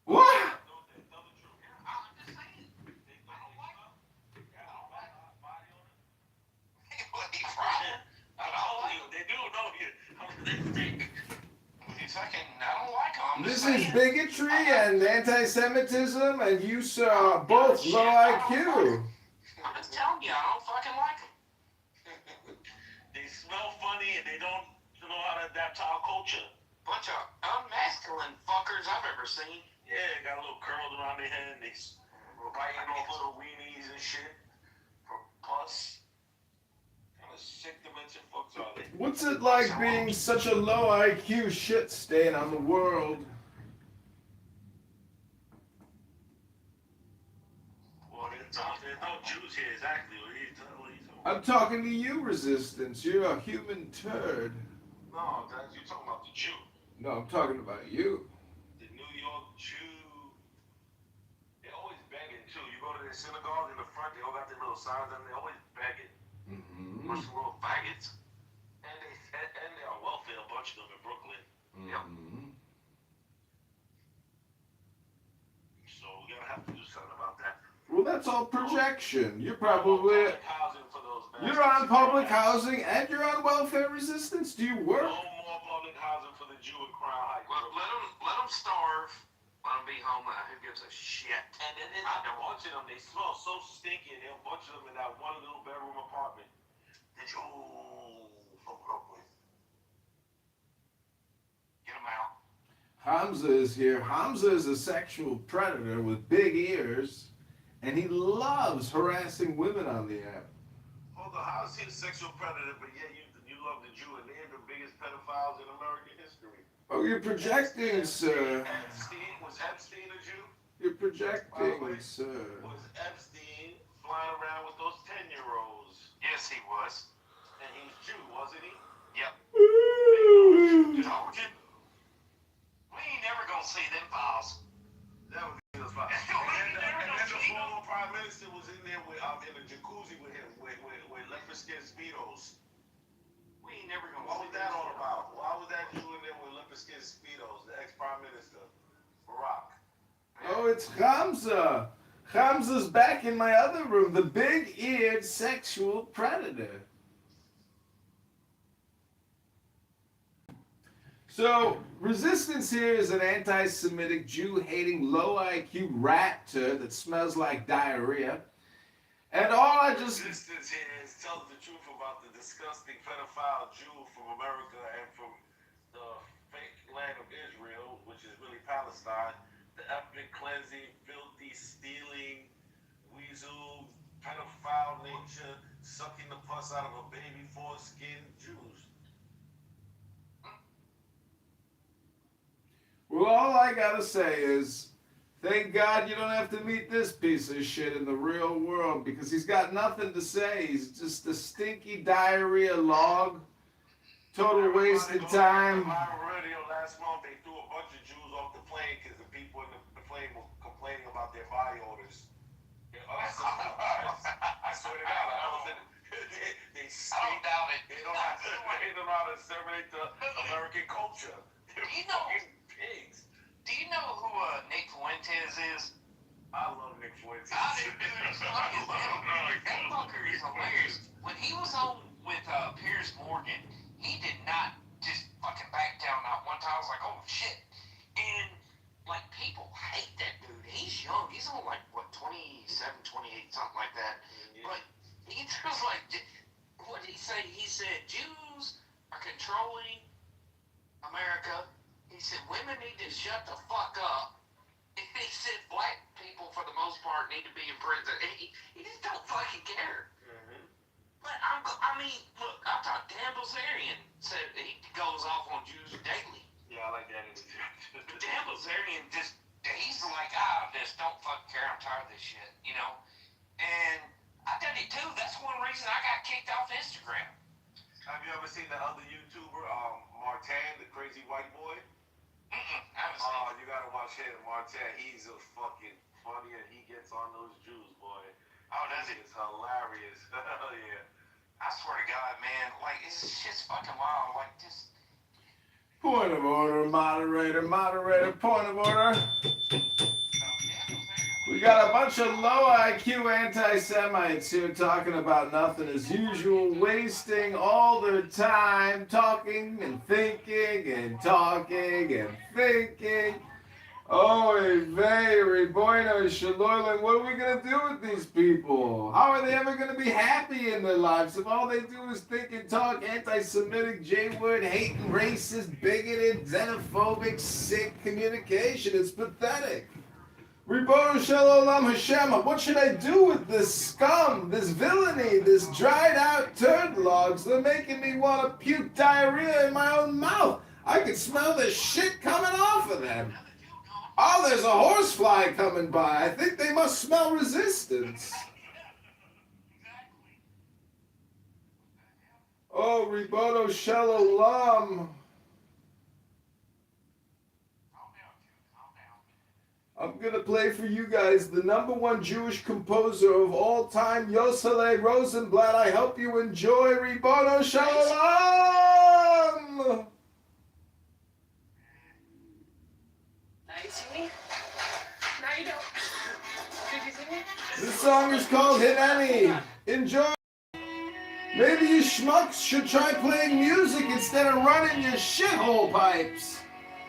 What? This is bigotry and anti-Semitism, and you are both low IQ. I'm just telling you, I don't fucking like them. They smell funny and they don't know how to adapt to our culture. Bunch of unmasculine fuckers I've ever seen. Yeah, they got a little curls around their head and they biting off little weenies and shit for pus. Kind of sick dimension fucks are they? What's it like being such a low IQ shit stain on the world? Well, there's no Jews here, exactly. What are you talking I'm talking to you, Resistance. You're a human turd. No, you're talking about the Jew. No, I'm talking about you. The New York Jew. They're always begging, too. You go to the synagogue in the front, they all got their little signs on there. They're always begging. Mm-hmm. Bunch of little faggots. And they're on welfare, a bunch of them in Brooklyn. Mm-hmm. So we're gonna have to do something about that. Well, that's all projection. You're More probably public housing for those you're on bastards. public housing and you're on welfare resistance. Do you work? No more public housing for the Jew in Crown Heights. Let them starve. Let them be homeless. Who gives a shit? And then there's a bunch of them. They smell so stinky, and there are a bunch of them in that one little bedroom apartment. The Jew from Brooklyn. Get them out. Hamza is here. Hamza is a sexual predator with big ears, and he loves harassing women on the app. Hold on, how is he a sexual predator, but yet you love the Jew, and they're the biggest pedophiles in American history? Oh, you're projecting, sir. Was Epstein a Jew? You're projecting, sir. Was Epstein flying around with those 10-year-olds? Yes, he was. And he's Jew, wasn't he? Yep. Told you. We ain't never gonna see them files. That was the files. And then the former prime minister was in there with in a jacuzzi with him with leopard skin speedos. We ain't never gonna What see was that all about? Why was that Jew in there with leopard skin speedos? The ex-prime minister, Barack. Oh, it's Hamza. Hamza's back in my other room, the big-eared sexual predator. So, resistance here is an anti-Semitic, Jew-hating, low-IQ rat turd that smells like diarrhea. And all I just... Resistance here is tells the truth about the disgusting pedophile Jew from America and from the fake land of Israel, which is really Palestine. The ethnic cleansing, filthy, stealing, weasel, pedophile nature, sucking the pus out of a baby foreskin Jews. Well, all I gotta say is, thank God you don't have to meet this piece of shit in the real world, because he's got nothing to say. He's just a stinky diarrhea log. Total waste of time. Radio last month, they threw a bunch of Jews off the plane because the people in the plane were complaining about their body odors. I swear to God, they stink. doubt it. They don't know how to assimilate the American culture. They're fucking pigs. Do you know who Nick Fuentes is? I love Nick Fuentes. I do, dude. He's funny as hell. That fucker is hilarious. When he was on with Piers Morgan, he did not just fucking back down not one time. I was like, oh shit. And like people hate that dude. He's young. He's only like what, 27, 28, something like that. Yeah. But he just like, what did he say? He said Jews are controlling America. He said women need to shut the fuck up. And he said black people, for the most part, need to be in prison. And he just don't fucking care. Mm-hmm. But I mean, look, I thought Dan Bilzerian said that he goes off on Jews daily. Yeah, I like that. Dan Bilzerian he's like, just don't fucking care. I'm tired of this shit, you know? And I did it too. That's one reason I got kicked off Instagram. Have you ever seen that other YouTuber, Martin, the crazy white boy? I haven't seen Oh, you gotta watch him. Martin, he's a fucking funny and he gets on those Jews, boy. Oh, does he? It's hilarious. Hell yeah. I swear to God, man, like, it's shit's fucking wild. Like, just... Point of order, moderator, point of order. We got a bunch of low IQ anti-Semites here talking about nothing as usual, wasting all their time talking and thinking and talking and thinking. Oh, very bueno, Shaloylan. What are we going to do with these people? How are they ever going to be happy in their lives if all they do is think and talk anti-Semitic, J-word, hating, racist, bigoted, xenophobic, sick communication? It's pathetic. Ribono Shel Olam Hashem, what should I do with this scum, this villainy, this dried out turd logs? They're making me want to puke diarrhea in my own mouth. I can smell the shit coming off of them. Oh, there's a horsefly coming by. I think they must smell resistance. Oh, Ribono Shel Olam. I'm gonna play for you guys the #1 Jewish composer of all time, Yosele Rosenblatt. I hope you enjoy Ribono Shalom! Now you see me? Now you don't. Did you see me? This song is called Hineni. Enjoy. Maybe you schmucks should try playing music instead of running your shithole pipes.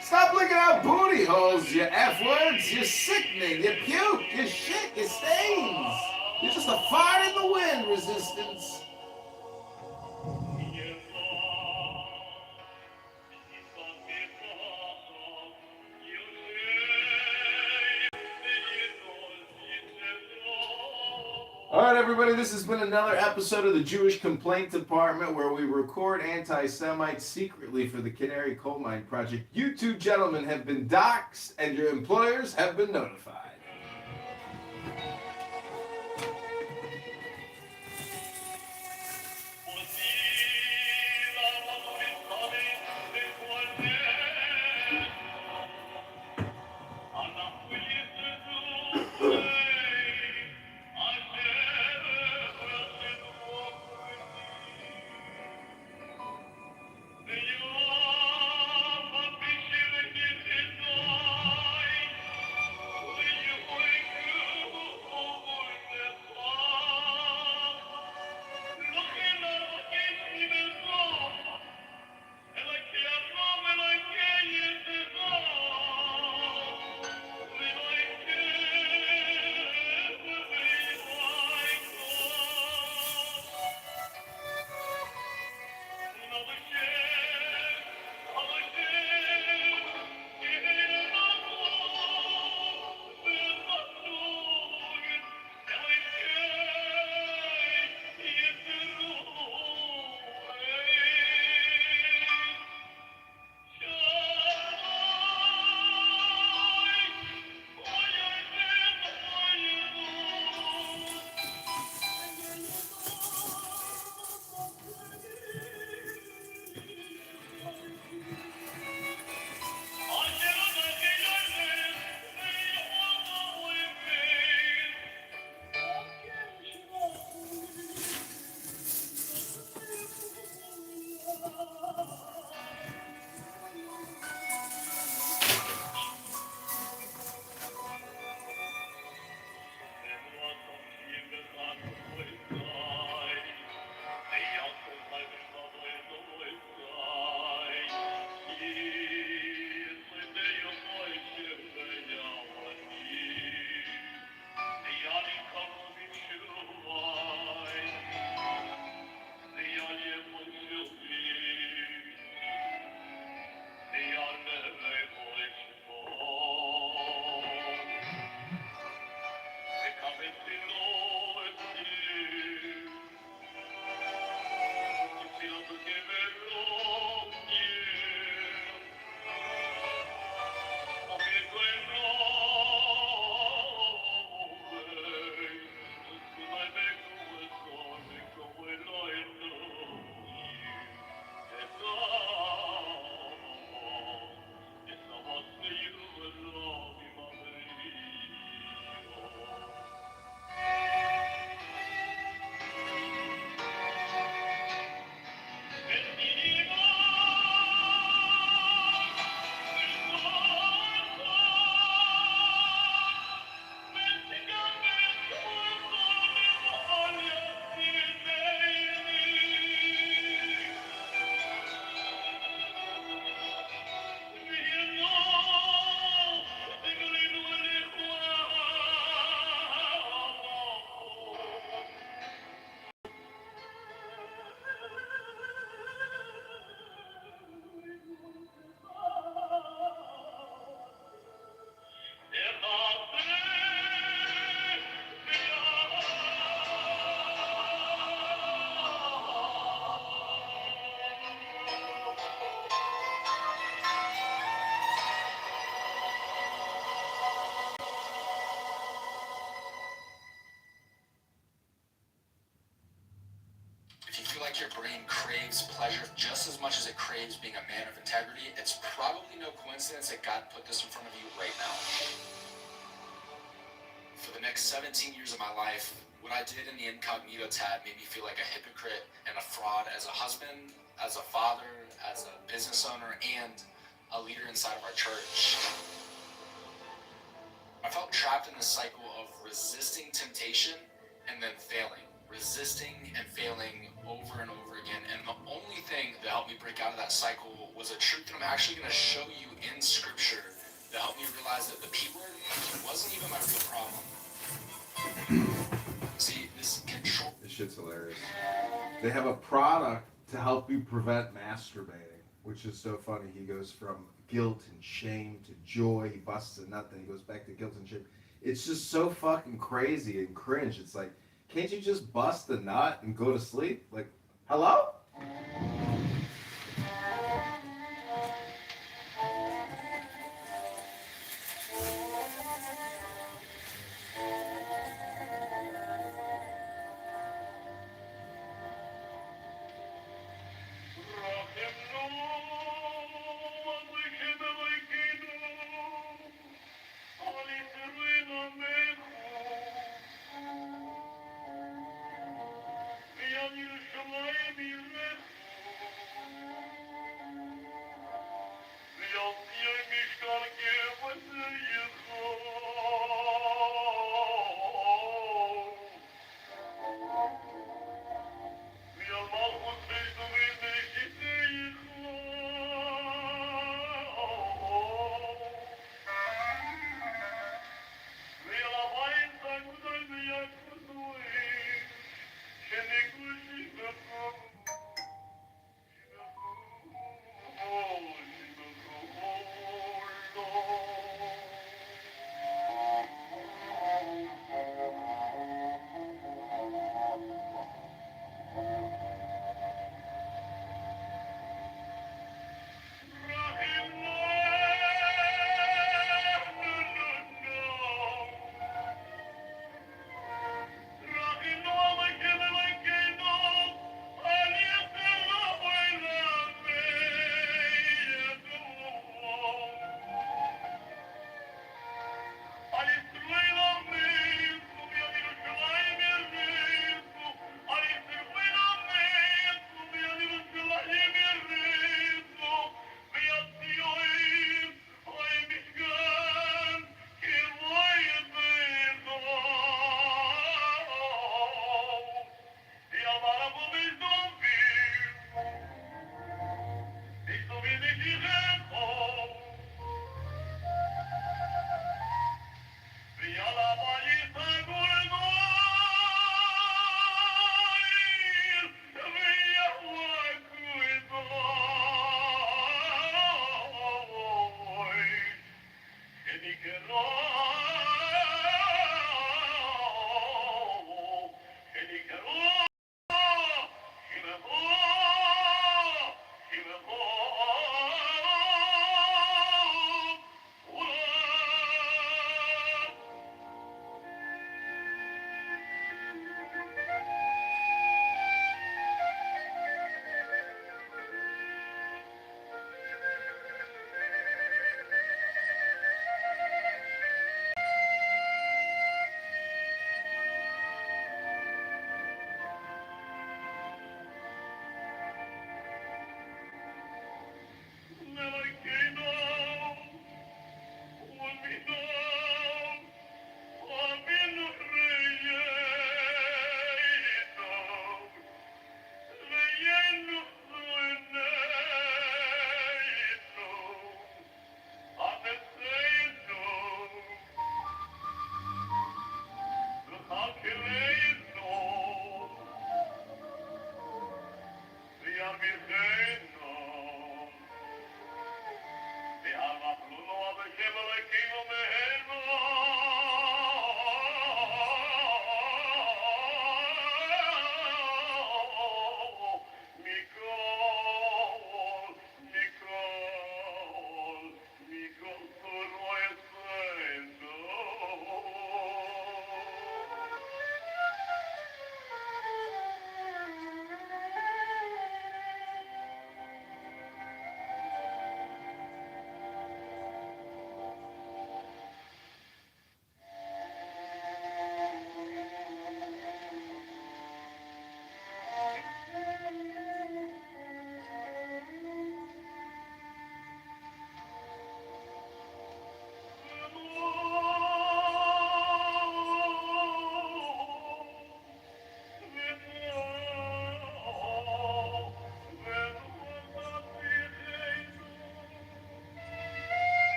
Stop licking out booty holes, you F-words. You're sickening. You puke. You shit. You stains. You're just a fart in the wind, Resistance. All right, everybody, this has been another episode of the Jewish Complaint Department where we record anti-Semites secretly for the Canary Coal Mine Project. You two gentlemen have been doxxed and your employers have been notified. If you feel like your brain craves pleasure just as much as it craves being a man of integrity, it's probably no coincidence that God put this in front of you right now. for the next 17 years of my life, what I did in the incognito tab made me feel like a hypocrite and a fraud as a husband, as a father, as a business owner, and a leader inside of our church. I felt trapped in this cycle of resisting temptation and then failing, resisting and failing over and over again. And the only thing that helped me break out of that cycle was a truth that I'm actually going to show you in Scripture that helped me realize that the P word wasn't even my real problem. See, this control. This shit's hilarious. They have a product to help you prevent masturbating, which is so funny. He goes from guilt and shame to joy. He busts a nut, then he goes back to guilt and shame. It's just so fucking crazy and cringe. It's like, can't you just bust the nut and go to sleep? Like, hello?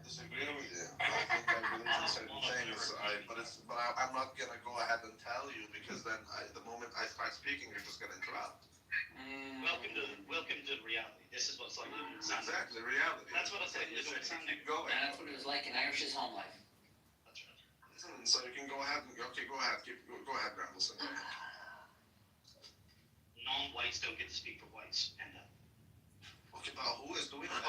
disagree with you. I think I believe in certain things. I'm not gonna go ahead and tell you because then the moment I start speaking, you're just gonna interrupt. Welcome to reality. This is what's like. Exactly, reality. That's what I said. You said keep going. And that's what it was like in Irish's home life. That's right. So you can go ahead. Okay, go ahead. Go ahead, Grambleson. Non-whites don't get to speak for whites. And Okay, but who is doing that?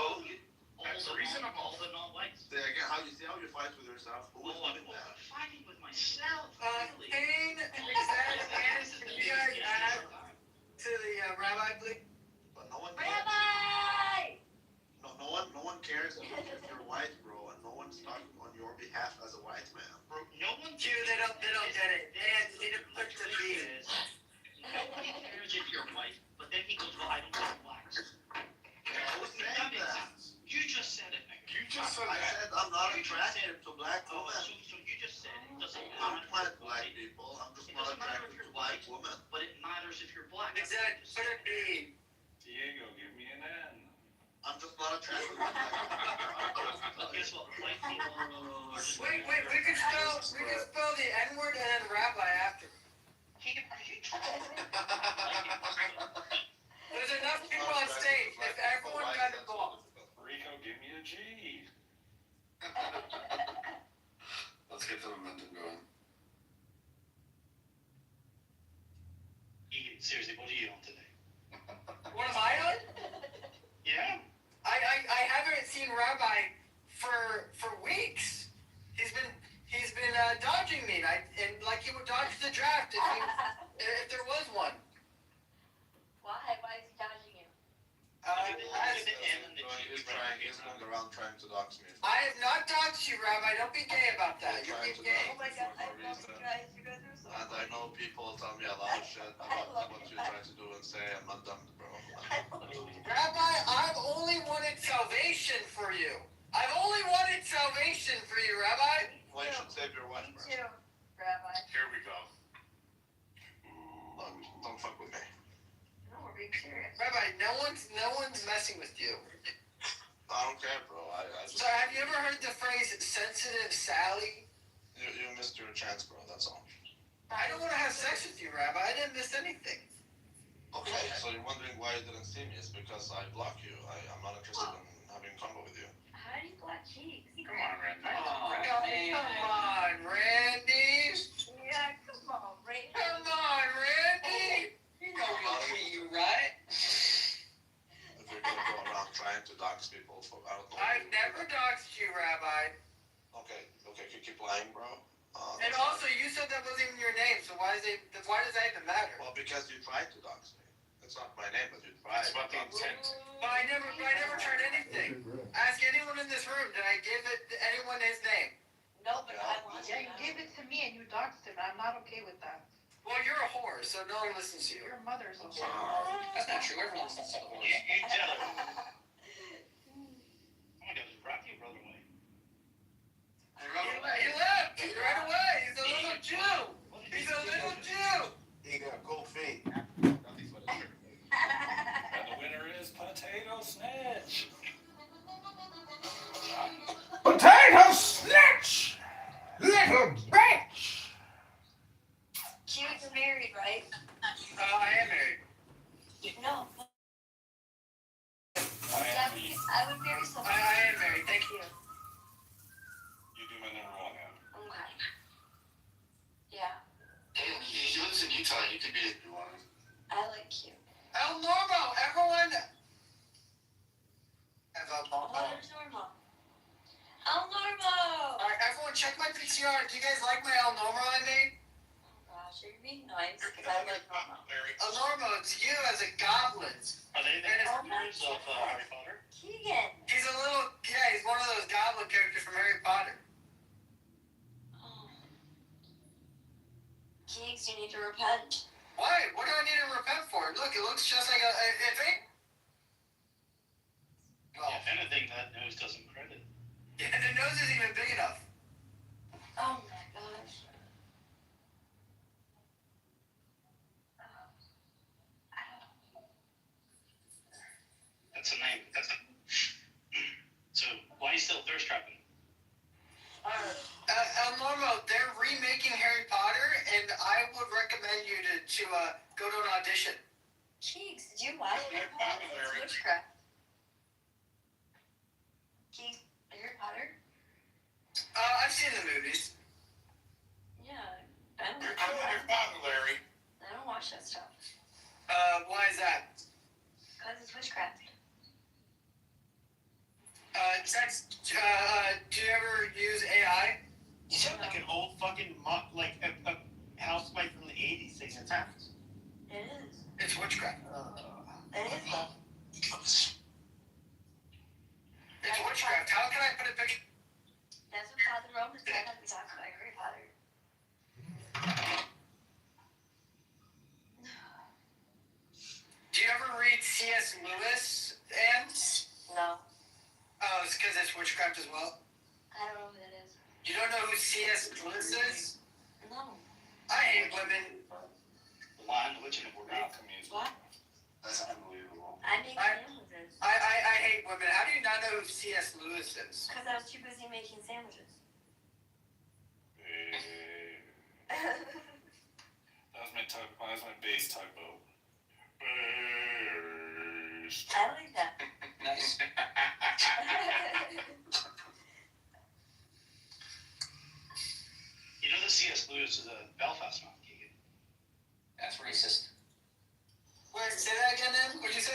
That's reasonable. All the non-whites. Again, how you fight with yourself? Who is doing that? I'm fighting with myself. Really. Kane and Xan, can you guys add to the rabbi, please? But no one. Rabbi! No one cares if you're white, bro, and no one's talking on your behalf as a white man. Bro, no one Dude, they don't get it. They need to put the beat. Nobody cares if you're white, but then he goes, well, I don't like blacks. Who's saying that? You just said it, nigga. You just said that. I said I'm not attracted to black women. So you just said it doesn't I'm matter. not black people. I'm just not attracted to black women. But it matters if you're black. Exactly. Put a beat. Diego, give me an N. I'm just not attracted to black women. Guess what? White people are just. Wait, we can spell the N-word and then rabbi after. Are you trying? There's enough people on stage. If everyone got involved. Rico, give me a G. Let's get the momentum going. Seriously, what are you on today? What am I on? Yeah. I haven't seen Rabbi for weeks. He's been dodging me, and like he would dodge the draft if there was one. Why? Why is he dodging you? He's going around trying to dox me. I have not doxed you, Rabbi. Don't be gay about that. You're being gay. Oh my god, I love you guys. You guys are so And I know people tell me a lot of shit about what you're trying to do and say. I'm not dumb, bro. Rabbi, I've only wanted salvation for you. I've only wanted salvation for you, Rabbi. Why you should save your wife, Me bro? too, Rabbi. Here we go. Don't fuck with me. No, we're being serious. Rabbi, no one's messing with you. I don't care, bro. I just... So have you ever heard the phrase sensitive Sally? You missed your chance, bro. That's all. I don't want to have sex with you, Rabbi. I didn't miss anything. Okay, so you're wondering why you didn't see me. It's because I block you. I'm not interested in having a combo with you. How do you black cheeks? Come on, Randy. Come on, Randy. Yeah, come on, Ray. Come on, Randy. You know we'll treat you right. If you're gonna go around trying to dox people for I don't know. I've never doxed you, Rabbi. Okay, keep lying, bro. And also, you said that wasn't even your name, so why does that even matter? Well, because you tried to dox me. It's not my name, but you tried. It's about the intent. But I never tried anything. Ask anyone in this room, did I give anyone his name? No, but I want Yeah, you gave it to me and you doxed him. I'm not okay with that. Well, you're a whore, so no one listens to you. Your mother's okay. That's not true. Everyone listens to the horse. You tell him. Oh my god, Rocky rode away. He left right away. He's a little Jew. He's a little Jew. He got cold feet. And the winner is Potato Snitch. Potato snitch! Little bitch! Cute's married, right? I am married. No. I would marry someone. I am married. Thank you. You do my number one now. Okay. Yeah. He lives in Utah. You could be if you want. I like cute. El Normo, everyone. There's Normo. El Normo! Alright, everyone, check my PCR. Do you guys like my El Normo I made? Gosh, you're being nice because I like Normo. El Normo, it's you as a goblin. Are they the characters of Harry Potter? Keegan! He's a little, he's one of those goblin characters from Harry Potter. Oh. Keegs, you need to repent. Why? What do I need to repent for? Look, it looks just like it ain't. Well, if anything, that nose doesn't credit. Yeah, the nose isn't even big enough. Oh my gosh. That's a name. So, why are you still thirst trapping? sex. Do you ever use AI? You sound like an old fucking like a housewife from the 80s saying it's happens. It is. It's witchcraft. It is though. It's witchcraft. How can I put a picture? That's what Father Roman said at the time of my grandfather. Do you ever read C.S. Lewis, Anne? No. Oh, it's because it's witchcraft as well? I don't know who that is. You don't know who C.S. Lewis is? No. I hate women. Blind witch and community. What? That's unbelievable. I make sandwiches. I hate women. How do you not know who C.S. Lewis is? Because I was too busy making sandwiches. That was my bass tugboat. I like that. Nice. You know that C.S. Lewis is a Belfast man, Keegan. That's racist. Wait, say that again, then? What'd you say?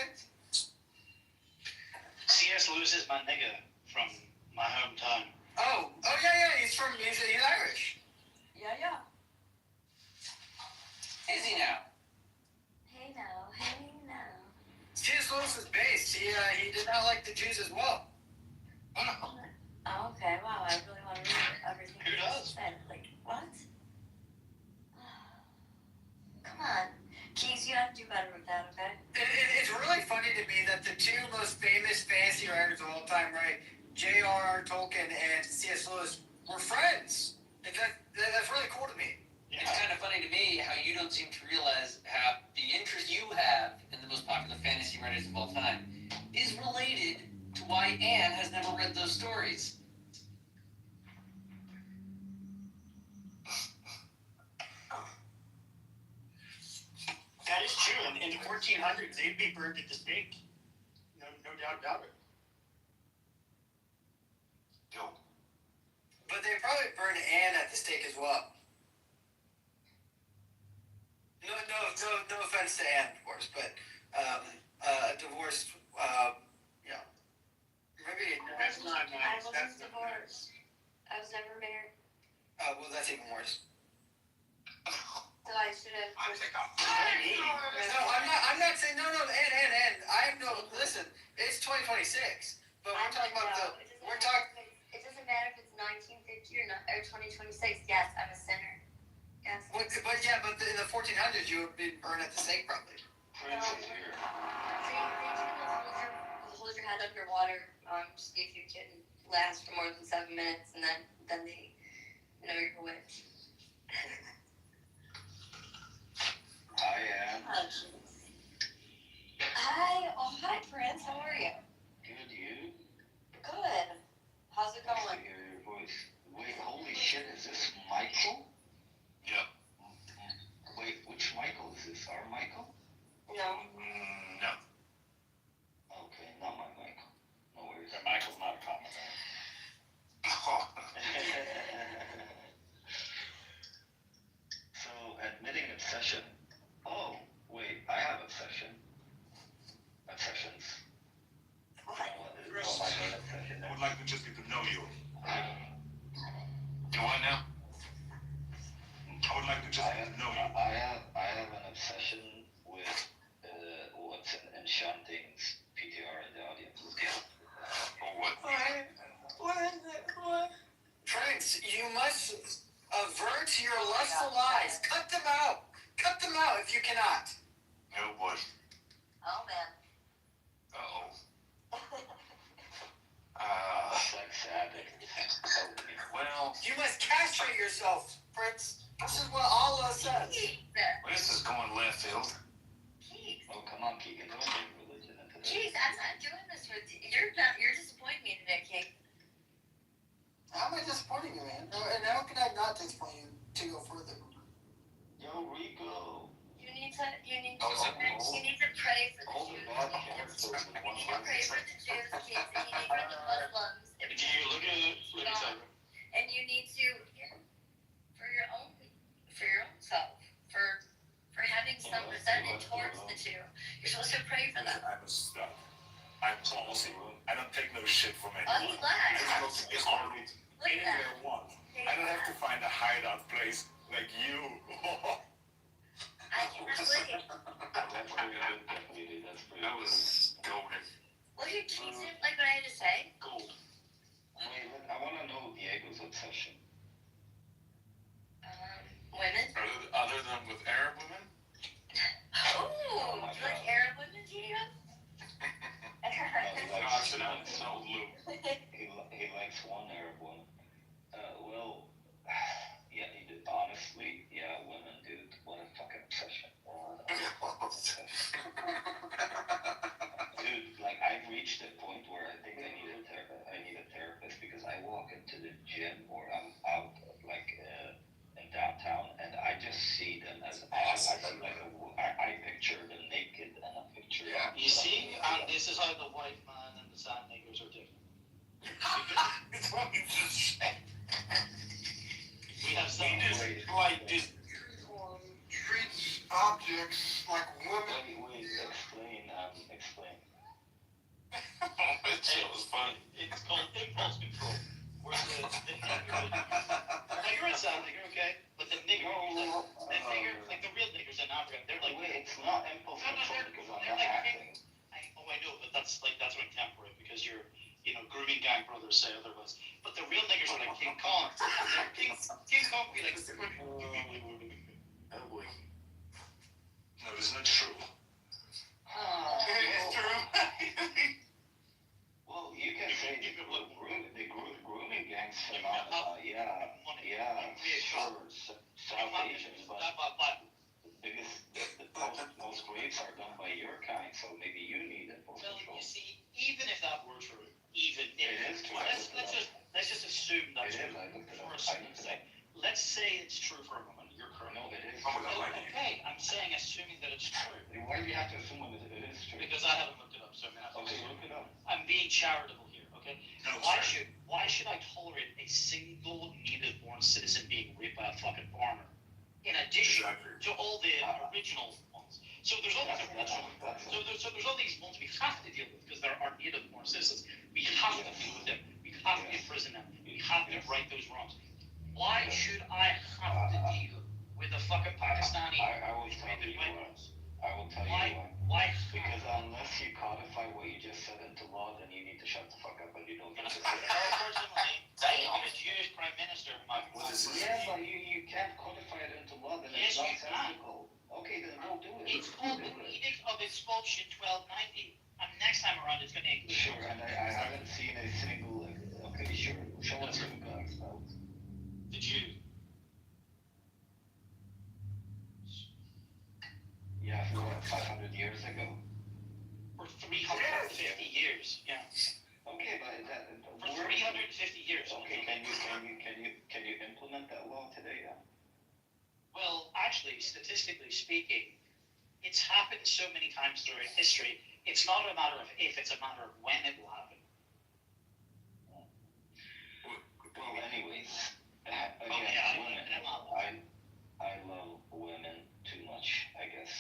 C.S. Lewis is my nigga from my hometown. Oh, yeah, he's Irish. Yeah. Is he now? Hey now. C.S. Lewis is based. He did not like the Jews as well. Oh, okay. Wow, I really want to read everything Who you does? said. Like, what? Come on. Keys, you have to do better with that, okay? It's really funny to me that the two most famous fantasy writers of all time, right, J.R.R. Tolkien and C.S. Lewis, were friends. That's really cool to me. It's kind of funny to me how you don't seem to realize how the interest you have in the most popular fantasy writers of all time is related to why Anne has never read those stories. That is true. In the 1400s, they'd be burned at the stake. No doubt about it. But they probably burned Anne at the stake as well. No offense to Anne, of course, but divorced, maybe. That's not I nice. wasn't That's not divorced. I was never married. Well, that's even worse. So I should have. No, I'm not saying no, Anne. Listen, it's 2026, but we're talking about we're talking. It doesn't matter if it's 1950 or 2026. Yes, I'm a sinner. Yes. But in the 1400s, you would be burned at the stake probably. Prince is here. Hold your head underwater. Just if you can last for more than 7 minutes, and then they know you're a witch. Hi, Anne. Hi. Oh, hi, Prince. How are you? Good, you? Good. How's it Nice to going? hear your voice. Wait, holy shit, is this Michael? Yep. Wait, which Michael is this? Our Michael? No. No. Okay, not my Michael. No worries. Yeah, Michael's not a common name. So, admitting obsession. Oh, wait, I have obsession. Obsessions. What? What my main obsession I is. would like to just get to know you. You what now? I would like to just get to know you. I have an obsession with what's in Enchanting's PTR in the audience. Or what? What is it? What? Prince, you must avert your lustful eyes. Cut them out. Cut them out if you cannot. Oh boy. Oh, man. Uh-oh. Sex addict. Well, You must castrate yourself, Prince. This is what Allah says. this is going left field. Keith. Oh, come on, Keegan. Don't bring religion into this. Keith, I'm not doing this with you. You're disappointing me today, Keith. How am I disappointing you, man? And how can I not disappoint you to go further? Yo, Rico. You need to Oh, is it? pray for the All the Jews. bad characters in one You need to pray for the Jews, Keith, and you need for the Muslims. Look at it. Look at it. And you need to, for your own self, for having some resentment towards the two. You're supposed to pray for them. I don't take no no shit from Oh, he anyone. left. It's only Look at that. anywhere one. I don't have to find a hideout place like you. I cannot believe it. That's pretty good, Deputy. That's pretty That was golden. What did you say? Like what I had to say? Gold. Wait, I want to know Diego's obsession. Women. Other than with Arab women? Oh, do you like Arab women, Diego? No, Lou. He likes one Arab woman. Well, yeah, he did. Honestly, yeah, women, dude. What a fucking obsession. Dude, like, I've reached a point where I think I need a therapist because I walk into the gym or I'm out, like, in downtown, and I just see them as awesome. I picture them naked and I picture them. You see, this is how the white man and the sand niggers are different. It's what you just said. We have some. Just treats objects like women. Wait, explain. It was funny. It's called impulse control. Where the nigger and sand nigger, okay? But the nigger, like the real niggers in Africa, they're like. Wait, it's not impulse control because I'm not acting. I know, but that's contemporary because you're, grooming gang brothers say otherwise. But the real niggers are like King Kong. King Kong be like. Oh boy. No, isn't it true? It's true. Well, you can say the grooming gangs phenomena, sure, South Asians, but the most rapes are done by your kind, so maybe you need impulse control. You see, even if that were true, let's just assume that's true for a second. Let's say it's true for a woman. You're correct. No, it is. Okay, I'm saying assuming that it's true. Why do you have to assume that it is true? Because I haven't looked it up, so I'm gonna have to. Okay, look it up. I'm being charitable here, okay? No, why should I tolerate a single native-born citizen being raped by a fucking foreigner? In addition to all the original ones. So there's all these original. So there's all these ones we have to deal with because there are native-born citizens. We have to deal with them. We have to imprison them. We have to right those wrongs. Why should I have to deal with the fucking Pakistani? I will tell you why. Why? Because unless you codify what you just said into law, then you need to shut the fuck up and you don't get to say it. Unfortunately, the Jewish Prime Minister, Yeah, but you can't codify it into law, then it's nonsensical. Okay, then don't do it. It's called the Edict of Expulsion 1290. And next time around, it's going to include. Sure, and I haven't seen a single. Okay, sure. Show us who got expelled. The Jew. Yeah, for 500 years ago. For 350 years, yeah. Okay, but for 350 years. Okay, can you implement that law today? Yeah? Well, actually, statistically speaking, it's happened so many times throughout history. It's not a matter of if; it's a matter of when it will happen. Well, anyways, again, I love women too much, I guess,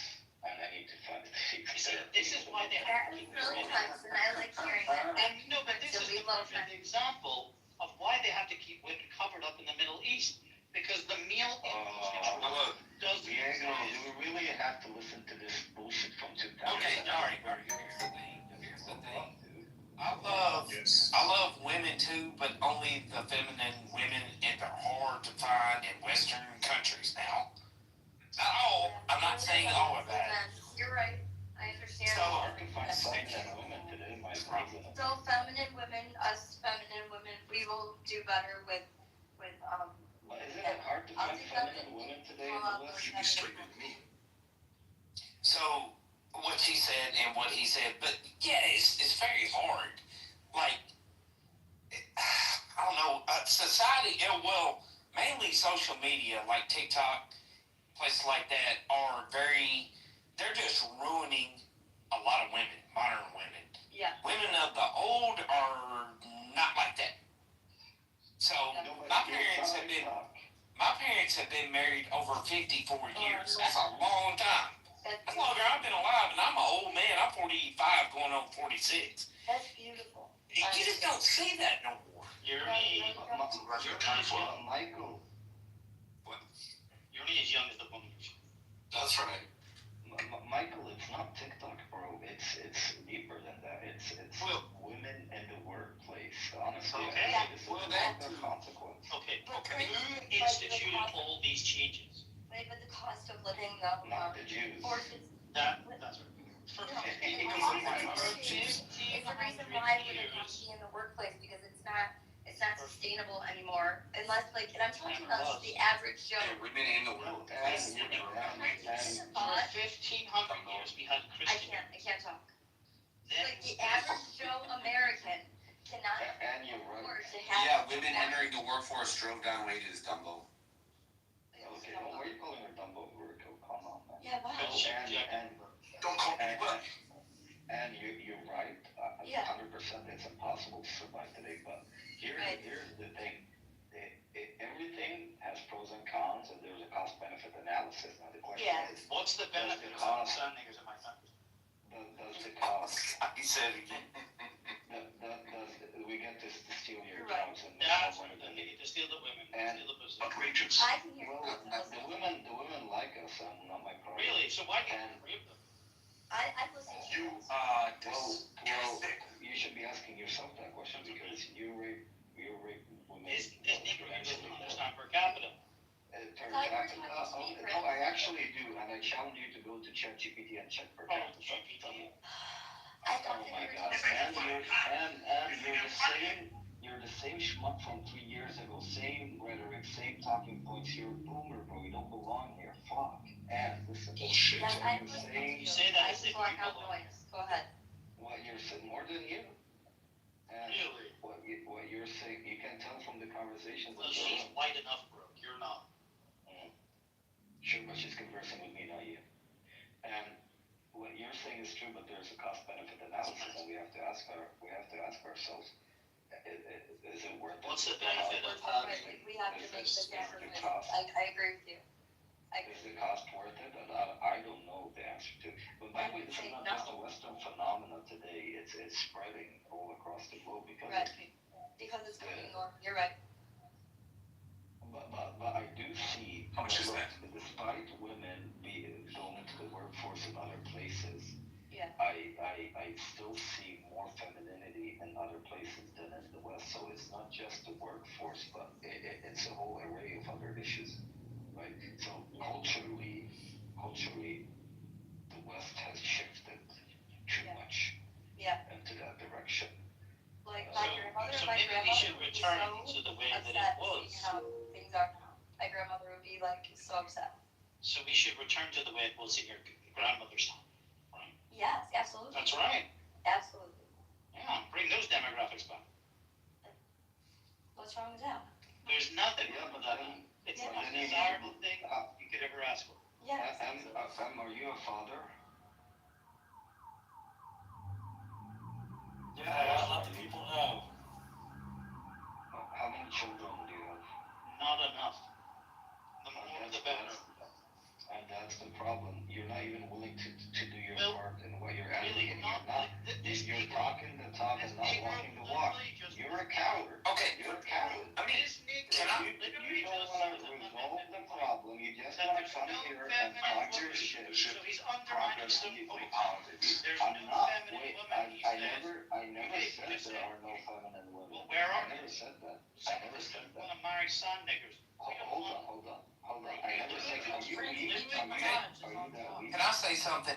and I need to find the secret. This is why they have to keep really nice, and I like hearing that. No, but this is the perfect example of why they have to keep women covered up in the Middle East, because the male impulse control doesn't exist. Do we really have to listen to this bullshit from 2000? Okay, all right. Here's the thing. I love women too, but only the feminine women, and they're hard to find in Western countries now. Not all. I'm not saying all of that. You're right. I understand. So hard to find feminine women today, my problem. So feminine women, us feminine women, we will do better with But isn't it hard to find feminine women today in the West? You be straight with me. So what she said and what he said, but yeah, it's very hard. Like, I don't know, society, well, mainly social media, like TikTok, places like that, they're just ruining a lot of women, modern women. Yeah. Women of the old are not like that. So my parents have been married over 54 years. That's a long time. That's longer I've been alive, and I'm an old man. I'm 45 going on 46. That's beautiful. You just don't say that no more. Jeremy, Michael. What? Jeremy is young as the woman. That's right. Michael, it's not TikTok, bro. It's deeper than that. It's women in the workplace. Honestly, Okay. I think this is that a consequence. Okay. Who instituted all these changes? Right, but the cost of living, Not the Jews. forces. That's right. For 15 It's the reason why women have to be in the workplace, because it's not sustainable anymore, unless, like, and I'm talking about the average Joe. Yeah, women in the world. For 1,500 years, we had I Christian. can't talk. Then, Like, the average Joe American cannot And you're right. afford to have. Yeah, women entering the workforce drove down wages, Dumbo. Okay, well, why are you calling her Dumbo? Come on, man. Yeah, wow. Don't call me what? And you're right. Yeah. 100% it's impossible to survive today. But here's the thing. Everything has pros and cons, and there's a cost-benefit analysis. Now the question is, what's the benefit of having sun niggers in my country? does the cost? He said it again. We get to steal your Right. jobs and That's what they need to steal the women, And- steal the pussy. Outrageous. I can hear well, you. the women like us. I'm not my problem. Really? So why can't we rape them? I listen to You you. are Well, disgusting. you should be asking yourself that question because you rape women. This Negro is not per capita. No, I actually do, and I challenge you to go to ChatGPT and check per capita. I thought Oh that my you were God! And you're the same schmuck from 3 years ago. Same rhetoric, same talking points. You're a boomer, bro. You don't belong here. Fuck. And listen. Bullshit. Yes, I'm listening to You say that I as if block you out belong. noise. Go ahead. What you're saying more than you. And Really? what you're saying, you can tell from the conversations. Well, she's white enough, bro. You're not. Sure, but she's conversing with me, not you. And what you're saying is true, but there's a cost-benefit analysis, and we have to ask ourselves, is it worth it? What's the benefit of Right, having? we have to make this Is the decision. cost? I agree with you. Is the cost worth it? And I don't know the answer to. But by the way, this is not just a Western phenomenon today. It's spreading all across the globe because. Right. Because it's going on. You're right. But I do see. How much is that? Despite women going into the workforce in other places, Yeah. I still see more femininity in other places than in the West. So it's not just the workforce, but it's a whole array of other issues, right? So culturally, the West has shifted too much into that direction. Like my grandmother, So my maybe we should grandmother would be return so to the way that it upset was. seeing how things are now. My grandmother would be like so upset. So we should return to the way it was in your grandmother's time, right? Yes, absolutely. That's right. Absolutely. Yeah, bring those demographics back. What's wrong with that? There's nothing wrong with that. It's the most desirable thing you could ever ask for. Yes. Sam, are you a father? Yeah, I'll let the people know. How many children do you have? Not enough. The more the better. And that's the problem. You're not even willing to do your Well, part in what you're really advocating. not. You're not. You're talking the talk and not walking the walk. You're a coward. Okay. You're a coward. I mean, This Negro can I? You don't want to resolve the problem. You just want to come here and talk your shit. So he's undermining some Politics. There's I'm no not. feminine Wait, woman, he I says. never Okay, said just there say- are no feminine women. Well, where are I never they? said that. I Some never of said them that. want to marry son niggers. Hold on. I never said. Are you weak? Are you that weak? Can I say something?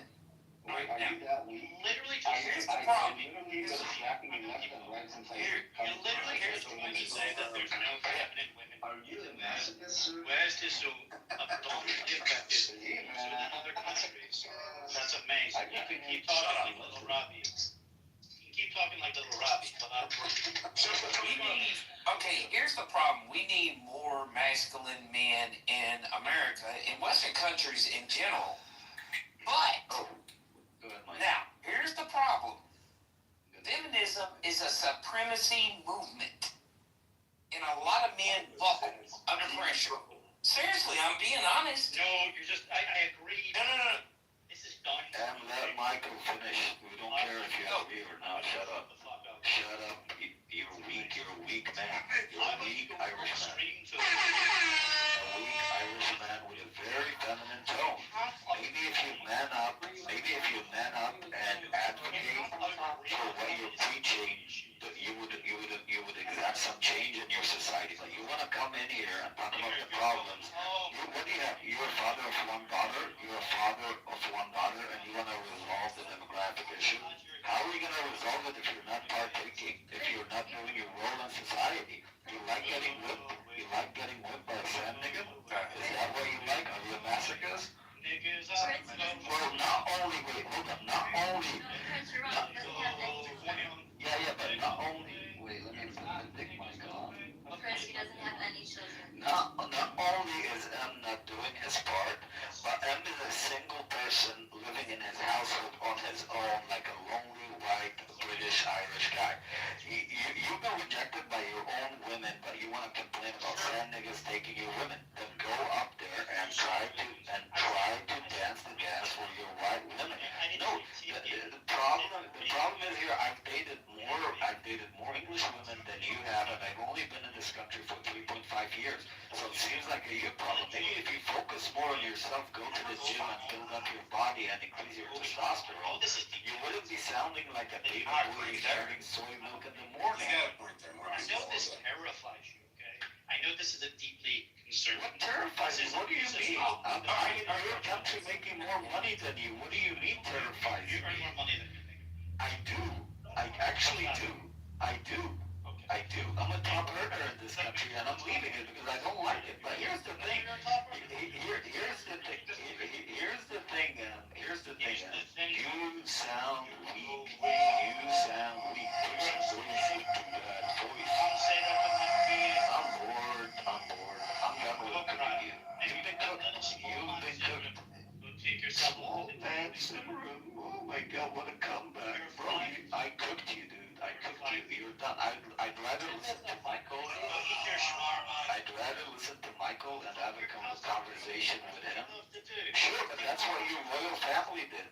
Wait, are you that weak? Literally Here's just the problem. literally been slapping you left and right since I. you literally hear someone say that there's no feminine women. Are you a masochist? West is so abundantly affected in other countries. That's amazing. You can keep talking like little Robbie. You can keep talking like little Robbie, but not We need, okay, here's the problem. We need more masculine men in America, in Western countries in general. But, Go ahead, Mike. now, here's the problem. Feminism is a supremacy movement. And a lot of men buckle under pressure. Seriously, I'm being honest. No, you're just, I agree. No. This is done. And let Michael finish. We don't care if you agree or not. Shut up. The fuck up. Shut up. You're weak man. You're a weak Irish man. A weak Irish man with a very feminine tone. Maybe if you man up and advocate for what you're preaching, you would exact some change in your society. But you want to come in here and talk about the problems. What do you have? You're a father of one daughter. And you want to resolve the demographic issue. How are you going to resolve it if you're not partaking? If you're not doing your role in society? You like getting whipped? You like getting whipped by a sand nigga? Is that what you like? Are you a masochist? Well, not only, wait, hold up, not only, but not only, wait, let me put the big mic on. Chris, he doesn't have any children. Not only is M not doing his part, but M is a single person living in his household on his own, like a lonely white British Irish guy. You've been rejected by your own women, but you want to complain about sand niggas taking your women. Then go up there and try to dance the dance for your white women. No, the problem is here. I've dated more English women than you have, and I've only been in this country for 3.5 years. So it seems like a you problem. Maybe if you focus more on yourself, go to the gym and build up your body and increase your testosterone, you wouldn't be sounding like a baby boy carrying soy milk in the morning. I know this terrifies you, okay? I know this is a deeply concerning. What terrifies you? What do you mean? Are your country making more money than you? What do you mean terrifies you? You earn more money than you think. I do. I actually do. I do. I'm a top earner in this country, and I'm leaving it because I don't like it. But here's the thing. Here's the thing. You sound weak. So you should do that voice. I'm bored. I'm done with cooking you. You've been cooked. Take yourself Small pants in the room. Oh my God, what a comeback, bro! I cooked you, dude. You're done. I'd rather listen to Michael. And have a conversation with him. Sure, but that's what your royal family did.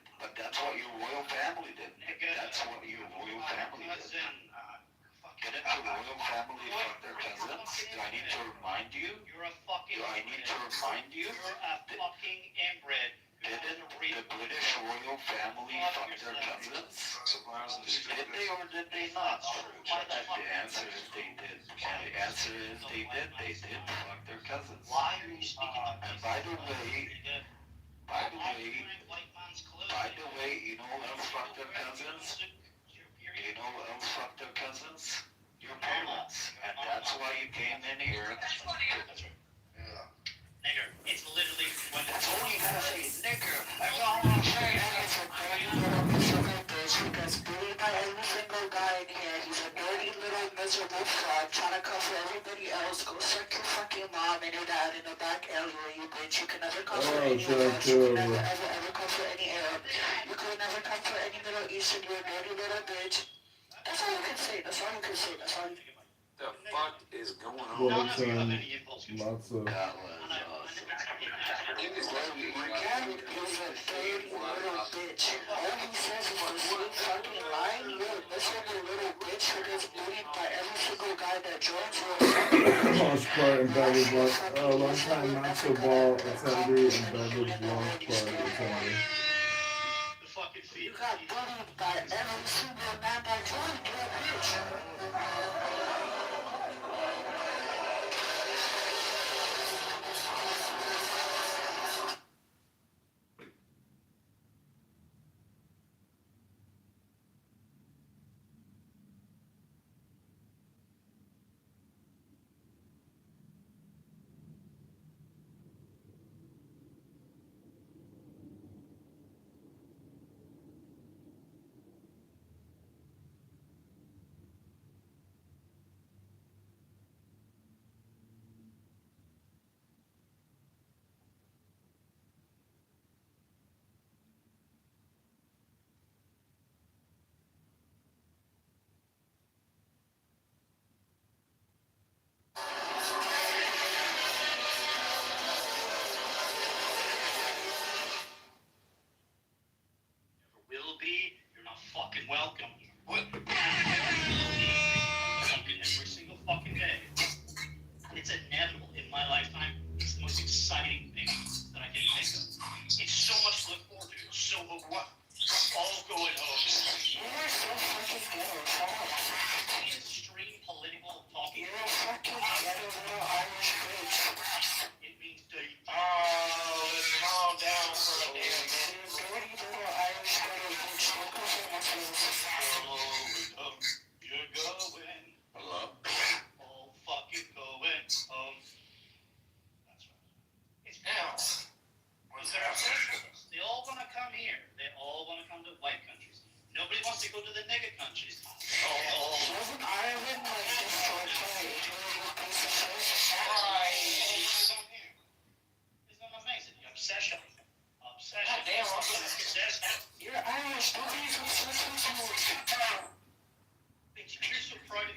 Get into royal family, fuck their cousins. Do I need to remind you? You're a fucking You're a fucking inbred. Didn't the British royal family fuck their cousins? Did they or did they not? The answer is they did. And the answer is they did. They did fuck their cousins. Why are you speaking up? And by the way, you know who else fucked their cousins? Your parents. And that's why you came in here. That's right. Nigger, it's literally when that's all you gotta say is nigger. That's all I'm saying. It's a dirty little miserable bitch who gets bullied by every single guy in here. He's a dirty little miserable fraud trying to cover everybody else. Go suck your fucking mom and your dad in the back alleyway, you bitch. You can never come for any of us. You can never ever come for any Arab. You could never come for any Middle Eastern. You're a dirty little bitch. That's all you can say. The fuck is going on? Bloomington, lots of. Again, he's a dirty little bitch. All he says is the same fucking line. You're a miserable little bitch who gets bullied by every single guy that joins you. Launch part and beverage long time matzo ball attendee and beverage launch part attendee. You got bullied by every single man that joined you, bitch.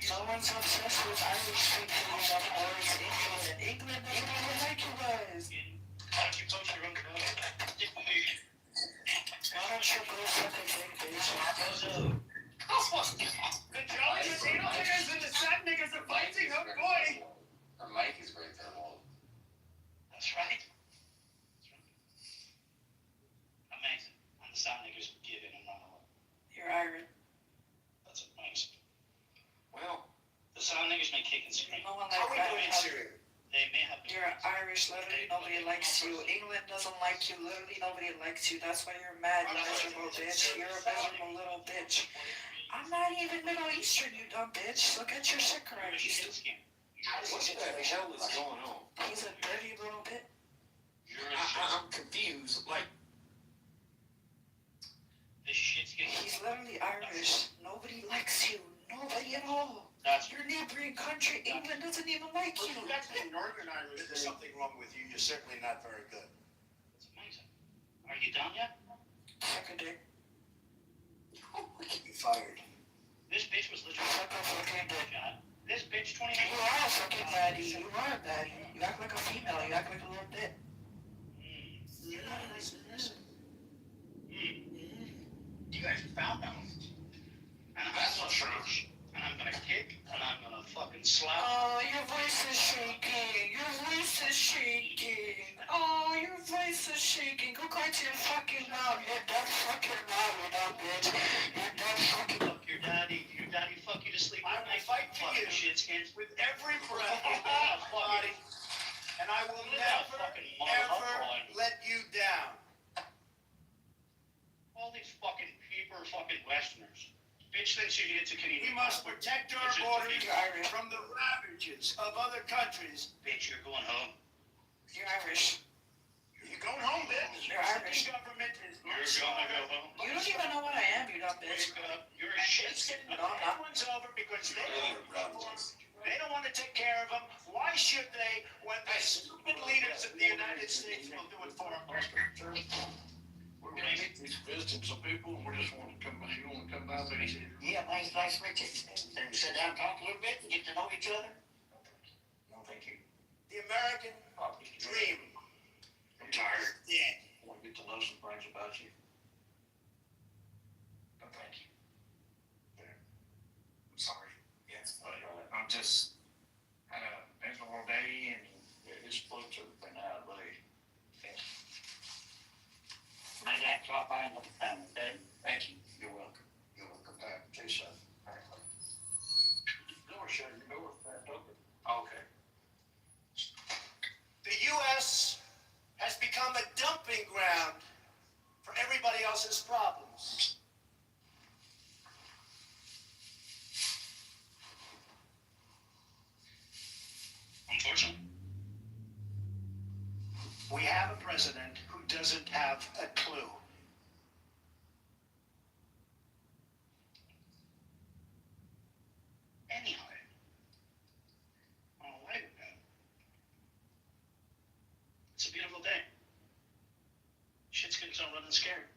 No one's obsessed with Irish people or it's England. England doesn't even like you guys. Why don't you post your own photo? Why don't you go suck a dick, bitch? The jolly potato niggas and the sad niggas are fighting, oh boy! Her mic is right there, Walt. That's right. Amazing. And the sad niggas would give in and run away. You're Irish. That's amazing. Well, the sad niggas may kick and scream. No one likes that. They may have. You're Irish, literally nobody likes you. England doesn't like you, literally nobody likes you. That's why you're mad, you miserable bitch. You're a miserable little bitch. I'm not even Middle Eastern, you dumb bitch. Look at your shit correct, you stupid. what the hell is going on? He's a dirty little bit. I'm confused. Like, this shit's getting. He's literally Irish. Nobody likes you. Nobody at all. That's your neighboring country. England doesn't even like you. If that's in Northern Irish, there's something wrong with you. You're certainly not very good. That's amazing. Are you done yet? Suck a dick. We could be fired. This bitch was literally. Suck a fucking dick. This bitch 20 You are a fucking baddie. You are a baddie. You act like a female. You act like a little bit. You guys found out. And that's not true. And I'm gonna kick, and I'm gonna fucking slap. Oh, your voice is shaking. Your voice is shaking. Oh, your voice is shaking. Go cry to your fucking mom. You're dead fucking mom, you dumb bitch. You're dead fucking. Look, your daddy fuck you to sleep. I will fight for you, shitskins, with every breath in my body. And I will never, ever let you down. All these fucking people are fucking Westerners. Bitch thinks you need to Canadian. We must protect our borders from the ravages of other countries. Bitch, you're going home. You're Irish. You're going home, bitch. You're Irish. Government is you're gonna go home. You don't even know what I am, you dumb bitch. You're a shit. No, I'm not. One's over because they don't want to take care of them. Why should they when the stupid leaders of the United States will do it for them? We're gonna meet these visiting some people, and we just want to come. You want to come by, but he said, Yeah, nice to meet you. And sit down, talk a little bit, and get to know each other. No, thank you. The American dream. I'm tired. Yeah. I want to get to know some things about you. No, thank you. I'm sorry. Yes, but I'm just had a miserable day, and it just flips everything out, really. My dad dropped by and looked at them and said, Thank you. You're welcome. You're welcome back. Jason. Door shut. Your door cracked open. Okay. the U.S. has become a dumping ground for everybody else's problems. Unfortunately, we have a president who doesn't have a clue. Anyway, on a lighter note, it's a beautiful day. Shit's getting so running scared.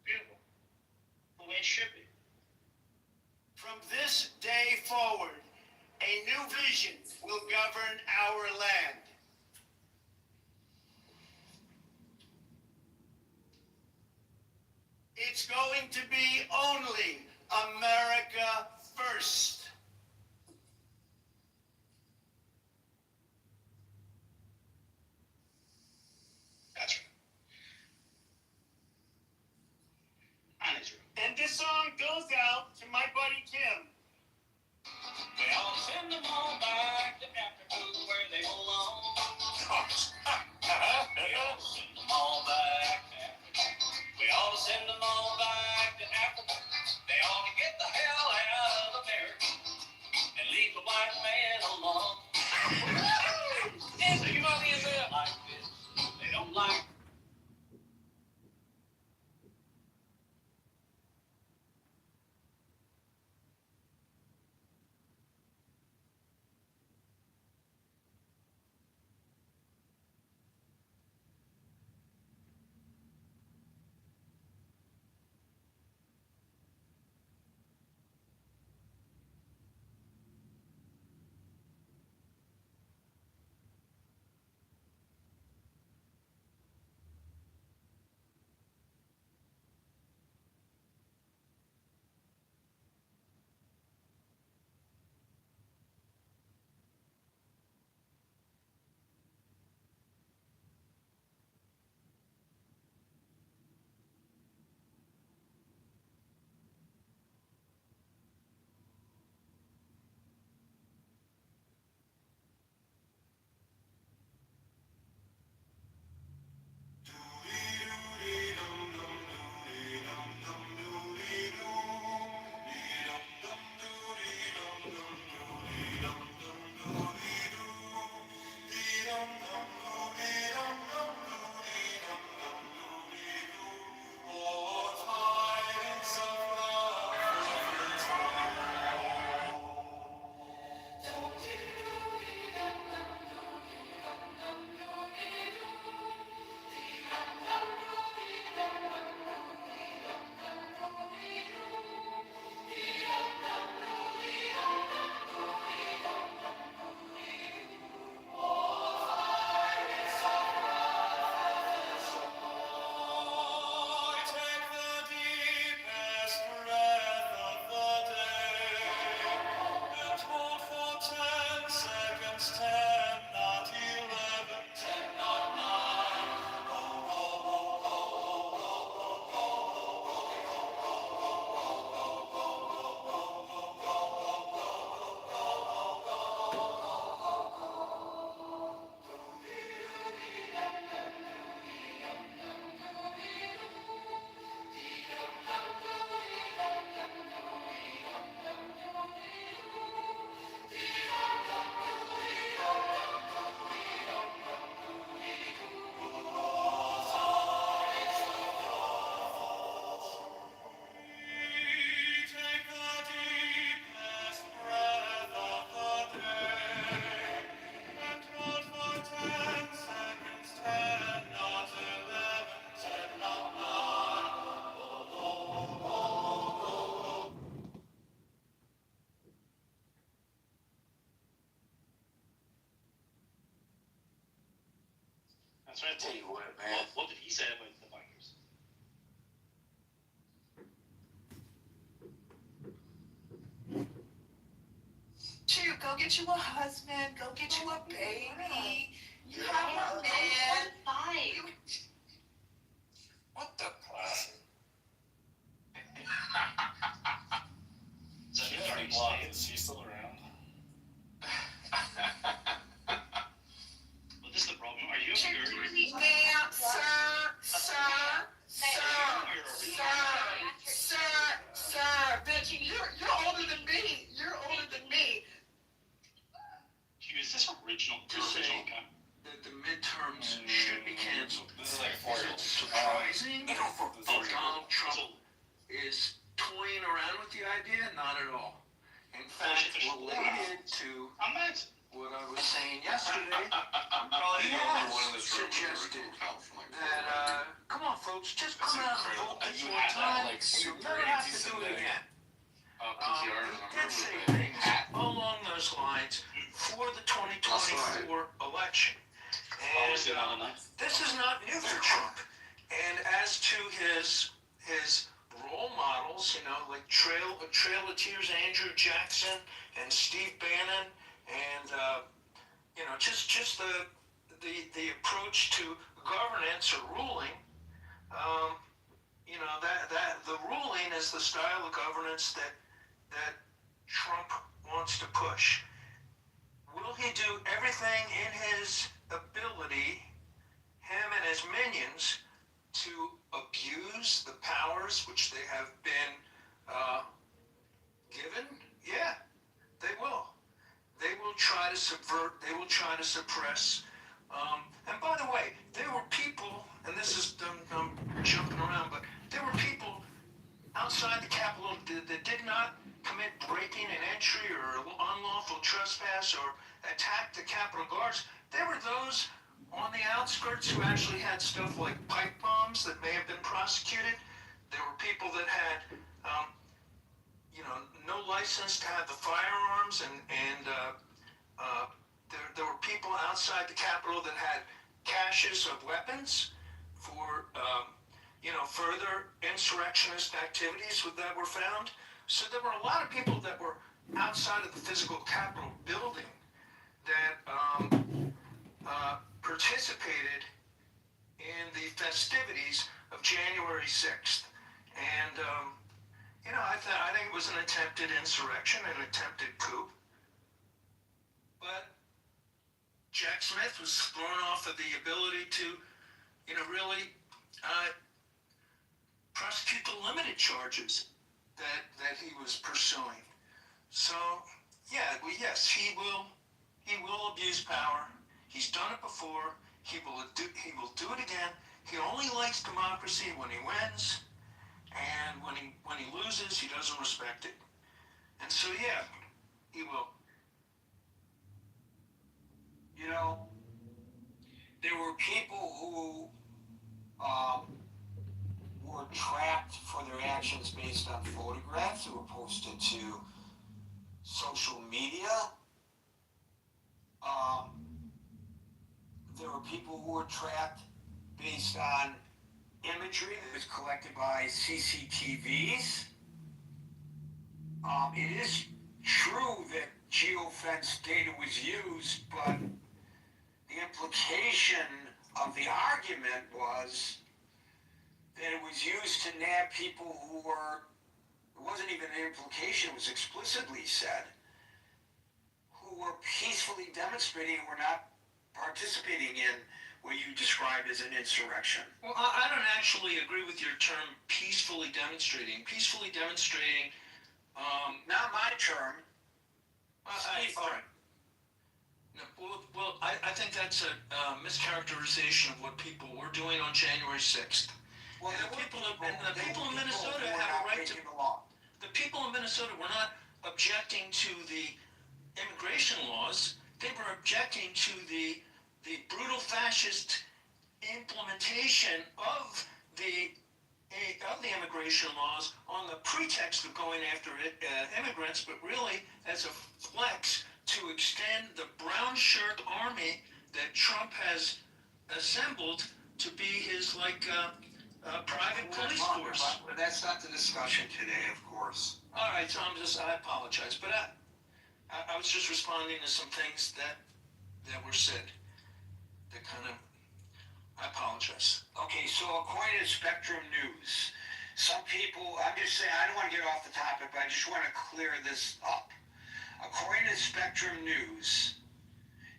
Beautiful. The way it should be. From this day forward, a new vision will govern our land. It's going to be only America first. That's right. On Israel. And this song goes out to my buddy Kim. They all send them all back to Africa where they belong. We all send them all back to Africa. We all send them all back to Africa. They all get the hell out of America and leave the white man alone. Everybody is there like this. They don't like. That's right. Tell you what, man. What did he say about the bikers? Shoot, go get you a husband, go get you a baby. You have a man. What the fuck? Is that Yeah, your blocked. Is he still around? Well, this is the problem. Are you Ma'am, sir, bitch, you're older than me. You're older than me. Is this original? Just saying that the midterms should be canceled. This is like 4 years old. Surprising that Donald Trump is toying around with the idea? Not at all. In fact, related to what I was saying yesterday, I'm probably the only one in this room who's suggested from that, come on folks, just come out and vote this one time, and you'll never have to do it again. He did say things along those lines for the 2024 election. And this is not new for Trump. And as to his role models, you know, like Trail of Tears, Andrew Jackson and Steve Bannon, and you know, just the approach to governance or ruling. You know, that the ruling is the style of governance that Trump wants to push. Will he do everything in his ability, him and his minions, to abuse the powers which they have been given? Yeah, they will. They will try to subvert, they will try to suppress. And by the way, there were people, and this is, I'm jumping around, but there were people outside the Capitol that did not commit breaking and entry or unlawful trespass or attack the Capitol Guards. There were those on the outskirts who actually had stuff like pipe bombs that may have been prosecuted. There were people that had, you know, no license to have the firearms, and there were people outside the Capitol that had caches of weapons for, you know, further insurrectionist activities that were found. So there were a lot of people that were outside of the physical Capitol building that participated in the festivities of January 6th. And, you know, I think it was an attempted insurrection, an attempted coup. But Jack Smith was thrown off of the ability to, you know, really prosecute the limited charges that he was pursuing. So, yeah, well, yes, he will abuse power. He's done it before. He will do it again. He only likes democracy when he wins, and when he loses, he doesn't respect it. And so, yeah, he will. You know, there were people who were tracked for their actions based on photographs that were posted to social media. There were people who were tracked based on imagery that was collected by CCTVs. It is true that geofence data was used, but the implication of the argument was that it was used to nab people who were, it wasn't even an implication, it was explicitly said, who were peacefully demonstrating and were not participating in what you described as an insurrection. Well, I don't actually agree with your term peacefully demonstrating. Peacefully demonstrating, not my term. All right. No, well, I think that's a mischaracterization of what people were doing on January 6th. Well, and the people in Minnesota have a right to. The people in Minnesota were not objecting to the immigration laws. They were objecting to the brutal fascist implementation of the immigration laws on the pretext of going after immigrants, but really as a flex to extend the brown shirt army that Trump has assembled to be his private police force. But that's not the discussion today, of course. All right, Tom, I apologize, but I was just responding to some things that were said. That kind of, I apologize. Okay, so according to Spectrum News, some people, I'm just saying, I don't want to get off the topic, but I just want to clear this up. According to Spectrum News,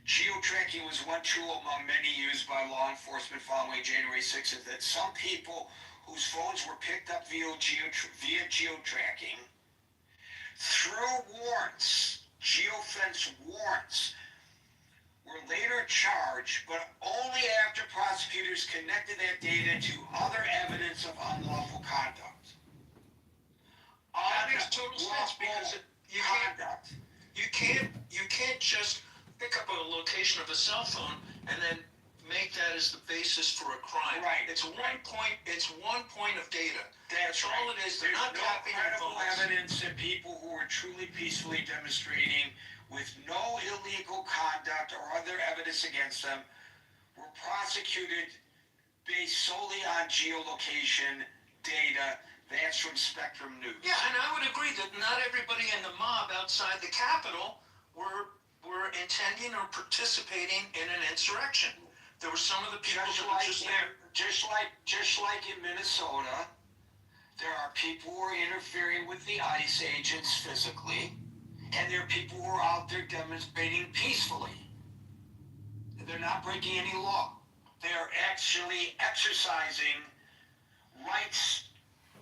geo-tracking was one tool among many used by law enforcement following January 6th, that some people whose phones were picked up via geo-tracking through warrants, geofence warrants, were later charged, but only after prosecutors connected that data to other evidence of unlawful conduct. That makes total sense because you can't just pick up a location of a cell phone and then make that as the basis for a crime. Right. It's one point of data. That's all it is. They're There's not no tapping your credible phones. evidence that people who were truly peacefully demonstrating with no illegal conduct or other evidence against them were prosecuted based solely on geolocation data. That's from Spectrum News. Yeah, and I would agree that not everybody in the mob outside the Capitol were intending or participating in an insurrection. There were some of the people that were just there. Just like in Minnesota, there are people who are interfering with the ICE agents physically, and there are people who are out there demonstrating peacefully. They're not breaking any law. They're actually exercising rights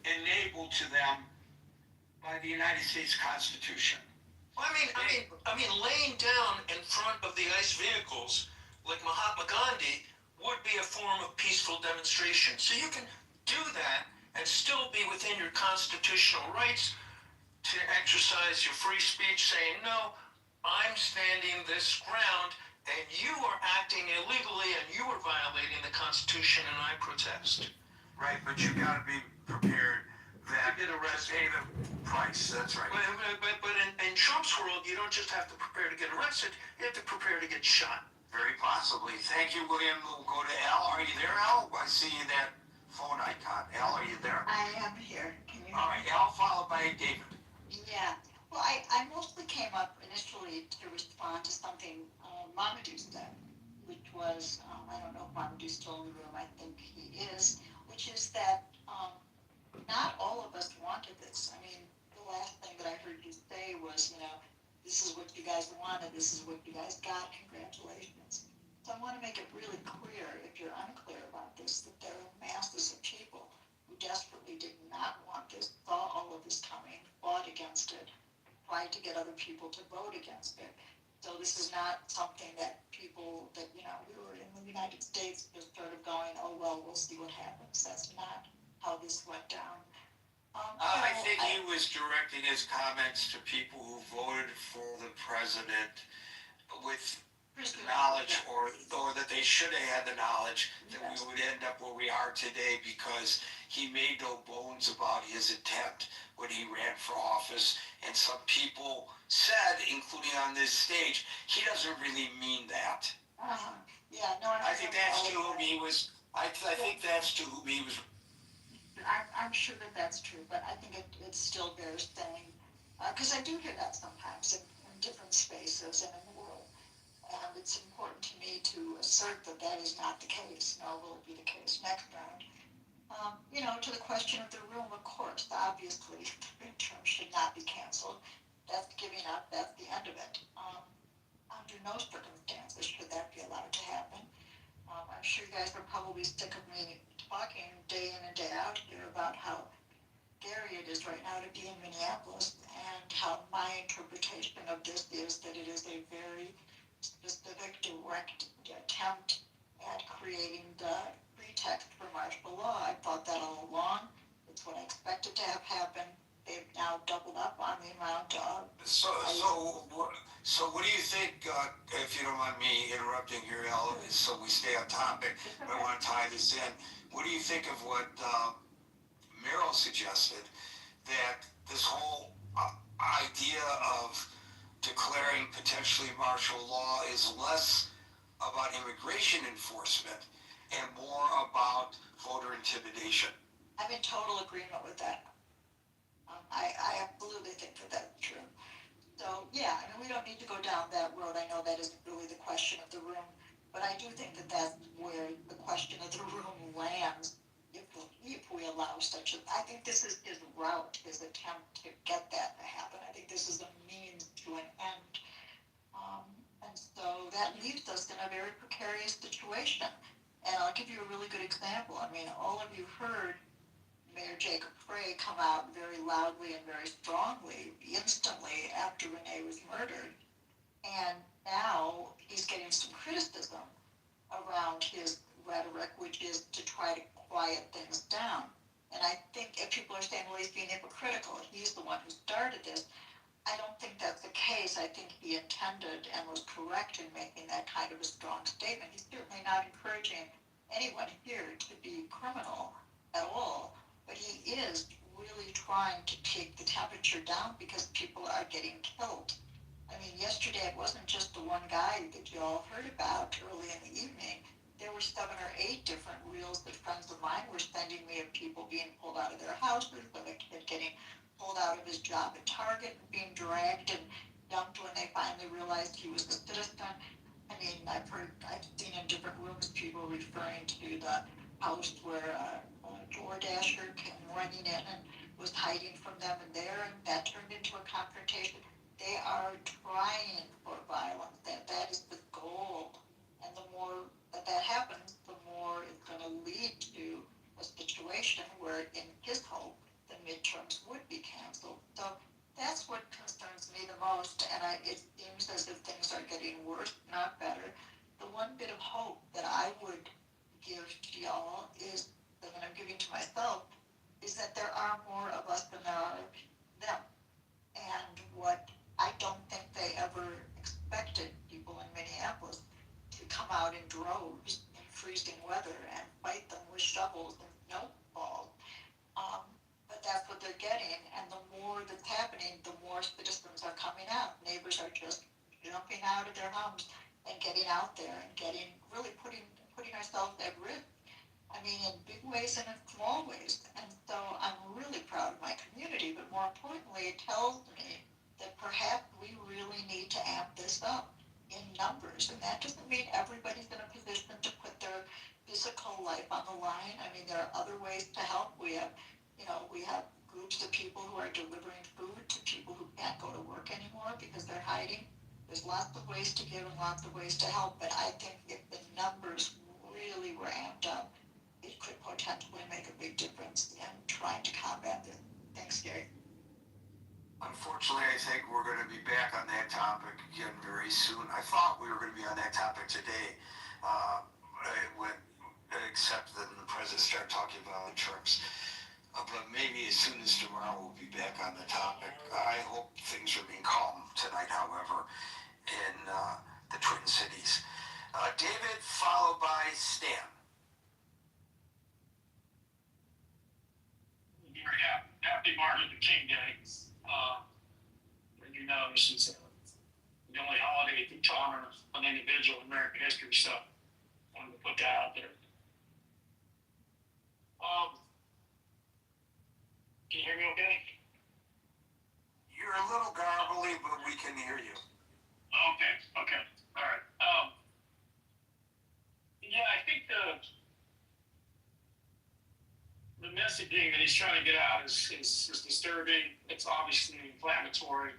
enabled to them by the United States Constitution. Well, I mean, laying down in front of the ICE vehicles like Mahatma Gandhi would be a form of peaceful demonstration. So you can do that and still be within your constitutional rights to exercise your free speech, saying, no, I'm standing this ground and you are acting illegally and you are violating the Constitution and I protest. Right, but you gotta be prepared that to pay the price. That's right. But in Trump's world, you don't just have to prepare to get arrested, you have to prepare to get shot. Very possibly. Thank you, William. We'll go to Al. Are you there, Al? I see that phone icon. Al, are you there? I am here. Can you hear me? All right, Al, followed by David. Yeah. Well, I mostly came up initially to respond to something Mamadou said, which was, I don't know if Mamadou's still in the room, I think he is, which is that not all of us wanted this. I mean, the last thing that I heard you say was, this is what you guys wanted, this is what you guys got, congratulations. So I want to make it really clear, if you're unclear about this, that there are masses of people who desperately did not want this, saw all of this coming, fought against it, tried to get other people to vote against it. So this is not something that people that, we were in the United States just sort of going, oh, well, we'll see what happens. That's not how this went down. I think he was directing his comments to people who voted for the president with knowledge or that they should have had the knowledge that we would end up where we are today because he made no bones about his intent when he ran for office. And some people said, including on this stage, he doesn't really mean that. Yeah, no, I think that's to whom he was. I think that's to whom he was. I'm sure that that's true, but I think it still bears saying, because I do hear that sometimes in different spaces and in the world, and it's important to me to assert that that is not the case, nor will it be the case next round. To the question of the room, of course, obviously, the midterm should not be canceled. That's giving up, that's the end of it. Under no circumstances should that be allowed to happen. I'm sure you guys are probably sick of me talking day in and day out here about how scary it is right now to be in Minneapolis and how my interpretation of this is that it is a very specific, direct attempt at creating the pretext for martial law. I thought that all along. It's what I expected to have happen. They've now doubled up on the amount of... So what do you think, if you don't mind me interrupting here, Al, so we stay on topic, but I want to tie this in. What do you think of what Merrill suggested, that this whole idea of declaring potentially martial law is less about immigration enforcement and more about voter intimidation. I'm in total agreement with that. I absolutely think that that's true. So, yeah, I mean, we don't need to go down that road. I know that isn't really the question of the room, but I do think that that's where the question of the room lands if we allow such a, I think this is his route, his attempt to get that to happen. I think this is a means to an end. And so that leaves us in a very precarious situation. And I'll give you a really good example. I mean, all of you heard Mayor Jacob Frey come out very loudly and very strongly instantly after Renee was murdered. And now he's getting some criticism around his rhetoric, which is to try to quiet things down. And I think if people are saying, well, he's being hypocritical, he's the one who started this, I don't think that's the case. I think he intended and was correct in making that kind of a strong statement. He's certainly not encouraging anyone here to be criminal at all, but he is really trying to take the temperature down because people are getting killed. I mean, yesterday it wasn't just the one guy that you all heard about early in the evening. There were 7 or 8 different reels that friends of mine were sending me of people being pulled out of their houses, of a kid getting pulled out of his job at Target and being dragged and dumped when they finally realized he was a citizen. I mean, I've seen in different rooms people referring to the house where a DoorDasher came running in and was hiding from them in there, and that turned into a confrontation. They are trying for violence. That is the goal. And the more that happens, the more it's going to lead to a situation where, in his hope, the midterms would be canceled. So that's what concerns me the most, and it seems as if things are getting worse, not better. The one bit of hope that I would give to y'all is, that I'm giving to myself, is that there are more of us than there are them. And what I don't think they ever expected people in Minneapolis to come out in droves in freezing weather and fight them with shovels and snowballs. But that's what they're getting, and the more that's happening, the more citizens are coming out. Neighbors are just jumping out of their homes and getting out there and really putting ourselves at risk. I mean, in big ways and in small ways. And so I'm really proud of my community, but more importantly, it tells me that perhaps we really need to amp this up in numbers. And that doesn't mean everybody's in a position to put their physical life on the line. I mean, there are other ways to help. We have groups of people who are delivering food to people who can't go to work anymore because they're hiding. There's lots of ways to give and lots of ways to help, but I think if the numbers really were amped up, it could potentially make a big difference in trying to combat this. Thanks, Gary. Unfortunately, I think we're going to be back on that topic again very soon. I thought we were going to be on that topic today, except then the president started talking about terms. But maybe as soon as tomorrow we'll be back on the topic. I hope things are being calm tonight, however, in the Twin Cities. David, followed by Stan. Yeah, happy Martin Luther King Day. As you know, this is the only holiday to honor an individual in American history, so I wanted to put that out there. Can you hear me okay? You're a little garbly, but we can hear you. Okay, all right. Yeah, I think the messaging that he's trying to get out is disturbing. It's obviously inflammatory.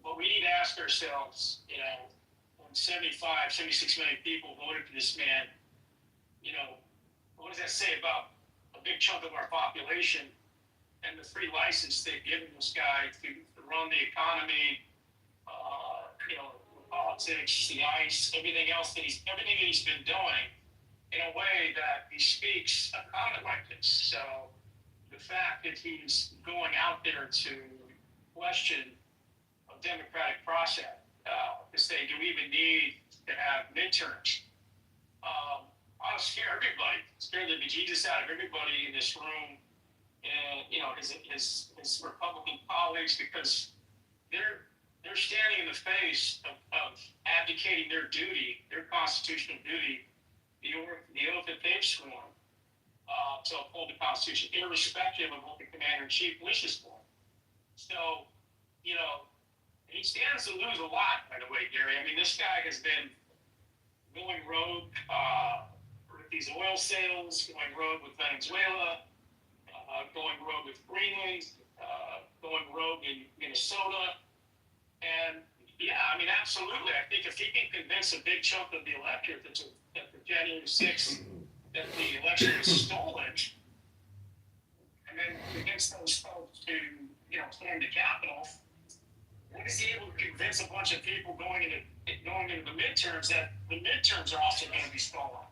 But we need to ask ourselves, when 76 million people voted for this man, what does that say about a big chunk of our population and the free license they've given this guy to run the economy, the politics, the ICE, everything that he's been doing in a way that he speaks a comment like this. So the fact that he's going out there to question a democratic process, to say, do we even need to have midterms? I'll scare everybody, scare the bejesus out of everybody in this room, and his Republican colleagues, because they're standing in the face of abdicating their duty, their constitutional duty, the oath that they've sworn to uphold the Constitution, irrespective of what the commander-in-chief wishes for. So, you know, he stands to lose a lot, by the way, Gary. I mean, this guy has been going rogue with these oil sales, going rogue with Venezuela, going rogue with Greenland, going rogue in Minnesota. And yeah, I mean, absolutely. I think if he can convince a big chunk of the electorate that the January 6th, that the election was stolen, and then convince those folks to, you know, storm the Capitol, what is he able to convince a bunch of people going into the midterms that the midterms are also going to be stolen?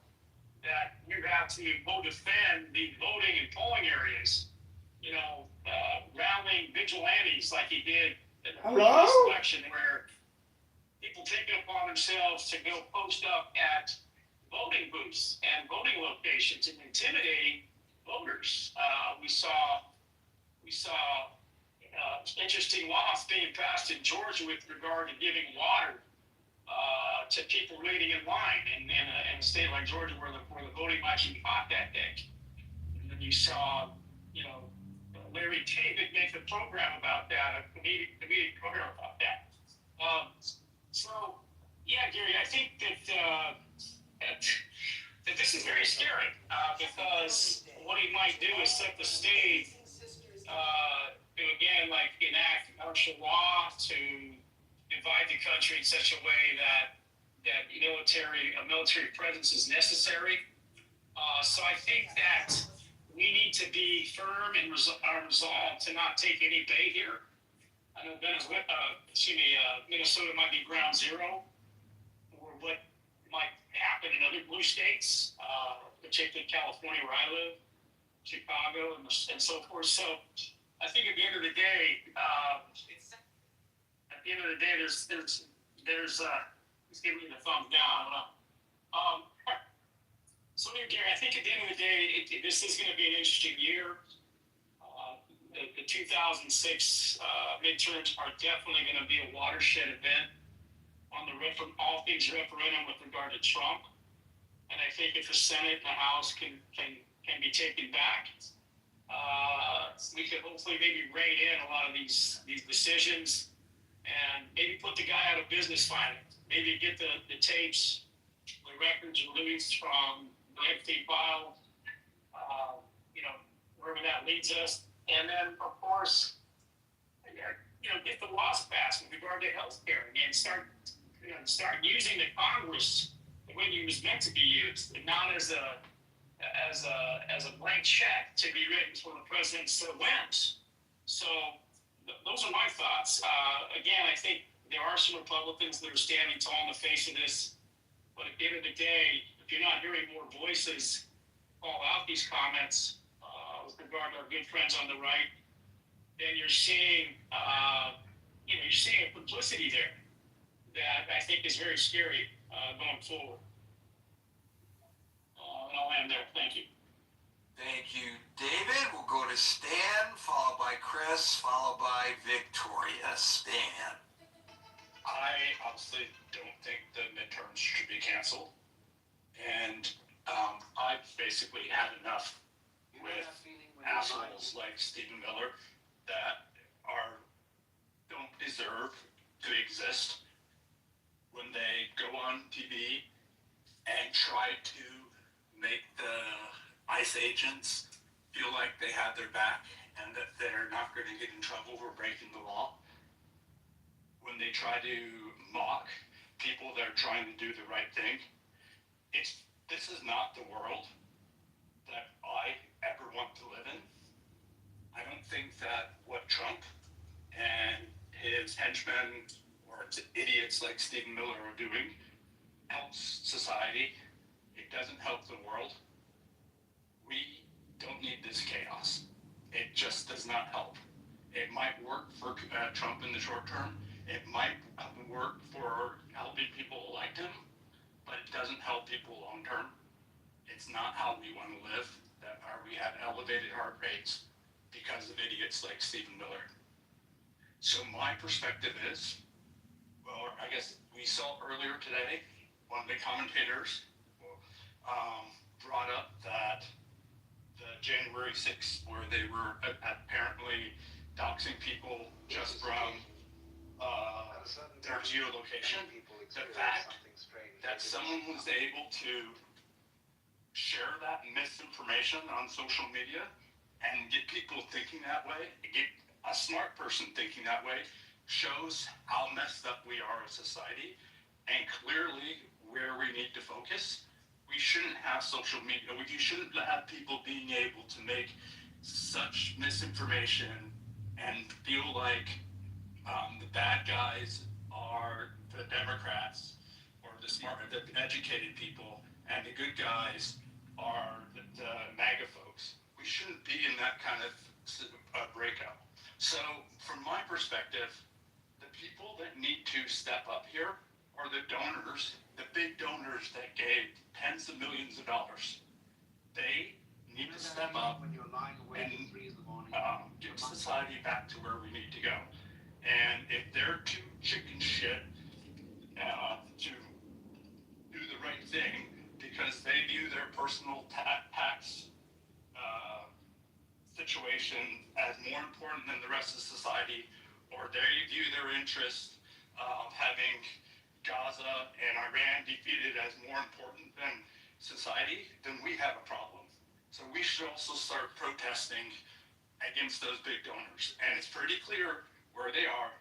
That you have to go defend the voting and polling areas, you know, rallying vigilantes like he did in the previous election, where people take it upon themselves to go post up at voting booths and voting locations and intimidating voters. We saw interesting laws being passed in Georgia with regard to giving water to people waiting in line in a state like Georgia where the voting might be hot that day. And then you saw, you know, Larry David make a program about that, a comedic program about that. So, yeah, Gary, I think that this is very scary because what he might do is set the stage to, again, like enact martial law to divide the country in such a way that a military presence is necessary. So I think that we need to be firm and resolved to not take any bait here. I know Minnesota might be ground zero for what might happen in other blue states, particularly California where I live, Chicago, and so forth. So I think at the end of the day, he's giving me the thumbs down. I don't know. So here, Gary, I think at the end of the day, this is going to be an interesting year. The 2006 midterms are definitely going to be a watershed event on all things referendum with regard to Trump. And I think if the Senate and the House can be taken back, we could hopefully maybe rein in a lot of these decisions and maybe put the guy out of business finally. Maybe get the tapes, the records released from the FT file, wherever that leads us. And then, of course, get the laws passed with regard to health care and start using the Congress the way it was meant to be used, and not as a blank check to be written for the president's whims. So those are my thoughts. Again, I think there are some Republicans that are standing tall in the face of this, but at the end of the day, if you're not hearing more voices call out these comments with regard to our good friends on the right, then you're seeing a complicity there that I think is very scary going forward. And I'll end there. Thank you. Thank you, David. We'll go to Stan, followed by Chris, followed by Victoria. Stan. I honestly don't think the midterms should be canceled. And I've basically had enough with assholes like Stephen Miller that don't deserve to exist when they go on TV and try to make the ICE agents feel like they have their back and that they're not going to get in trouble for breaking the law. When they try to mock people that are trying to do the right thing, this is not the world that I ever want to live in. I don't think that what Trump and his henchmen or idiots like Stephen Miller are doing helps society. It doesn't help the world. We don't need this chaos. It just does not help. It might work for Trump in the short term. It might work for helping people elect him, but it doesn't help people long term. It's not how we want to live. We have elevated heart rates because of idiots like Stephen Miller. So my perspective is, well, I guess we saw earlier today, one of the commentators brought up that the January 6th, where they were apparently doxing people just from their geolocation, the fact that someone was able to share that misinformation on social media and get people thinking that way, get a smart person thinking that way, shows how messed up we are as a society and clearly where we need to focus. We shouldn't have social media. You shouldn't have people being able to make such misinformation and feel like the bad guys are the Democrats or the smart, the educated people, and the good guys are the MAGA folks. We shouldn't be in that kind of breakout. So, from my perspective, the people that need to step up here are the donors, the big donors that gave tens of millions of dollars. They need to step up and get society back to where we need to go. And if they're too chicken shit to do the right thing because they view their personal tax situation as more important than the rest of society, or they view their interest of having Gaza and Iran defeated as more important than society, then we have a problem. So we should also start protesting against those big donors. And it's pretty clear where they are.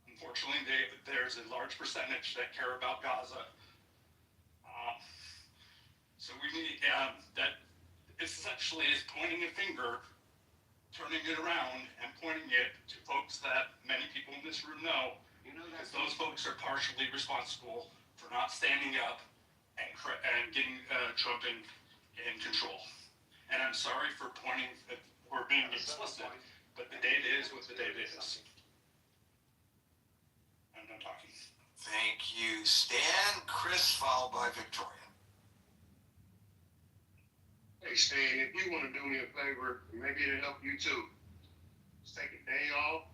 Unfortunately, there's a large percentage that care about Gaza. So we need, that essentially is pointing a finger, turning it around, and pointing it to folks that many people in this room know, because those folks are partially responsible for not standing up and getting Trump in control. And I'm sorry for being explicit, but the data is what the data is. I'm done talking. Thank you, Stan. Chris, followed by Victoria. Hey Stan, if you want to do me a favor, maybe it'll help you too. Just take a day off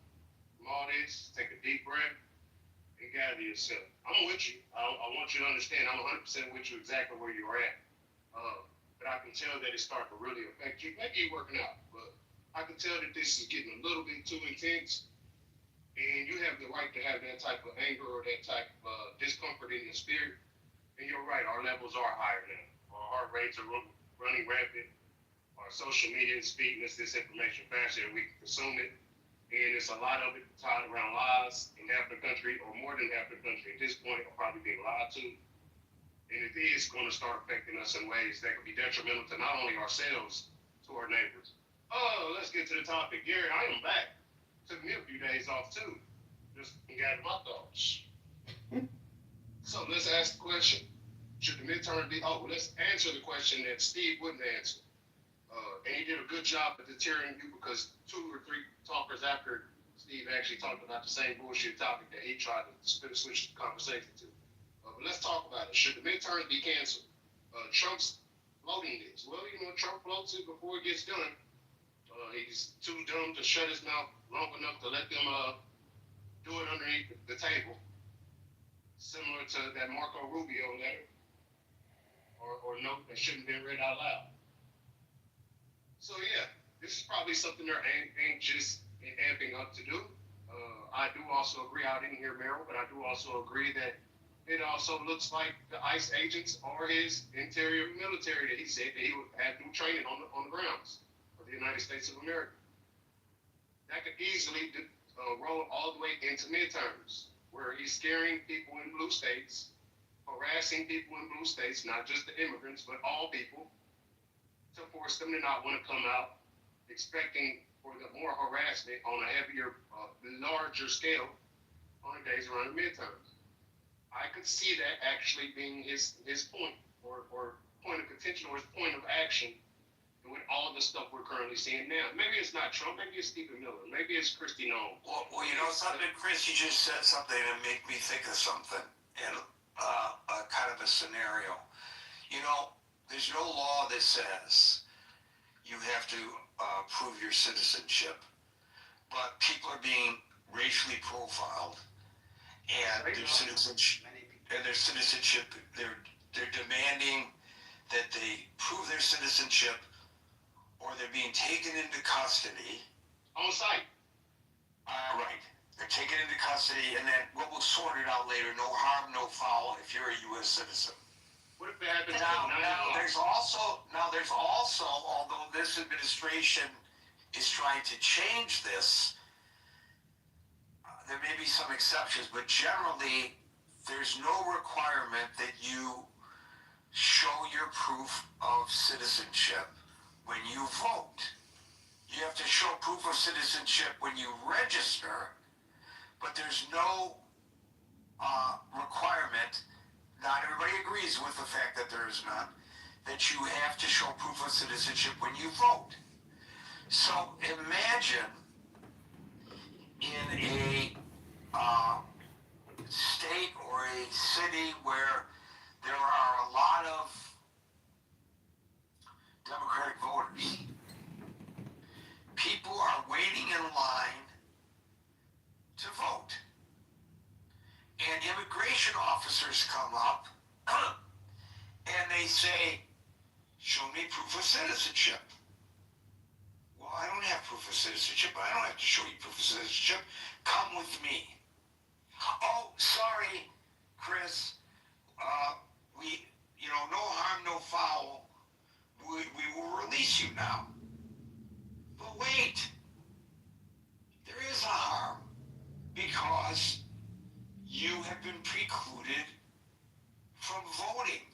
from all this, take a deep breath, and gather yourself. I'm with you. I want you to understand I'm 100% with you exactly where you're at. But I can tell that it's starting to really affect you. Maybe you're working out, but I can tell that this is getting a little bit too intense. And you have the right to have that type of anger or that type of discomfort in your spirit. And you're right, our levels are higher now. Our heart rates are running rapid. Our social media is feeding us this information faster than we can consume it. And it's a lot of it tied around lies in half the country, or more than half the country at this point, are probably being lied to. And it is going to start affecting us in ways that could be detrimental to not only ourselves, to our neighbors. Oh, let's get to the topic. Gary, I am back. Took me a few days off too. Just gather my thoughts. So let's ask the question. Should the midterm be, let's answer the question that Steve wouldn't answer. And he did a good job at deterring you because 2 or 3 talkers after Steve actually talked about the same bullshit topic that he tried to switch the conversation to. But let's talk about it. Should the midterms be canceled? Trump's floating this. Well, Trump floats it before it gets done. He's too dumb to shut his mouth long enough to let them do it underneath the table. Similar to that Marco Rubio letter or note that shouldn't have been read out loud. So yeah, this is probably something they're anxious and amping up to do. I do also agree, I didn't hear Merrill, but I do also agree that it also looks like the ICE agents are his interior military that he said that he would have new training on the grounds of the United States of America. That could easily roll all the way into midterms, where he's scaring people in blue states, harassing people in blue states, not just the immigrants, but all people, to force them to not want to come out, expecting for the more harassment on a heavier, larger scale on the days around the midterms. I could see that actually being his point, or point of contention, or his point of action with all the stuff we're currently seeing now. Maybe it's not Trump, maybe it's Stephen Miller, maybe it's Kristi Noem. Well, you know something, Chris, you just said something that made me think of something, and a kind of a scenario. There's no law that says you have to prove your citizenship, but people are being racially profiled, and their citizenship, they're demanding that they prove their citizenship or they're being taken into custody. On site. Right. They're taken into custody, and then we'll sort it out later. No harm, no foul if you're a U.S. citizen. What if it happens Now, at 9 o'clock? there's also, although this administration is trying to change this, there may be some exceptions, but generally, there's no requirement that you show your proof of citizenship when you vote. You have to show proof of citizenship when you register, but there's no requirement, not everybody agrees with the fact that there is none, that you have to show proof of citizenship when you vote. So imagine in a state or a city where there are a lot of Democratic voters. People are waiting in line to vote. And immigration officers come up and they say, show me proof of citizenship. Well, I don't have proof of citizenship. I don't have to show you proof of citizenship. Come with me. Oh, sorry, Chris. No harm, no foul. We will release you now. But wait, there is a harm because you have been precluded from voting.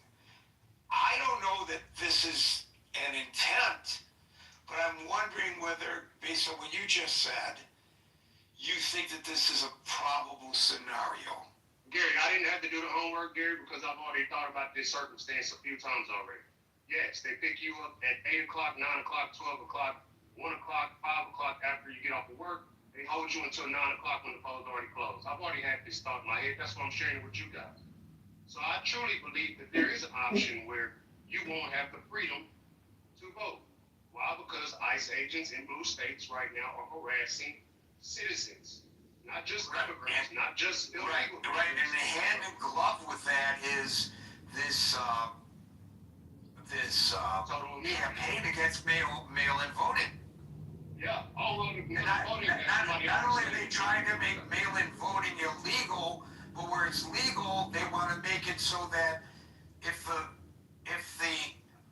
I don't know that this is an intent, but I'm wondering whether, based on what you just said, you think that this is a probable scenario. Gary, I didn't have to do the homework, Gary, because I've already thought about this circumstance a few times already. Yes, they pick you up at 8 o'clock, 9 o'clock, 12 o'clock, 1 o'clock, 5 o'clock after you get off of work. They hold you until 9 o'clock when the polls already closed. I've already had this thought in my head. That's why I'm sharing it with you guys. So I truly believe that there is an option where you won't have the freedom to vote. Why? Because ICE agents in blue states right now are harassing citizens. Not just immigrants, not just illegal. Right, and the hand in glove with that is this campaign against mail-in voting. Yeah, all of them. Not only are they trying to make mail-in voting illegal, but where it's legal, they want to make it so that if the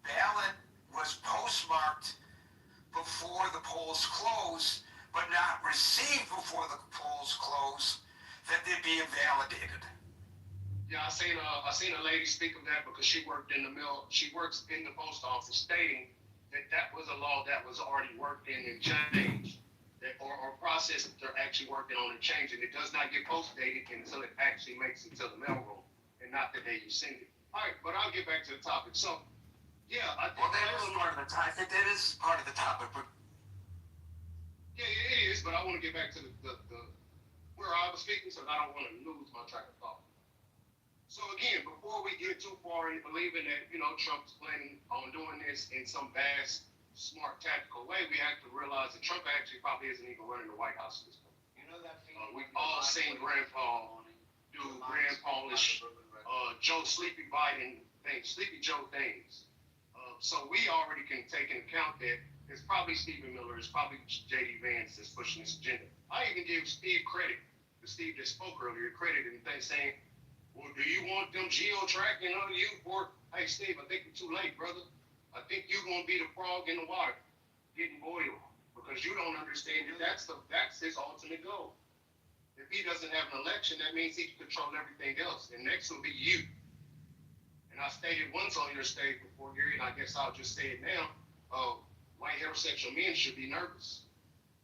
ballot was postmarked before the polls close, but not received before the polls close, that they'd be invalidated. Yeah, I seen a lady speak of that because she worked in the mill. She works in the post office, stating that was a law that was already worked in and changed, or process that they're actually working on and changing. It does not get post dated until it actually makes it to the mailroom, and not the day you send it. All right, but I'll get back to the topic. So, yeah, I think that is part of the topic. That is part of the topic, but. Yeah, it is, but I want to get back to the where I was speaking, so I don't want to lose my track of thought. So again, before we get too far into believing that, Trump's planning on doing this in some vast, smart, tactical way, we have to realize that Trump actually probably isn't even running the White House at this point. We've all seen Grandpa do grandpa-ish Sleepy Joe things. So we already can take into account that it's probably Stephen Miller, it's probably J.D. Vance that's pushing this agenda. I even give Steve credit, the Steve that spoke earlier, credit and saying, well, do you want them geo-tracking on you? Or, hey, Steve, I think you're too late, brother. I think you're going to be the frog in the water, getting boiled, because you don't understand that that's his ultimate goal. If he doesn't have an election, that means he can control everything else, and next will be you. And I stated once on your stage before, Gary, and I guess I'll just say it now, white heterosexual men should be nervous,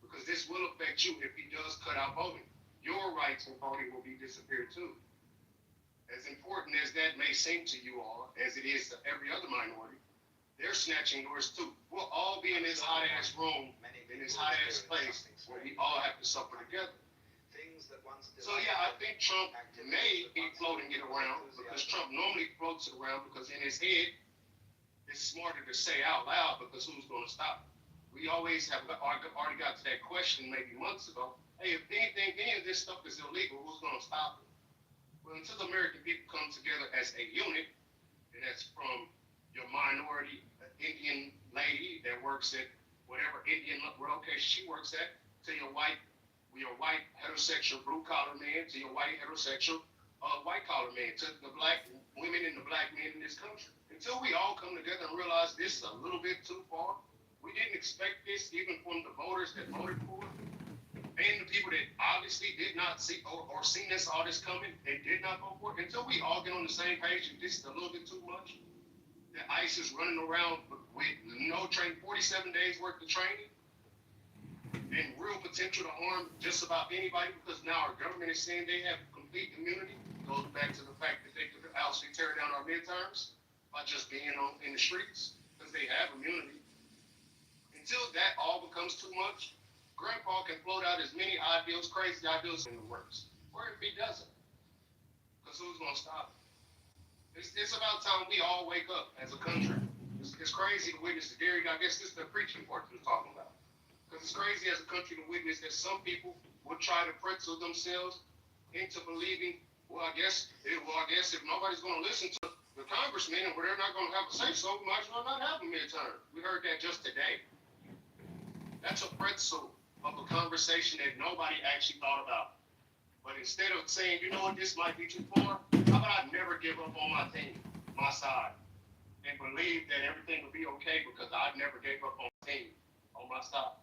because this will affect you if he does cut out voting. Your rights in voting will be disappeared too. As important as that may seem to you all, as it is to every other minority, they're snatching yours too. We'll all be in this hot-ass room, in this hot-ass place, where we all have to suffer together. So yeah, I think Trump may be floating it around, because Trump normally floats it around, because in his head, it's smarter to say out loud, because who's going to stop it? We always have already got to that question maybe months ago. Hey, if any of this stuff is illegal, who's going to stop it? Well, until the American people come together as a unit, and that's from your minority Indian lady that works at whatever Indian location she works at, to your white heterosexual blue collar man, to your white heterosexual white collar man, to the black women and the black men in this country. Until we all come together and realize this is a little bit too far, we didn't expect this even from the voters that voted for it, and the people that obviously did not see or seen all this coming and did not vote for it. Until we all get on the same page, and this is a little bit too much. The ICE is running around with no training, 47 days worth of training, and real potential to harm just about anybody, because now our government is saying they have complete immunity. Goes back to the fact that they could actually tear down our midterms by just being in the streets, because they have immunity. Until that all becomes too much, Grandpa can float out as many ideals, crazy ideals in the works. Or if he doesn't, because who's going to stop him? It's about time we all wake up as a country. It's crazy to witness the dairy. I guess this is the preaching part we're talking about. Because it's crazy as a country to witness that some people will try to pretzel themselves into believing, well, I guess if nobody's going to listen to the congressman and they're not going to have a say-so, we might as well not have a midterm. We heard that just today. That's a pretzel of a conversation that nobody actually thought about. But instead of saying, you know what, this might be too far, how about I never give up on my team, my side, and believe that everything will be okay because I never gave up on my team, on my side.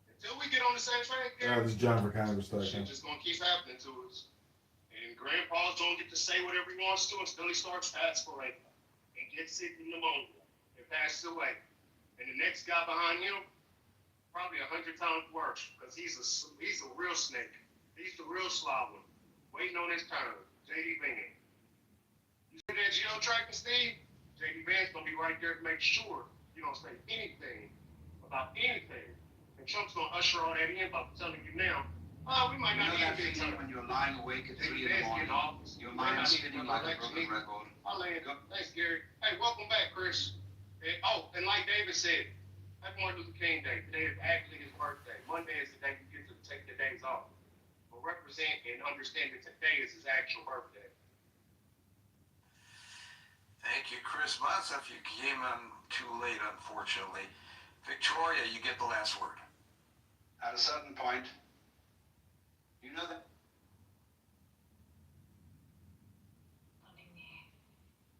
Until we get on the same train, This is John for Congress. shit just gonna keep happening to us. And Grandpa's don't get to say whatever he wants to until he starts aspirating and gets sick with pneumonia and passes away. And the next guy behind him, probably 100 times worse, because he's a real snake. He's the real sly one, waiting on his turn. J.D. Vance. You see that geo-tracking, Steve? J.D. Vance gonna be right there to make sure you don't say anything about anything. And Trump's gonna usher all that in by telling you now, we might not even get time. When you're lying awake at 3 in the morning, your mind is spinning like a broken record. Thanks, Gary. Hey, welcome back, Chris. And like David said, happy Martin Luther King Day. Today is actually his birthday. Monday is the day you get to take the days off. But represent and understand that today is his actual birthday. Thank you, Chris. Myself, you came on too late, unfortunately. Victoria, you get the last word. At a certain point, you know that.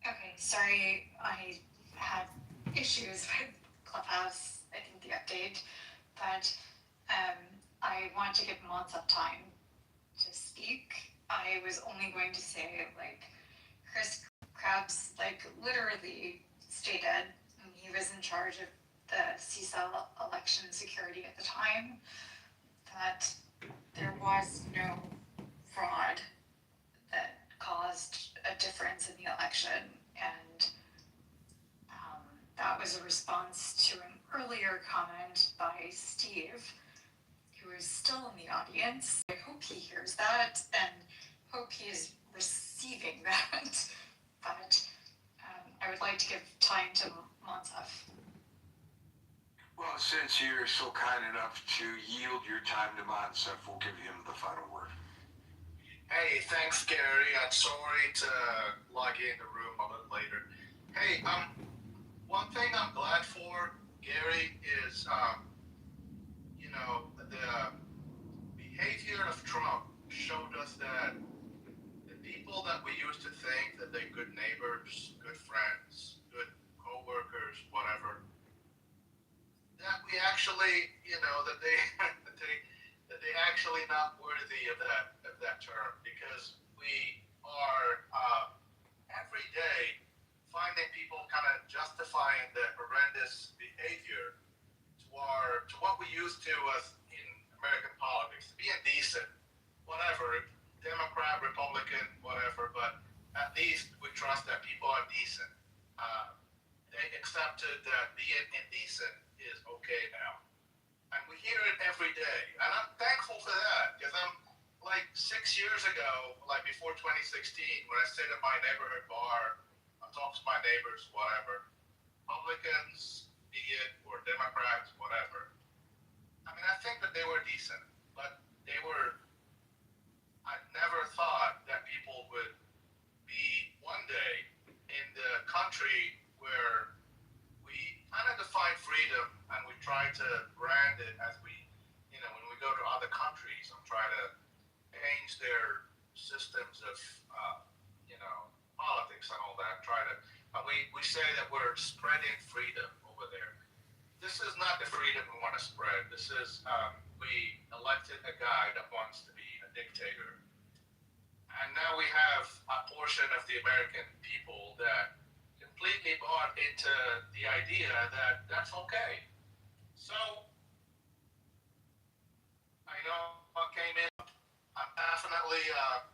Okay, sorry, I had issues with Clubhouse, I think the update, but I want to give lots of time to speak. I was only going to say, Chris Krebs, literally stated, and he was in charge of the CSL election security at the time, that there was no fraud that caused a difference in the election, and that was a response to an earlier comment by Steve, who is still in the audience. I hope he hears that and hope he is receiving that, but I would like to give time to Monsef. Well, since you're so kind enough to yield your time to Monsef, we'll give him the final word. Hey, thanks, Gary. I'm sorry to log in the room a little later. Hey, one thing I'm glad for, Gary, is, the behavior of Trump showed us that the people that we used to think that they're good neighbors, good friends, good co-workers, whatever, that we actually, that they actually not worthy of that term, because we are every day finding people kind of justifying the horrendous behavior to what we used to as in American politics, being decent, whatever, Democrat, Republican, whatever, but at least we trust that people are decent. They accepted that being indecent is okay now. And we hear it every day. And I'm thankful for that, because I'm 6 years ago, before 2016, when I sit at my neighborhood bar, I talk to my neighbors, whatever, Republicans, be it, or Democrats, whatever. I mean, I think that they were decent, but I never thought that people would be one day in the country where where we kind of define freedom and we try to brand it as we, when we go to other countries and try to change their systems of, politics and all that, we say that we're spreading freedom over there. This is not the freedom we want to spread. This is, we elected a guy that wants to be a dictator. And now we have a portion of the American people that completely bought into the idea that that's okay. So, I know I came in, I'm definitely, not,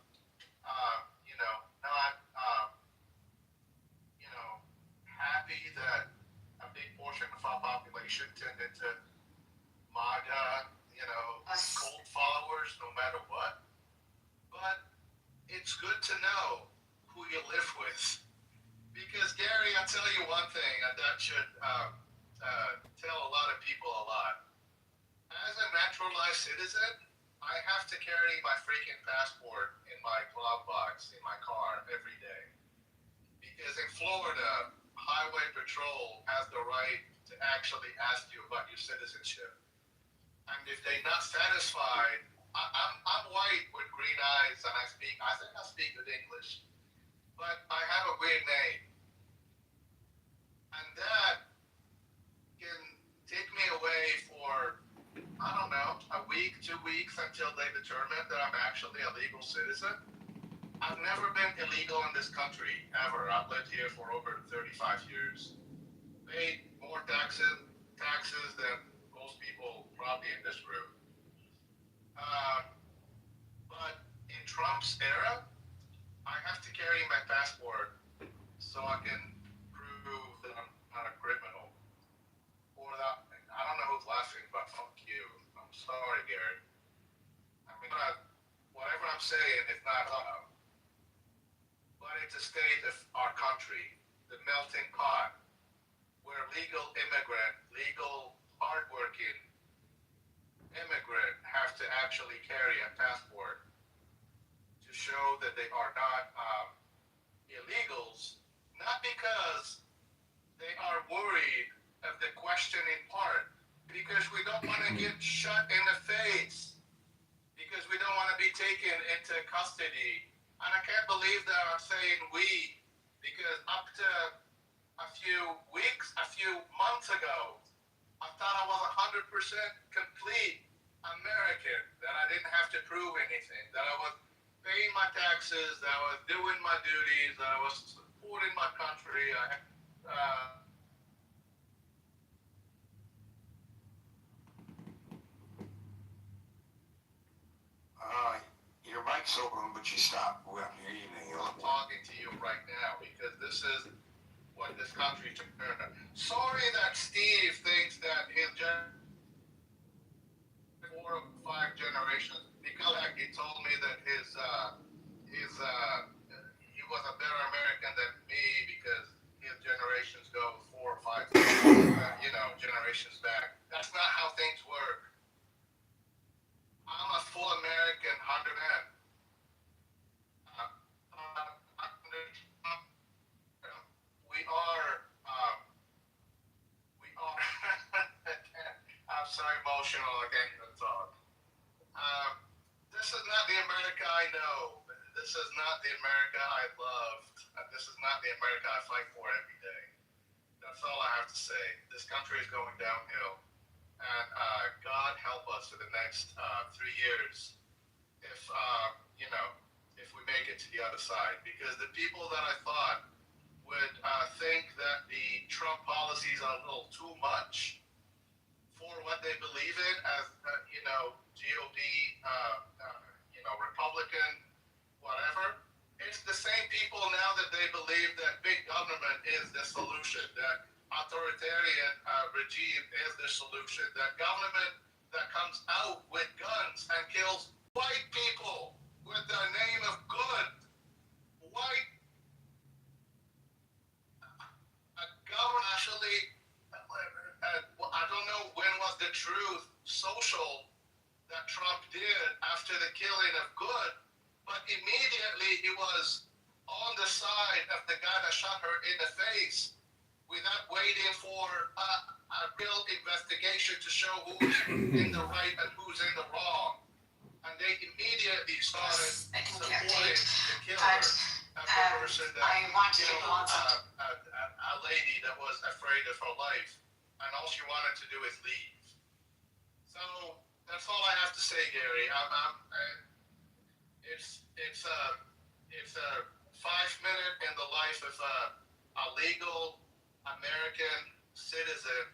happy that a big portion of our population turned into MAGA, cult followers, no matter what. But it's good to know who you live with. Because, Gary, I'll tell you one thing, and that should tell a lot of people a lot. As a naturalized citizen, I have to carry my freaking passport in my glove box in my car every day. Because in Florida, Highway Patrol has the right to actually ask you about your citizenship. And if they're not satisfied, I'm white with green eyes, and I think I speak good English, but I have a weird name. And that can take me away for, I don't know, a week, 2 weeks until they determine that I'm actually a legal citizen. I've never been illegal in this country, ever. I've lived here for over 35 years. Paid more taxes than most people probably in this room. But in Trump's era, I have to carry my passport so I can prove that I'm not a criminal. Or that, I don't know who's laughing, but fuck you. I'm sorry, Gary. I mean, whatever I'm saying is not but it's a state of our country, the melting pot, where legal immigrant, legal hardworking immigrant have to actually carry a passport to show that they are not illegals, not because they are worried of the questioning part, because we don't want to get shot in the face, because we don't want to be taken into custody. And I can't believe that I'm saying we, because up to a few months ago, I thought I was 100% complete American, that I didn't have to prove anything, that I was paying my taxes, that I was doing my duties, that I was supporting my country. Your mic's open, but you stopped. Well, your evening. I'm talking to you right now because this is what this country turned out. Sorry that Steve thinks that his 4 or 5 generations, because he told me that he was a better American than me because his generations go 4 or 5 generations back. That's not how things work. I'm a full American, 100%. I'm so emotional, I can't even talk. This is not the America I know. This is not the America I loved. This is not the America I fight for every day. That's all I have to say. This country is going downhill. And God help us for the next 3 years if we make it to the other side. Because the people that I thought would think that the Trump policies are a little too much for what they believe in as, GOP, Republican, whatever. It's the same people now that they believe that big government is the solution, that authoritarian regime is the solution, that government that comes out with guns and kills white people with the name of good. White government actually, I don't know when was the truth social that Trump did after the killing of good, but immediately he was on the side of the guy that shot her in the face. without waiting for a real investigation to show who's in the right and who's in the wrong. And they immediately started supporting the killer of the person that killed a lady that was afraid of her life. And all she wanted to do is leave. So that's all I have to say, Gary. It's a 5-minute in the life of a legal American citizen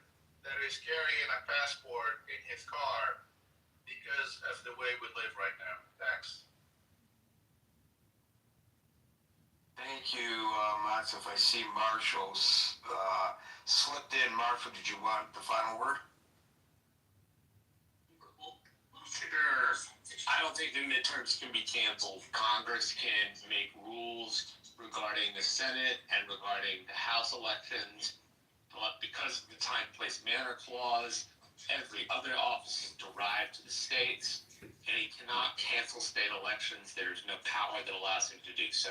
that is carrying a passport in his car because of the way we live right now. Thanks. Thank you, Matsuf. I see Marshall's slipped in. Marshall, did you want the final word? Sure. I don't think the midterms can be canceled. Congress can make rules regarding the Senate and regarding the House elections, but because of the time, place, manner clause, every other office is derived to the states, and he cannot cancel state elections. There's no power that allows him to do so.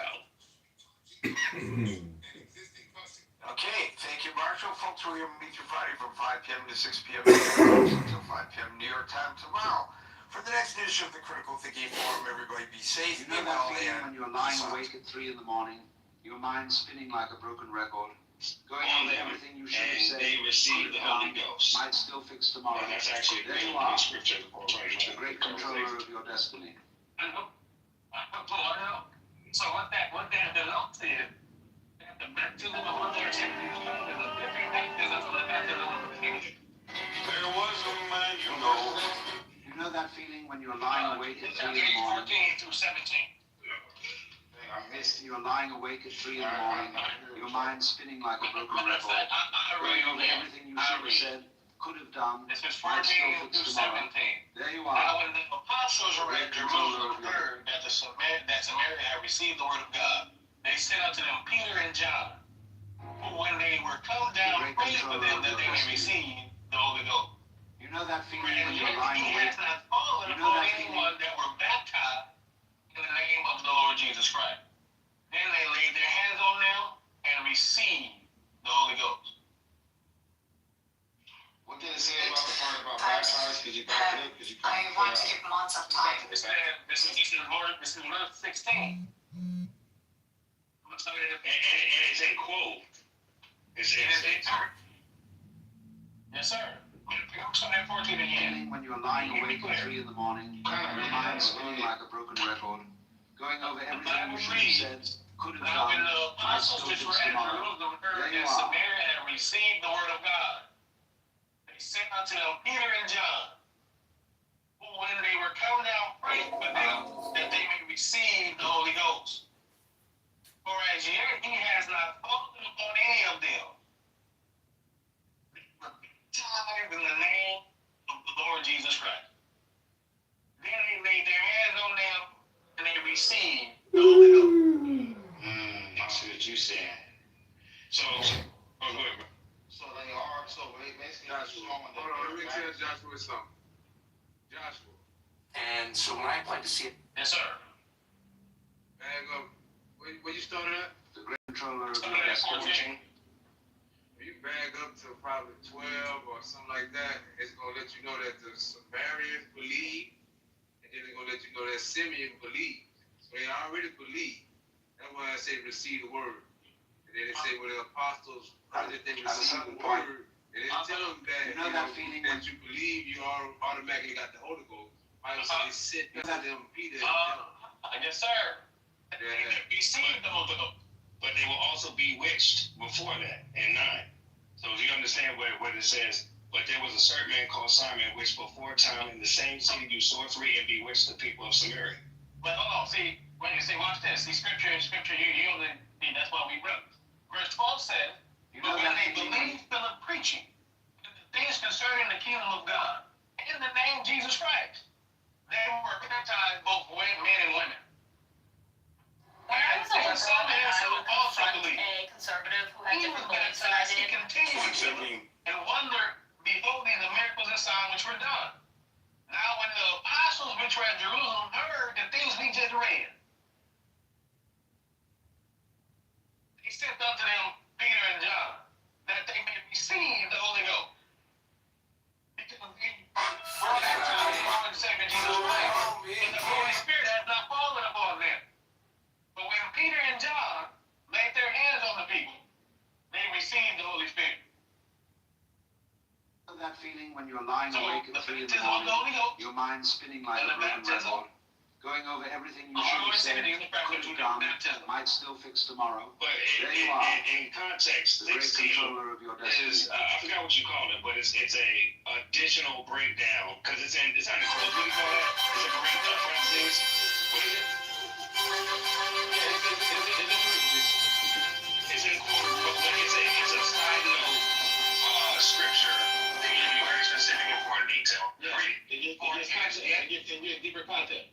Okay, thank you, Marshall. Folks, we're going to meet you Friday from 5 p.m. to 6 p.m. until 5 p.m. New York time tomorrow. For the next edition of the Critical Thinking Forum, everybody be safe. You know that feeling when you're lying awake at 3 in the morning, your mind spinning like a broken record, going over everything you should have said, they receive the Holy Ghost. might still fix tomorrow. And that's actually There you are, the great controller of your destiny. I know. So what that results in, the baptism of the Lord is a different baptism from the baptism of the Spirit. There was a man you know. You know that feeling when you're lying awake at 3 in the morning? 14 through 17. You're lying awake at 3 in the morning, your mind spinning like a broken record. I really Going over everything you should have said, could have done, This is might 14 still fix through tomorrow. 17. There you Now, are. when the apostles were at Jerusalem, heard that Samaria had received the word of God, they sent unto them Peter and John, who when they were come down, prayed for them that they may receive the Holy Ghost. You know that feeling And when yet you're lying he awake? has not fallen You know upon that feeling? anyone that were baptized in the name of the Lord Jesus Christ. Then they laid their hands on them and received the Holy Ghost. What did it say about the part about baptized? Could you back it up? Could you I want to give months of time. This is verse 16. And it's in quote. Yes, sir. So that 14 again. Feeling when you're lying awake at 3 in the morning, your mind spinning like a broken record, going over everything you should have said, could have Now, when done, the might apostles still which fix were at tomorrow. Jerusalem There heard you that are. Samaria had received the word of God, they sent unto them Peter and John, who when they were come down prayed for them that they may receive the Holy Ghost. For as yet he has not fallen upon any of them. Baptized in the name of the Lord Jesus Christ. Then they laid their hands on them and they received the Holy Ghost. I see what you saying. So, oh, good. So they are, so basically, Joshua. Hold on, let me tell Joshua something. Joshua. And so when I applied to see it, Yes, sir. Bag up. Where you started at? The great controller of your Started at destiny. 14. If you bag up to probably 12 or something like that, it's going to let you know that the Samaritans believe, and then it's going to let you know that Simeon believed. So they already believe. That's why I say receive the word. And then they say, well, the apostles heard that they received the word. They didn't tell them that, You know that feeling that you believe you automatically got the Holy Ghost. Bible says they sent them Peter and John. Yes, sir. Yeah. They received the Holy Ghost. But they will also be bewitched before that in 9. So if you understand what it says, but there was a certain man called Simon, which before time in the same city do sorcery and bewitched the people of Samaria. But hold on, see, when you say watch this, see scripture, you only see that's why we wrote. Verse 12 says, but when they believed Philip preaching the things concerning the kingdom of God in the name of Jesus Christ, they were baptized both men and women. When I was a And liberal some and I also would confront believed. a conservative who had He was different beliefs than I baptized, he did, continued to and wonder, beholding the miracles and signs which were done. Now when the apostles which were at Jerusalem heard the things we just read, feeling when you're lying So awake the at 3 in the baptism of the morning, Holy Ghost your mind spinning like and a the broken baptism record, going over everything you of should our Lord have and said, Savior Jesus Christ could unto have done, baptism. might still fix tomorrow. But There you are, in context, the great this seal controller of your is destiny. I forgot what you call it, but it's a additional breakdown because it's not enclosed. What do you call that? It's a break parentheses. What is it? It's in quote, but it's a side note scripture that gives you very specific important detail. Yeah. Read it. It gives deeper content.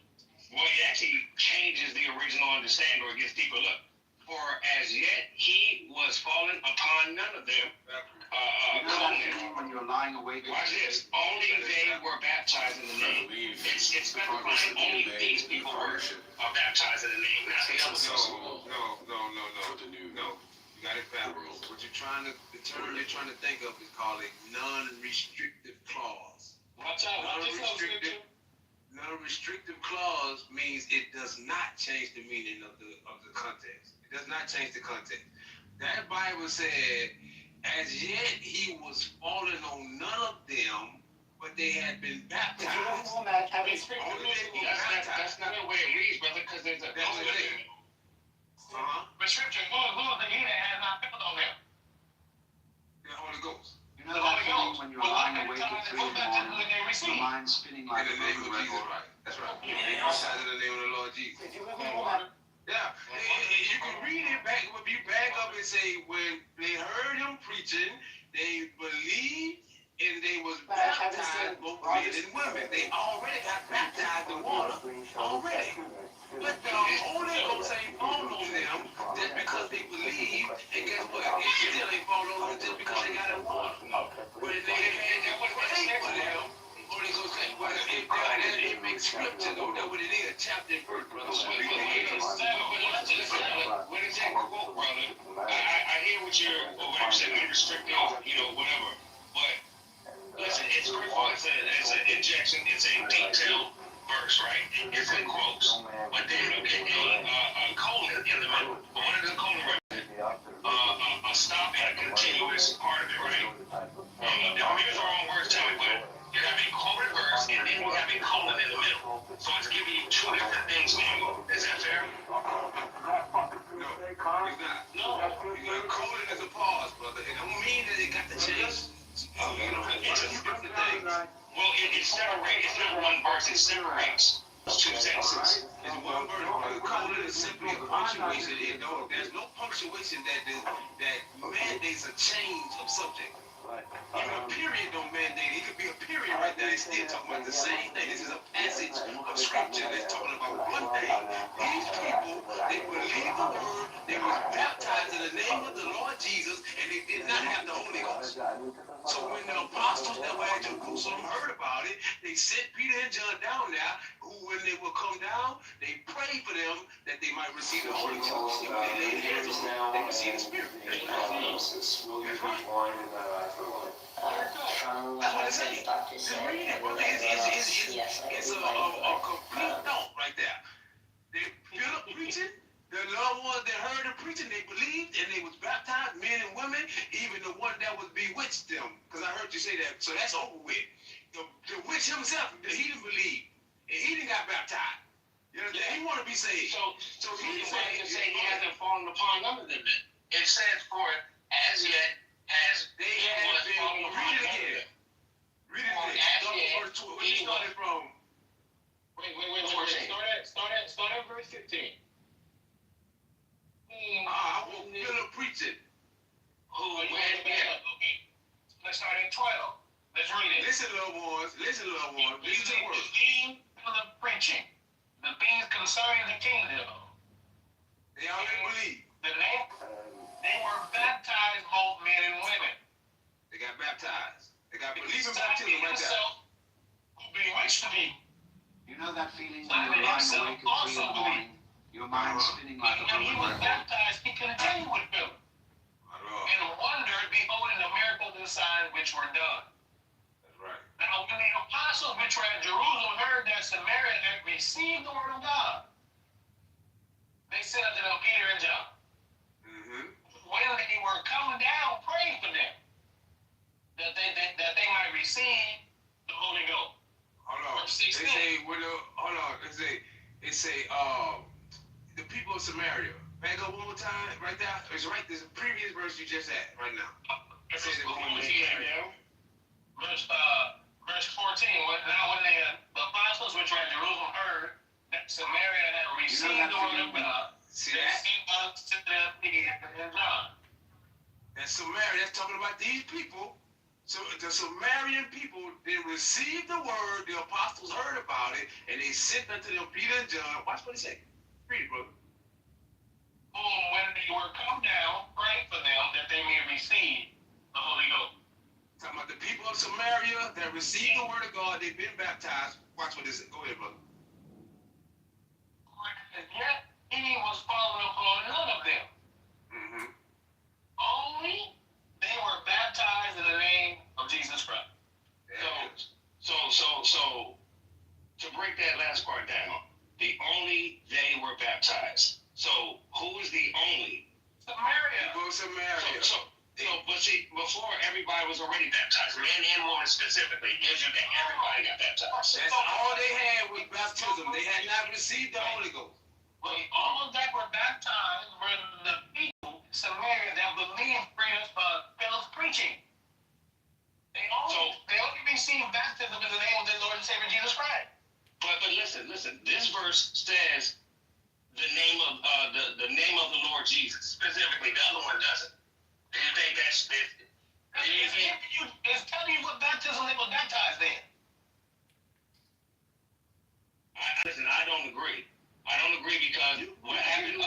Well, it actually changes the original understanding or it gets deeper. Look, for as yet he was fallen upon none of them. You know that feeling when you're lying awake at Watch this. Only they were baptized in the name. It's specifying only these people were baptized in the name, not the others. No. You got it backwards. What you're trying to, the term you're trying to think of is called a non-restrictive clause. Watch out. Non-restrictive clause means it does not change the meaning of the context. It does not change the context. That Bible said, as yet he was fallen on none of them, but they had been baptized. That's not the way it reads, brother, because there's a But scripture, who the he that has not built on them? The Holy Ghost. You know that feeling when you're lying awake at 3 in the morning, your mind spinning like In a the name broken of Jesus, record. right? That's right. Baptized in the name of the Lord Jesus. Yeah, you can read it back. If you back up and say, when they heard him preaching, they believed and they was baptized, both men and women. They already got baptized in water already. But the Holy Ghost ain't falling on them just because they believe, and guess what? It still ain't falling on them just because they got in water. But if they had that prayed for them, Holy Ghost ain't, well, it makes scripture go there what it is, chapter and verse, brother. What is that quote, brother? I hear what you're saying, unrestricted, whatever. But listen, it's an injection, it's a detailed verse, right? It's in quotes. But then you get a colon in the middle. But when it's a colon, right? A stop and a continuous part of it, right? Maybe it's the wrong words, tell me, but you have a quoted verse and then you have a colon in the middle. So it's giving you two different things going on. Is that fair? No, it's not. No. Your colon is a pause, brother. It don't mean that it got to change. It's two different things. Well, it separates. It's not one verse. It separates two sentences. It's one word. The colon is simply a punctuation. There's no punctuation that mandates a change of subject. Even a period don't mandate it. It could be a period right there. It's still talking about the same thing. This is a passage of scripture that's talking about one thing. These people, they believed the word, they were baptized in the name of the Lord Jesus, and they did not have the Holy Ghost. So when the apostles that were at Jerusalem heard about it, they sent Peter and John down there, who when they would come down, they prayed for them that they might receive the Holy Ghost. And when they laid hands on them, they received the Spirit. That's right. That's what it says. Just read it, brother. It's a complete thought right there. They Philip preaching. The loved ones that heard him preaching, they believed and they was baptized, men and women, even the one that was bewitched them. Because I heard you say that, so that's over with. The witch himself, he didn't believe. And he didn't got baptized. You know, he want to be saved. So he hasn't fallen upon none of them. It says for as yet as they had been. Read it again. Read it again. Verse 12. Where you started from? Wait. Start at verse 15. I want Philip preaching. Let's start at 12. Let's read it. Listen, little ones. These are the words. The theme of the preaching. The things concerning the kingdom. They already believe. They were baptized, both men and women. They got baptized. They got believing baptism right there. Who bewitched the people. You know that feeling when you're lying awake at 3 in the morning, your mind spinning like a When he broken was record. baptized, he continued with Philip. And wondered, beholding the miracles and signs which were done. That's right. Now, when the apostles which were at Jerusalem heard that Samaria had received the word of God, they said unto them, Peter and John, when they were come down, praying for them, that they might receive time right there? It's right. There's a previous verse you just had right now. Verse 14. Now when the apostles which were in Jerusalem heard that Samaria had received the word of God, See that? to them Peter and John. That's Samaria. That's talking about these people. So the Samaritan people, they received the word, the apostles heard about it, and they sent unto them Peter and John. Watch what he said. Read it, brother. Whom when they were come down, pray for them that they may receive the Holy Ghost. Talking about the people of Samaria that received the word of God, they've been baptized. Watch what this is. Go ahead, brother. And yet he was fallen upon none of them. Mm-hmm. Only they were baptized in the name of Jesus Christ. So to break that last part down, the only they were baptized. So who is the only? Samaria. People of Samaria. But see, before everybody was already baptized, men and women specifically, gives you that everybody got baptized. That's all they had was baptism. They had not received the Holy Ghost. Well, all of that were baptized were the people in Samaria that believed Philip's preaching. They only received baptism in the name of the Lord and Savior Jesus Christ. But listen. This verse says the name of the name of the Lord Jesus specifically. The other one doesn't. Do you think that's it? It's telling you what baptism they were baptized in. Listen, I don't agree. I don't agree because what happened.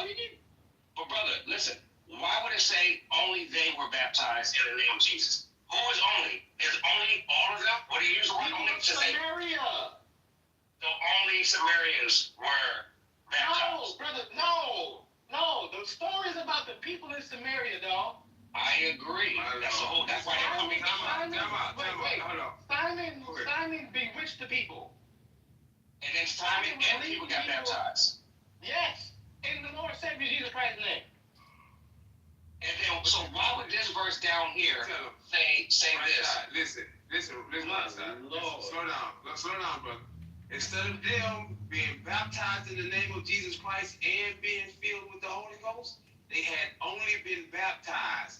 But brother, listen. Why would it say only they were baptized in the name of Jesus? Who is only? Is only all of them? What do you use the word only to say? Samaria. So only Samaritans were baptized. No, brother, no. The story is about the people in Samaria, dog. I agree. That's why they're coming. Simon bewitched the people. And then Simon and people got baptized. Yes, in the Lord Savior Jesus Christ's name. And then, so why would this verse down here say this? Listen, slow down, brother. Instead of them being baptized in the name of Jesus Christ and being filled with the Holy Ghost, they had only been baptized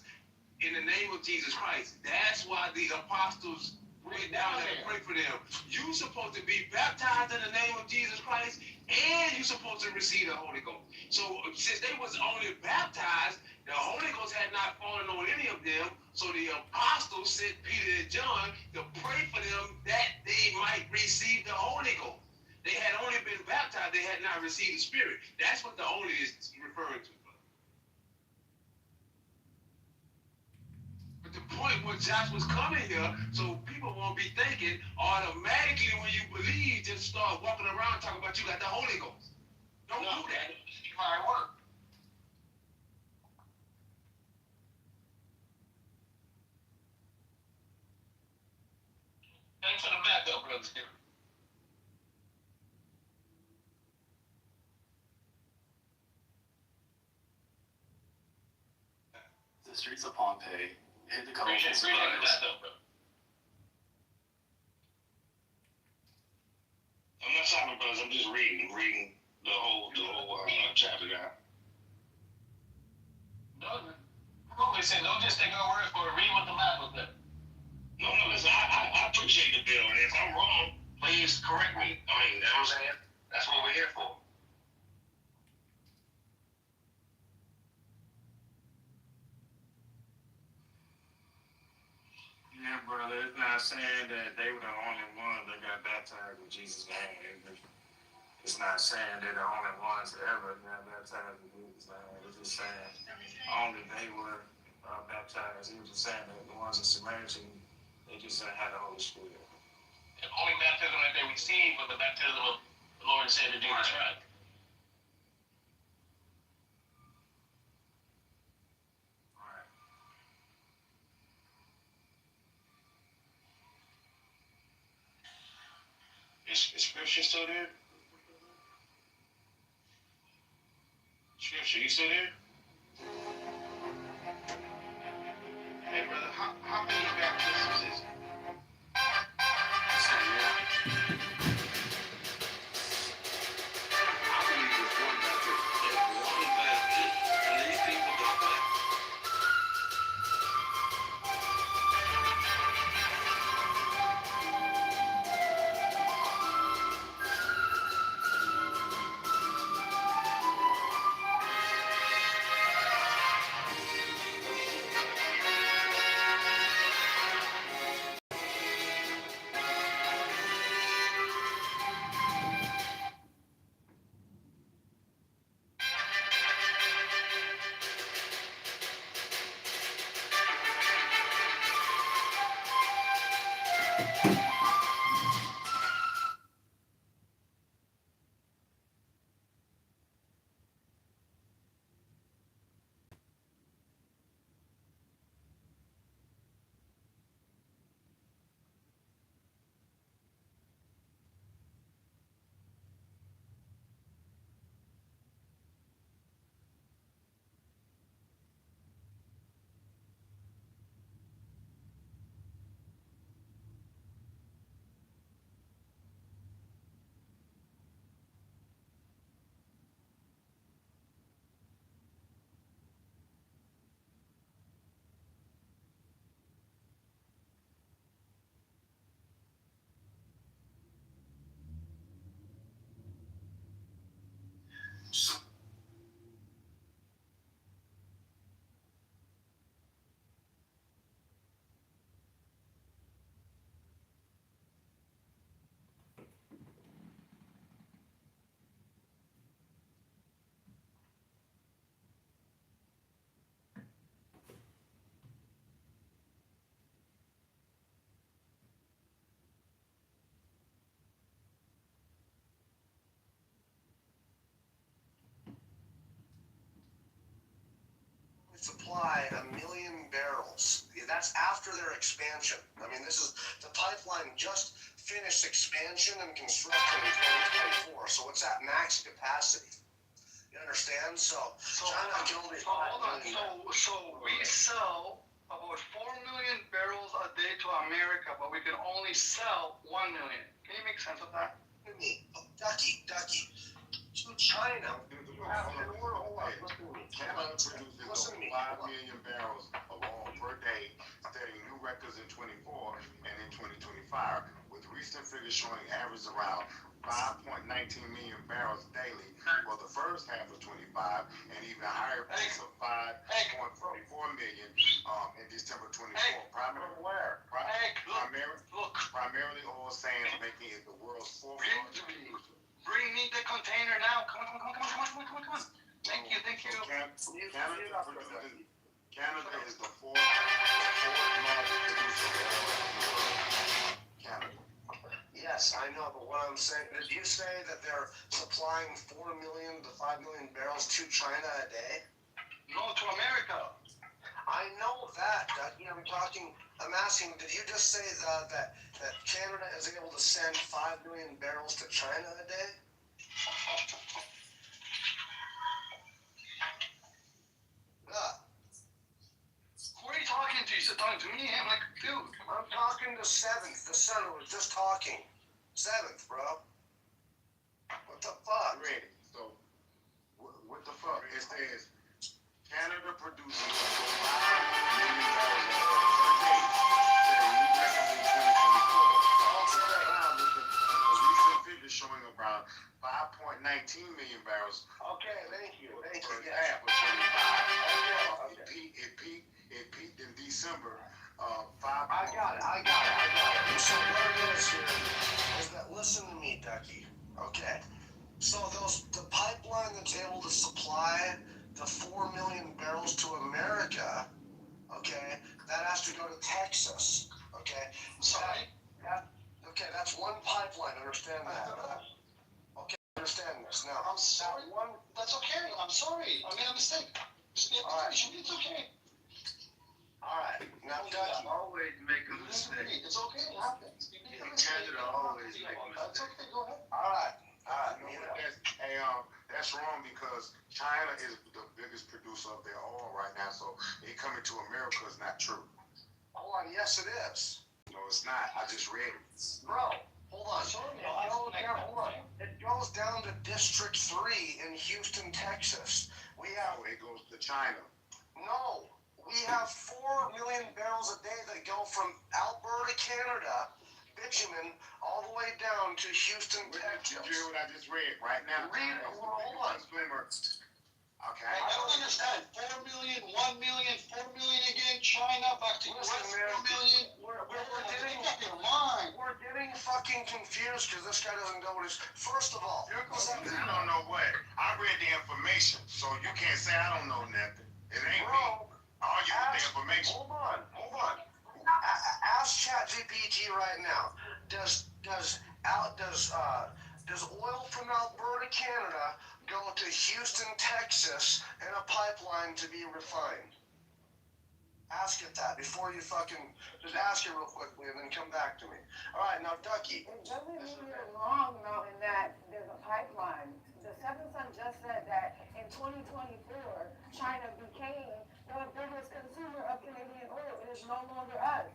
in the name of Jesus Christ. That's why the apostles went down there and prayed for them. You're supposed to be baptized in the name of Jesus Christ, and you're supposed to receive the Holy Ghost. So since they was only baptized, the Holy Ghost had not fallen on any of them, so the apostles sent Peter and John to pray for them that they might receive the Holy Ghost. They had only been baptized, they had not received the Spirit. That's what the only is referring to. But the point was Josh was coming here, so people won't be thinking automatically when you believe, just start walking around talking about you got the Holy Ghost. Don't do that. Hard work. Thanks for the backup, brother. The streets of Pompeii hit the couple Appreciate the backup, bro. I'm not stopping, brothers. I'm just reading the whole chapter down. They said don't just take our word for it. Read what the Bible said. No, listen. I appreciate the bill, and if I'm wrong, please correct me. I mean, you know what I'm saying? That's what we're here for. Yeah, brother, it's not saying that they were the only ones that got baptized in Jesus' name. It's not saying they're the only ones that ever got baptized in Jesus' name. It's just saying only they were baptized. He was just saying that the ones in Samaria, they just had the Holy Spirit. The only baptism that they received was the baptism of the Lord and Savior Jesus Christ. Is Scripture still there? Scripture, you still there? Hey, brother, how many baptisms is it? I believe it's one baptism. The only baptism, at least Supply 1 million barrels. That's after their expansion. I mean, this is the pipeline just finished expansion and construction in 2024, so it's at max capacity. You understand? So China can only. Hold on. So we sell about 4 million barrels a day to America, but we can only sell 1 million. Can you make sense of that? Ducky. To China. Canada produces over 5 million barrels of oil per day, setting new records in 24 and in 2025, with recent figures showing average around 5.19 million barrels daily for the first half of 25, and even higher pace of 5.44 million in December 24. Primarily oil sands, making it the world's fourth largest producer. Bring me the container now. Come on. Thank you. Canada is the fourth largest producer of oil in the world. Canada. Yes, I know, but what I'm saying, did you say that they're supplying 4 million to 5 million barrels to China a day? No, to America. I know that, Ducky. I'm asking, did you just say that Canada is able to send 5 million barrels to China a day? Who are you talking to? You said talking to me? I'm like, dude. I'm talking to Seventh, the son who was just talking. Seventh, bro. What the fuck? Ready. So, what the fuck? It says Canada produces 5 million barrels of oil per day, setting new records in 2024. The recent figures showing around 5.19 million barrels. Okay, thank you. First half of 25. It peaked in December. I got it. So what it is here is that, listen to me, Ducky. Okay. So the pipeline that's able to supply the 4 million barrels to America, okay, that has to go to Texas. Okay. Sorry. Okay, that's one pipeline. Understand that? Okay, understand this now. I'm sorry. That's okay. I'm sorry. I made a mistake. It's okay. All right. Now, Ducky. Always make a mistake. It's okay. It happens. Canada always make a mistake. That's okay. Go ahead. All right. That's wrong because China is the biggest producer of their oil right now, so it coming to America is not true. Hold on. Yes, it is. No, it's not. I just read it. Bro, hold on. It goes down to District 3 in Houston, Texas. It goes to China. No. We have 4 million barrels a day that go from Alberta, Canada, bitumen, all the way down to Houston, Texas. You hear what I just read right now? Read it. Hold on. Okay. I don't understand. 4 million, 1 million, 4 million again, China, back to US, 4 million. We're getting fucking confused because this guy doesn't know what he's. First of all, I don't know what. I read the information, so you can't say I don't know nothing. It ain't me. All you with the information. Hold on. Ask ChatGPT right now. Does oil from Alberta, Canada, go to Houston, Texas, in a pipeline to be refined? Ask it that before you fucking just ask it real quickly and then come back to me. All right, now Ducky. It doesn't mean you're wrong, though, in that there's a pipeline. The Seventh Son just said that in 2024, China became the biggest consumer of Canadian oil. It is no longer us.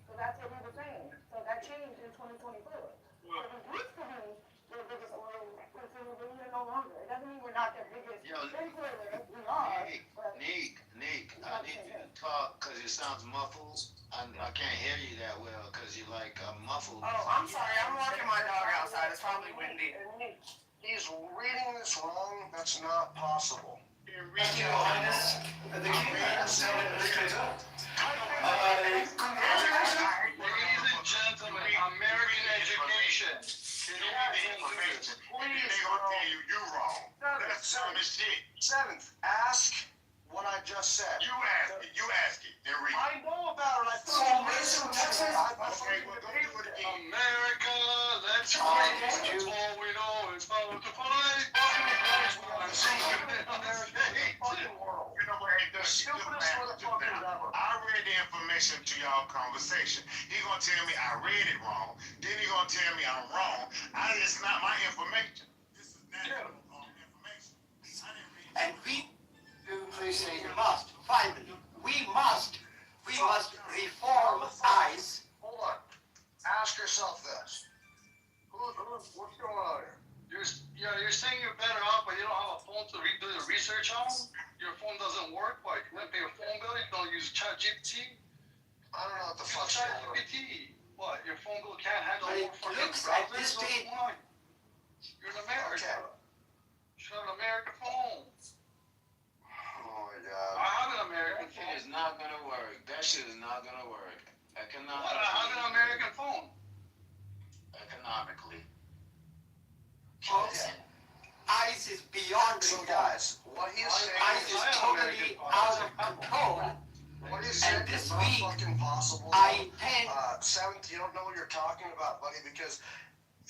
So that's what we were saying. So that changed in 2024. So we used to be their biggest oil consumer, but we're no longer. It doesn't mean we're not their biggest importer. We are. Nick, I need you to talk because it sounds muffled. I can't hear you that well because you're like muffled. Oh, I'm sorry. I'm walking my dog outside. It's probably windy. He's reading this wrong. That's not possible. Thank you, Your Highness. The King has said it is Twitter. Ladies and gentlemen, American education. Please, gonna tell you wrong. That's some shit. Seventh, ask what I just said. You ask it, and read. I know about it. I thought you listened to it. Okay, well, don't do it again. America, let's fight. That's all we know is how to fight. You know what? The stupidest motherfuckers ever. I read the information to y'all conversation. He gonna tell me I read it wrong. Then he gonna tell me I'm wrong. It's not my information. This is national information. And we, please say, you must, finally, we must reform ICE. Hold on. Ask yourself this. What's going on here? You're saying you're better off, but you don't have a phone to do the research on? Your phone doesn't work? Like, you don't pay a phone bill? You don't use ChatGPT? I don't know what the fuck's going on. ChatGPT. What? Your phone bill can't handle But it more fucking looks at this browsers? stage. You're in America. You should have an American phone. Oh my god. I have an American phone. It's not gonna work. That shit is not gonna work. Economically. What? I have an American phone. Economically. Folks, ICE is beyond So reform. guys, what he's saying ICE is totally out of control. What he's saying And this is not week, fucking possible. I intend. Seventh, you don't know what you're talking about, buddy, because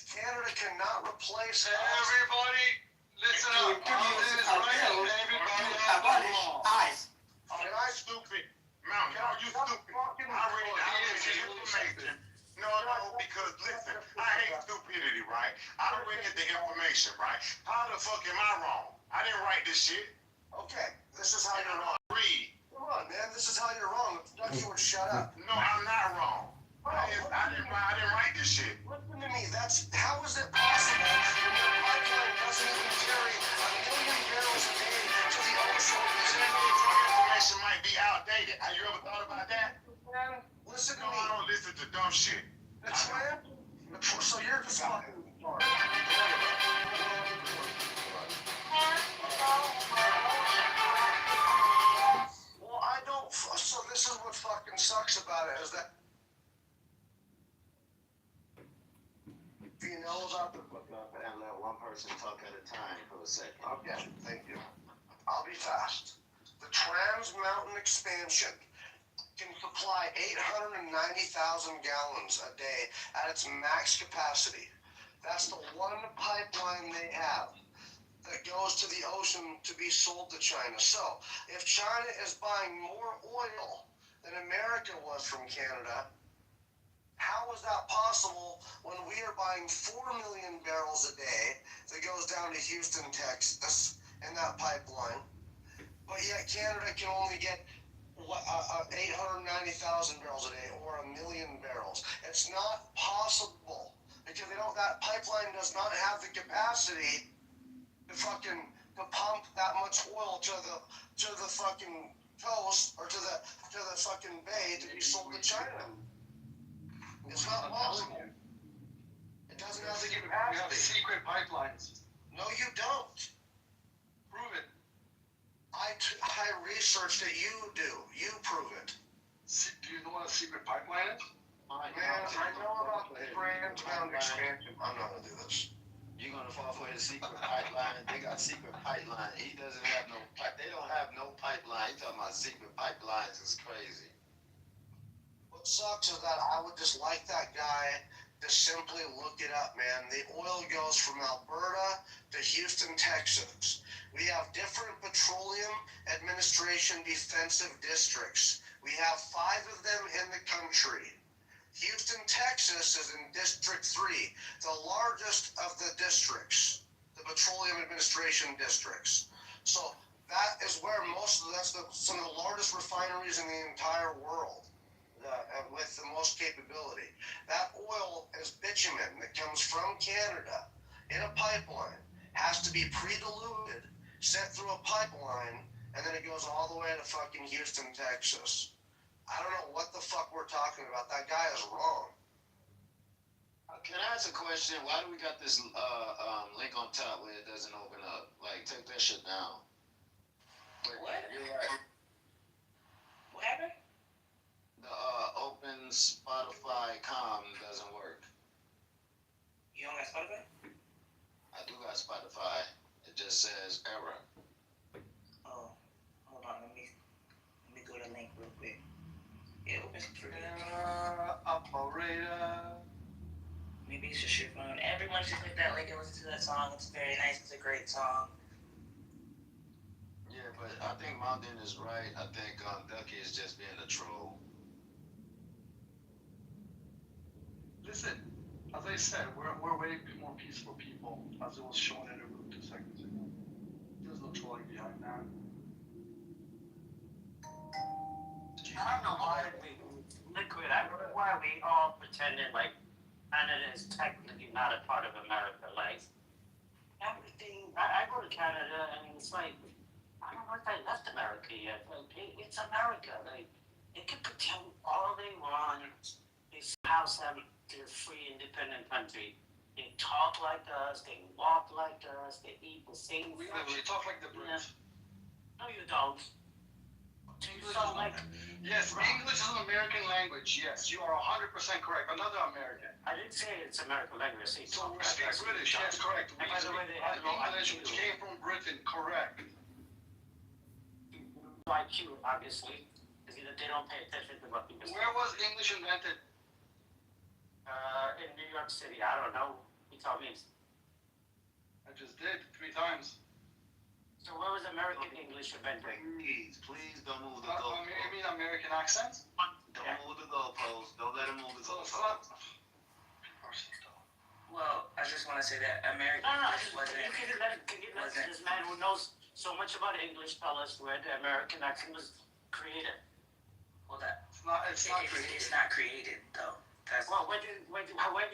Canada cannot replace us. Everybody, listen up. This is right. Everybody abolish ICE. Am I stupid? Mountain, are you stupid? I read the information. No, because listen, I hate stupidity, right? I read the information, right? How the fuck am I wrong? I didn't write this shit. Okay, this is how you're wrong. Read. Come on, man, this is how you're wrong. If you would shut up. No, I'm not wrong. I didn't write this shit. Listen to me. How is it possible when your pipeline doesn't even carry 1 million barrels a day to the ocean? Information might be outdated. Have you ever thought about that? Listen to me. I don't listen to dumb shit. That's right. So you're just fucking retarded. Well, I don't. So this is what fucking sucks about it is that. Do you know about the book and let one person talk at a time for a second? Okay, thank you. I'll be fast. The Trans Mountain expansion can supply 890,000 gallons a day at its max capacity. That's the one pipeline they have that goes to the ocean to be sold to China. So, if China is buying more oil than America was from Canada, how is that possible when we are buying 4 million barrels a day that goes down to Houston, Texas, in that pipeline, but yet Canada can only get 890,000 barrels a day or 1 million barrels? It's not possible because that pipeline does not have the capacity to pump that much oil to the fucking coast or to the fucking bay to be sold to China. It's not possible. It doesn't have the capacity. We have secret pipelines. No, you don't. Prove it. I researched it. You do. You prove it. Do you know what a secret pipeline is? Man, I know about the Trans Mountain expansion. I'm not gonna do this. You're gonna fall for his secret pipeline. They got secret pipeline. He doesn't have no pipe. They don't have no pipeline. He talking about secret pipelines. It's crazy. What sucks is that I would just like that guy to simply look it up, man. The oil goes from Alberta to Houston, Texas. We have different petroleum administration defensive districts. We have 5 of them in the country. Houston, Texas is in District 3, the largest of the districts, the petroleum administration districts. So that is where some of the largest refineries in the entire world. With the most capability. That oil is bitumen that comes from Canada in a pipeline, has to be pre-diluted, sent through a pipeline, and then it goes all the way to fucking Houston, Texas. I don't know what the fuck we're talking about. That guy is wrong. Can I ask a question? Why do we got this link on top where it doesn't open up? Like, take that shit down. What? You're right. What happened? The open Spotify doesn't work. You don't got Spotify? I do got Spotify. It just says error. Oh, hold on. Let me go to the link real quick. It opens for Operator. Maybe it's just your phone. Everyone should click that link and listen to that song. It's very nice. It's a great song. Yeah, but I think Mountain is right. I think Ducky is just being a troll. Listen, as I said, we're way more peaceful people, as it was shown in the room 2 seconds ago. There's no trolling behind that. I don't know why Liquid, I don't know why we all pretended like Canada is technically not a part of America. Like, everything, I go to Canada and it's like, I don't know if I left America yet. Like, it's America. Like, they can pretend all they want. They somehow have their free, independent country. They talk like us. They walk like us. They eat the same We food. actually talk like the Brits. No, you don't. You sound like... Yes, English is an American language. Yes, you are 100% correct. Another American. I didn't say it's American language. I say So we speak British. Yes, correct. And by the way, they have no English, IQ. which came from Britain. Correct. No IQ, obviously, because they don't pay attention to what people say. Where was English invented? In New York City, I don't know. You tell me. I just did 3 times. So where was American English invented? Please don't move the You goalpost. mean American accents? Don't move the goalpost. Don't let him move the So it's goalpost. not. Well, I just want to say that American No, English wasn't. can you let this man who knows so much about English tell us where the American accent was created? Well, that It's not created. It's not created though. That's Well, where do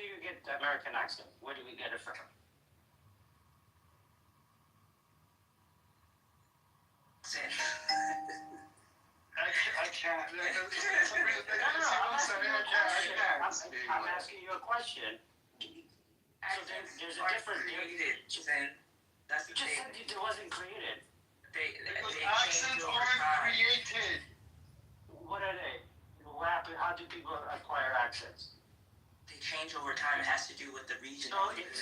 you get the American accent? Where do we get it from? I can't. It's a real thing. I'm asking you a question. So there's a difference. That's You just said it wasn't created. Because accents aren't created. What are they? What happened? How do people acquire accents? They change over time. It has to do with the region. No, that you it's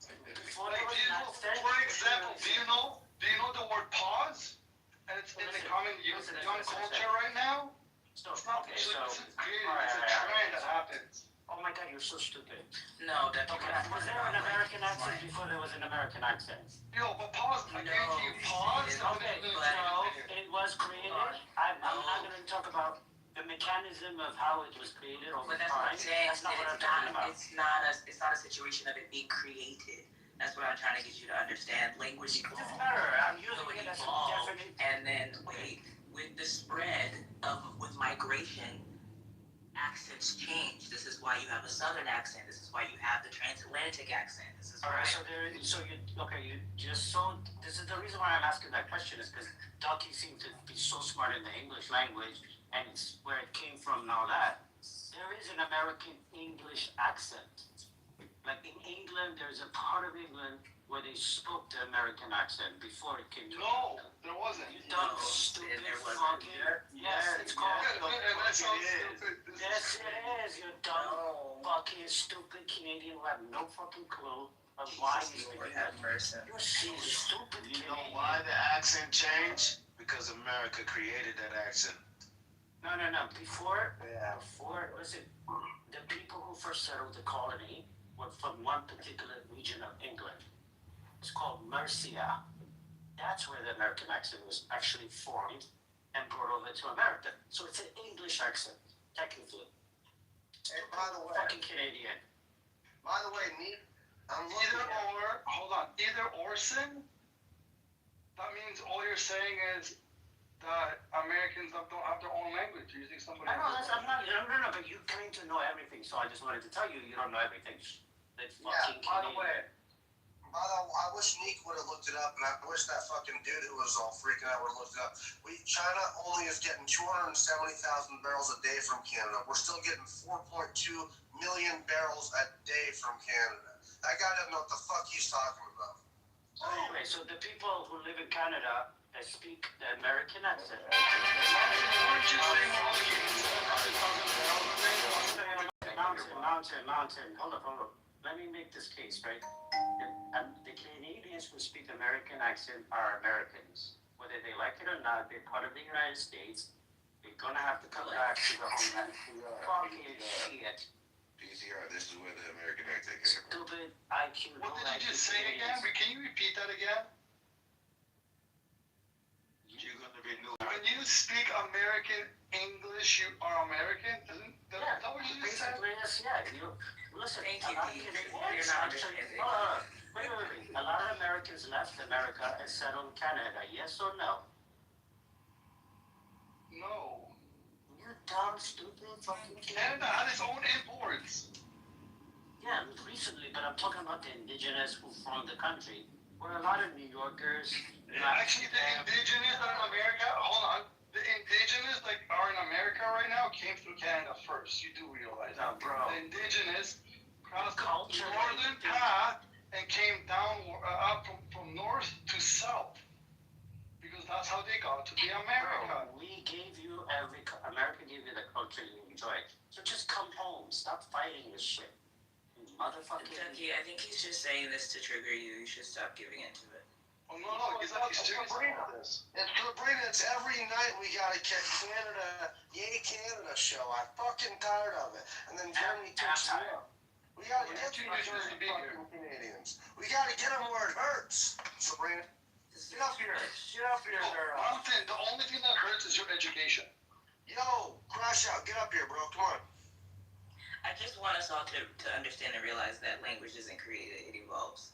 live in. before there was an accent. For example, do you know the word pause? And it's in the common young culture right now. So, It's not okay, actually so created. It's a trend that happens. oh my God, you're so stupid. No, that Okay, was there an American accent before there was an American accent? Yo, but pause. I guarantee you, pause. Okay, so it was created. I'm not going to talk about the mechanism of how it was created over But that's what time. I'm saying. That's not what I'm talking about. It's not a situation of it being created. That's what I'm trying to get you to understand. Language It doesn't matter. I'm using it as a evolved, definite. and then with the spread with migration, accents change. This is why you have a southern accent. This is why you have the transatlantic accent. This is All why. right, this is the reason why I'm asking that question is because Ducky seemed to be so smart in the English language and it's where it came from and all that. There is an American English accent. Like in England, there's a part of England where they spoke the American accent before it came to No, America. there wasn't. You dumb, stupid fucking... Yes, it's called... That sounds stupid. Yes, it is, you dumb, fucking, stupid Canadian who have no fucking clue of why you speak that person. You're so stupid, You Canadian. know why the accent changed? Because America created that accent. No. Before, listen, the people who first settled the colony were from one particular region of England. It's called Mercia. That's where the American accent was actually formed and brought over to America. So it's an English accent, technically. Hey, by the way, Fucking Canadian. I'm looking Either at... or, hold on, either or sin, that means all you're saying is that Americans don't have their own language. You're using somebody I know, else's I'm not, no, but you claim to know everything, so I just wanted to tell you you don't know everything. That's fucking Yeah, by the Canadian. way, I wish Nick would have looked it up, and I wish that fucking dude who was all freaking out would have looked it up. China only is getting 270,000 barrels a day from Canada. We're still getting 4.2 million barrels a day from Canada. That guy doesn't know what the fuck he's talking about. So anyway, so the people who live in Canada, they speak the American accent. Mountain. Hold up. Let me make this case, right? The Canadians who speak American accent are Americans. Whether they like it or not, they're part of the United States. They're gonna have to come back to the homeland. Fucking shit. PCR, this is where the American accent came from. Stupid IQ. What did you just say again? Can you repeat that again? You're gonna be new. When you speak American English, you are American? Isn't that what you just said? Basically, yes, yeah. Listen, Thank a you, lot of Pete. Canadians You're not actually, understanding. wait. A lot of Americans left America and settled in Canada. Yes or no? No. You dumb, stupid, fucking Canada had its own imports. Yeah, recently, but I'm talking about the indigenous who from the country. Where a lot of New Yorkers. Actually, the indigenous that are in America, hold on. The indigenous that are in America right now came through Canada first. You do realize that. Bro. The indigenous crossed the northern path and came down up from north to south. Because that's how they got to be America. Bro, we gave you America gave you the culture you enjoy. So just come home. Stop fighting this shit. You motherfucking. Ducky, I think he's just saying this to trigger you. You should stop giving into it. Oh, no, he's like, he's serious about this. And Sabrina, it's every night we gotta catch Canada, Yay Canada show. I'm fucking tired of it. And then Germany takes it out. We gotta get these fucking Canadians. We gotta get them where it hurts. Sabrina, get up here. Mountain, the only thing that hurts is your education. Yo, Crash Out, get up here, bro. Come on. I just want us all to understand and realize that language isn't created, it evolves.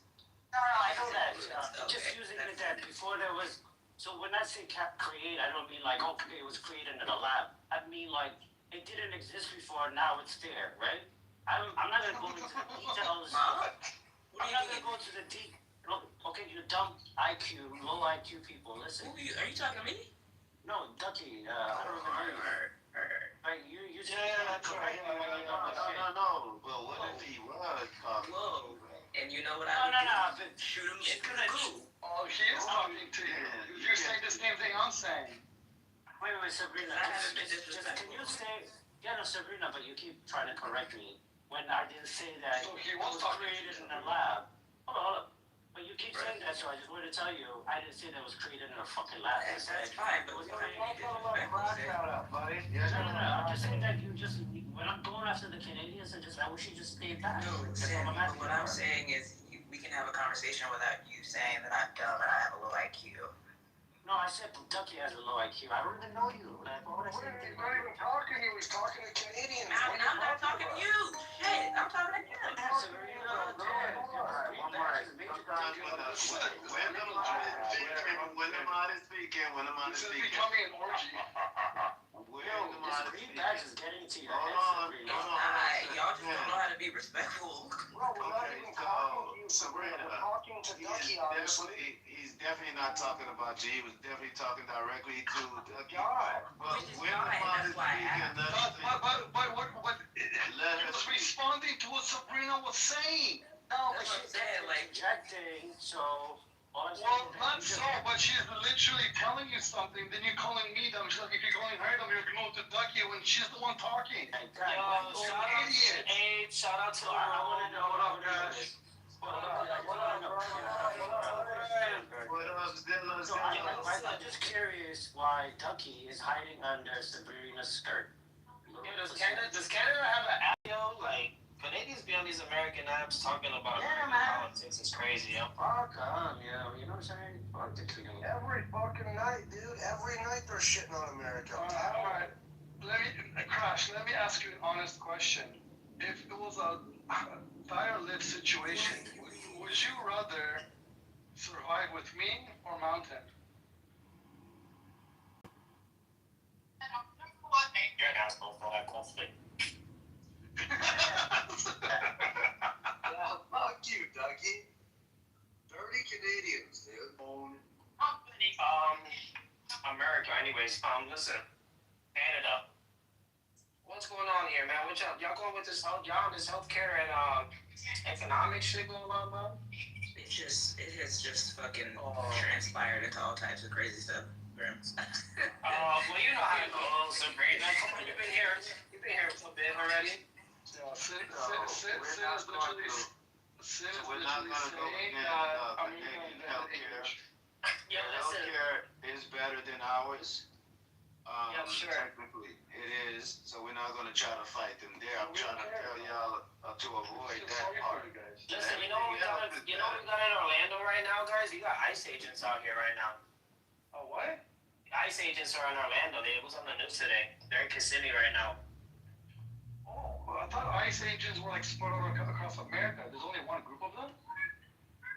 No, I know that. Just using it that before there was. So when I say create, I don't mean like, okay, it was created in a lab. I mean like, it didn't exist before, now it's there, right? I'm not going to go into the details. I'm not going to go to the deep. Okay, you dumb IQ, low IQ people, listen. Are you talking to me? No, Ducky, I don't even know you. Right, you that's right. No. Well, what if he was talking? Whoa. And you know what No, but shoot him in the goo. Oh, he is talking to you. You're saying the same thing I'm saying. Wait, Sabrina, can you say, yeah, no, Sabrina, but you keep trying to correct me when I didn't say that So he it was was created in a lab. Hold up. But you keep saying that, so I just wanted to tell you, I didn't say that it was created in a fucking lab. That's fine, but No, I'm just saying that when I'm going after the Canadians, I wish you just stayed back. No, Sam, what I'm saying is we can have a conversation without you saying that I'm dumb and I have a low IQ. No, I said Ducky has a low IQ. I don't even know you. Like, what would I say? He's not even talking. He was talking to Canadians. I'm not talking to you. Shit, I'm talking to you. When am I speaking? This is becoming an orgy. This greenback is getting to your Hold on. Y'all just don't know how to be respectful. Bro, we're not even talking to you, Sabrina. We're talking to Ducky, obviously. He's definitely not talking about you. He was definitely talking directly to Ducky. But Which is when fine, am I that's why I speaking? asked. But what it was responding to what Sabrina was saying. No, but That's what I'm she's saying, like, projecting, so. Well, not so, but she's literally telling you something, then you're calling me dumb. She's like, if you're calling her dumb, you're going to Ducky when she's the one talking. Yo, shout out to I want to know what up, guys. I'm just curious why Ducky is hiding under Sabrina's skirt. Does Canada have an app, yo? Like, Canadians be on these American apps talking about politics. It's crazy, yo. Fuck yo. You know what I'm saying? Fuck the Canadians. Every fucking night, dude. Every night they're shitting on America. Alright. Crash, let me ask you an honest question. If it was a dire live situation, would you rather survive with me or Mountain? You're an asshole for that question. Yeah, fuck you, Ducky. guys. Listen, Canada. What's going on here, man? What y'all going with this y'all on this healthcare and economic shit going on, man? It has just fucking transpired into all types of crazy stuff, Grims. Well, you know how it goes, Sabrina. Come on, you've been here for a bit already. Yeah, Sin is literally saying healthcare. Yeah, listen. Healthcare is better than ours. Yeah, sure. Technically, it is. So we're not gonna try to fight them there. I'm trying to tell y'all to avoid that part. Listen, you know what we got in Orlando right now, guys? You got ICE agents out here right now. Oh, what? ICE agents are in Orlando. It was on the news today. They're in Kissimmee right now. Oh, I thought ICE agents were like spread out across America. There's only one group of them?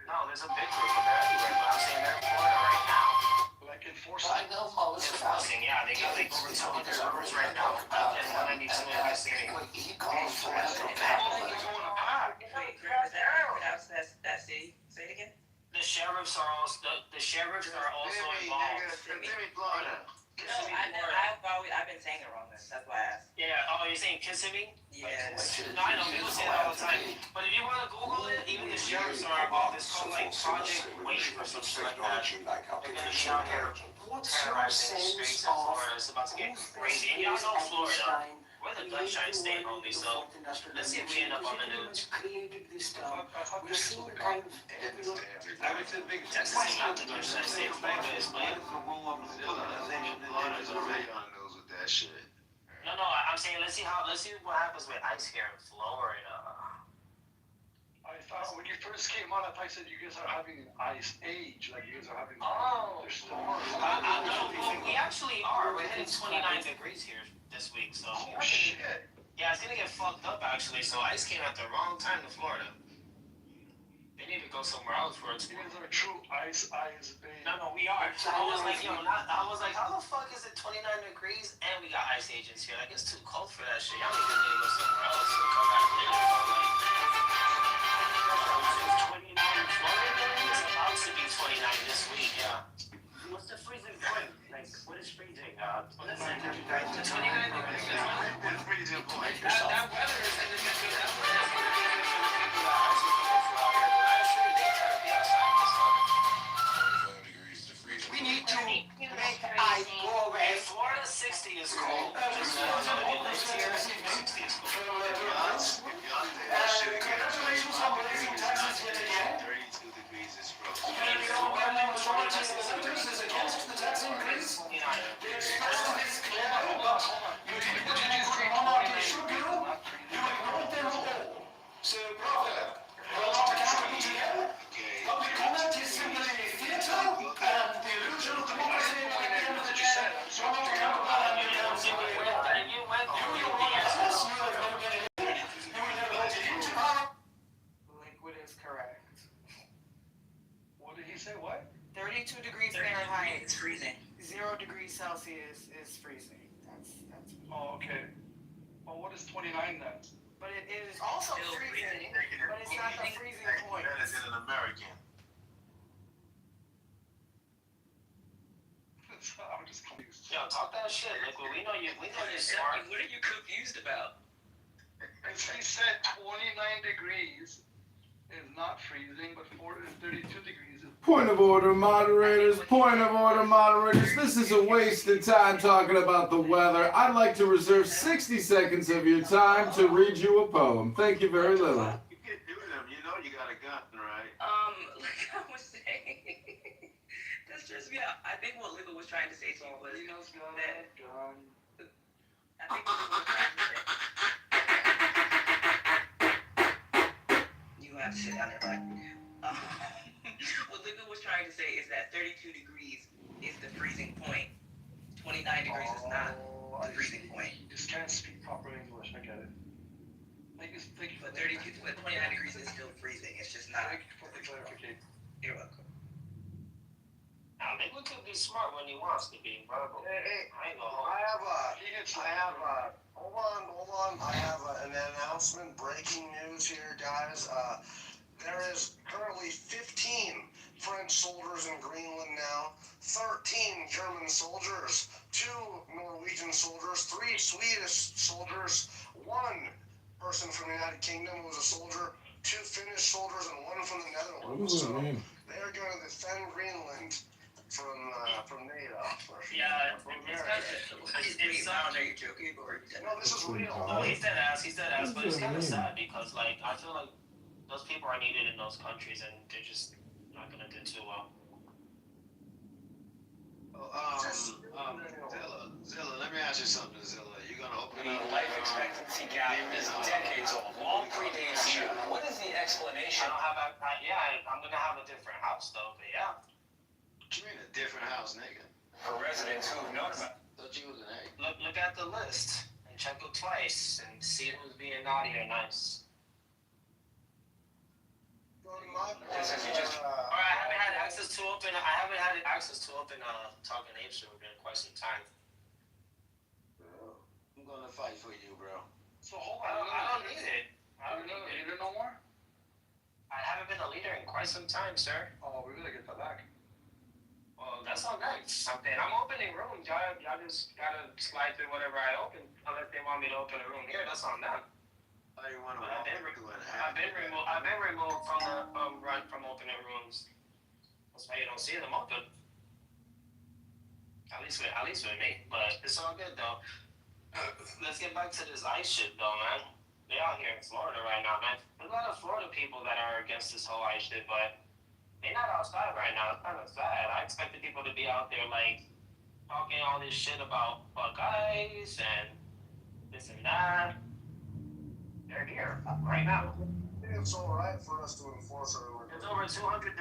No, there's a big group of them everywhere, but I'm saying they're in Florida right now. Like enforcing? Enforcing, yeah. They got like over 200 servers right now. And 192 in Kissimmee. He calls for that. Wait, Grim, is that pronounce that city? Say it again. The sheriffs are also involved. Kissimmee, Florida. No, I've been saying it wrong. That's why I asked. Yeah, oh, you're saying Kissimmee? Yeah. No, I know, people say that all the time. But if you want to Google it, even the sheriffs are involved. It's called like Project Wave or something like that. They're going to be out here terrorizing the streets in Florida. It's about to get crazy. And y'all know Florida. We're the gunshine state, homie, so let's see if we end up on the news. Texas is not the gunshine state. Florida is, man. No, I'm saying let's see what happens with ICE here in Florida. I thought when you first came on, I thought you said you guys are having an ice age. Like you guys are having. Oh. There's storms. We actually are. We're hitting 29 degrees here this week, so. Oh shit. Yeah, it's gonna get fucked up actually. So ICE came at the wrong time to Florida. They need to go somewhere else for it. You guys are true ice babe. No, we are. So I was like, how the fuck is it 29 degrees and we got ICE agents here? Like, it's too cold for that shit. Y'all need to go somewhere else and come back later. Like, 29 in Florida, it's about to be 29 this week, yeah. What's the freezing point? Like, what is freezing? What is it? The 29 degrees. What is freezing point? That weather is going to be good. That weather is going to be good for the people that actually go for out here. But I'm sure they try to be outside this stuff. We need to make ice go away. In Florida, 60 is cold. Just somebody lives here, 60 is cold. Congratulations on blazing Texas yet again. 32 degrees is frozen. And the overwhelming majority of the senators is against the tax increase. The expression is clear. You did what you did for monarchy bill. You ignored them all. So, brother, we'll not capital together. Public comment is simply theater and the illusion of democracy at the end of the day. So, I'm not capital and you don't see what you want. You will run a business, you will never get it. You will never let it into power. Liquid is correct. What did he say? What? 32 degrees Fahrenheit. It's freezing. 0 degrees Celsius is freezing. That's. Oh, okay. Well, what is 29 then? But it is also Still freezing. freezing. But it's not the freezing point. That is an American. I'm just confused. Yo, talk that shit, Liquid. We know you're smart. What are you confused about? He said 29 degrees is not freezing, but 32 degrees is. Point of order, moderators. Point of order, moderators. This is a wasted time talking about the weather. I'd like to reserve 60 seconds of your time to read you a poem. Thank you very little. You can do them. You know you got a gun, right? Like I was saying, that's just me. I think what Liva was trying to say to you was that. I think what Liva was trying to say. You have to sit down there, right? What Liva was trying to say is that 32 degrees is the freezing point. 29 degrees is not the freezing point. You just can't speak proper English. I get it. Thank you. But 29 degrees is still freezing. It's just not. Thank you for the clarification. You're welcome. Now, Liquid could be smart when he wants to be, bro. Hey, I ain't gonna hold you. hold on. I have an announcement, breaking news here, guys. There is currently 15 French soldiers in Greenland now, 13 German soldiers, 2 Norwegian soldiers, 3 Swedish soldiers, 1 person from the United Kingdom who was a soldier, 2 Finnish soldiers, and 1 from the Netherlands. What does that mean? They are going to defend Greenland from NATO. Yeah, from it's America. Are you joking or? No, this is real. No, he's dead ass, but it's kind of mean? sad because, like, I feel like those people are needed in those countries and they're just not gonna do too well. Zilla, let me ask you something, Zilla. You gonna open The up? life expectancy gap is decades old, long predates you. What is the explanation? I'm gonna have a different house though, but yeah. What you mean a different house, nigga? For residents who have known about it. Thought you was an egg. Look at the list and check it twice and see who's being naughty or nice. This is just. I haven't had access to open Talking Apes room in quite some time. I'm gonna fight for you, bro. So hold I on. don't need it. I don't You need it. leader no more? I haven't been a leader in quite some time, sir. Oh, we gotta get that back. Well, that's all nice. I'm opening rooms. Y'all just gotta slide through whatever I open, unless they want me to open a room here. That's on them. I didn't want to But walk into an half. I've been removed from the run from opening rooms. That's why you don't see them open. At least with me. But it's all good though. Let's get back to this ICE shit though, man. They out here in Florida right now, man. There's a lot of Florida people that are against this whole ICE shit, but they're not outside right now. It's kind of sad. I expected people to be out there like talking all this shit about fuck ICE and this and that. They're here right now. It's all right for us to enforce our order. There's over 200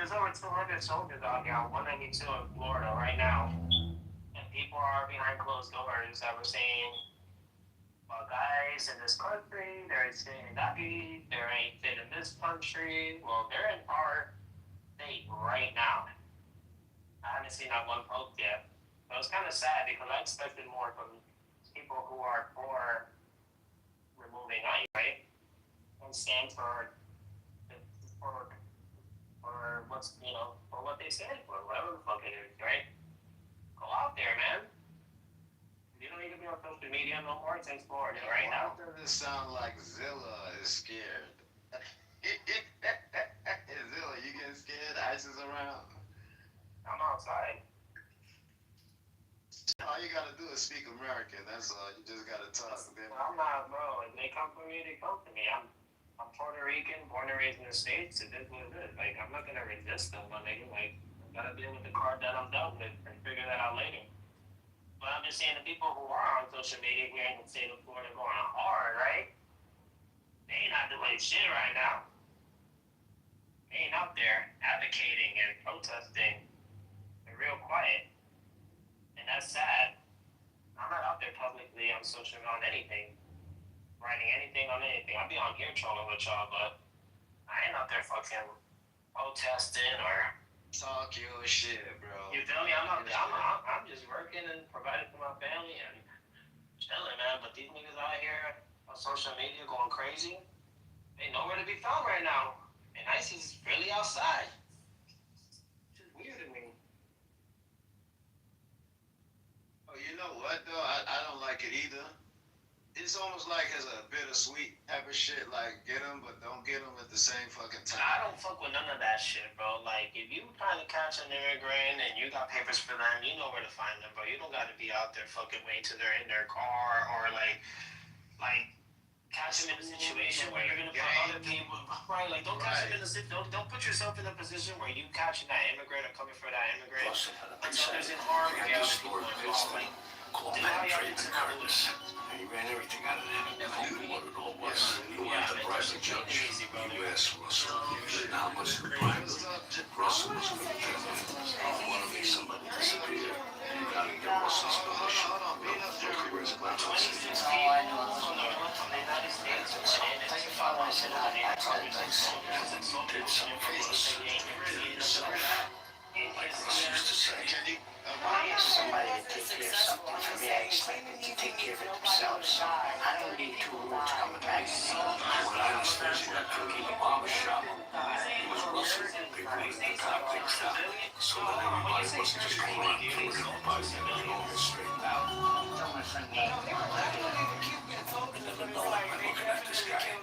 soldiers out here on 192 in Florida right now. And people are behind closed doors that were saying, well, guys in this country, they're saying that there ain't fit in this country. Well, they're in our state right now. I haven't seen that one post yet. But it's kind of sad because I expected more from people who are for removing ICE, right? And stand for what's, for what they stand for, whatever the fuck it is, right? Go out there, man. You don't need to be on social media no more. It's in Florida right now. Why does it sound like Zilla is scared? Zilla, you getting scared? ICE is around. I'm outside. All you gotta do is speak American. That's all. You just gotta talk. I'm not, bro. If they come for me, they come for me. I'm Puerto Rican, born and raised in the States. It is what it is. Like, I'm not gonna resist them, my nigga. Like, I gotta deal with the card that I'm dealt with and figure that out later. But I'm just saying the people who are on social media here in the state of Florida going hard, right? They ain't not doing shit right now. They ain't out there advocating and protesting. They're real quiet. And that's sad. I'm not out there publicly on social on anything, writing anything on anything. I'll be on here trolling with y'all, but I ain't out there fucking protesting or talk your shit, bro. You feel me? I'm just working and providing for my family and chilling, man. But these niggas out here on social media going crazy, they nowhere to be found right now. And ICE is really outside. It's just weird to me. Oh, you know what though? I don't like it either. It's almost like it's a bittersweet type of shit. Like, get them, but don't get them at the same fucking time. I don't fuck with none of that shit, bro. Like, if you trying to catch an immigrant and you got papers for them, you know where to find them, bro. You don't got to be out there fucking waiting till they're in their car or like catch them in a situation where you're gonna put other people, right? Like, don't catch them in a don't put yourself in a position where you catching that immigrant or coming for that immigrant. Until there's in harm, you get other people involved. Like, do how y'all did to Lewis. He ran everything out of them. He knew what it all was. He wanted to price the judge. You asked Russell. Now much the prime. Russell was going to get him. I want to make somebody disappear. You got to get Russell's permission. Look where his laptop's in. Did something for us. Did something. Like Russ used to say. Somebody to take care of something for me, I expect them to take care of it themselves. I don't need two rules coming back. What I understand is you got cookie in the barber shop. They wanted to calm things down so that everybody wasn't just going around killing everybody and it all get straightened out. And never knowing by looking at this guy.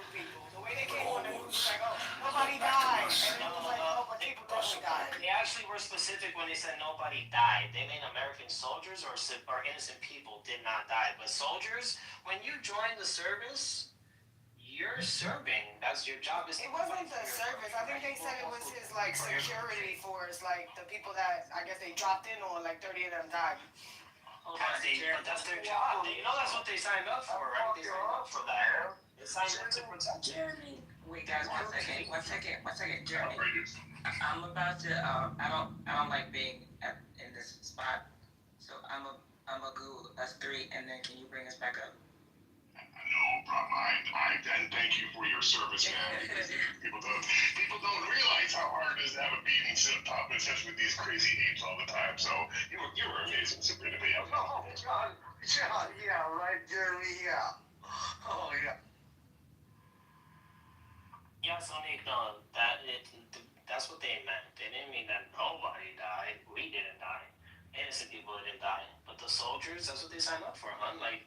The way they came on the news was like, oh, nobody died. And it was like, oh, but people definitely died. They actually were specific when they said nobody died. They mean American soldiers or innocent people did not die. But soldiers, when you join the service, you're serving. That's your job. It wasn't the service. I think they said it was his like security force, like the people that I guess they dropped in on. Like 30 of them died. But that's their job. You know that's what they signed up for, right? They signed up for that. They signed up to protect Jeremy. Wait, guys, one second, Jeremy. I'm about to. I don't like being in this spot, so I'm a go us three, and then can you bring us back up? No problem. And thank you for your service, man. Because people don't realize how hard it is to have a beating sit top, especially with these crazy apes all the time. So you were amazing, super to be out. Oh, John, yeah, right, Jeremy, yeah. Oh, yeah. Yeah, Sonic, that's what they meant. They didn't mean that nobody died. We didn't die. Innocent people didn't die. But the soldiers, that's what they signed up for, huh? Like,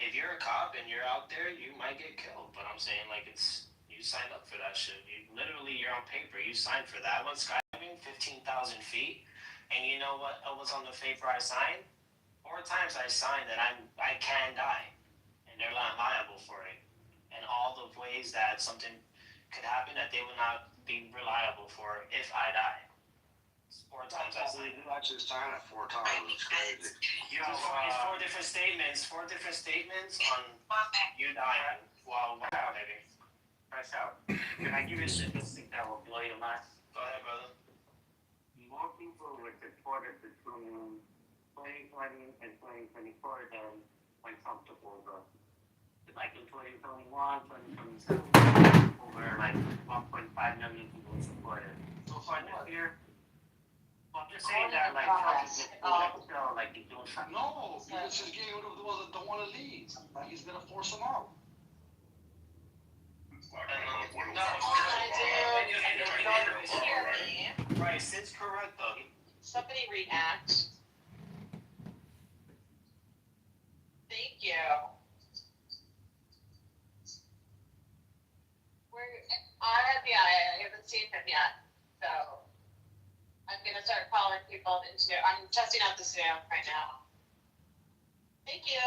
if you're a cop and you're out there, you might get killed. But I'm saying, like, you signed up for that shit. You're on paper. You signed for that one. Skydiving, 15,000 feet. And you know what was on the paper I signed? 4 times I signed that I can die. And they're not liable for it. And all the ways that something could happen that they would not be reliable for if I die. 4 times I signed. You actually signed it 4 times. It's crazy. You know, 4 different statements on you dying while maybe. Press out. Can I give you a statistic that will blow your mind? Go ahead, brother. More people were deported between 2020 and 2024 than when Trump took over. Like in 2021, 2022, over like 1.5 million people were deported. So far this year, I'm just saying that like Trump is like he's doing something. No, because he's getting rid of the ones that don't want to leave. He's going to force them out. Right, Sid's correct though. Somebody react. Thank you. I haven't seen him yet, so I'm gonna start calling people I'm testing out the Zoom right now. Thank you.